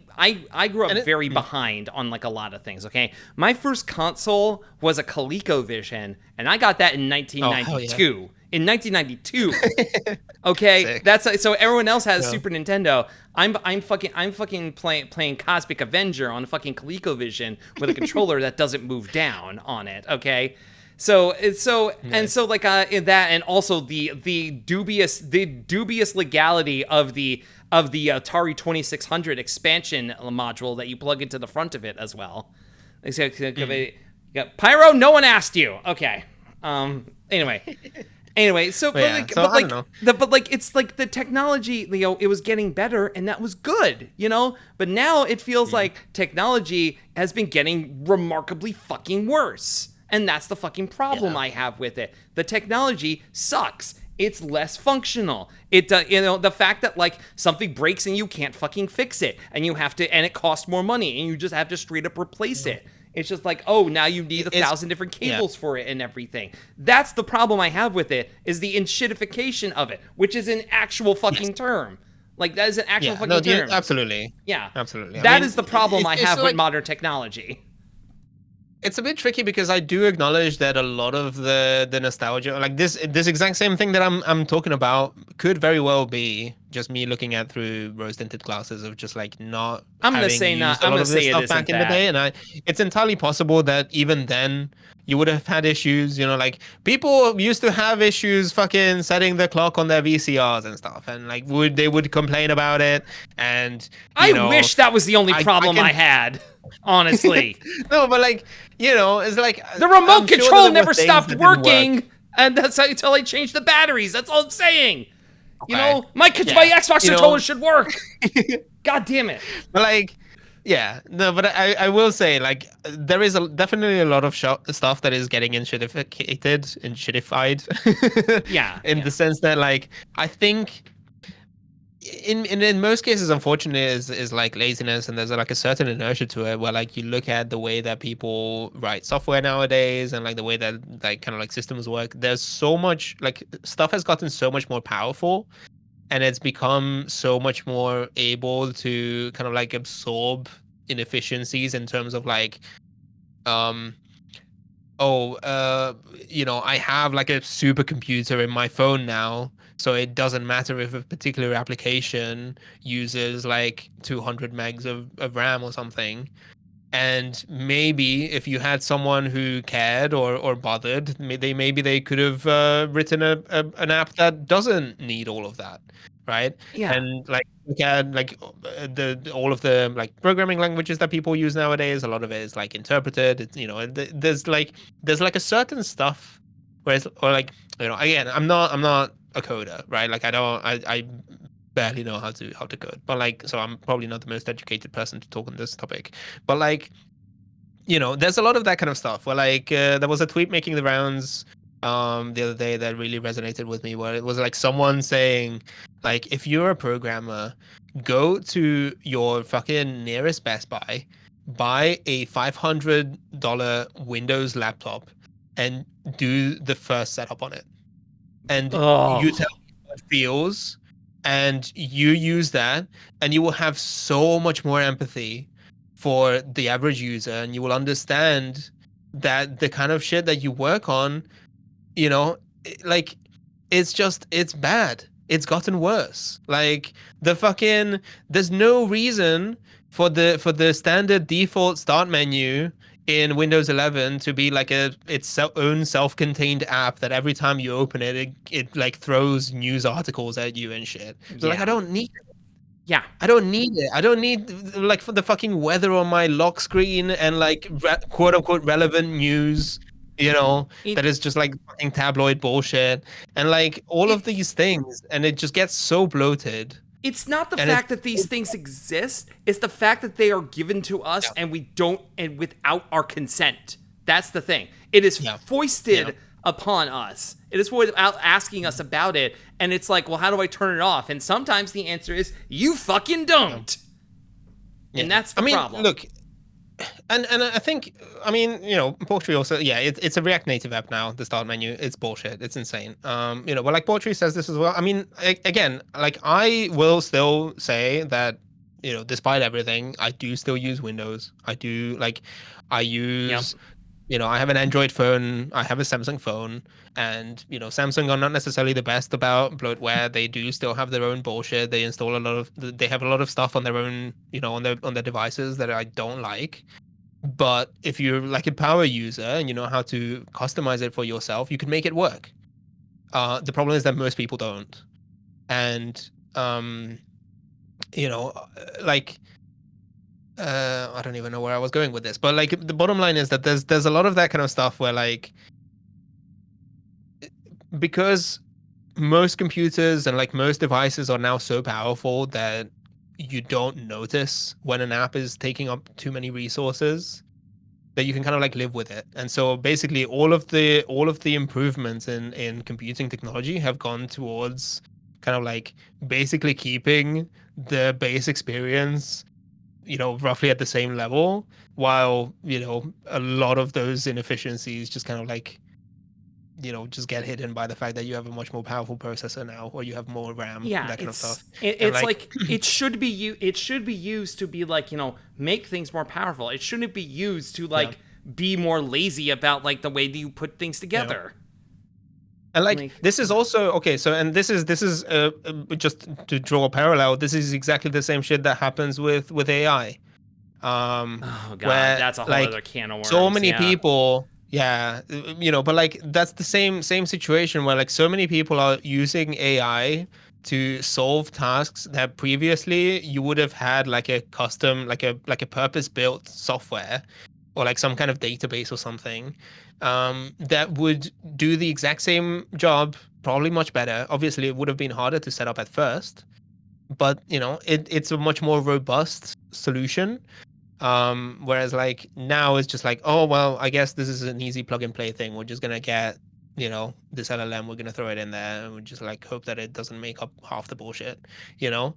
grew up very behind on like a lot of things. Okay, my first console was a ColecoVision, and I got that in 1992. In 1992. Okay, Sick. that's so everyone else has Super Nintendo. I'm fucking playing Cosmic Avenger on a fucking ColecoVision with a controller that doesn't move down on it. Okay, so and so like in that, and also the dubious legality of the Atari 2600 expansion module that you plug into the front of it as well. Pyro, no one asked you. Okay. Anyway, so I don't know. But like it's like the technology, it was getting better, and that was good, But now it feels like technology has been getting remarkably fucking worse, and that's the fucking problem I have with it. The technology sucks. It's less functional. It the fact that like something breaks and you can't fucking fix it, and it costs more money, and you just have to straight up replace it. It's just like, oh, now you need 1,000 different cables for it and everything. That's the problem I have with it, is the enshittification of it, which is an actual fucking term. Like, that is an actual fucking term. Absolutely. Yeah. Absolutely. That is the problem I have with modern technology. It's a bit tricky because I do acknowledge that a lot of the nostalgia, like this exact same thing that I'm talking about, could very well be just me looking at through rose tinted glasses of just like not. I'm gonna having say used not. a I'm lot gonna of this say it stuff isn't back in the day, and it's entirely possible that even then you would have had issues. Like people used to have issues fucking setting the clock on their VCRs and stuff, and like they would complain about it, and I wish that was the only problem I had. Honestly. No, but like, it's like the remote control never stopped working, and that's until I changed the batteries. That's all I'm saying. Okay. My Xbox controller should work. God damn it. But like, but I will say, like, there is definitely a lot of stuff that is getting shittified. In the sense that, like, I think in most cases, unfortunately, is like laziness, and there's like a certain inertia to it, where like you look at the way that people write software nowadays, and like the way that like kind of like systems work. There's so much, like, stuff has gotten so much more powerful, and it's become so much more able to kind of like absorb inefficiencies in terms of like I have like a supercomputer in my phone now, so it doesn't matter if a particular application uses like 200 megs of RAM or something. And maybe if you had someone who cared or bothered, maybe they could have written an app that doesn't need all of that, right? Yeah. And like look at like all of the like programming languages that people use nowadays. A lot of it is like interpreted. There's like a certain stuff where it's, or like again, I'm not a coder, right? Like I barely know how to code, but like, so I'm probably not the most educated person to talk on this topic, but like, there's a lot of that kind of stuff where like there was a tweet making the rounds the other day that really resonated with me, where it was like someone saying like, if you're a programmer, go to your fucking nearest Best Buy, buy a $500 Windows laptop, and do the first setup on it, and you tell me how it feels. And you use that, and you will have so much more empathy for the average user, and you will understand that the kind of shit that you work on like it's bad. It's gotten worse. Like the fucking there's no reason for the standard default start menu in Windows 11 to be like its own self-contained app that every time you open it, it like throws news articles at you and shit. So like I don't need it. Yeah. I don't need it. I don't need like for the fucking weather on my lock screen and like quote unquote relevant news, that is just like fucking tabloid bullshit and like all of these things, and it just gets so bloated. It's not the And fact that these things exist, it's the fact that they are given to us and we don't, and without our consent. That's the thing. It is foisted upon us. It is without asking us about it. And it's like, well, how do I turn it off? And sometimes the answer is, you fucking don't. And that's the problem. Look, and I think, Portree also, it's a React Native app now, the start menu. It's bullshit. It's insane. But like Portree says this as well. I mean, again, like I will still say that, despite everything, I do still use Windows. I use, I have an Android phone. I have a Samsung phone. And, Samsung are not necessarily the best about bloatware. They do still have their own bullshit. They have a lot of stuff on their own, on their devices that I don't like. But if you're like a power user and you know how to customize it for yourself, you can make it work. The problem is that most people don't. And, I don't even know where I was going with this, but like the bottom line is that there's a lot of that kind of stuff where like, because most computers and like most devices are now so powerful that you don't notice when an app is taking up too many resources, that you can kind of like live with it. And so basically all of the improvements in computing technology have gone towards kind of like basically keeping the base experience, roughly at the same level, while, a lot of those inefficiencies just kind of like, just get hidden by the fact that you have a much more powerful processor now, or you have more RAM, that kind of stuff. It's like it should be used to be like, make things more powerful. It shouldn't be used to like be more lazy about like the way that you put things together. And like this is also okay. So and this is just to draw a parallel. This is exactly the same shit that happens with AI. Oh god, where, that's a whole other can of worms. So many people. Yeah, but like that's the same situation where like so many people are using AI to solve tasks that previously you would have had like a custom, like a purpose-built software or like some kind of database or something that would do the exact same job, probably much better. Obviously, it would have been harder to set up at first, but it's a much more robust solution. Whereas like now it's just like, oh well, I guess this is an easy plug and play thing. We're just gonna get this LLM, we're gonna throw it in there, and we just like hope that it doesn't make up half the bullshit. Yeah,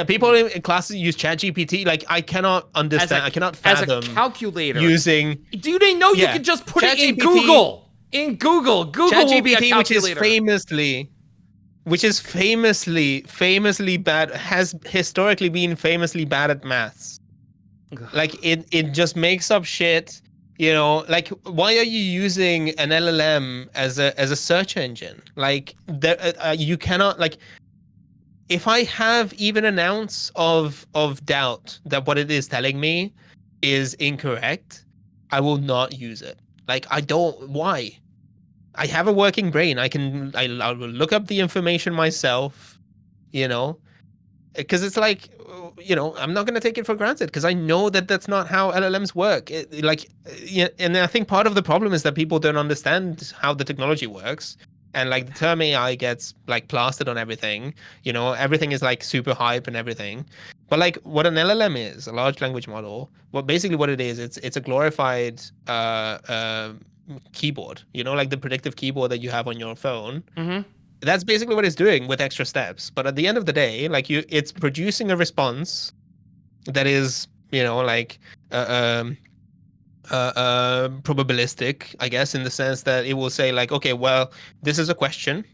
people in classes use ChatGPT. Like I cannot understand, I cannot fathom as a calculator using. Do they know you can just put it in Google? In Google will be a calculator. Which is famously bad, has historically been famously bad at maths. Like it just makes up shit, like why are you using an LLM as a search engine? Like you cannot, like, if I have even an ounce of doubt that what it is telling me is incorrect, I will not use it. Like why? I have a working brain. I will look up the information myself, because it's like, I'm not going to take it for granted because I know that that's not how LLMs work. And I think part of the problem is that people don't understand how the technology works. And like the term AI gets like plastered on everything, everything is like super hype and everything. But like what an LLM is, a large language model, basically what it is, it's a glorified, keyboard, like the predictive keyboard that you have on your phone. Mm-hmm. That's basically what it's doing with extra steps. But at the end of the day, like it's producing a response that is, probabilistic, I guess, in the sense that it will say like, okay, well, this is a question.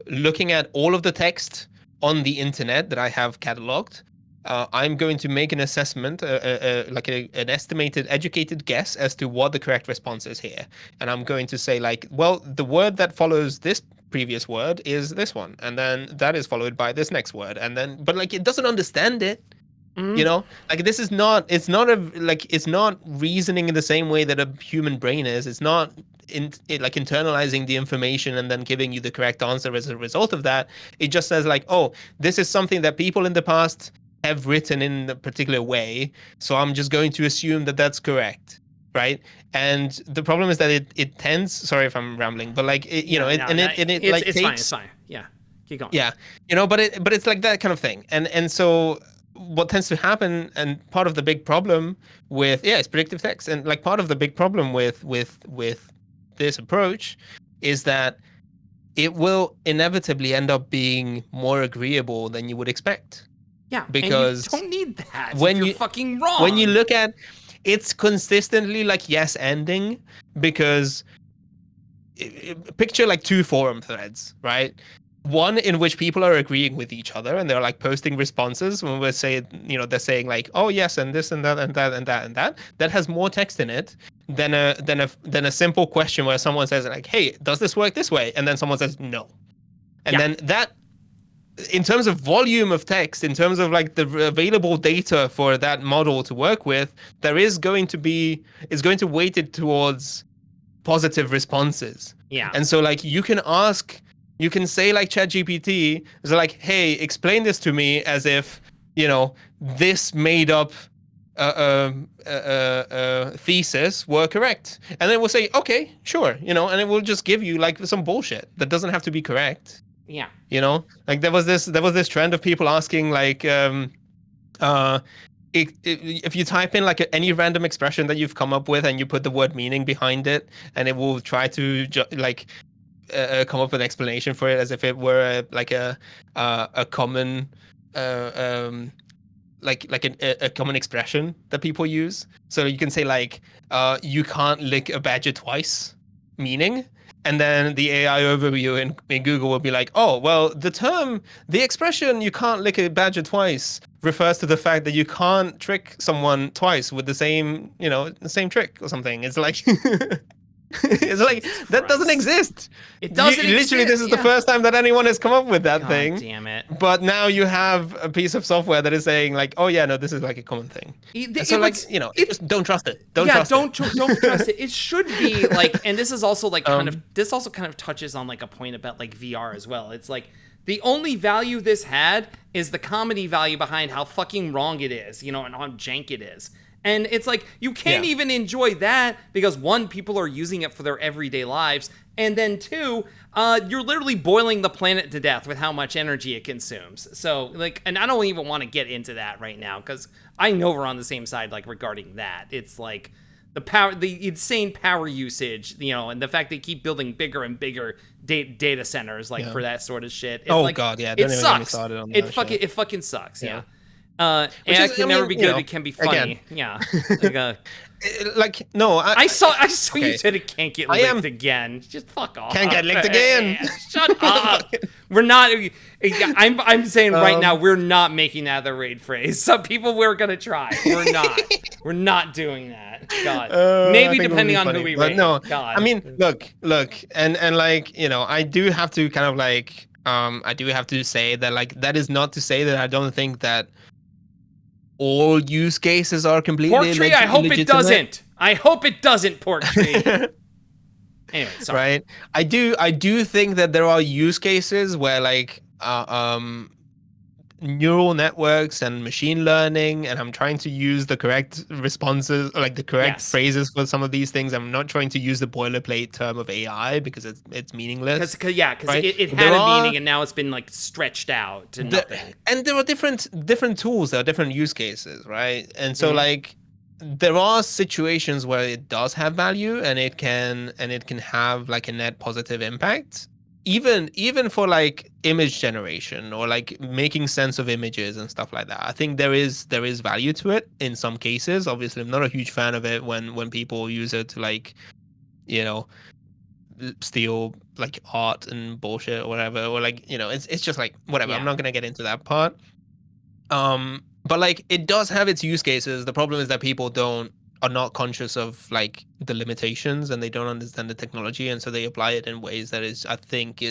Looking at all of the text on the internet that I have cataloged, I'm going to make an assessment, like an estimated educated guess as to what the correct response is here. And I'm going to say like, well, the word that follows this previous word is this one. And then that is followed by this next word. And then, but like, it doesn't understand it. You know, like this is not, it's not it's not reasoning in the same way that a human brain is. It's not like internalizing the information and then giving you the correct answer as a result of that. It just says like, oh, this is something that people in the past have written in a particular way. So I'm just going to assume that that's correct. Right. And the problem is that it tends, sorry if I'm rambling, but like, it, you know, it, and it it's, like it's takes, fine. It's fine. Yeah. Keep going. Yeah. You know, but it's like that kind of thing. And so what tends to happen, and part of the big problem with it's predictive text, and like part of the big problem with this approach is that it will inevitably end up being more agreeable than you would expect. Yeah, because and you don't need that when if you're you fucking wrong. when you look at it's consistently like yes ending, because picture like two forum threads, right? One in which people are agreeing with each other and they're like posting responses when we say, you know, they're saying like, oh yes, and this and that and that and that and that has more text in it than a simple question where someone says like, hey, does this work this way? And then someone says no. And then that, in terms of volume of text, in terms of like the available data for that model to work with, is going to weight it towards positive responses. Yeah. And so like you can say like ChatGPT is like, hey, explain this to me as if, you know, this made up thesis were correct. And then we'll say, okay, sure, you know, and it will just give you like some bullshit that doesn't have to be correct. Yeah. You know, like there was this trend of people asking like, if you type in like any random expression that you've come up with and you put the word meaning behind it, and it will try to come up with an explanation for it as if it were a common a common expression that people use. So you can say like, you can't lick a badger twice, meaning. And then the AI overview in Google will be like, oh, well, the expression you can't lick a badger twice refers to the fact that you can't trick someone twice with the same trick or something. It's like, it's like, that doesn't exist. It doesn't exist. Literally, this is the first time that anyone has come up with that God thing. Damn it. But now you have a piece of software that is saying like, oh yeah, no, this is like a common thing. Just don't trust it. Don't trust it. It should be like, and this is also like kind of touches on like a point about like VR as well. It's like the only value this had is the comedy value behind how fucking wrong it is, you know, and how jank it is. And it's like, you can't even enjoy that because one, people are using it for their everyday lives. And then two, you're literally boiling the planet to death with how much energy it consumes. So like, and I don't even want to get into that right now because I know we're on the same side, like regarding that. It's like the insane power usage, you know, and the fact they keep building bigger and bigger data centers, like for that sort of shit. It's God, yeah. It sucks. It fucking sucks. Yeah. And it can never be good. It can be funny. Again. Yeah. I saw you said it can't get licked again. Just fuck off. Can't get licked again. Shut up. We're not. I'm saying right now we're not making that the raid phrase. Some people we're gonna try. We're not. We're not doing that. God. Maybe depending on who we raid. No. God. I mean, look, and like, you know, I do have to kind of like I do have to say that like that is not to say that I don't think that all use cases are completely Pork-tree, I hope it doesn't. I hope it doesn't, Pork-tree. Anyway, sorry. Right. I do think that there are use cases where like neural networks and machine learning, and I'm trying to use the correct responses, or like the correct phrases for some of these things. I'm not trying to use the boilerplate term of AI because it's meaningless. Because it had a meaning and now it's been like stretched out to nothing. And there are different tools, there are different use cases, right? And so like there are situations where it does have value and it can have like a net positive impact. Even for like image generation or like making sense of images and stuff like that, I think there is value to it in some cases. Obviously, I'm not a huge fan of it when people use it to like, you know, steal like art and bullshit or whatever, or like, you know, it's just like whatever. I'm not gonna get into that part. But like it does have its use cases. The problem is that people are not conscious of like the limitations, and they don't understand the technology, and so they apply it in ways that I think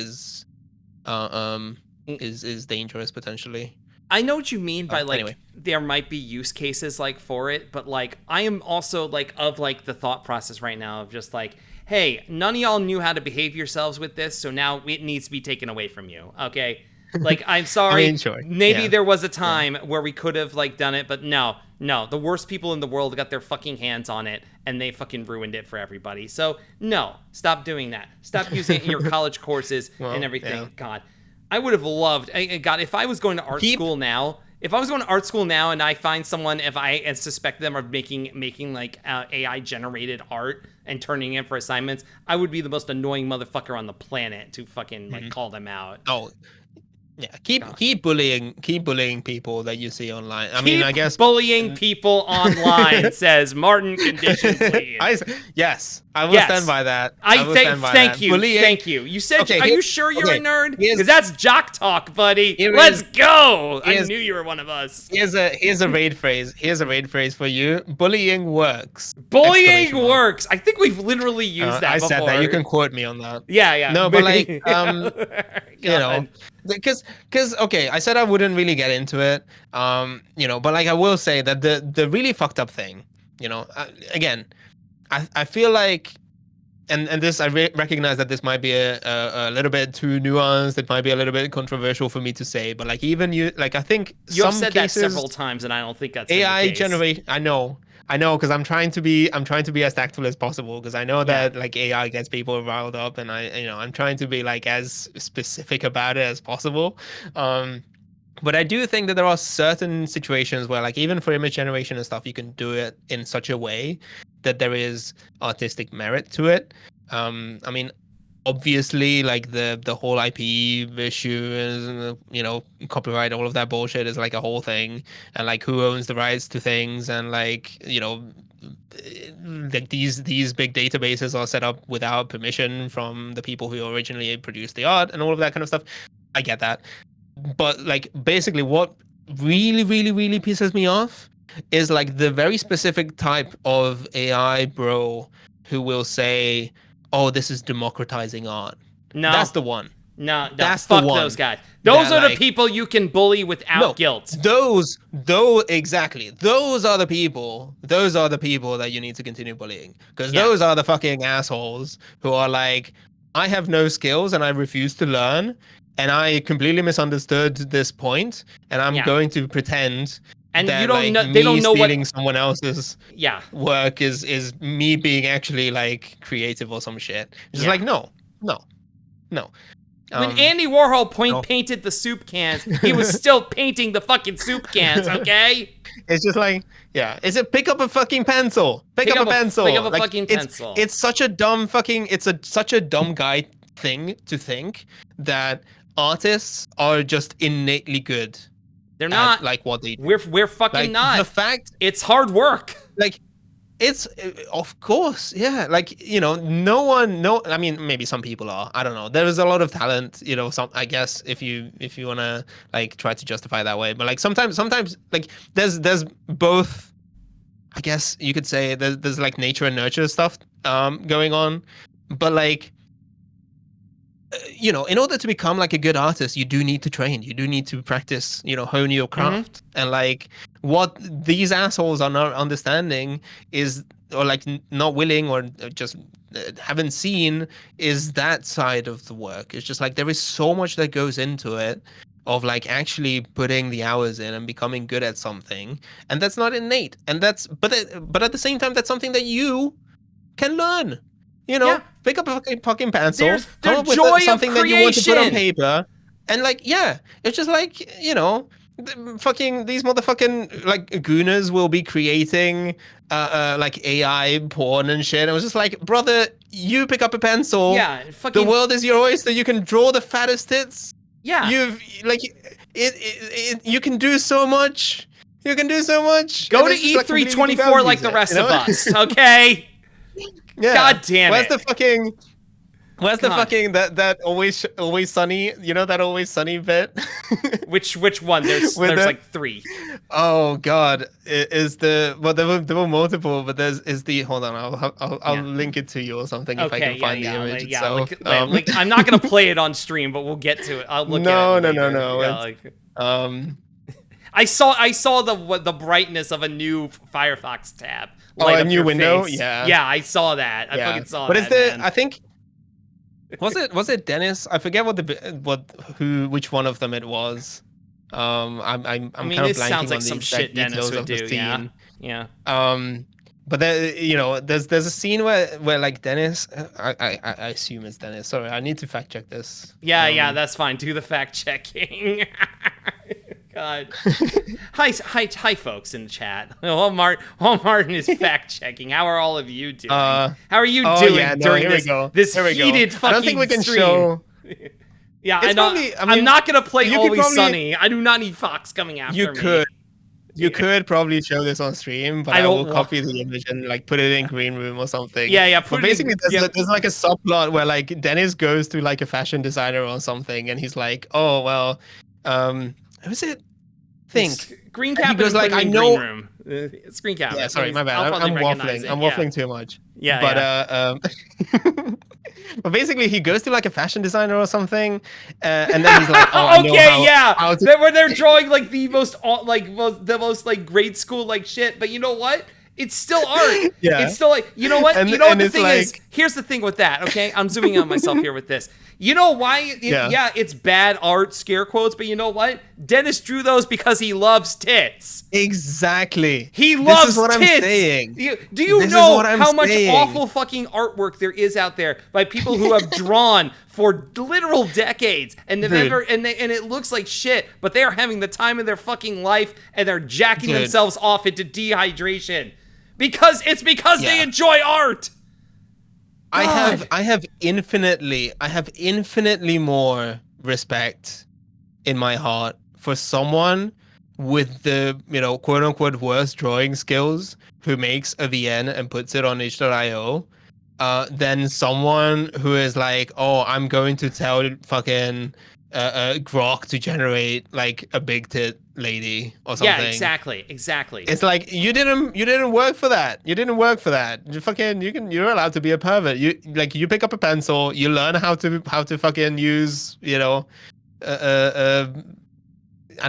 uh, um is dangerous potentially. I know what you mean by like Anyway. there might be use cases like for it, but like I am also like of like the thought process right now of just like, hey, none of y'all knew how to behave yourselves with this, so now it needs to be taken away from you. Okay. Like, I'm sorry. I mean, sure. Maybe Yeah. there was a time where we could have like done it, but no. The worst people in the world got their fucking hands on it and they fucking ruined it for everybody. So no, stop doing that. Stop using it in your college courses and everything. Yeah. God, I would have loved. God, if I was going to art school now. If I was going to art school now and I find someone, if I suspect them of making like AI generated art and turning it for assignments, I would be the most annoying motherfucker on the planet to fucking like call them out. Oh, yeah. Keep bullying people that you see online. I Keep mean, I guess bullying people online, says Martin Condition, please. Yes, I will stand by that. Thank you. Bullying. Thank you. You said, Okay, are you sure you're a nerd? Here's- Because that's jock talk, buddy. Let's go. I knew you were one of us. Here's a raid phrase. Here's a raid phrase for you. Bullying works. Bullying Exclamation mark. works. I think we've literally used that I before. said that. You can quote me on that. Yeah. No, but like, you God. know, because okay, I said I wouldn't really get into it. But like I will say that the really fucked up thing, again, I feel like, and this I recognize that this might be a little bit too nuanced. It might be a little bit controversial for me to say, but like even I think You've some said cases, that several times, and I don't think that's AI the case. generate. I know, because I'm trying to be as tactful as possible, because I know that like AI gets people riled up, and I'm trying to be like as specific about it as possible. But I do think that there are certain situations where, like, even for image generation and stuff, you can do it in such a way that there is artistic merit to it. I mean, obviously, like the whole IP issue is, copyright, all of that bullshit is like a whole thing, and like who owns the rights to things, and like like these big databases are set up without permission from the people who originally produced the art and all of that kind of stuff. I get that. But like basically what really, really, really pisses me off is like the very specific type of AI bro who will say, oh, this is democratizing art. No. That's the one. No, That's fuck the one those guys. Those are like, the people you can bully without guilt. Exactly. Those are the people that you need to continue bullying. Because those are the fucking assholes who are like, I have no skills and I refuse to learn. And I completely misunderstood this point, and I'm going to pretend that you don't like, know, they don't know stealing what someone else's work is me being actually like creative or some shit. Just like no. When Andy Warhol painted the soup cans, he was still painting the fucking soup cans. Okay. It's just like, is it pick up a fucking pencil? Pick up a pencil. Pick up a like, fucking pencil. It's such a dumb fucking. Such a dumb guy thing to think that artists are just innately good. They're not like what they do. We're fucking like, not. The fact it's hard work. Like it's of course, like no one. I mean, maybe some people are. I don't know. There is a lot of talent. Some. I guess if you wanna like try to justify it that way, but like sometimes like there's both. I guess you could say there's like nature and nurture stuff going on, but like. In order to become like a good artist, you do need to train. You do need to practice, hone your craft. And like what these assholes are not understanding is, or like not willing, or just haven't seen, is that side of the work. It's just like there is so much that goes into it, of like actually putting the hours in and becoming good at something, and that's not innate. And that's but at the same time, that's something that you can learn. Pick up a fucking pencil, come up with something that you want to put on paper, and like, it's just like, these motherfucking like gooners will be creating like AI porn and shit. And it was just like, brother, you pick up a pencil. The world is your oyster. You can draw the fattest tits. You've like it you can do so much. Go to E324 like the rest of us, okay? God damn it. Where's the fucking Where's the God. fucking that always sunny? You know that always sunny bit? Which one? There's With the- like 3. Oh God, is there were multiple, but is the hold on, I'll link it to you or something if I Okay, can find the image itself. like I'm not gonna play it on stream, but we'll get to it. I'll look at it later. No. Yeah, I saw the brightness of a new Firefox tab. A new window. Face. Yeah. Yeah, I saw that. I fucking saw that. But is there? Man. I think. Was it Dennis? I forget which one of them it was. I'm kind of this blanking sounds like on some the shit exact Dennis details would of the do. scene. Yeah. But there, there's a scene where like Dennis, I assume it's Dennis. Sorry, I need to fact check this. Yeah, that's fine. Do the fact checking. God. Hi, folks in the chat. Martin is fact checking. How are all of you doing? How are you doing during this heated fucking I don't think we can stream? show. Yeah, I'm not gonna play Always Sunny. I do not need Fox coming after me. You could probably show this on stream, but I will copy the image and like put it in green room or something. Yeah. But basically, there's like a subplot where like Dennis goes to like a fashion designer or something, and he's like, "Oh well, who's it? Think Green Cap. He goes like, "I know." It's Green Cap. Yeah, sorry, my bad. I'm waffling. I'm waffling too much. Yeah. But but basically, he goes to like a fashion designer or something, and then he's like, "Oh, okay, where they're drawing like the most like grade school like shit." But you know what? It's still art. Yeah. It's still like, you know what? And, you know what the it's thing like... is? Here's the thing with that, okay? I'm zooming in on myself here with this. You know why? It's bad art, scare quotes, but you know what? Dennis drew those because he loves tits. Exactly. He loves this is what tits. I'm saying. Do you know how much awful fucking artwork there is out there by people who have drawn for literal decades and it looks like shit, but they are having the time of their fucking life and they're jacking themselves off into dehydration because they enjoy art. God. I have infinitely more respect in my heart for someone with the, quote unquote worst drawing skills who makes a VN and puts it on itch.io than someone who is like, oh, I'm going to tell fucking Grok to generate like a big tit lady or something. Yeah, exactly. It's like you didn't work for that. You didn't work for that. You're allowed to be a pervert. You pick up a pencil, you learn how to fucking use, I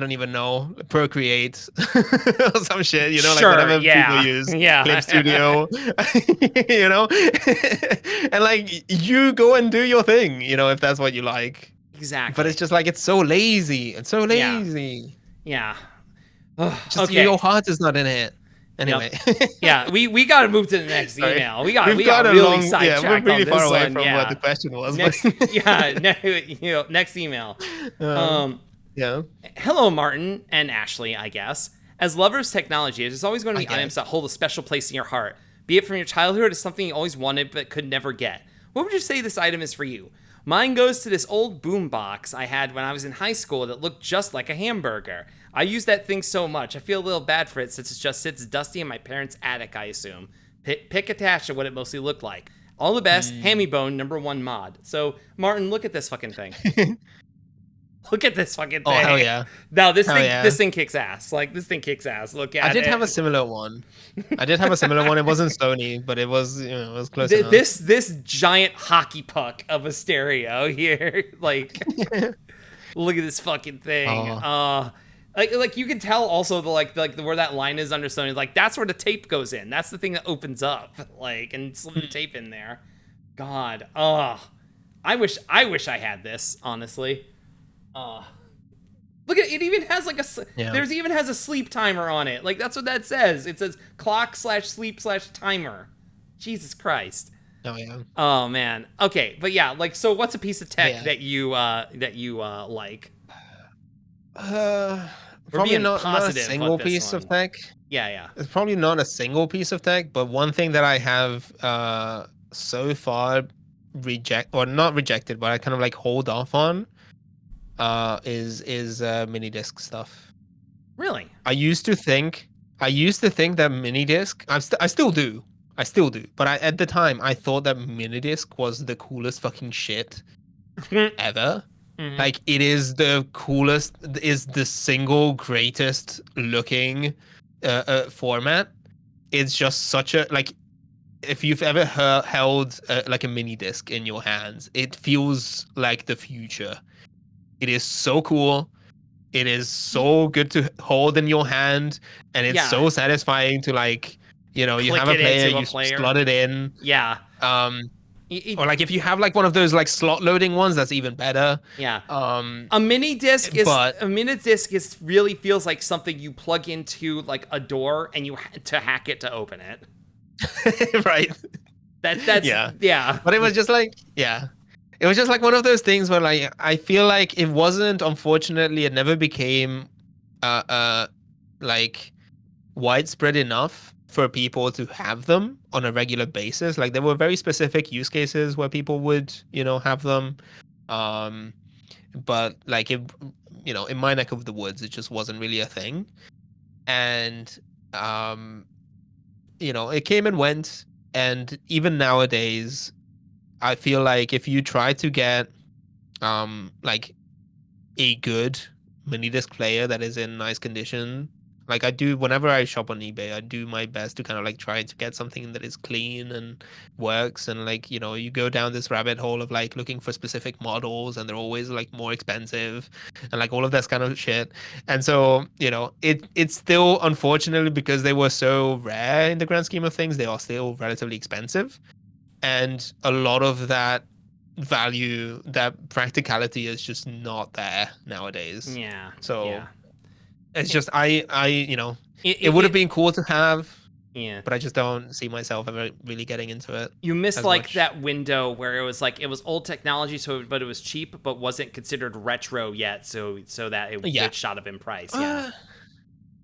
don't even know, Procreate or some shit, like whatever people use. Yeah. Clip Studio. And like you go and do your thing, if that's what you like. Exactly. But it's just like it's so lazy. It's so lazy. Yeah. Just your heart is not in it. Anyway. Yep. Yeah, we got to move to the next email. We got a really long, sidetracked. Yeah, we're really far away one. from what the question was. Next, next email. Yeah. Hello, Martin and Ashley, I guess. As lovers of technology, there's always going to be items that hold a special place in your heart. Be it from your childhood or something you always wanted but could never get. What would you say this item is for you? Mine goes to this old boombox I had when I was in high school that looked just like a hamburger. I use that thing so much. I feel a little bad for it since it just sits dusty in my parents' attic, I assume. Pick attached to what it mostly looked like. All the best, Hammybone #1 mod. So, Martin, look at this fucking thing. Look at this fucking thing. Oh, hell yeah. No, this thing kicks ass. Like, this thing kicks ass. Look at it. I did have a similar one. It wasn't Sony, but it was, it was close enough. This giant hockey puck of a stereo here. Like, look at this fucking thing. Like you can tell also the where that line is under Sony. Like, that's where the tape goes in. That's the thing that opens up. Like, and slip the tape in there. God. I wish I had this, honestly. Look at it. It even has like there's even has a sleep timer on it. Like, that's what that says. It says clock/sleep/timer. Jesus Christ. Oh yeah. Oh man. Okay, but yeah, like, so what's a piece of tech that you like? Probably not a single piece of tech. Yeah. It's probably not a single piece of tech, but one thing that I have so far not rejected, but I kind of like hold off on is mini disc stuff. Really? I used to think that mini disc, I still do. I still do. But at the time, I thought that minidisc was the coolest fucking shit ever. Mhm. Like, it is the coolest, is the single greatest looking format. It's just such a, like, if you've ever held like a mini disc in your hands, it feels like the future. It is so cool. It is so good to hold in your hand, and it's Yeah. so satisfying to, like, you Click have a it player, into a you player. slot it in. Yeah. Um, It, or like if you have like one of those like slot loading ones, that's even better. yeah. Um, A mini disc but is really feels like something you plug into like a door and to hack it to open it. right, That's yeah. yeah. But it was just like, yeah, it was just like one of those things where, like, I feel like it wasn't, unfortunately, it never became like widespread enough for people to have them on a regular basis. Like, there were very specific use cases where people would, have them. Um, but like, in my neck of the woods, it just wasn't really a thing. And um, it came and went. And even nowadays, I feel like if you try to get like a good mini disc player that is in nice condition, like I do whenever I shop on eBay, I do my best to kind of like try to get something that is clean and works. And like, you go down this rabbit hole of like looking for specific models, and they're always like more expensive and like all of that kind of shit. And so, it's still, unfortunately, because they were so rare in the grand scheme of things, they are still relatively expensive. And a lot of that value, that practicality, is just not there nowadays. Yeah. So Yeah. it's It, just, it would have it been cool to have, yeah. but I just don't see myself ever really getting into it You missed as like much. that window where it was old technology, but it was cheap, but wasn't considered retro yet, so that Yeah. it shot up in price. Yeah, uh,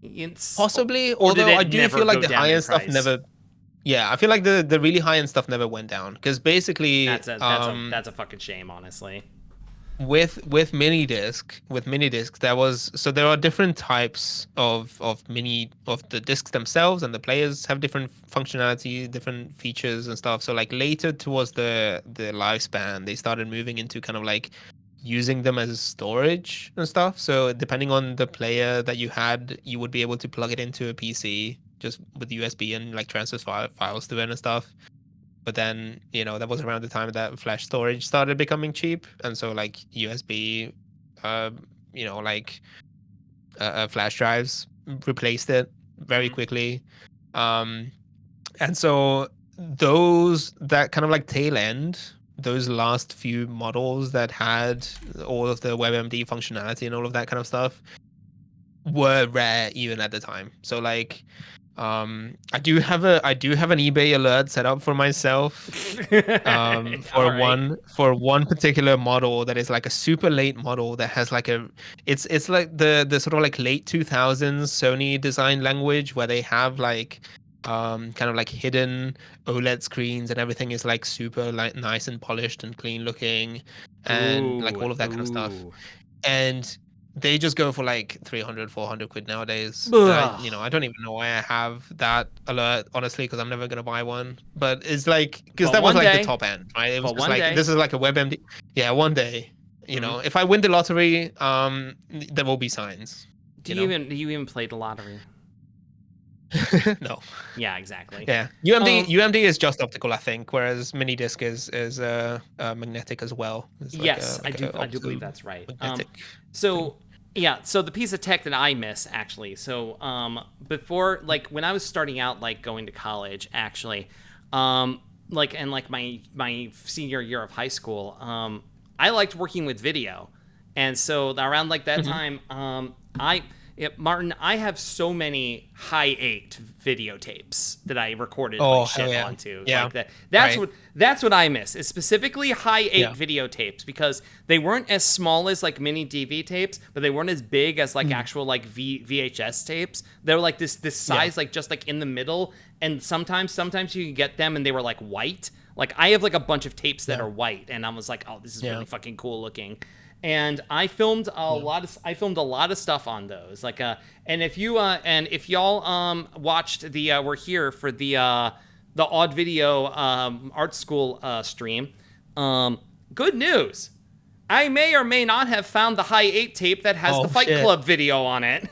it's Possibly, or did although I it do never feel like go the down high in end stuff price? never. Yeah, I feel like the really high end stuff never went down, because basically, That's a fucking shame, honestly. with mini disc, there are different types of the discs themselves, and the players have different functionality, different features and stuff. So like later towards the lifespan, they started moving into kind of like using them as storage and stuff. So depending on the player that you had, you would be able to plug it into a PC just with USB and like transfer files to it and stuff. But then, that was around the time that flash storage started becoming cheap, and so like USB, uh, like flash drives replaced it very Mhm. quickly. Um, and so those that kind of like tail end, those last few models that had all of the WebMD functionality and all of that kind of stuff, were rare even at the time. So like, I do have an eBay alert set up for myself, All right. for one particular model that is like a super late model that has like it's like the sort of like late 2000s Sony design language, where they have like kind of like hidden OLED screens, and everything is like super like nice and polished and clean looking, and like Ooh, all of that kind of stuff. ooh. And they just go for like 300, 400 quid nowadays. And I, Ugh. I don't even know why I have that alert, honestly, because I'm never going to buy one. But it's like, because But that was one like the day, top end, right? It was but just one like, day. this is like a WebMD. Yeah, one day, Mhm. if I win the lottery, there will be signs, you know? Do you even play the lottery? No. Yeah, exactly. Yeah. UMD Um, UMD is just optical, I think, whereas mini disc is magnetic as well. It's like yes, a like a I do believe opto that's right. magnetic thing. So yeah, so the piece of tech that I miss actually. So before like when I was starting out like going to college actually, like and like my senior year of high school, I liked working with video, and so around like that Hmm. time, Martin, I have so many high eight videotapes that I recorded like Oh, hell shit yeah. onto. Yeah. Like that. Right. That's what I miss. Is specifically high eight Yeah. videotapes because they weren't as small as like mini DV tapes, but they weren't as big as like Mm. actual like VHS tapes. They were like this Yeah. size, like just like in the middle. And sometimes you can get them and they were like white. Like I have like a bunch of tapes that Yeah. are white, and I was like, oh, this is Yeah. really fucking cool looking. And I filmed Yeah. I filmed a lot of stuff on those. And if y'all watched the we're here for the the Odd Video art school stream. Good news. I may or may not have found the High 8 tape that has the Fight Club video on it.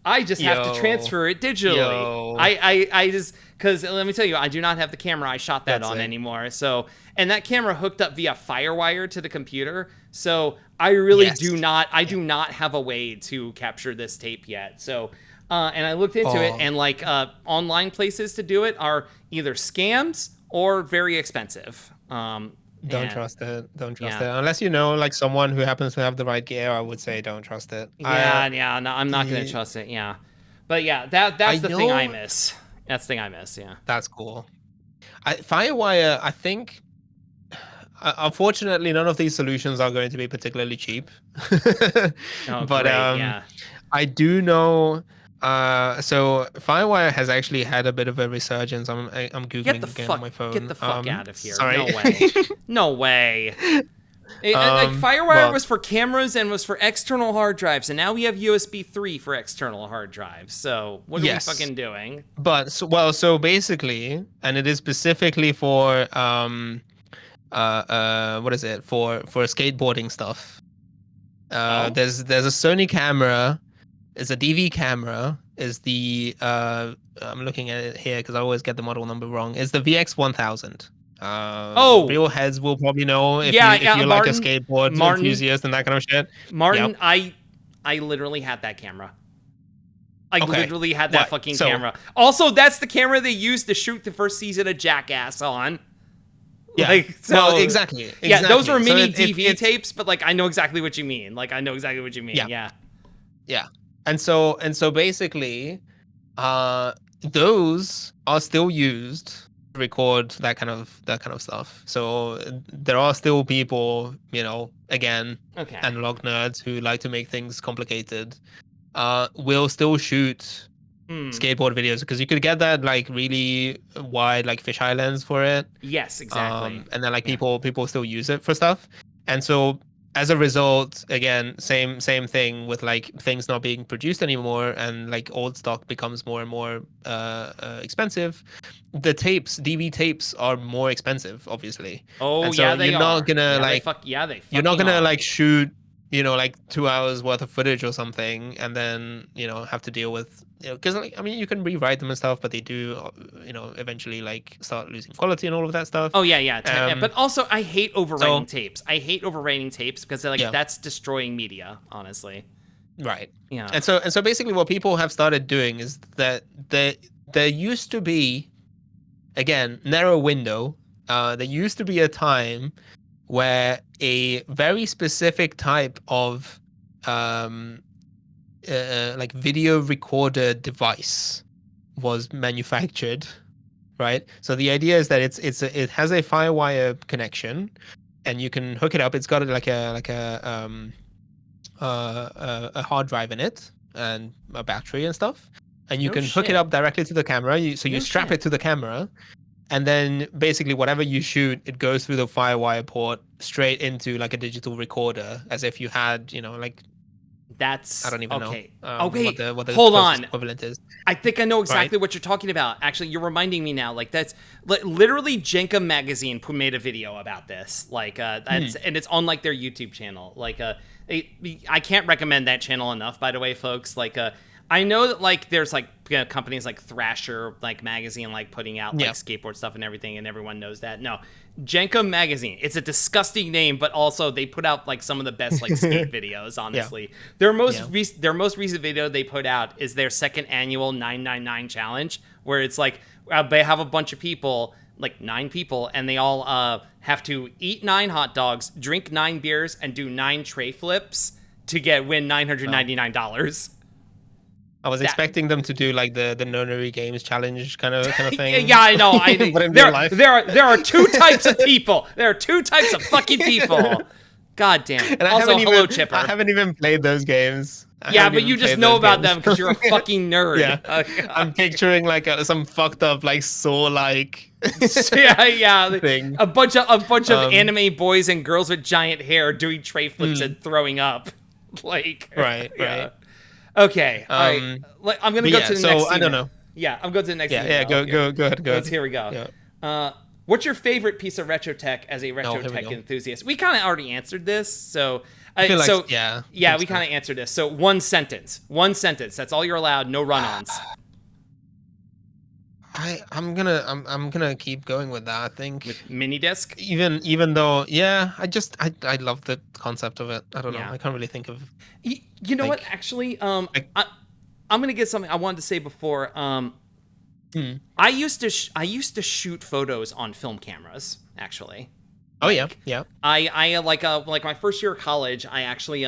I just have to transfer it digitally. I just, because let me tell you, I do not have the camera I shot that on anymore. So, and that camera hooked up via FireWire to the computer. So I really do not have a way to capture this tape yet. So, and I looked into it, and like online places to do it are either scams or very expensive. Don't trust it. Don't trust it. Unless you know, like, someone who happens to have the right gear, I would say don't trust it. No, I'm not going to trust it, But yeah, that's the thing I miss. That's the thing I miss, That's cool. Firewire, I think, unfortunately, none of these solutions are going to be particularly cheap. But I do know... so FireWire has actually had a bit of a resurgence. I'm googling again on my phone. Get the fuck out of here! Sorry. No way! No way! Like FireWire was for cameras and was for external hard drives, and now we have USB 3 for external hard drives. So what are we fucking doing? But so basically, and it is specifically for what is it for skateboarding stuff? There's a Sony camera. It's a DV camera. Is the I'm looking at it here because I always get the model number wrong. It's the VX1000. Real heads will probably know if you're Martin, like a skateboard enthusiast and that kind of shit. Martin, I literally had that camera. I literally had that fucking camera. Also, that's the camera they used to shoot the first season of Jackass on. Yeah. Exactly. Yeah, those were mini DV tapes, but like I know exactly what you mean. Yeah. And so basically, those are still used to record that kind of stuff. So there are still people, again, analog nerds who like to make things complicated, will still shoot skateboard videos because you could get that like really wide like fisheye lens for it. Yes, exactly. And then like people still use it for stuff, and so. As a result, again, same thing with like things not being produced anymore, and like old stock becomes more and more expensive. The DV tapes are more expensive, obviously. Oh, so they you're are. Not gonna you're not gonna like shoot, like 2 hours worth of footage or something, and then have to deal with because you can rewrite them and stuff, but they do eventually like start losing quality and all of that stuff. Oh yeah. But also I hate overwriting tapes. I hate overwriting tapes because that's destroying media, honestly. Right. Yeah. And so basically what people have started doing is that there used to be, again, narrow window. There used to be a time where a very specific type of like video recorder device was manufactured, right? So the idea is that it has a FireWire connection, and you can hook it up. It's got like a hard drive in it and a battery and stuff, and you can hook it up directly to the camera. You strap it to the camera, and then basically whatever you shoot, it goes through the FireWire port straight into like a digital recorder, as if you had like. That's I don't even know. What the hold on. Equivalent is. I think I know exactly what you're talking about. Actually, you're reminding me now. Like that's literally Jenkem Magazine made a video about this. Like and it's on like their YouTube channel. Like I can't recommend that channel enough. By the way, folks. Like I know that like there's like companies like Thrasher like magazine like putting out like skateboard stuff and everything, and everyone knows that. No, Jenkem Magazine. It's a disgusting name, but also they put out like some of the best like skate videos. Honestly, their most recent video they put out is their second annual 999 challenge, where it's like they have a bunch of people, like 9 people, and they all have to eat 9 hot dogs, drink 9 beers, and do 9 tray flips to win $999. I was expecting them to do like the Nonary Games challenge kind of thing. Yeah, I know. There are 2 types of people. There are 2 types of fucking people. God damn it. And also, hello, Chipper. I haven't even played those games. But you just know about them because you're a fucking nerd. Yeah. I'm picturing like some fucked up like Saw-like thing. A bunch of anime boys and girls with giant hair doing tray flips and throwing up. Like right. Okay. I'm gonna go to the next. I don't know. Yeah, I'm going to the next Yeah, email. yeah. Go ahead. Go ahead. Here we go. Yeah. What's your favorite piece of retro tech as a retro Here we tech go. enthusiast? We kind of already answered this, so I feel like, so yeah, yeah, we kind of answered this. So one sentence. That's all you're allowed. No run-ons. I'm gonna keep going with that. I think With mini disc. even though, yeah, I love the concept of it. I don't know. Yeah. I can't really think of. You know what? Actually, I'm gonna get something I wanted to say before. I used to shoot photos on film cameras. Actually. Oh yeah, yeah. I like my first year of college, I actually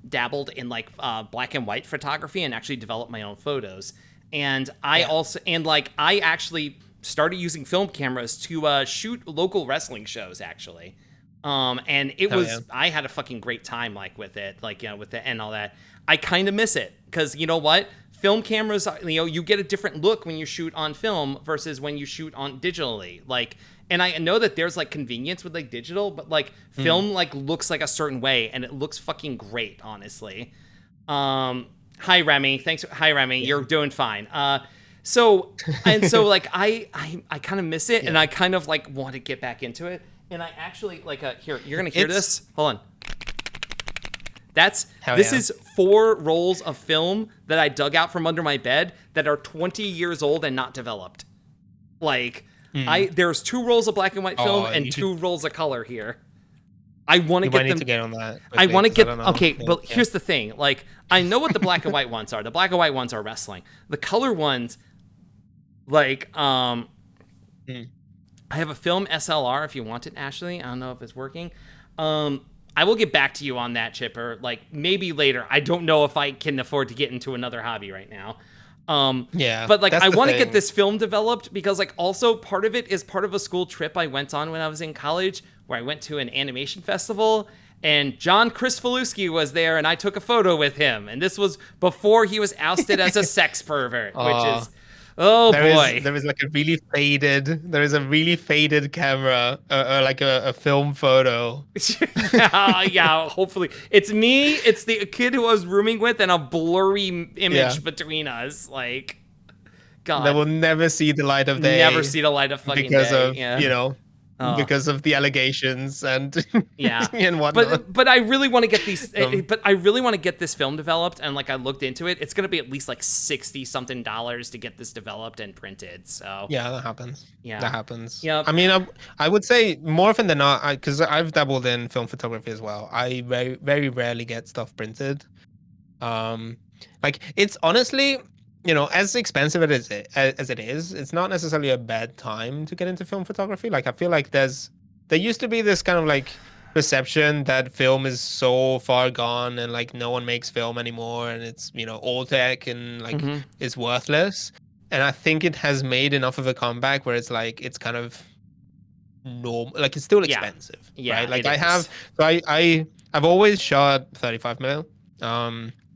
dabbled in like black and white photography and actually developed my own photos. And I actually started using film cameras to shoot local wrestling shows actually. And it was I had a fucking great time like with it, like with it and all that. I kind of miss it because you know what? Film cameras, you get a different look when you shoot on film versus when you shoot on digitally. Like, and I know that there's like convenience with like digital, but like film like looks like a certain way and it looks fucking great, honestly. Hi Remy, thanks. Hi Remy, you're doing fine. So like I kind of miss it and I kind of like want to get back into it. And I actually like here, you're gonna hear this. Hold on. This is 4 rolls of film that I dug out from under my bed that are 20 years old and not developed. Like there's 2 rolls of black and white film and 2 rolls of color here. I want to get them. Need to get on that. I want to get okay, but here's the thing. Like I know what the black and white ones are. The black and white ones are wrestling. The color ones, like I have a film SLR if you want it, Ashley. I don't know if it's working. I will get back to you on that, Chipper. Like maybe later. I don't know if I can afford to get into another hobby right now. But like I want to get this film developed because like also part of it is part of a school trip I went on when I was in college where I went to an animation festival and John Krzyzewski was there and I took a photo with him. And this was before he was ousted as a sex pervert, which is there is like a really faded camera, like a film photo. yeah, hopefully. It's me, it's the kid who I was rooming with, and a blurry image between us. Like, God. That will never see the light of day. Never see the light of fucking because day. Of, because of the allegations and and whatnot. But I really want to get these. But I really want to get this film developed, and like I looked into it, it's gonna be at least like $60-something to get this developed and printed. So yeah, that happens. Yeah, that happens. Yeah. I mean, I would say more often than not, because I've dabbled in film photography as well. I very very rarely get stuff printed. Like it's honestly, as expensive as it is, it's not necessarily a bad time to get into film photography. Like I feel like there used to be this kind of like perception that film is so far gone and like no one makes film anymore and it's old tech and like it's worthless. And I think it has made enough of a comeback where it's like it's kind of normal. Like it's still expensive, right? Like I've always shot 35 mil.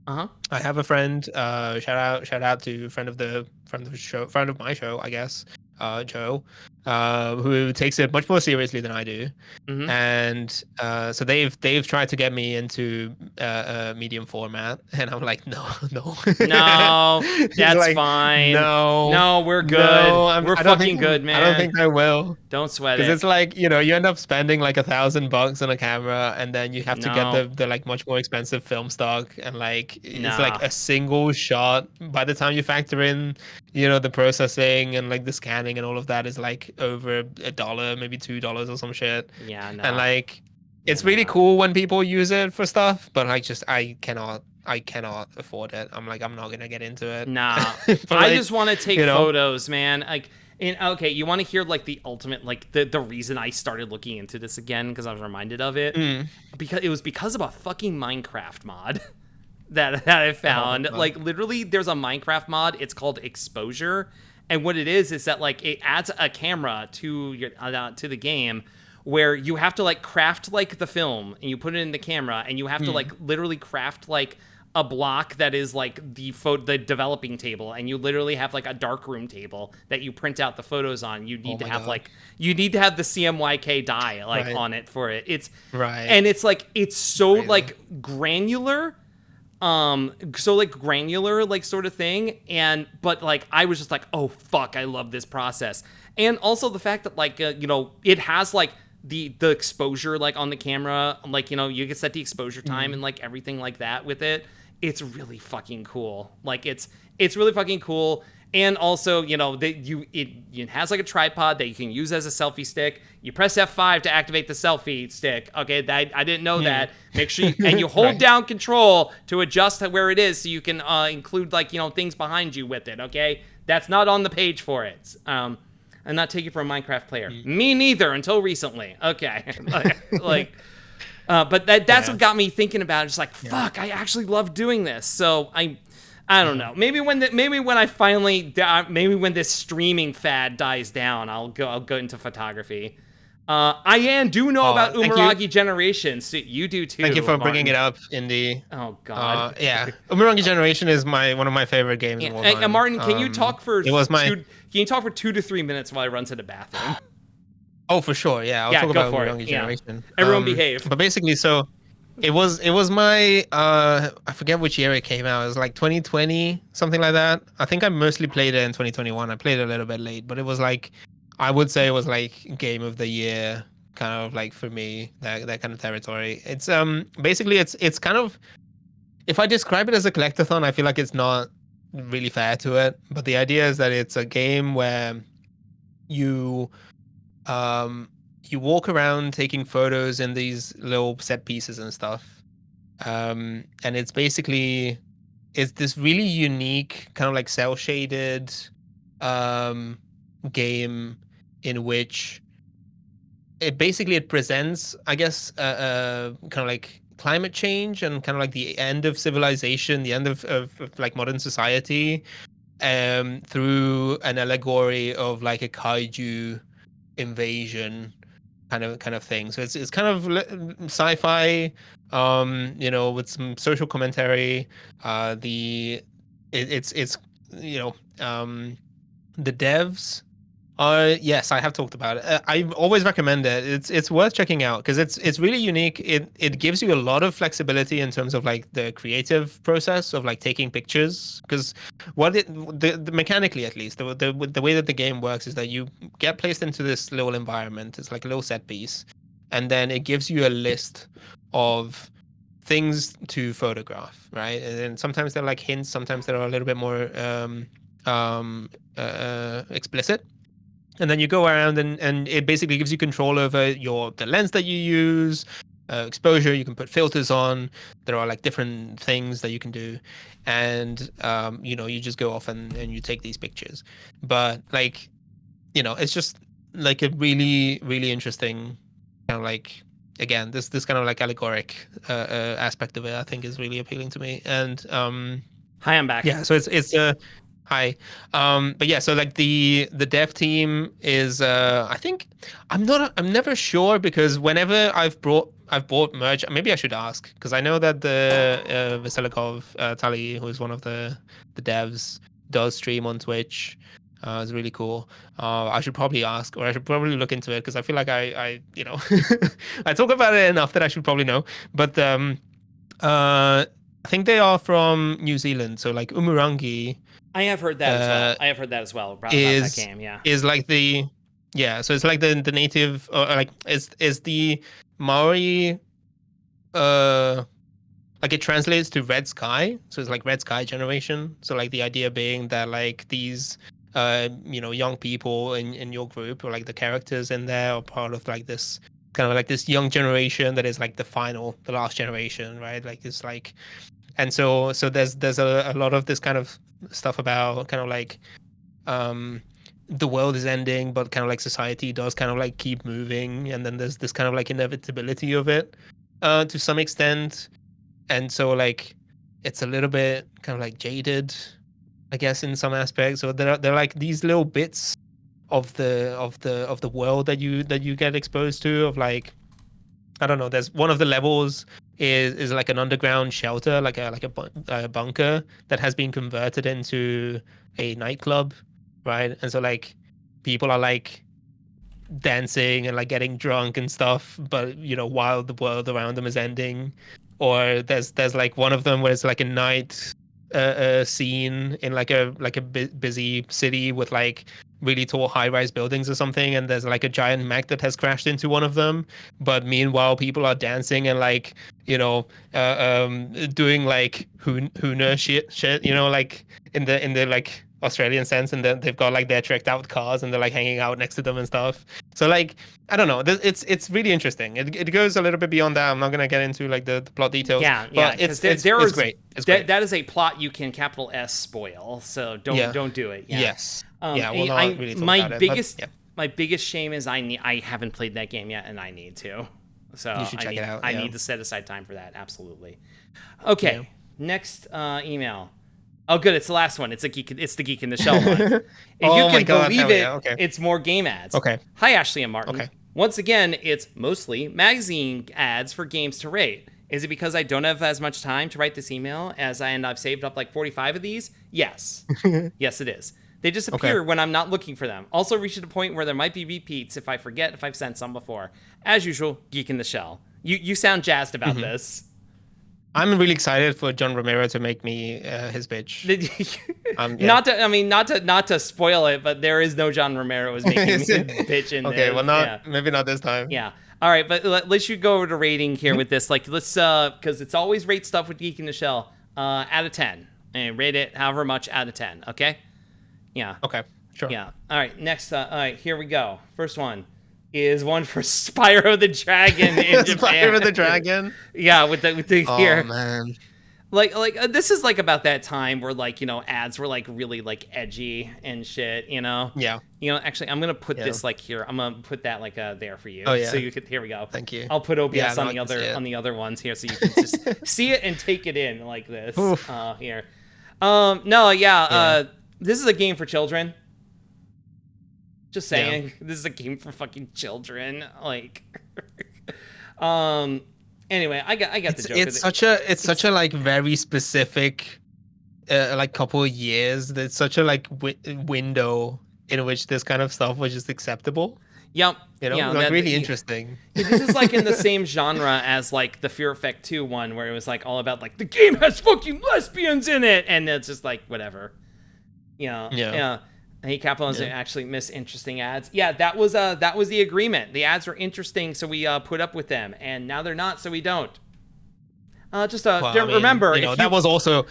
I have a friend. Shout out to friend of my show, I guess. Joe, who takes it much more seriously than I do, and so they've tried to get me into medium format, and I'm like, no, that's like, fine. No, we're good. We're fucking good, man. I don't think I will. Don't sweat it. Because it's like you end up spending like $1,000 on a camera, and then you have to get the like much more expensive film stock, and like it's like a single shot. By the time you factor in, the processing and like the scanning and all of that is like over $1, maybe $2 or some shit. Yeah, no. And like it's really cool when people use it for stuff, but I cannot afford it. I'm not gonna get into it. Nah. I just want to take photos, man. Like okay, you want to hear like the ultimate, like the reason I started looking into this again because I was reminded of it because of a fucking Minecraft mod that I found. Like literally there's a Minecraft mod, it's called Exposure, and what it is that like it adds a camera to your to the game where you have to like craft like the film and you put it in the camera and you have to like literally craft like a block that is like the developing table, and you literally have like a darkroom table that you print out the photos on. You need to have you need to have the CMYK die like on it for it. It's and it's like it's so like granular. So like granular like sort of thing, and but like I was just like, oh fuck, I love this process. And also the fact that like it has like the exposure like on the camera, like you can set the exposure time and like everything like that with it. It's really fucking cool. Like it's really fucking cool. And also, it has like a tripod that you can use as a selfie stick. You press F5 to activate the selfie stick. Okay, I didn't know that. Make sure and you hold Right. down Control to adjust where it is, so you can include like things behind you with it. Okay, that's not on the page for it. I'm not taking it for a Minecraft player. Me neither until recently. Okay, but that's Yeah. what got me thinking about it. It's like, fuck, I actually love doing this. So I don't know. Maybe when I finally maybe when this streaming fad dies down, I'll go into photography. I do know about Thank you. Umaragi Generation. So you do too. Thank you for bringing Martin. it up in the. Oh God. Yeah, Umurangi Generation is one of my favorite games of all time. Martin, can you talk for It was my. Can you talk for 2 to 3 minutes while I run to the bathroom? Oh, for sure. Yeah, I'll Yeah, talk go about for it. Umurangi Yeah. Generation. Everyone behave. But basically, so it was my I forget which year it came out. It was like 2020, something like that. I think I mostly played it in 2021. I played it a little bit late, but it was like I would say it was like game of the year, kind of like for me, that kind of territory. It's basically it's kind of, if I describe it as a collectathon, I feel like it's not really fair to it. But the idea is that it's a game where you um you walk around taking photos in these little set pieces and stuff. And it's this really unique kind of like cell shaded um game in which it presents, I guess, kind of like climate change and kind of like the end of civilization, the end of like modern society, through an allegory of like a kaiju invasion kind of thing. So it's kind of sci-fi, with some social commentary. It's the devs. Yes, I have talked about it. I always recommend it. It's worth checking out because it's really unique. It gives you a lot of flexibility in terms of like the creative process of like taking pictures. Because the mechanically, at least, the way that the game works is that you get placed into this little environment. It's like a little set piece, and then it gives you a list of things to photograph, right? And then sometimes they're like hints, sometimes they're a little bit more explicit. And then you go around and it basically gives you control over the lens that you use, exposure. You can put filters on. There are like different things that you can do, and you just go off and you take these pictures. But like, it's just like a really really interesting kind of like, again, this kind of like allegoric aspect of it, I think, is really appealing to me. And Hi, I'm back. yeah, so it's hi. But yeah, so like the dev team is I think I'm never sure, because whenever I've bought merch, maybe I should ask, because I know that the Veselikov Tali, who is one of the devs, does stream on Twitch. It's really cool. I should probably ask, or I should probably look into it, because I feel like I I talk about it enough that I should probably know. But I think they are from New Zealand, so like Umurangi I have heard that as well. I have heard that as well about that is game. Yeah. is like the yeah, so it's like the native, or like it's the Maori, uh like it translates to red sky, so it's like red sky generation. So like the idea being that like these young people in your group, or like the characters in there, are part of like this kind of like this young generation that is like the last generation, right? Like it's like, and so there's a lot of this kind of stuff about kind of like the world is ending, but kind of like society does kind of like keep moving, and then there's this kind of like inevitability of it to some extent. And so like it's a little bit kind of like jaded, I guess, in some aspects. So they're like these little bits of the world that you get exposed to, of like, I don't know. There's one of the levels is like an underground shelter, like a bunker that has been converted into a nightclub, right? And so like people are like dancing and like getting drunk and stuff, but while the world around them is ending. or there's like one of them where it's like a night scene in like a busy city with like really tall high-rise buildings or something, and there's like a giant mech that has crashed into one of them, but meanwhile people are dancing and like doing like hooner shit, like in the like Australian sense, and then they've got like their tricked out cars and they're like hanging out next to them and stuff. So like I don't know, it's really interesting. It goes a little bit beyond that. I'm not gonna get into like the plot details. Yeah, but it's great. It's great. That is a plot you can capital S spoil. So don't do it. Yeah. Yes. We'll not really talk about it, my biggest shame is I haven't played that game yet, and I need to. So you should check it out. I need to set aside time for that. Absolutely. Okay. Next email. Oh, good. It's the last one. It's the Geek in the Shell one. If you can believe it, it's more game ads. Okay. Hi, Ashley and Martin. Okay. Once again, it's mostly magazine ads for games to rate. Is it because I don't have as much time to write this email and I've saved up like 45 of these? Yes. Yes, it is. They disappear when I'm not looking for them. Also reached a point where there might be repeats if I forget if I've sent some before. As usual, Geek in the Shell. You sound jazzed about this. I'm really excited for John Romero to make me his bitch. Not to spoil it, but there is no John Romero is making me his bitch in okay, well, maybe not this time. Yeah. All right, but let's go over to rating here with this. Like, let's because it's always rate stuff with Geek in the Shell out of 10, and rate it however much out of 10. Okay. Yeah. Okay. Sure. Yeah. All right. Next. All right. Here we go. First one is one for Spyro the Dragon in Japan. Spyro the Dragon. Yeah, with the here. Oh man. Like this is like about that time where like ads were like really like edgy and shit. Yeah. Actually, I'm gonna put this like here. I'm gonna put that like there for you. Oh yeah. So you could. Here we go. Thank you. I'll put OBS on the other ones here, so you can just see it and take it in like this. Here. No. Yeah. This is a game for children. Just saying. Yeah. This is a game for fucking children. Like. Anyway, I got the joke. It's such a like very specific, like couple of years. There's such a like window in which this kind of stuff was just acceptable. Yep. Really interesting. This is like in the same genre as like the Fear Effect 2 one, where it was like all about like the game has fucking lesbians in it, and it's just like whatever. Yeah. Hey, capitals actually miss interesting ads. Yeah, that was the agreement. The ads were interesting, so we put up with them, and now they're not, so we don't. Remember, that was also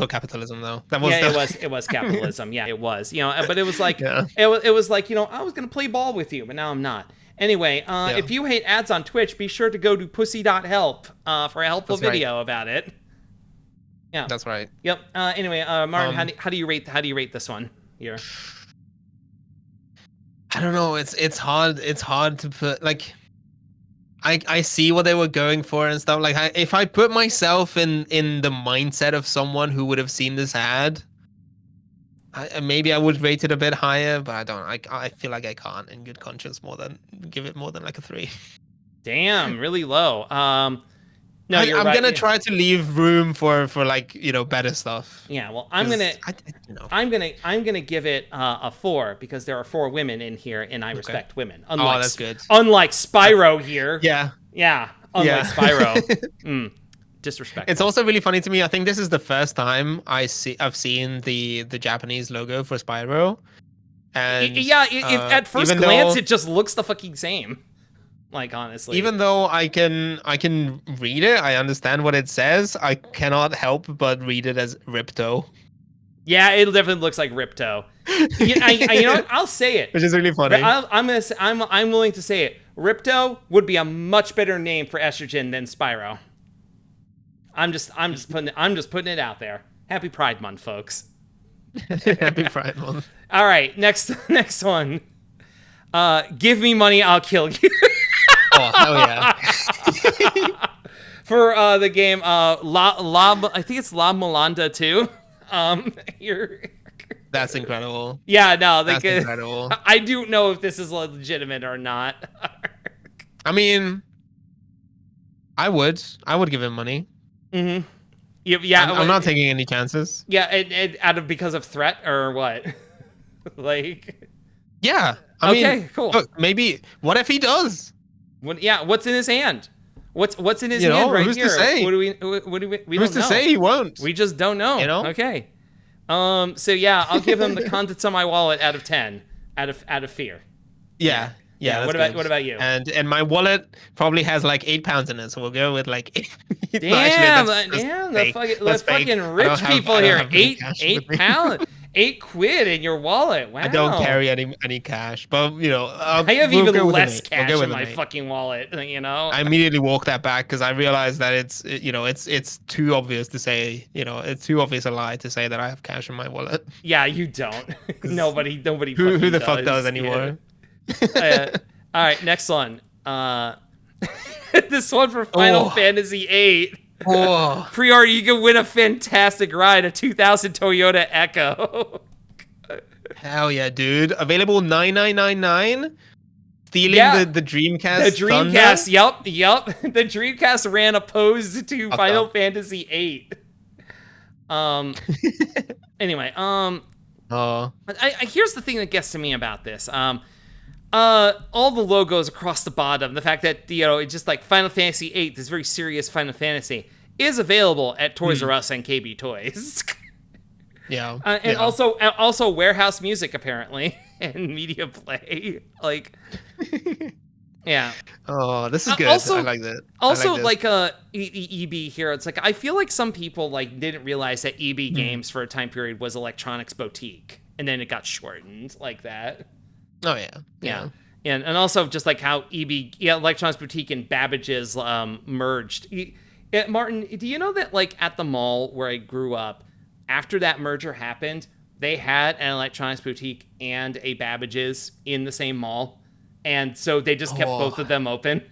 capitalism, though. It was capitalism. Yeah, it was. But it was like it was like I was gonna play ball with you, but now I'm not. Anyway, if you hate ads on Twitch, be sure to go to pussy.help for a helpful video about it. Yeah, that's right. Yep. Anyway, Martin, how do you rate this one here? I don't know. It's hard. It's hard to put like. I see what they were going for and stuff. Like, if I put myself in the mindset of someone who would have seen this ad, maybe I would rate it a bit higher. But I don't. I feel like I can't, in good conscience, give it more than like a 3. Damn, really low. No, I'm gonna try to leave room for like better stuff. Yeah, well, I'm gonna give it a 4 because there are 4 women in here, and I respect women. Unlike, that's good. Unlike Spyro here. Yeah. Unlike Spyro. Disrespectful. It's also really funny to me. I think this is the first time I've seen the Japanese logo for Spyro. And at first glance, it just looks the fucking same. Like, honestly, even though I can read it, I understand what it says. I cannot help but read it as Ripto. Yeah, it definitely looks like Ripto. You know what? I'll say it, which is really funny. I'm willing to say it. Ripto would be a much better name for estrogen than Spyro. I'm just putting it out there. Happy Pride Month, folks. Happy Pride Month. All right, next one. Give me money, I'll kill you. Oh, hell yeah. For the game I think it's La Molanda 2. That's incredible. Yeah, no, that's incredible. I don't know if this is legitimate or not. I mean, I would give him money. Mm-hmm. Yeah, I'm not taking any chances. Yeah, because of threat or what? Like. Yeah. I mean, cool. Look, maybe. What if he does? What's in his hand? What's in his hand right who's here? to say? What do we Who's don't to know. say he won't? We just don't know. You know? Okay. So yeah, I'll give him the contents of my wallet out of 10 out of fear. Yeah. Yeah. What about you? And my wallet probably has like 8 pounds in it, so we'll go with like 8. Damn, No, actually, the fucking rich people here. 8 pounds, 8 quid in your wallet. Wow. I don't carry any cash, but I have we'll even go with less an 8. cash We'll go in with my an 8. fucking wallet. I immediately walked that back because I realized that it's too obvious to say, it's too obvious a lie to say that I have cash in my wallet. Yeah, you don't. Nobody. Who the fuck does anymore? Yeah. All right, next one. This one for Final Fantasy VIII. Oh. Pre-order, you can win a fantastic ride, a 2000 Toyota Echo. Hell yeah, dude! Available 9999. Stealing the Dreamcast. The Dreamcast. Thunder? Yep. The Dreamcast ran opposed to Final Fantasy VIII. Anyway. Here's the thing that gets to me about this. All the logos across the bottom, the fact that it's just like Final Fantasy VIII, this very serious Final Fantasy, is available at Toys R Us and KB Toys. Yeah. And also Warehouse Music apparently and Media Play. Like, yeah. Oh, this is good. Also, I like that. Also, EB here, it's like I feel like some people didn't realize that EB Games for a time period was Electronics Boutique, and then it got shortened like that. Oh yeah. And also just like how Electronics Boutique and Babbage's merged. Martin, do you know that like at the mall where I grew up, after that merger happened, they had an Electronics Boutique and a Babbage's in the same mall, and so they just kept both of them open.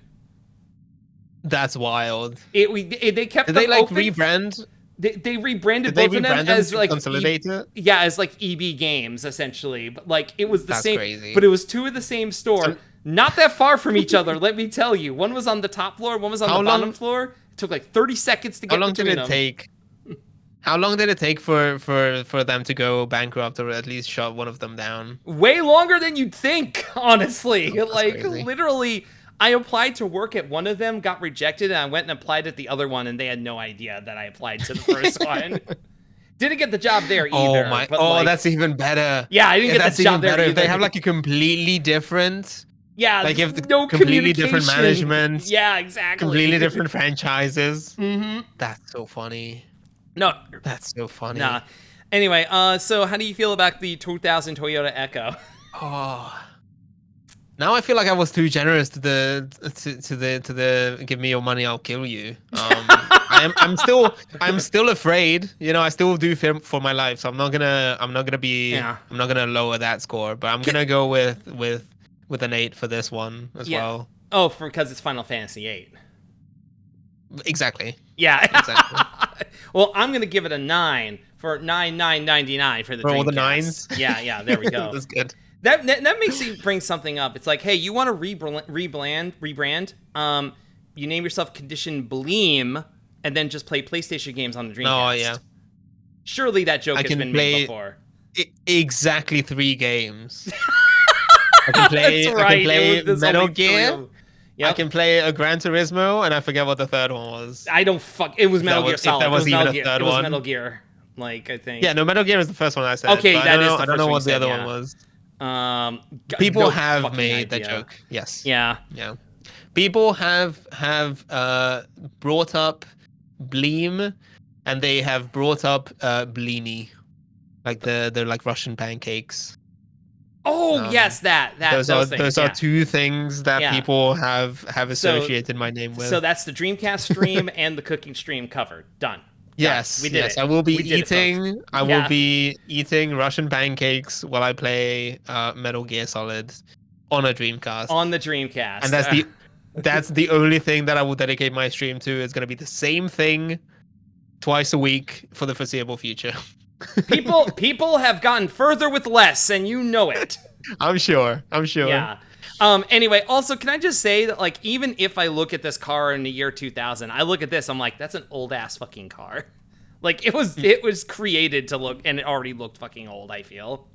That's wild. They kept. Did they like open. Rebrand? They rebranded both of them as like Consolidated? as like EB Games essentially, but like it was the same. Crazy. But it was two of the same store, not that far from each other. Let me tell you, one was on the top floor, one was on the bottom floor. It took like 30 seconds to get between them. How long did it take for them to go bankrupt or at least shut one of them down? Way longer than you'd think, honestly. Like crazy. Literally. I applied to work at one of them, got rejected, and I went and applied at the other one, and they had no idea that I applied to the first one. Didn't get the job there either. That's even better. Yeah, I didn't get the job there either. If they have like a completely different... Yeah, like if no completely different management. Yeah, exactly. Completely different franchises. Mm-hmm. That's so funny. No. That's so funny. Nah. Anyway, so how do you feel about the 2000 Toyota Echo? Oh... Now I feel like I was too generous to the give me your money, I'll kill you. I'm still afraid. I still do fear for my life, so I'm not gonna lower that score. But I'm gonna go with an 8 for this one as well. Oh, because it's Final Fantasy VIII. Exactly. Yeah. Exactly. Well, I'm gonna give it a 9 for 9,999 for the Dreamcast. All the 9s. Yeah. There we go. That's good. That makes me bring something up. It's like, hey, you want to rebrand? You name yourself Condition Bleem, and then just play PlayStation games on the Dreamcast. Oh yeah. Surely that joke has been made before. Exactly 3 games. I can play Metal Gear. Yep. I can play a Gran Turismo, and I forget what the third one was. It was Metal Gear Solid. If there was even a third one. It was Metal Gear. Like I think. Yeah, no, Metal Gear is the first one I said. Okay, I don't know what the other one was. People have made that joke. Yes. Yeah. People have brought up Bleem, and they have brought up Bleeny, like the like Russian pancakes. Oh yes, those are 2 things that people have associated my name with. So that's the Dreamcast stream and the cooking stream covered. Done. Yes, we did it. I will be eating. I will be eating Russian pancakes while I play Metal Gear Solid on a Dreamcast. On the Dreamcast, and that's the only thing that I will dedicate my stream to. It's going to be the same thing twice a week for the foreseeable future. People have gotten further with less, and you know it. I'm sure. Yeah. Anyway, also, can I just say that, like, even if I look at this car in the year 2000, I look at this, I'm like, that's an old ass fucking car. Like, it was created to look, and it already looked fucking old, I feel.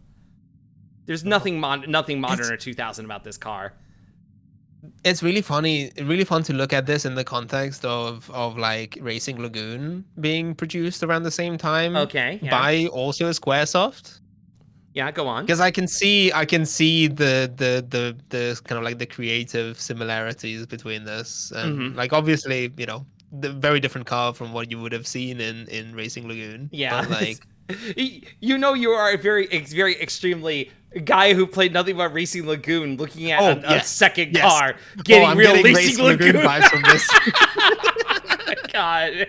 There's nothing modern or 2000 about this car. it's really funny, really fun to look at this in the context of like Racing Lagoon being produced around the same time Okay, yeah. by also Squaresoft. Yeah, go on. Because I can see the kind of like the creative similarities between this, and Mm-hmm. like obviously, the very different car from what you would have seen in Racing Lagoon. Yeah. But like, You know, you are a very extremely guy who played nothing but Racing Lagoon looking at oh a yes, second yes. car getting I'm real getting Racing Lagoon Lagoon vibes from this. God.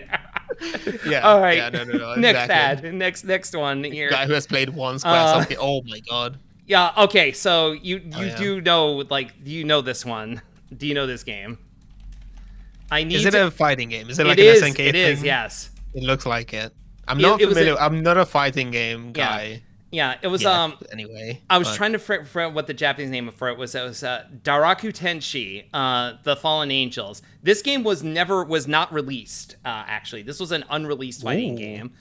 Yeah. All right. Yeah. No. Next Exactly. ad. Next one here. Guy who has played one Squaresoft game. Oh my god. Yeah. Okay. So you Yeah. do know, like, do you know this one? Do you know this game? I need. Is it a fighting game? Is it like It an is. SNK It is. thing? Yes. It looks like it. I'm It- not it was familiar. a- I'm not a fighting game Yeah. guy. Yeah. It was. Yet, anyway. I was but- trying to figure what the Japanese name for it was. It was Daraku Tenshi, The Fallen Angels. This game was not released. Actually, this was an unreleased fighting Ooh. game.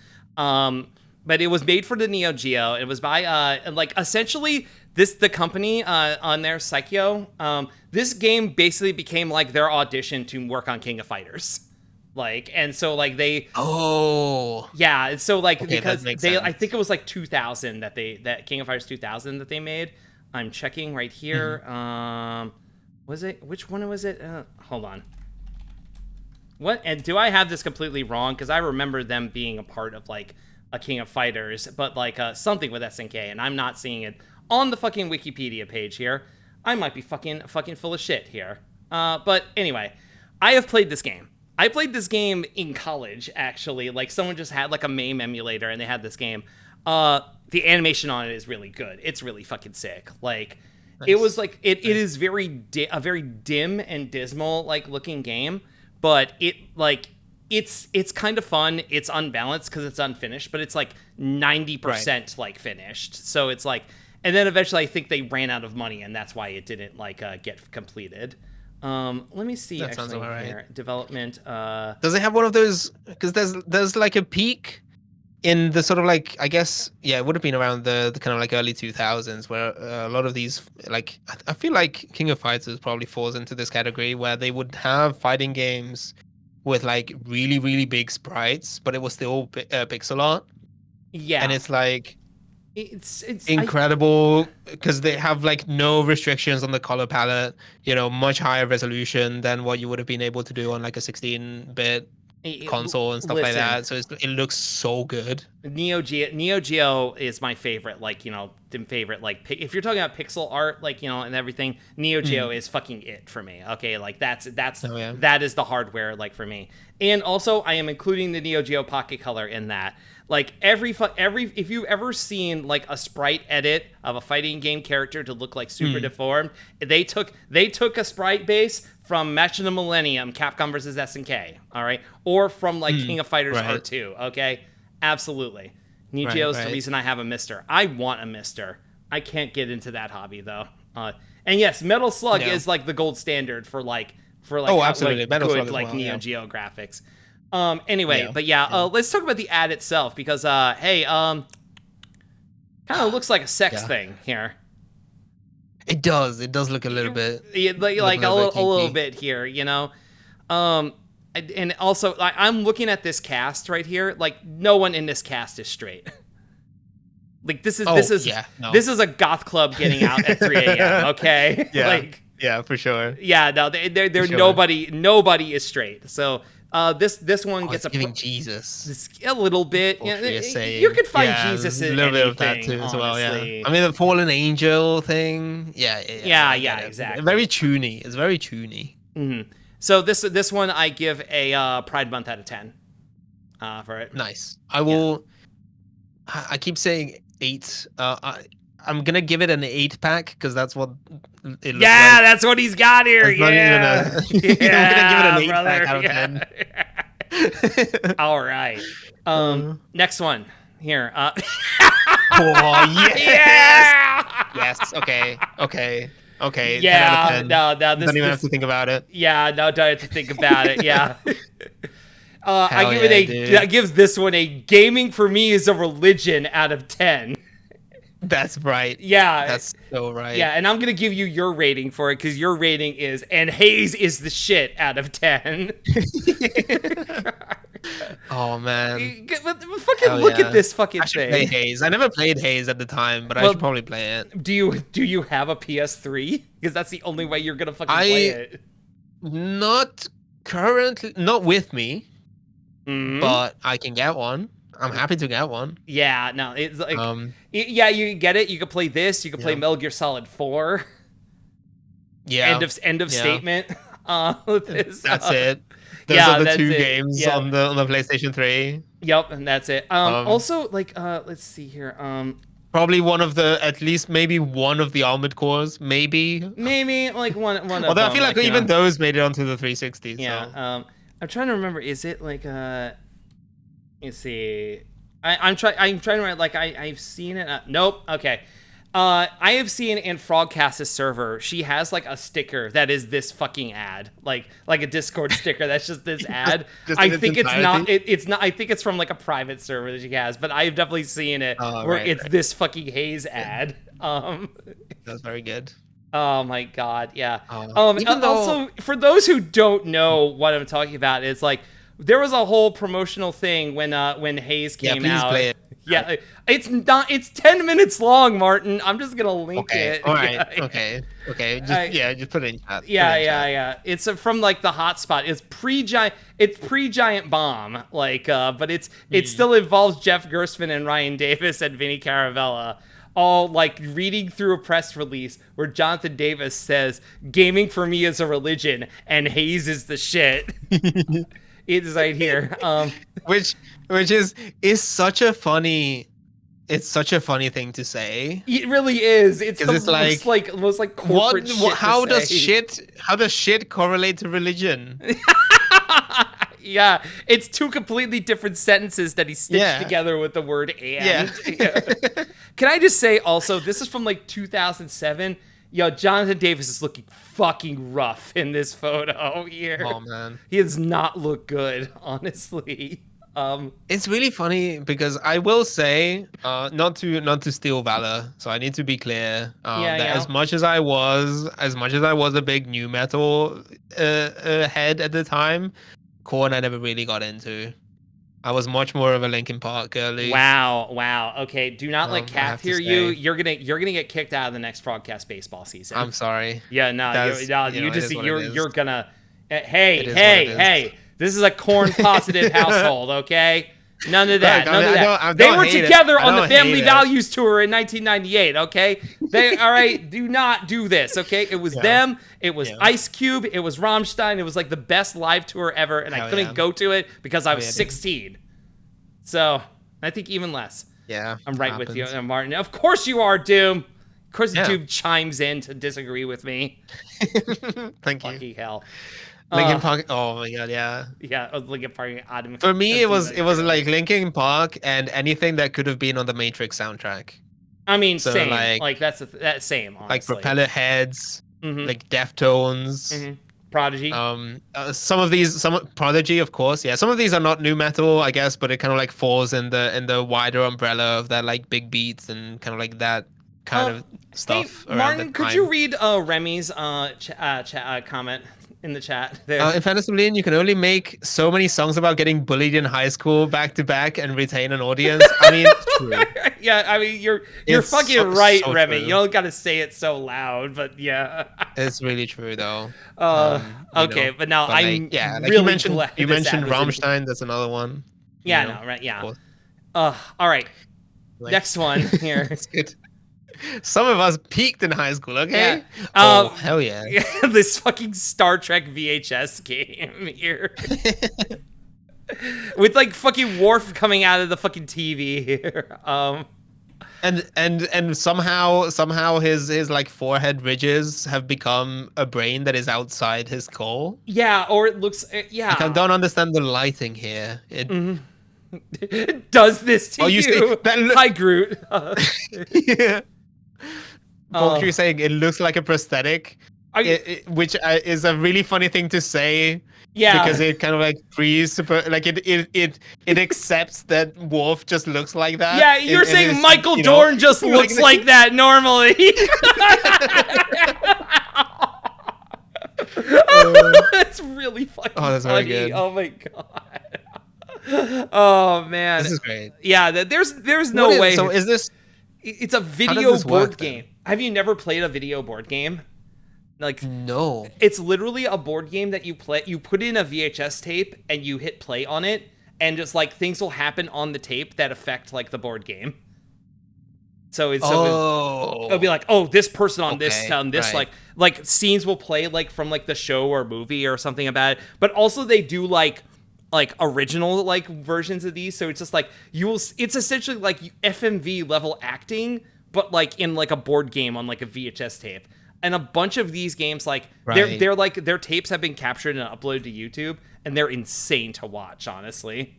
But it was made for the Neo Geo. It was by like essentially the company on their Psycho. This game basically became like their audition to work on King of Fighters. Like, and so like they Oh. yeah, so like Okay, because that makes I sense. think it was like 2000 that King of Fighters 2000 that they made. I'm checking right here. Was it, which one was it? Hold on. What, and do I have this completely wrong? Because I remember them being a part of like a King of Fighters, but like something with SNK, and I'm not seeing it on the fucking Wikipedia page here. I might be fucking full of shit here. But anyway, I have played this game. I played this game in college, actually. Like, someone just had, like, a MAME emulator, and they had this game. The animation on it is really good. It's really fucking sick. Like, Nice. it was, like, it is a very dim and dismal, like, looking game. But it, like, it's kind of fun. It's unbalanced because it's unfinished, but it's, like, 90%, like, finished. So it's, like... And then eventually I think they ran out of money, and that's why it didn't, like, get completed. Let me see. That sounds actually about right. here. Development. Does it have one of those? Because there's like a peak in the sort of like, I guess, yeah, it would have been around the kind of like early 2000s where a lot of these, like, I feel like King of Fighters probably falls into this category where they would have fighting games with like really really big sprites, but it was still pixel art, Yeah, and it's like it's incredible because they have like no restrictions on the color palette, much higher resolution than what you would have been able to do on like a 16-bit console and stuff like that. So it looks so good. Neo Geo is my favorite. Like, favorite. Like, if you're talking about pixel art, like, and everything, Neo Geo is fucking it for me. Okay, like that's Oh, yeah. that is the hardware, like, for me. And also, I am including the Neo Geo Pocket Color in that. Like, if you've ever seen like a sprite edit of a fighting game character to look like super deformed, they took a sprite base from Match of the Millennium, Capcom versus SNK, all right, or from like King of Fighters right. R2. Okay, absolutely. Neo Geo is the reason I have a Mister. I want a Mister. I can't get into that hobby though. And yes, Metal Slug is like the gold standard for Oh, absolutely. like, Metal good Slug as like well, Neo yeah. Geo graphics. Anyway, but let's talk about the ad itself because hey, kind of looks like a sex thing here. It does look a little bit like a little bit here, and also I'm looking at this cast right here. Like, no one in this cast is straight. Like, this is a goth club getting out at 3 a.m. Okay, Yeah. like, yeah, for sure. yeah, no, they're sure. nobody is straight. So this one gets a giving Jesus. a little bit. What you're saying. You could find Yeah, Jesus a in little anything, bit of that too as well. Yeah, honestly. I mean the fallen angel thing. Yeah, I get it. Exactly. Very toony. It's very toony. Mm-hmm. So this one I give a Pride Month out of 10 for it. Nice. I will. I keep saying 8. I'm gonna give it an 8-pack because that's what it looks Yeah, like. that's what he's got here. That's not Yeah, even I'm gonna give it an 8 brother, pack out of 10. All right. Next one here. Oh yes. Yeah. Yes. Okay. 10 out Yeah. of 10. No. Don't even have to think about it. Yeah. No, don't have to think about it. Yeah. I Hell give yeah, I give this one a gaming for me is a religion out of 10. That's right. Yeah. That's so right. Yeah, and I'm gonna give you your rating for it because your rating is, and Hayes is the shit out of 10. Oh man. Fucking look at this fucking I should play thing. Haze. I never played Haze at the time, but I Well, should probably play it. Do you have a PS3? Because that's the only way you're gonna fucking play it. Not currently, not with me, Mhm. but I can get one. I'm happy to get one. Yeah, no, it's like, yeah, you get it. You can play this. You can play Yeah. Metal Gear Solid 4. Yeah. End of statement. That's it. Those yeah, are the that's two it. games Yeah. on the PlayStation 3. Yep, and that's it. Also, like, let's see here. Probably one of the, at least maybe one of the Armored Cores, maybe. Like one of them. Although I feel like you even know. those made it onto the 360. Yeah. So. I'm trying to remember. Is it like you see, I'm trying to remember. Like I've seen it. Nope. Okay. I have seen in Frogcast's server, she has like a sticker that is this fucking ad, like a Discord sticker that's just this ad. Just I think it's not. It's not. I think it's from like a private server that she has, but I've definitely seen it where it's this fucking Haze ad. That's very good. Oh my god, yeah. Even though... Also, for those who don't know what I'm talking about, it's like there was a whole promotional thing when Haze came out. Play it. Yeah, it's not. It's 10 minutes long, Martin. I'm just gonna link it. All right. Yeah. Okay. Just put it in chat. Yeah. It's from like the hotspot. It's pre-giant. It's pre-giant bomb. Like, but it still involves Jeff Gerstmann and Ryan Davis and Vinny Caravella. All like reading through a press release where Jonathan Davis says, "Gaming for me is a religion, and Haze is the shit." It's right here. Which is such a funny. It's such a funny thing to say. It really is. It's the most like corporate shit. How does shit correlate to religion? Yeah, it's two completely different sentences that he stitched together with the word "and." Yeah. Can I just say also, this is from like 2007. Yo, Jonathan Davis is looking fucking rough in this photo here. Oh man, he does not look good, honestly. It's really funny because I will say, not to steal valor, so I need to be clear that as much as I was a big new metal head at the time, Korn I never really got into. I was much more of a Linkin Park girly. Wow. Okay, do not let Kath hear you. You're gonna get kicked out of the next Frogcast baseball season. I'm sorry. Yeah, you're gonna. Hey. This is a Korn positive household, okay? None of that. They were together on the Family Values tour in 1998, okay? All right, do not do this, okay? It was them, it was Ice Cube, it was Rammstein. It was like the best live tour ever, and I couldn't go to it because I was 16. So, I think even less. Yeah. I'm right with you, Martin. Of course you are, Doom. Of course Doom chimes in to disagree with me. Thank you. Fucking hell. Linkin Park. Oh my god, yeah. Yeah, Linkin Park. For me, it was like Linkin Park and anything that could have been on the Matrix soundtrack. I mean, so same. Like that's same. Honestly. Like Propeller Heads, like Deftones, Prodigy. Some Prodigy, of course. Yeah, some of these are not new metal, I guess, but it kind of like falls in the wider umbrella of that like big beats and kind of like that kind of stuff. Hey, Martin, could you read Remy's comment in the chat there? In Fairness to Lean, you can only make so many songs about getting bullied in high school back to back and retain an audience. I mean, it's true. Yeah, I mean, you're fucking right, Remy. True. You don't gotta say it so loud, but yeah. It's really true, though. Okay, but now I'm like really you mentioned Rammstein. That's another one. Yeah, right. Yeah. All right. Next one here. It's good. Some of us peaked in high school, okay? Yeah. Oh, hell yeah. This fucking Star Trek VHS game here. With like fucking Worf coming out of the fucking TV here. And somehow his like forehead ridges have become a brain that is outside his skull. Yeah, or it looks Like, I don't understand the lighting here. It does this to you. See, Hi, Groot. Yeah. You're saying it looks like a prosthetic. which is a really funny thing to say. Yeah. Because it kind of like it accepts that Worf just looks like that. Yeah, you're saying Michael Dorn just looks like that normally. That's really fucking that's funny. very good. Oh my god. Oh man. This is great. Yeah, there's no way. So is this? It's a video board game. Have you never played a video board game? Like, no. It's literally a board game that you play. You put in a VHS tape and you hit play on it, and just like things will happen on the tape that affect like the board game. So it'll be like, oh, this person on this right. like scenes will play like from like the show or movie or something about it. But also they do like original like versions of these. So it's just like it's essentially like FMV level acting, but like in like a board game on like a VHS tape. And a bunch of these games, like they're like their tapes have been captured and uploaded to YouTube, and they're insane to watch. Honestly.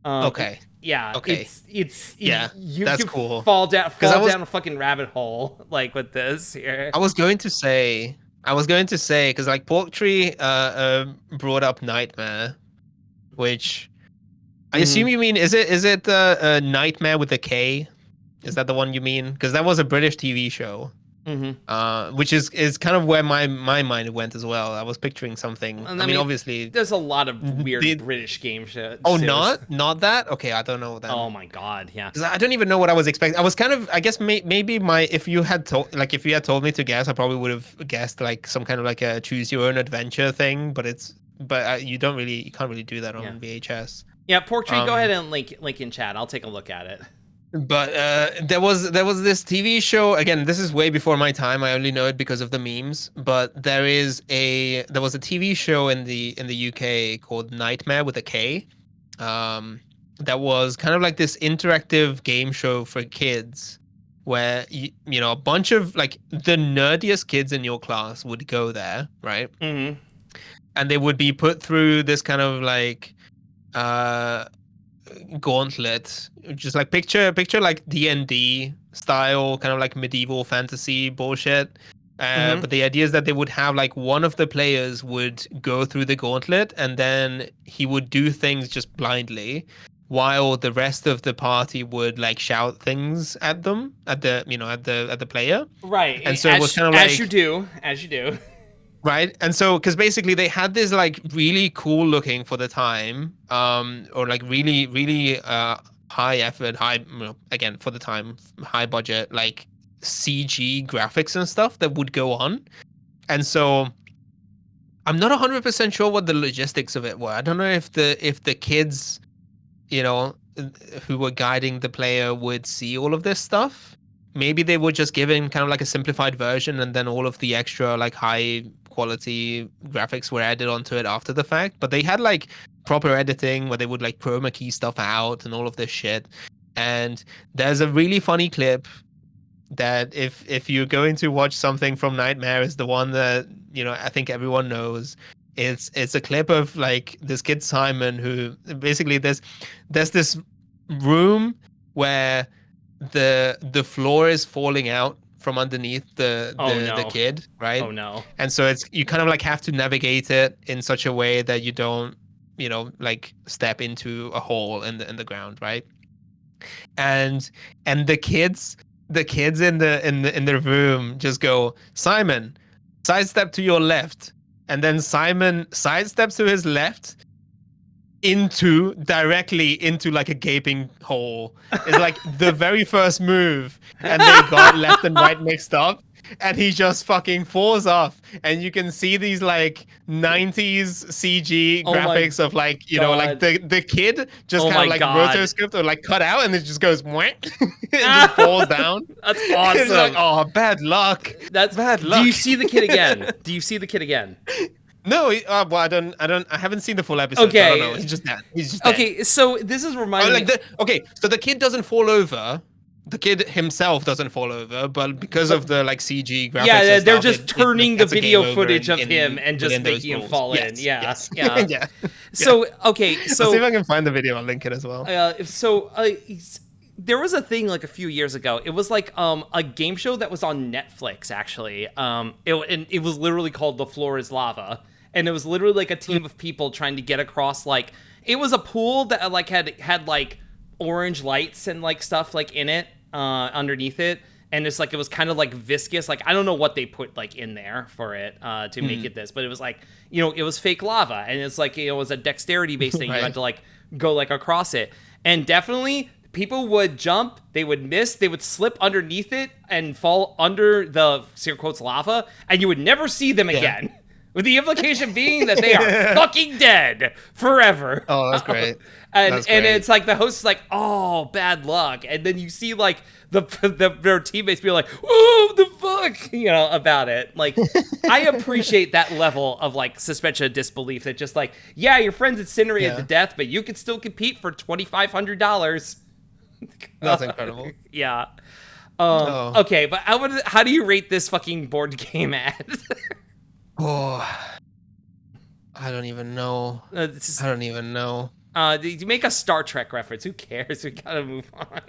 Okay. Yeah. Okay. It's that's cool. Fall down a fucking rabbit hole like with this here. I was going to say because like Porktree brought up Nightmare, which I assume you mean is it Nightmare with a K? Is that the one you mean? Because that was a British TV show. Which is kind of where my mind went as well. I was picturing something. I mean, obviously, there's a lot of weird British game shit. Oh, not that. Okay, I don't know that. Oh my god, yeah. I don't even know what I was expecting. I was kind of, I guess, maybe if you had told me to guess, I probably would have guessed like some kind of like a choose your own adventure thing. But you can't really do that on VHS. Yeah, Porktree, go ahead and link in chat. I'll take a look at it. But there was this TV show. Again, this is way before my time. I only know it because of the memes. But there was a TV show in the UK called Nightmare with a K. That was kind of like this interactive game show for kids, where you know a bunch of like the nerdiest kids in your class would go there, right? Mm-hmm. And they would be put through this kind of like gauntlet, just like picture like D&D style kind of like medieval fantasy bullshit. But the idea is that they would have like one of the players would go through the gauntlet, and then he would do things just blindly, while the rest of the party would like shout things at them at the player. Right. And so it was kind of like as you do. Right. And so, because basically they had this like really cool looking for the time, or like really, really high effort, again, for the time, high budget, like CG graphics and stuff that would go on. And so I'm not 100% sure what the logistics of it were. I don't know if the kids, who were guiding the player would see all of this stuff. Maybe they were just given kind of like a simplified version, and then all of the extra like high quality graphics were added onto it after the fact. But they had like proper editing where they would like chroma key stuff out and all of this shit. And there's a really funny clip that if you're going to watch something from Nightmare, is the one that I think everyone knows. It's a clip of like this kid Simon, who basically there's this room where the floor is falling out from underneath the kid, right? Oh no. And so you kind of like have to navigate it in such a way that you don't like step into a hole in the ground, right? And the kids in the room just go, Simon, sidestep to your left. And then Simon sidesteps to his left directly into like a gaping hole. It's like the very first move, and they got left and right mixed up, and he just fucking falls off. And you can see these like 90s CG graphics of like like the kid just kind of like rotoscoped or like cut out, and it just goes whack. It just falls down. That's awesome. It's like, oh, bad luck. That's bad luck. Do you see the kid again? No, well, I haven't seen the full episode. Okay. So I don't know. He's just dead. Okay, so this is reminding me. So the kid doesn't fall over. The kid himself doesn't fall over, but because of the like CG graphics. Yeah, they're just turning the video footage of him and just making him fall in. Yeah, yes. Yeah. Yeah. So okay, I'll see if I can find the video. I'll link it as well. there was a thing like a few years ago. It was like a game show that was on Netflix actually. It was literally called The Floor is Lava, and it was literally like a team of people trying to get across like it was a pool that like had like orange lights and like stuff like in it underneath it, and it's like it was kind of like viscous. Like I don't know what they put like in there for it to make it this, but it was like it was fake lava, and it's like it was a dexterity based thing. Right. You had to like go like across it, and definitely. People would jump, they would miss, they would slip underneath it and fall under the scare quotes lava, and you would never see them again. With the implication being that they are fucking dead forever. Oh, that's great. And it's like the host is like, oh, bad luck. And then you see like their teammates be like, oh, the fuck, about it. Like, I appreciate that level of like suspension of disbelief that just like, yeah, your friend's incinerated to death, but you can still compete for $2,500. That's incredible. Yeah. Okay, but how do you rate this fucking board game ad? Oh, I don't even know. I don't even know. You make a Star Trek reference. Who cares? We gotta move on.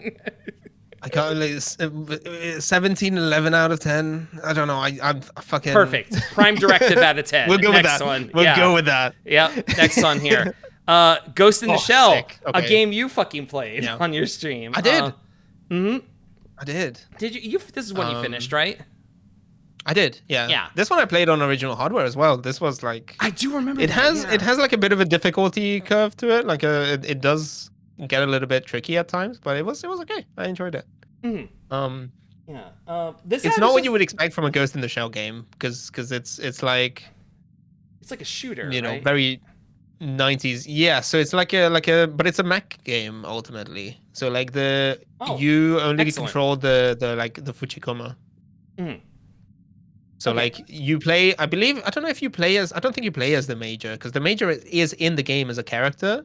I can't really. 17, 11 out of 10. I don't know. I'm fucking perfect. Prime directive out of 10. We'll go with Next that. One. We'll go with that. Yep. Next one here. Ghost in the Shell, okay. a game you fucking played on your stream. I did. I did. Did you? This is when you finished, right? I did. Yeah. Yeah. This one I played on original hardware as well. This was like. I do remember. It has like a bit of a difficulty curve to it. Like it does get a little bit tricky at times, but it was okay. I enjoyed it. Yeah. It's not what you would expect from a Ghost in the Shell game because it's like. It's like a shooter. Right? Very 90s. Yeah. So it's like a but it's a mech game ultimately. So like you only control the Fuchikoma. So like you play, I don't know if you play as, I don't think you play as the Major because the Major is in the game as a character,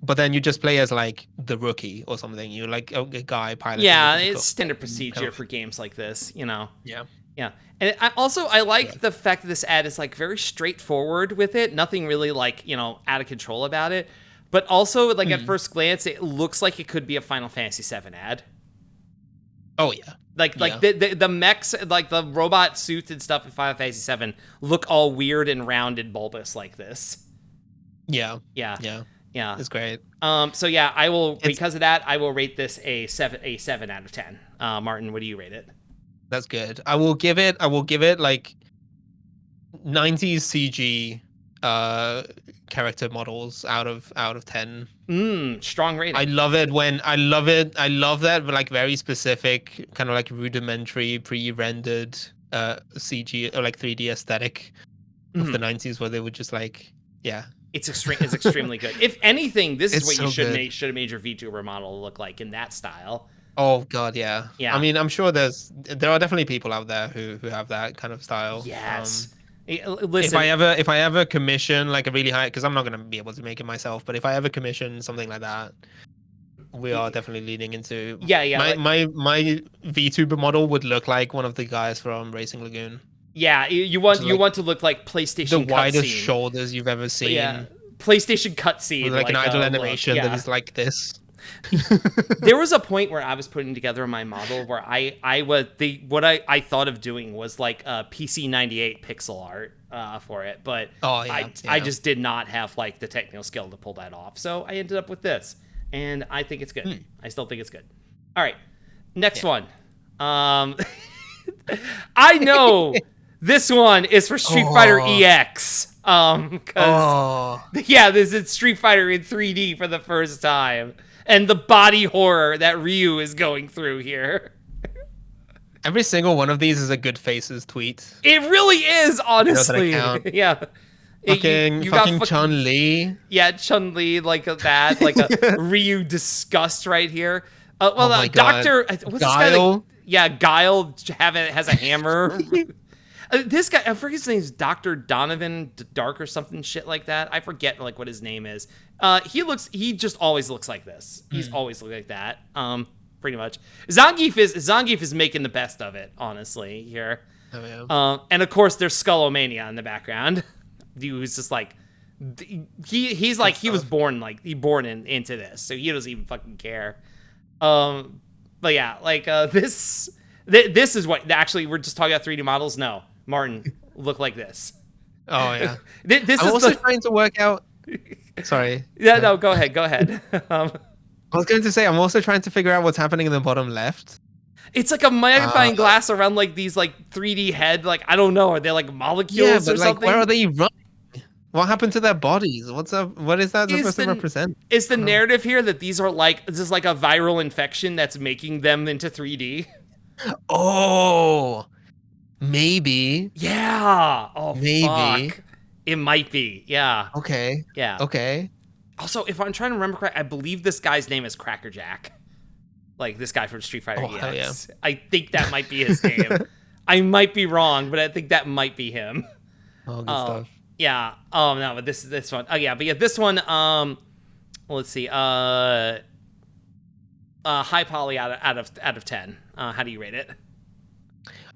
but then you just play as like the Rookie or something. You're like a guy piloting. Yeah, it's standard procedure for games like this, Yeah. Yeah. And I like the fact that this ad is like very straightforward with it. Nothing really like, out of control about it. But also like at first glance, it looks like it could be a Final Fantasy VII ad. Oh yeah. Like the mechs, like the robot suits and stuff in Final Fantasy VII look all weird and round and bulbous like this. Yeah. It's great. So yeah, I will because of that, I will rate this a 7 out of 10. Martin, what do you rate it? That's good. I will give it like 90s CG character models out of 10. Strong rating. I love it. I love that like very specific kind of like rudimentary pre-rendered CG or like 3D aesthetic of the 90s where they would just like it's extremely good. If anything, this is what you should have made your VTuber model look like in that style. Oh god, yeah. I mean, I'm sure there are definitely people out there who have that kind of style. Yes. Listen, if I ever commission like a really high, because I'm not gonna be able to make it myself, but if I ever commission something like that, we are definitely leaning into. Yeah. My VTuber model would look like one of the guys from Racing Lagoon. Yeah, you want to look like PlayStation. The widest shoulders you've ever seen. Yeah, PlayStation cutscene. With like an idle animation that is like this. There was a point where I was putting together my model where I thought of doing was like a PC 98 pixel art for it, but I just did not have like the technical skill to pull that off, so I ended up with this, and I think it's good. I still think it's good. All right, next one. I know this one is for Street Fighter EX. This is Street Fighter in 3D for the first time. And the body horror that Ryu is going through here. Every single one of these is a Good Faces tweet. It really is, honestly. Yeah. Fucking Chun-Li. Yeah, Chun-Li, like that. Like a Ryu disgust right here. Doctor... What's Guile? This guy? Yeah, Guile has a hammer. This guy, I forget his name is Dr. Donovan Dark or something shit like that. I forget like what his name is. He just always looks like this. He's always looked like that. Pretty much. Zangief is making the best of it, honestly, here. Oh, yeah. And of course there's Skullomania in the background. Who's just like he's like he was born into this, so he doesn't even fucking care. But yeah, like this is what actually we're just talking about 3D models. No, Martin, look like this. Oh yeah. This I'm is also trying to work out. Sorry. Yeah, no, go ahead, go ahead. I was going to say I'm also trying to figure out what's happening in the bottom left. It's like a magnifying glass around like these like 3D head. Like I don't know, are they like molecules or like, something? where are they running? What happened to their bodies? What's up? What is that supposed to represent? Is the narrative here that these are like this is like a viral infection that's making them into 3D? Oh, maybe. Yeah. Oh, maybe. fuck. It might be. Yeah. Okay. Yeah. Okay. Also, if I'm trying to remember correct, I believe this guy's name is Cracker Jack. Like this guy from Street Fighter EX. Yeah. I think that might be his name. I might be wrong, but I think that might be him. Oh, good stuff. Yeah. Oh no, but this one. Oh yeah, but yeah, this one. Let's see. High poly out of 10. How do you rate it?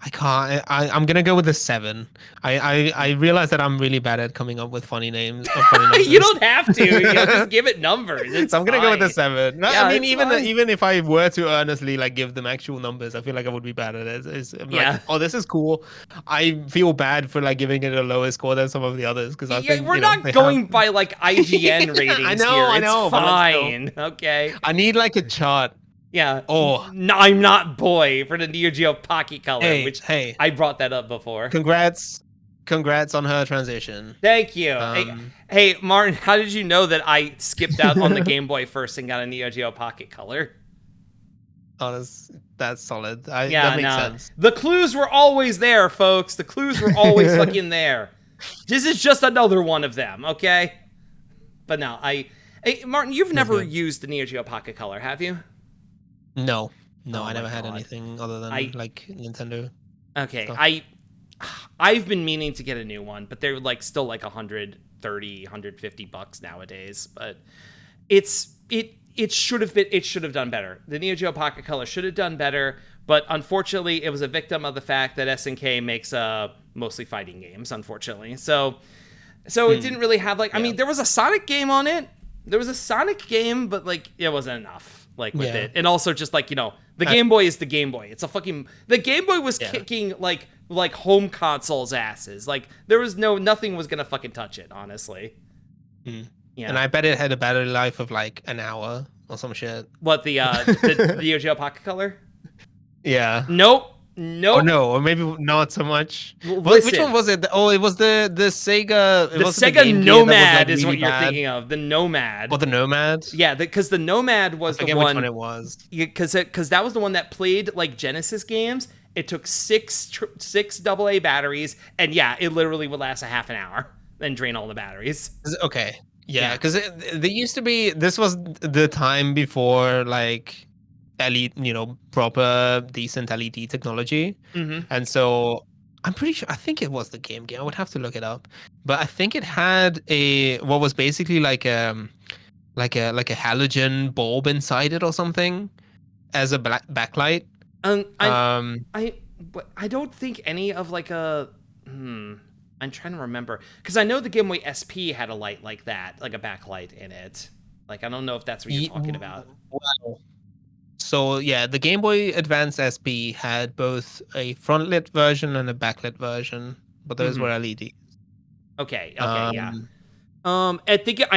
I can't. I'm gonna go with a 7. I realize that I'm really bad at coming up with funny names. Funny numbers. You don't have to. You know, just give it numbers. So I'm gonna go with a 7. No, yeah, I mean, even if I were to earnestly like give them actual numbers, I feel like I would be bad at it. I'm like, oh, this is cool. I feel bad for like giving it a lower score than some of the others because I think we're not going by like IGN ratings I know, here. I know. It's fine. Okay. I need like a chart. Yeah. Oh. No, I'm not boy for the Neo Geo Pocket Color, which hey. I brought that up before. Congrats on her transition. Thank you. Hey, Martin, how did you know that I skipped out on the Game Boy first and got a Neo Geo Pocket Color? Oh, that's solid. That makes sense. The clues were always there, folks. The clues were always fucking there. This is just another one of them, okay? But no, hey, Martin, you've never used the Neo Geo Pocket Color, have you? No, I never had anything other than like Nintendo. Okay, stuff. I've been meaning to get a new one, but they're like still like $150 nowadays. But it should have done better. The Neo Geo Pocket Color should have done better, but unfortunately, it was a victim of the fact that SNK makes mostly fighting games. Unfortunately, so it didn't really have like. I mean, there was a Sonic game on it. There was a Sonic game, but like it wasn't enough. Like with it, and also just like the Game Boy is the Game Boy. It's a fucking the Game Boy was kicking like home consoles asses. Like there was nothing was gonna fucking touch it, honestly. Yeah, and I bet it had a battery life of like an hour or some shit. What the Neo Geo Pocket Color? Yeah. Nope. Oh, no, or maybe not so much. Which one was it? Oh, it was the Sega. The Sega Nomad is what you're thinking of. The Nomad. Oh, the Nomad. Yeah, because the Nomad was the one. Which one it was. Because that was the one that played like Genesis games. It took six AA batteries, and yeah, it literally would last a half an hour and drain all the batteries. Okay. Yeah, because there used to be. This was the time before like. LED, proper decent LED technology, and so I'm pretty sure. I think it was the Game Gear. I would have to look it up, but I think it had what was basically like a halogen bulb inside it or something as a backlight. I don't think any of like a. I'm trying to remember because I know the Game Boy SP had a light like that, like a backlight in it. Like I don't know if that's what you're talking about. Wow. So yeah, the Game Boy Advance SP had both a front lit version and a backlit version, but those were LED. Okay, yeah. I think it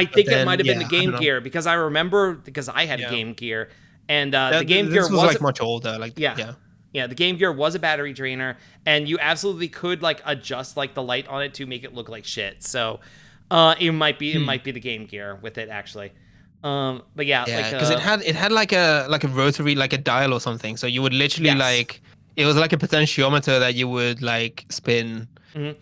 might have been the Game Gear because I remember because I had a Game Gear, and the Game Gear was like much older. Like yeah, the Game Gear was a battery drainer, and you absolutely could like adjust like the light on it to make it look like shit. So it might be the Game Gear with it actually. But yeah, because it had like a rotary, like a dial or something. So you would literally like it was like a potentiometer that you would like spin to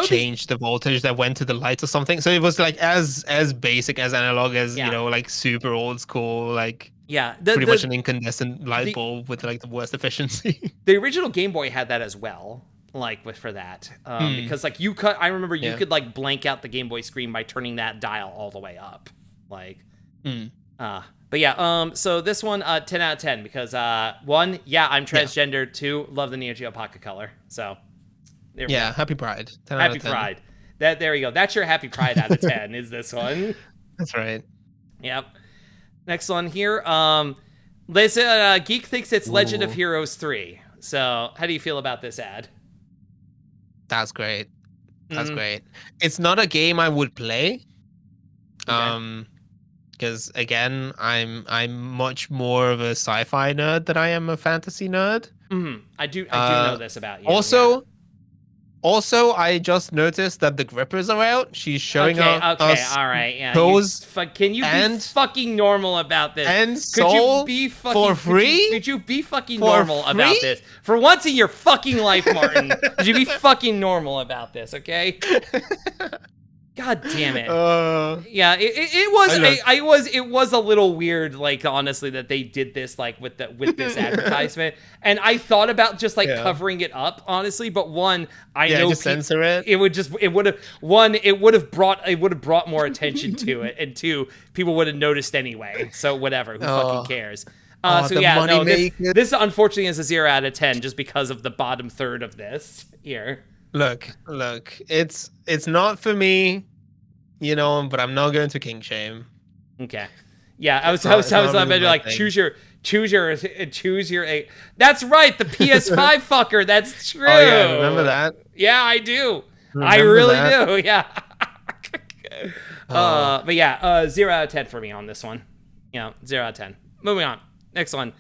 change the voltage that went to the light or something. So it was like as basic as analog as like super old school like pretty much an incandescent light bulb with like the worst efficiency. The original Game Boy had that as well. Like for that, because like I remember you could like blank out the Game Boy screen by turning that dial all the way up, like. But yeah, so this one, 10 out of 10 because 1, I'm transgender. 2, love the Neo Geo Pocket Color. So there we go. Happy Pride. 10 happy out of 10. Pride. There you go. That's your Happy Pride out of 10. Is this one? That's right. Yep. Next one here. This Geek thinks it's Legend of Heroes 3. So, how do you feel about this ad? That's great. That's great. It's not a game I would play. Okay. Because again, I'm much more of a sci-fi nerd than I am a fantasy nerd. I do know this about you. Also, I just noticed that the grippers are out. She's showing us all right, yeah. toes. Can you be fucking normal about this? And could soul you be fucking for free? Could you be fucking normal about this for once in your fucking life, Martin? Could you be fucking normal about this? Okay. God damn it! Yeah, it was a little weird, like honestly, that they did this like with this advertisement, and I thought about just like covering it up, honestly. But one, I know just censor it. It would have brought more attention to it, and two, people would have noticed anyway. So whatever, who fucking cares? This unfortunately is a 0 out of 10 just because of the bottom third of this here. Look, it's not for me, but I'm not going to king shame. Okay. Yeah, I was about to be like, choose your That's right, the PS5 fucker. That's true. Oh yeah, remember that? Yeah, I do. I really do. Yeah. But yeah, 0 out of 10 for me on this one. 0 out of 10. Moving on. Next one.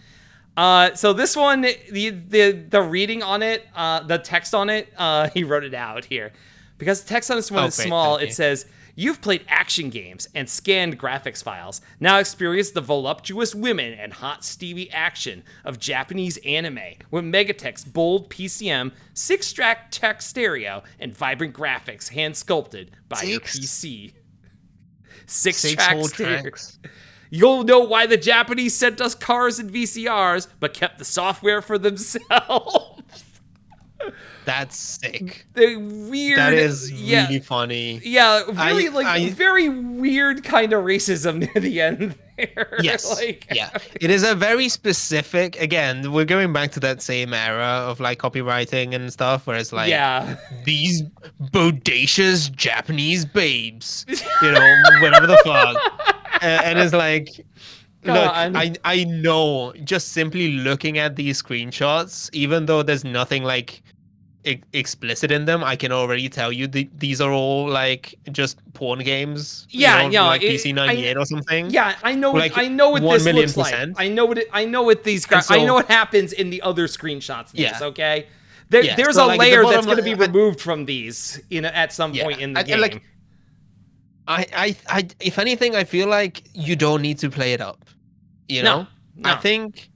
So this one, the reading on it, the text on it, he wrote it out here. Because the text on this one is small, it says, "You've played action games and scanned graphics files. Now experience the voluptuous women and hot steamy action of Japanese anime with Megatext bold PCM, 6-track tech stereo, and vibrant graphics hand-sculpted by your PC." 6-track stereo. You'll know why the Japanese sent us cars and VCRs, but kept the software for themselves. That's sick. The weird. That is really funny. Yeah, very weird kind of racism near the end there. Yes. It is a very specific. Again, we're going back to that same era of like copywriting and stuff, where it's like, these bodacious Japanese babes, whatever the fuck. And it's like, look, I know, just simply looking at these screenshots, even though there's nothing like explicit in them, I can already tell you these are all like just porn games. Like PC 98 or something. Yeah, I know. Like, I know what this looks like. I know what these. I know what happens in the other screenshots. Okay, there's a layer that's going to be removed from these, at some point in the game. I if anything, I feel like you don't need to play it up. No. I think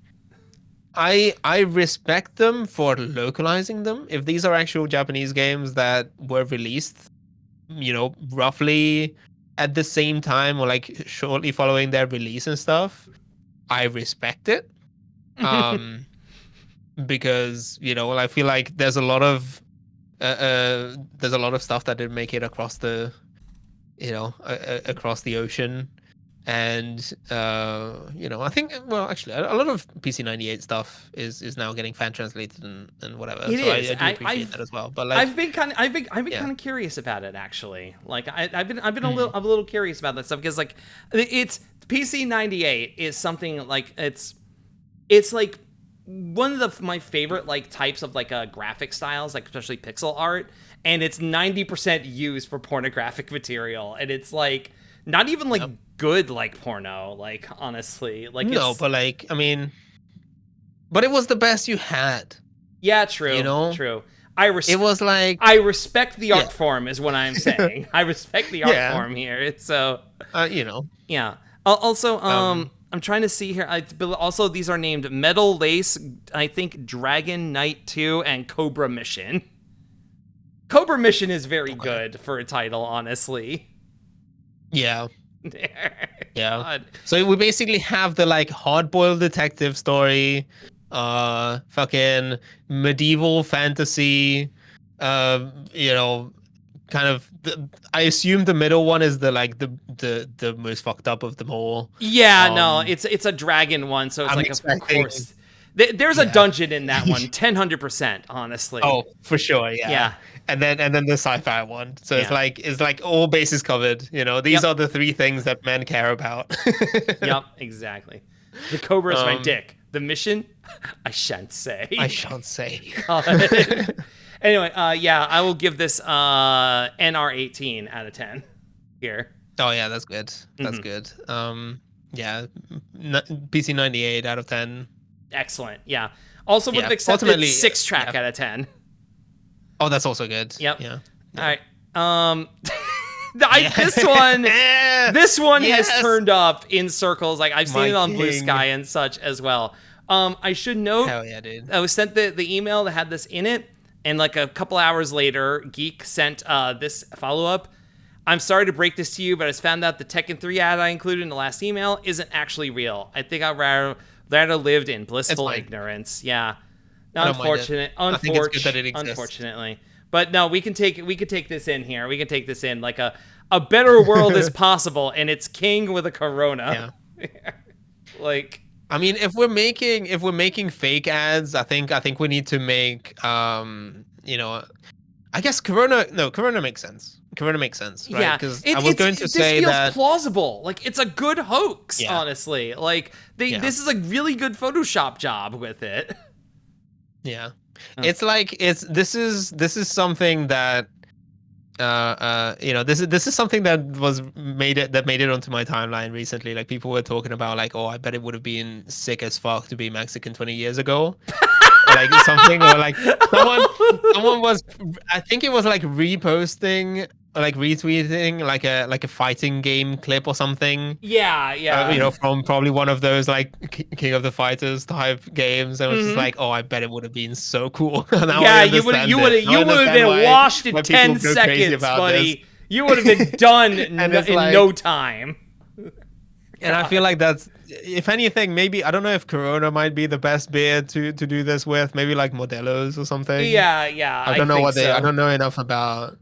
I respect them for localizing them. If these are actual Japanese games that were released, roughly at the same time or like shortly following their release and stuff, I respect it. Because I feel like there's a lot of stuff that didn't make it across the across the ocean, and I think actually a lot of PC 98 stuff is now getting fan translated and whatever. It is. I do appreciate that as well. But like, I've been kind of curious about it actually. Like I've been a little curious about that stuff because like it's PC 98 is something like it's like one of my favorite like types of like graphic styles, like especially pixel art. And it's 90% used for pornographic material, and it's like not even like good like porno, like honestly, like but like but it was the best you had. Yeah, true. True. I respect the art form, is what I'm saying. I respect the art form here. It's so yeah. Also, I'm trying to see here. Also, these are named Metal Lace, I think Dragon Knight 2, and Cobra Mission. Cobra Mission is very good for a title, honestly. Yeah. God. So we basically have the like hard-boiled detective story, fucking medieval fantasy, kind of. I assume the middle one is the most fucked up of them all. Yeah, no, it's a dragon one, so it's of course. There's a dungeon in that one, 100%, honestly. Oh, for sure, yeah. And then the sci-fi one. So it's like all bases covered. These are the three things that men care about. Yep, exactly. The Cobra is my Um, dick. The mission, I shan't say. I shan't say. Anyway, yeah, I will give this NR18 out of 10 here. Oh yeah, that's good. That's good. Yeah, PC 98 out of 10. Excellent. Yeah. Also would Yeah, have accepted ultimately, 6-track yeah. out of 10. Oh, that's also good. Yep. Yeah. All right. This one has turned up in circles. Like I've seen it on Blue Sky and such as well. I should note. Hell yeah, dude. I was sent the email that had this in it, and like a couple hours later, Geek sent this follow-up. I'm sorry to break this to you, but I found out the Tekken 3 ad I included in the last email isn't actually real. I think I'd rather lived in blissful ignorance. Yeah. Unfortunate. I think it's good that it exists. Unfortunately. But no, we could take this in here. We can take this in. Like a better world is possible, and it's King with a Corona. Yeah. Like, I mean, if we're making fake ads, I think we need to make I guess Corona makes sense. Corona makes sense, right? Yeah, because I was going to say this feels that plausible. Like it's a good hoax, honestly. Like this is a really good Photoshop job with it. Yeah. It's like this is something that this is something that made it onto my timeline recently. Like people were talking about like, oh, I bet it would have been sick as fuck to be Mexican 20 years ago. Or like something, or like someone was, I think it was like reposting or like retweeting like a fighting game clip or something. Yeah. From probably one of those like King of the Fighters type games, and it was just like, oh, I bet it would have been so cool. You would have been washed in 10 seconds, buddy. This. You would have been done in no time. And I feel like that's, if anything, maybe, I don't know if Corona might be the best beer to do this with. Maybe like Modelo's or something. Yeah. I don't know I don't know enough about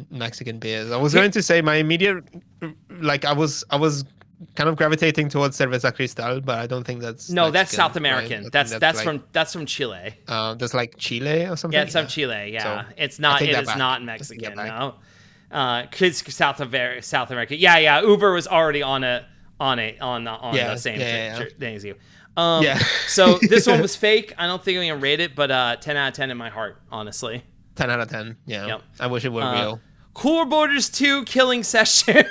Mexican beers. I was going to say my immediate, like I was kind of gravitating towards Cerveza Cristal, but I don't think that's no, Mexican, that's South American. Right? That's from Chile. That's like Chile or something. Yeah, it's from Chile. Yeah, so it's not. It is not Mexican. No, it's South America. Yeah. Uber was already on the same thing as you. So this one was fake. I don't think we can rate it, but 10 out of 10 in my heart, honestly. 10 out of 10. Yeah. Yep. I wish it were real. Cooler Borders 2 killing session.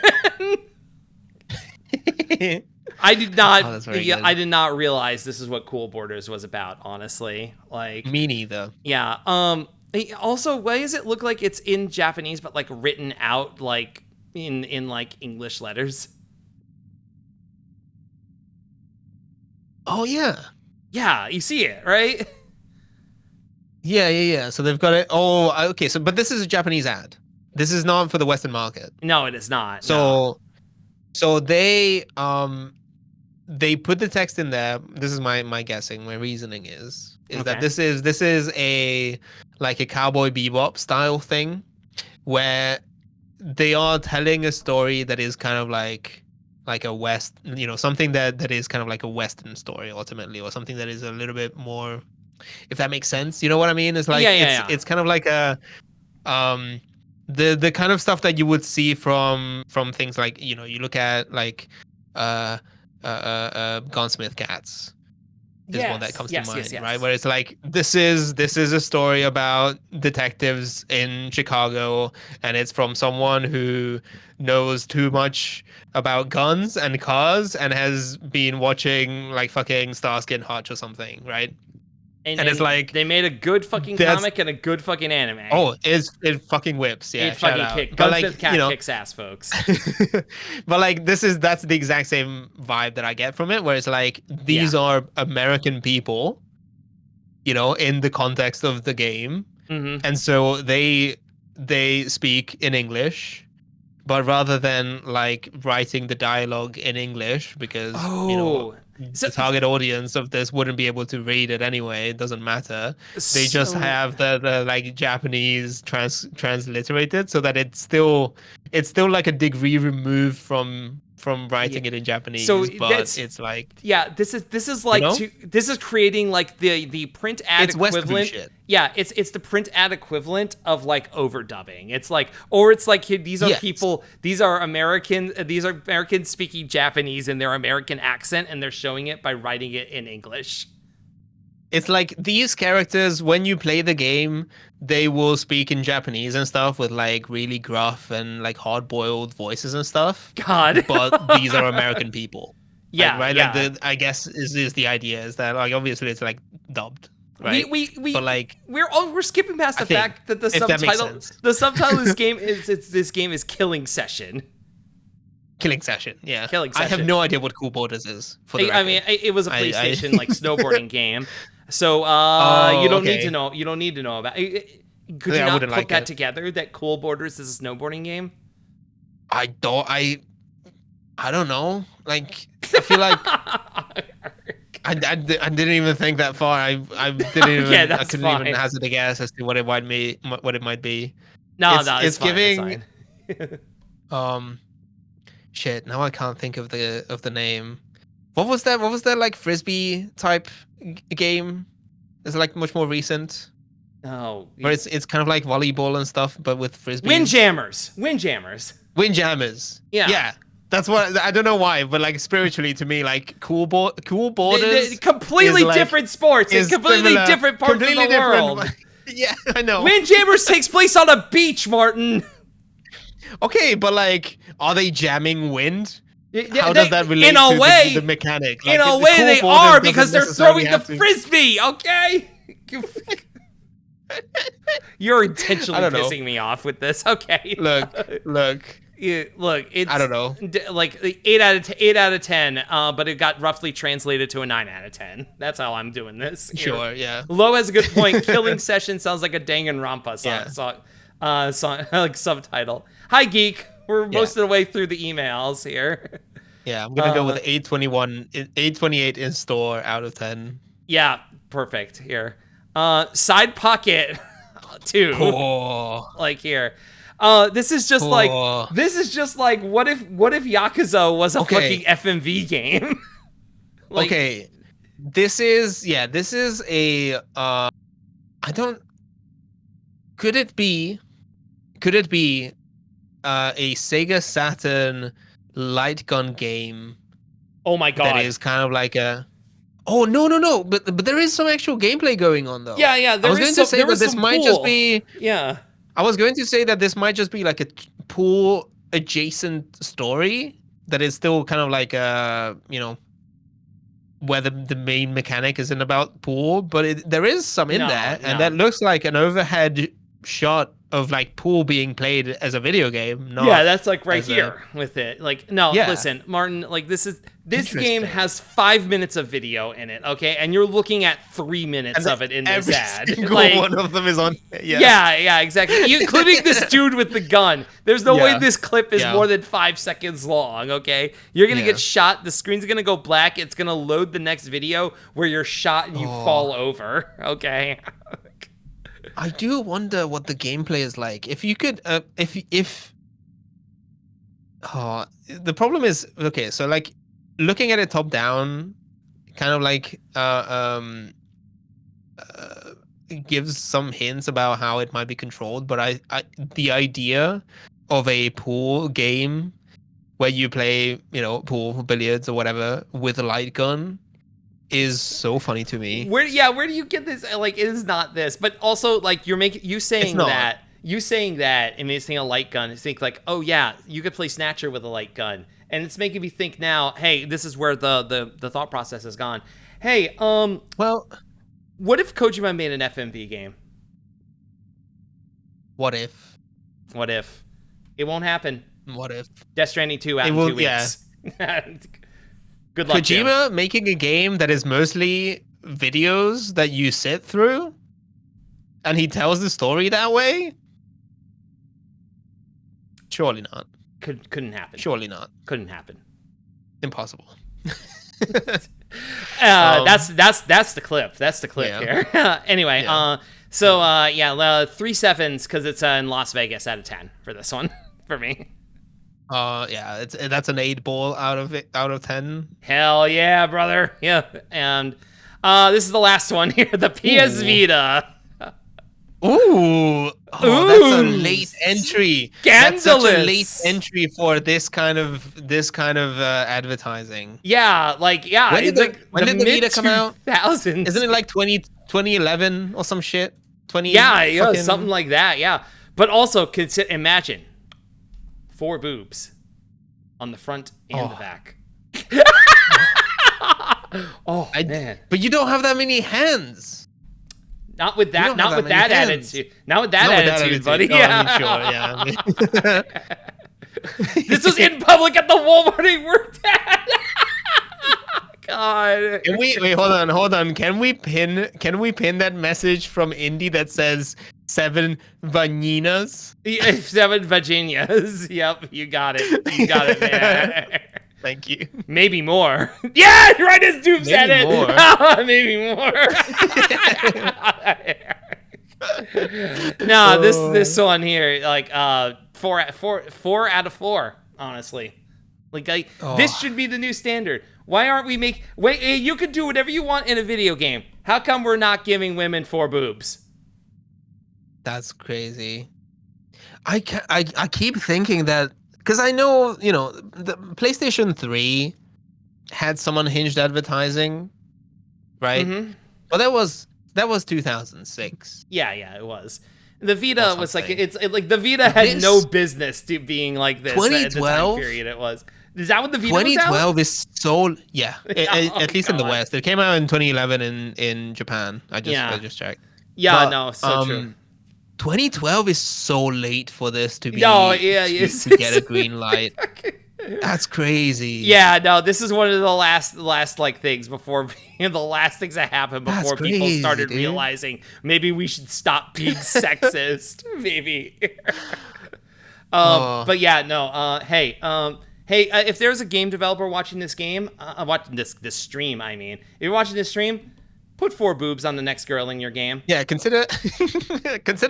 I did not. I did not realize this is what Cool Borders was about. Honestly, like me neither. Yeah. Also, why does it look like it's in Japanese but like written out like in like English letters? Oh yeah. Yeah, you see it, right? Yeah. So they've got it. Oh, okay. So, but this is a Japanese ad. This is not for the Western market. No, it is not. So they put the text in there. This is my guessing. My reasoning is that this is a like a Cowboy Bebop style thing, where they are telling a story that is kind of like a West, something that is kind of like a Western story ultimately, or something that is a little bit more, if that makes sense. You know what I mean? It's like it's kind of like a the kind of stuff that you would see from things like, you look at like Gunsmith Cats is one that comes to mind, right? Where it's like this is a story about detectives in Chicago, and it's from someone who knows too much about guns and cars and has been watching like fucking Starsky and Hutch or something, right? And it's like they made a good fucking comic and a good fucking anime. Oh, it fucking whips. Yeah, it fucking kicks. Gunsmith Cat kicks ass, folks. But like that's the exact same vibe that I get from it, where it's like these are American people, in the context of the game, and so they speak in English, but rather than like writing the dialogue in English, because the target audience of this wouldn't be able to read it anyway. It doesn't matter. They just have the like Japanese transliterated, so that it's still like a degree removed from from writing it in Japanese, So but it's like, yeah, this is like this is creating like the print ad it's Western equivalent. shit. Yeah, it's the print ad equivalent of like overdubbing. It's like, or it's like these are people, these are Americans speaking Japanese in their American accent, and they're showing it by writing it in English. It's like these characters, when you play the game, they will speak in Japanese and stuff with like really gruff and like hard-boiled voices and stuff. God. But these are American people. Yeah, like, right. Yeah. Like I guess is the idea is that like obviously it's like dubbed. Right. But like we're skipping past the fact that the subtitle of this game is Killing Session. Killing Session, yeah. Killing Session. I have no idea what Cool Borders is. For the I mean, it was a PlayStation like snowboarding game, so you don't need to know. You don't need to know about it. Could you not put that together? That Cool Borders is a snowboarding game? I don't know. Like, I feel like I didn't even think that far. I didn't even. Yeah, I couldn't even hazard a guess as to what it might be. No, it's fine, giving. Shit. Now I can't think of the name. What was that? What was that like frisbee type game? It's like much more recent. Oh, where it's kind of like volleyball and stuff, but with frisbee. Windjammers. Yeah. That's what I don't know why, but like spiritually to me, like Cool Borders, completely different sports, in completely different parts of the world. Yeah, I know. Windjammers takes place on a beach, Martin. Okay, but like, are they jamming wind? How does that relate to the mechanic? Like, in a way, they are because they're throwing the frisbee. Okay. You're intentionally pissing me off with this. Okay. Look. It's I don't know. Like 8 out of 10, but it got roughly translated to a 9 out of 10. That's how I'm doing this. Sure, yeah. Low has a good point. Killing Session sounds like a Danganronpa song, like subtitle. Hi, Geek. We're most of the way through the emails here. Yeah, I'm gonna go with 828 in store out of 10. Yeah, perfect. Here, Side Pocket 2. Oh. Like here. This is just like what if Yakuza was a fucking FMV game? Like, okay, this is a could it be a Sega Saturn light gun game? Oh my god, that is kind of like a. Oh no! But there is some actual gameplay going on though. Yeah. I was going to say that this might just be. Yeah. I was going to say that this might just be like a pool adjacent story that is still kind of like where the main mechanic isn't about pool, but there is some in there, and that looks like an overhead shot of like pool being played as a video game. That's like right here with it. Like, listen, Martin, like this game has 5 minutes of video in it, okay? And you're looking at 3 minutes of it in this ad. Like, one of them is on. Yeah, exactly. Including this dude with the gun. There's no way this clip is more than 5 seconds long, okay? You're gonna get shot, the screen's gonna go black, it's gonna load the next video where you're shot and you fall over, okay? I do wonder what the gameplay is like. If you could, the problem is, okay, so like looking at it top down, kind of like gives some hints about how it might be controlled. But the idea of a pool game where you play, pool, billiards or whatever with a light gun is so funny to me. Where do you get this? Like, it is not this, but also like you saying that and it's saying a light gun. You think like, oh yeah, you could play Snatcher with a light gun, and it's making me think now. Hey, this is where the thought process has gone. Hey, well, what if Kojima made an FMV game? What if it won't happen? What if Death Stranding 2 out in 2 weeks? Yeah. Good luck, Kojima making a game that is mostly videos that you sit through, and he tells the story that way? Surely not. Couldn't happen. Surely not. Couldn't happen. Impossible. That's the clip. That's the clip here. Anyway, 3 7s because it's in Las Vegas out of 10 for this one for me. Yeah, that's an 8 ball out of 10. Hell yeah, brother. Yeah. And this is the last one here, the PS Ooh. Vita. Ooh, oh, that's a Ooh, late entry. That's such a late scandalous. entry for this kind of advertising. Yeah, like yeah, When did it's like the the mid Vita come out? 2000s. Isn't it like 2011 or some shit? 20 Yeah, something fucking. like that. Yeah, but also imagine 4 boobs on the front and the Oh, back. Oh I. man, But you don't have that many hands. not with You that, don't have not that with many that hands. attitude, not with that Not with that attitude, buddy. attitude. Oh, I mean, sure, Yeah. yeah. This was in public at the Walmart he worked at. God. Can we wait? Hold on. Can we pin that message from Indy that says 7 vaninas? 7 Virginias. Yep, you got it. You got it, man. Thank you. Maybe more. Yeah, right as Doom said Maybe it. more. Maybe more. No, this one here, like 4 out of 4, honestly. Like this should be the new standard. Why aren't we wait, you can do whatever you want in a video game. How come we're not giving women 4 boobs? That's crazy. I keep thinking that because I know, the PlayStation 3 had some unhinged advertising, right? Mm-hmm. But that was 2006 Yeah, it was. The or Vita was like something. like the Vita had no business to being like this at the time 2012? period it was. Is that what the Vita was out? 2012 is so yeah, Oh, at least in the God. West. It came out in 2011 in Japan. I Yeah. just checked. Yeah, But, no, so true. 2012 is so late for this to be No, yeah, it's, to get a green light. That's crazy. Yeah, no, this is one of the last like things before the last things that happened That's before people crazy, started dude. realizing maybe we should stop being sexist. Maybe. But yeah, no. Hey, if there's a game developer watching this game, watching this stream, I mean, if you're watching this stream, put 4 boobs on the next girl in your game. Yeah, consider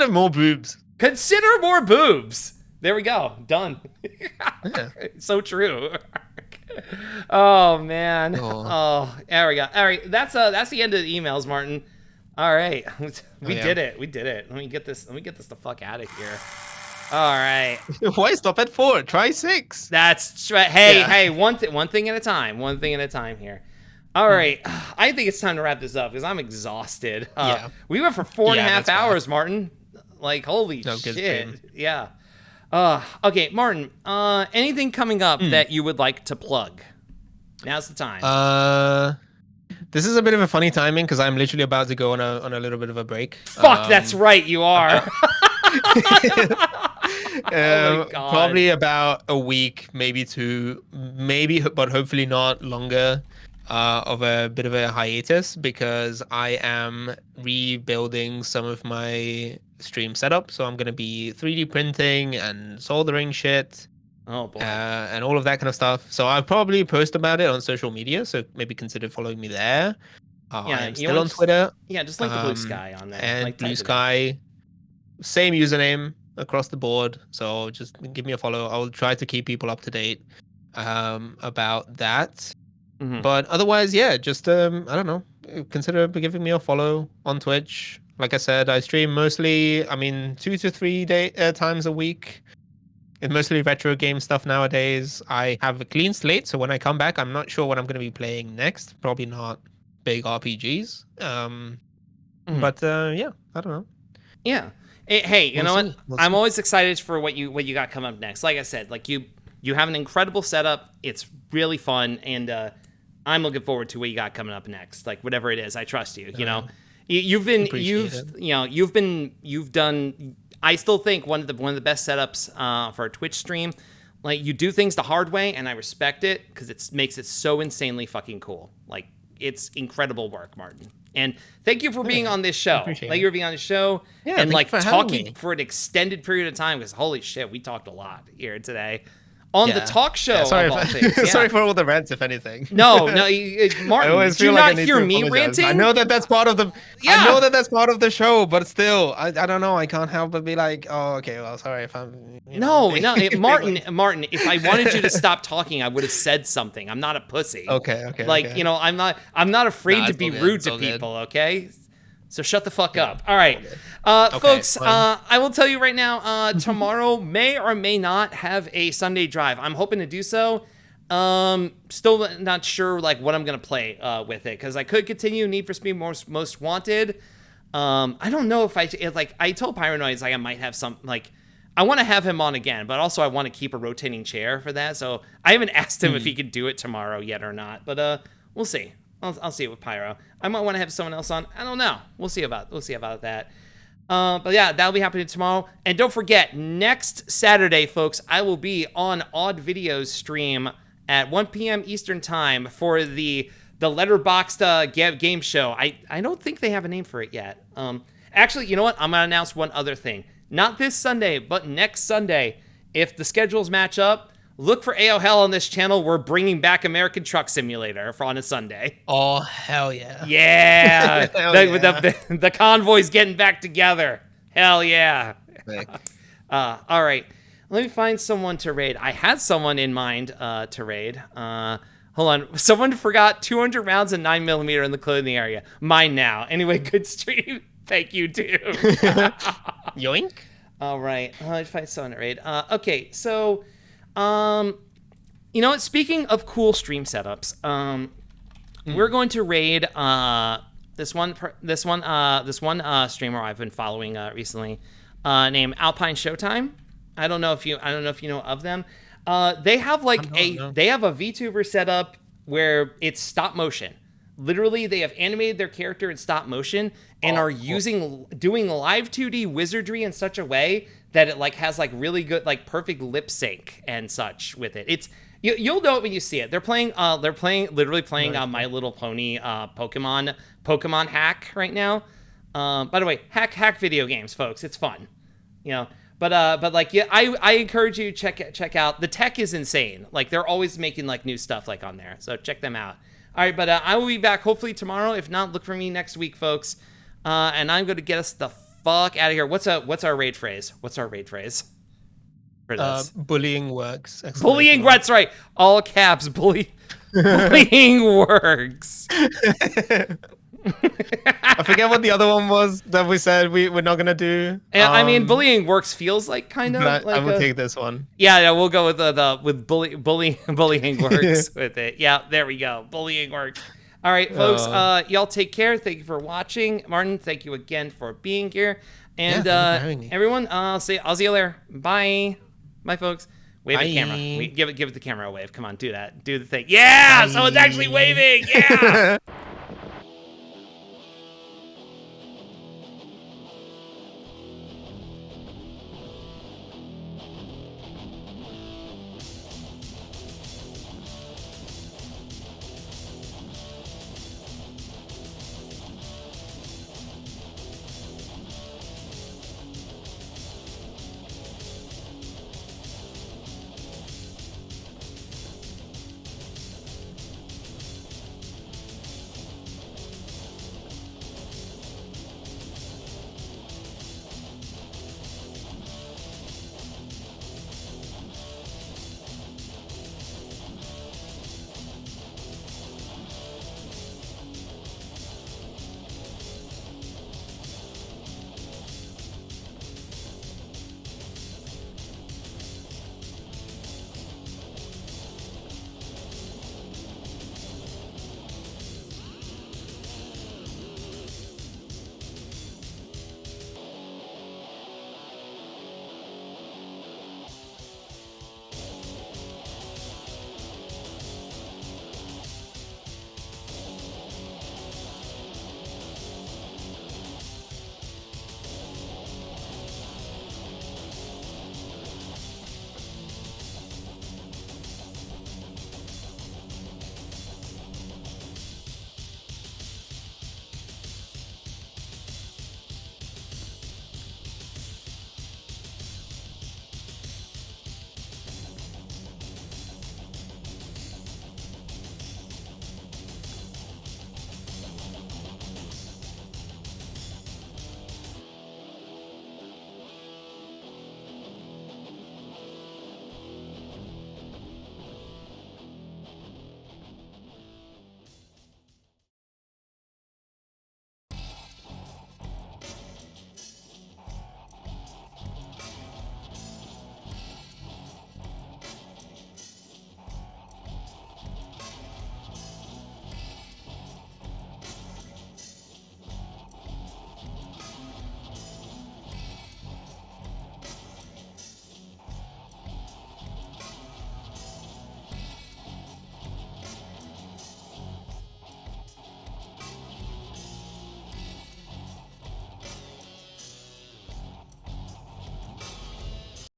more boobs. Consider more boobs. There we go. Done. Yeah. So true. Oh man. Oh. Oh, there we go. All right, that's the end of the emails, Martin. All right, we yeah. did it. We did it. Let me get this the fuck out of here. All right. Why stop at 4? Try 6. That's right. Hey, one thing at a time. One thing at a time here. All right, I think it's time to wrap this up because I'm exhausted. Yeah. We went for 4.5 that's fine. hours, Martin. Like, holy No, good shit. stream. Yeah. Okay, Martin. Anything coming up that you would like to plug? Now's the time. This is a bit of a funny timing because I'm literally about to go on a little bit of a break. Fuck, that's right, you are. God. Probably about a week, maybe 2, but hopefully not longer. Of a bit of a hiatus because I am rebuilding some of my stream setup. So I'm gonna be 3D printing and soldering shit. Oh boy. And all of that kind of stuff. So I'll probably post about it on social media. So maybe consider following me there. I'm still on Twitter. Yeah, just link the Blue Sky on there. And like, Blue Sky, same username across the board. So just give me a follow. I'll try to keep people up to date about that. Mm-hmm. But otherwise, yeah, just I don't know. Consider giving me a follow on Twitch. Like I said, I stream mostly. 2 to 3 times a week. It's mostly retro game stuff nowadays. I have a clean slate, so when I come back, I'm not sure what I'm going to be playing next. Probably not big RPGs. But yeah, I don't know. Yeah. Hey, you know what? We'll I'm see. always excited for what you got coming up next. Like I said, like you have an incredible setup. It's really fun, and I'm looking forward to what you got coming up next. Like whatever it is, I trust you. You know, you've done. I still think one of the best setups for a Twitch stream. Like you do things the hard way, and I respect it because it makes it so insanely fucking cool. Like it's incredible work, Martin. And thank you for being on this show. Thank you for being on the show and like talking for an extended period of time because holy shit, we talked a lot here today. on the talk show sorry of all things. Yeah. Sorry for all the rants, if anything. No, Martin, always did you feel like I not need hear to me apologize. ranting? I know that that's part of the. Yeah. I know that that's part of the show, but still, I don't know. I can't help but be like, oh, okay, well, sorry if I'm. No, Martin. If I wanted you to stop talking, I would have said something. I'm not a pussy. Okay. Like, you know, I'm not afraid to be rude to people. Okay. So shut the fuck up. All right. Folks, I will tell you right now, tomorrow may or may not have a Sunday drive. I'm hoping to do so. Still not sure like what I'm going to play with it, because I could continue Need for Speed Most Wanted. I don't know if I told Pyronoids like I might have some, like, I want to have him on again, but also I want to keep a rotating chair for that. So I haven't asked him if he could do it tomorrow yet or not, but we'll see. I'll see it with Pyro. I might want to have someone else on. I don't know. We'll see about that. But yeah, that'll be happening tomorrow. And don't forget, next Saturday, folks, I will be on Odd Videos stream at 1 p.m. Eastern time for the Letterboxd game show. I don't think they have a name for it yet. Actually, you know what? I'm gonna announce one other thing. Not this Sunday, but next Sunday, if the schedules match up. Look for AO Hell on this channel. We're bringing back American Truck Simulator for on a Sunday. Oh, hell yeah. Yeah. The convoy's getting back together. Hell yeah. All right. Let me find someone to raid. I had someone in mind to raid. Hold on. Someone forgot 200 rounds and 9mm in the clothing area. Mine now. Anyway, good stream. Thank you, too. Yoink. All right. Let me find someone to raid. Okay, so... you know what? Speaking of cool stream setups, we're going to raid this one streamer I've been following recently, named Alpine Showtime. I don't know if you know of them. They have like they have a VTuber setup where it's stop motion. Literally, they have animated their character in stop motion and are doing live 2D wizardry in such a way that it like has like really good, like perfect lip sync and such with it. It's you'll know it when you see it. They're literally playing My Little Pony Pokemon hack right now. By the way, hack video games, folks. It's fun, you know. But like, yeah, I encourage you to check out. The tech is insane. Like, they're always making like new stuff like on there. So check them out. All right, but I will be back hopefully tomorrow. If not, look for me next week, folks. And I'm going to get us the fuck out of here. What's our raid phrase? What's our raid phrase for this? Bullying works. Bullying, that's right. All caps. Bullying works. I forget what the other one was that we said we're not gonna do. I mean, bullying works feels like kind of. Like I will take this one. Yeah, we'll go with bullying works with it. Yeah, there we go. Bullying works. All right, folks. Y'all take care. Thank you for watching. Martin, thank you again for being here. And everyone, I'll see you later. Bye, folks. Wave at the camera. Give it the camera a wave. Come on, do that. Do the thing. Yeah, someone's actually waving. Yeah.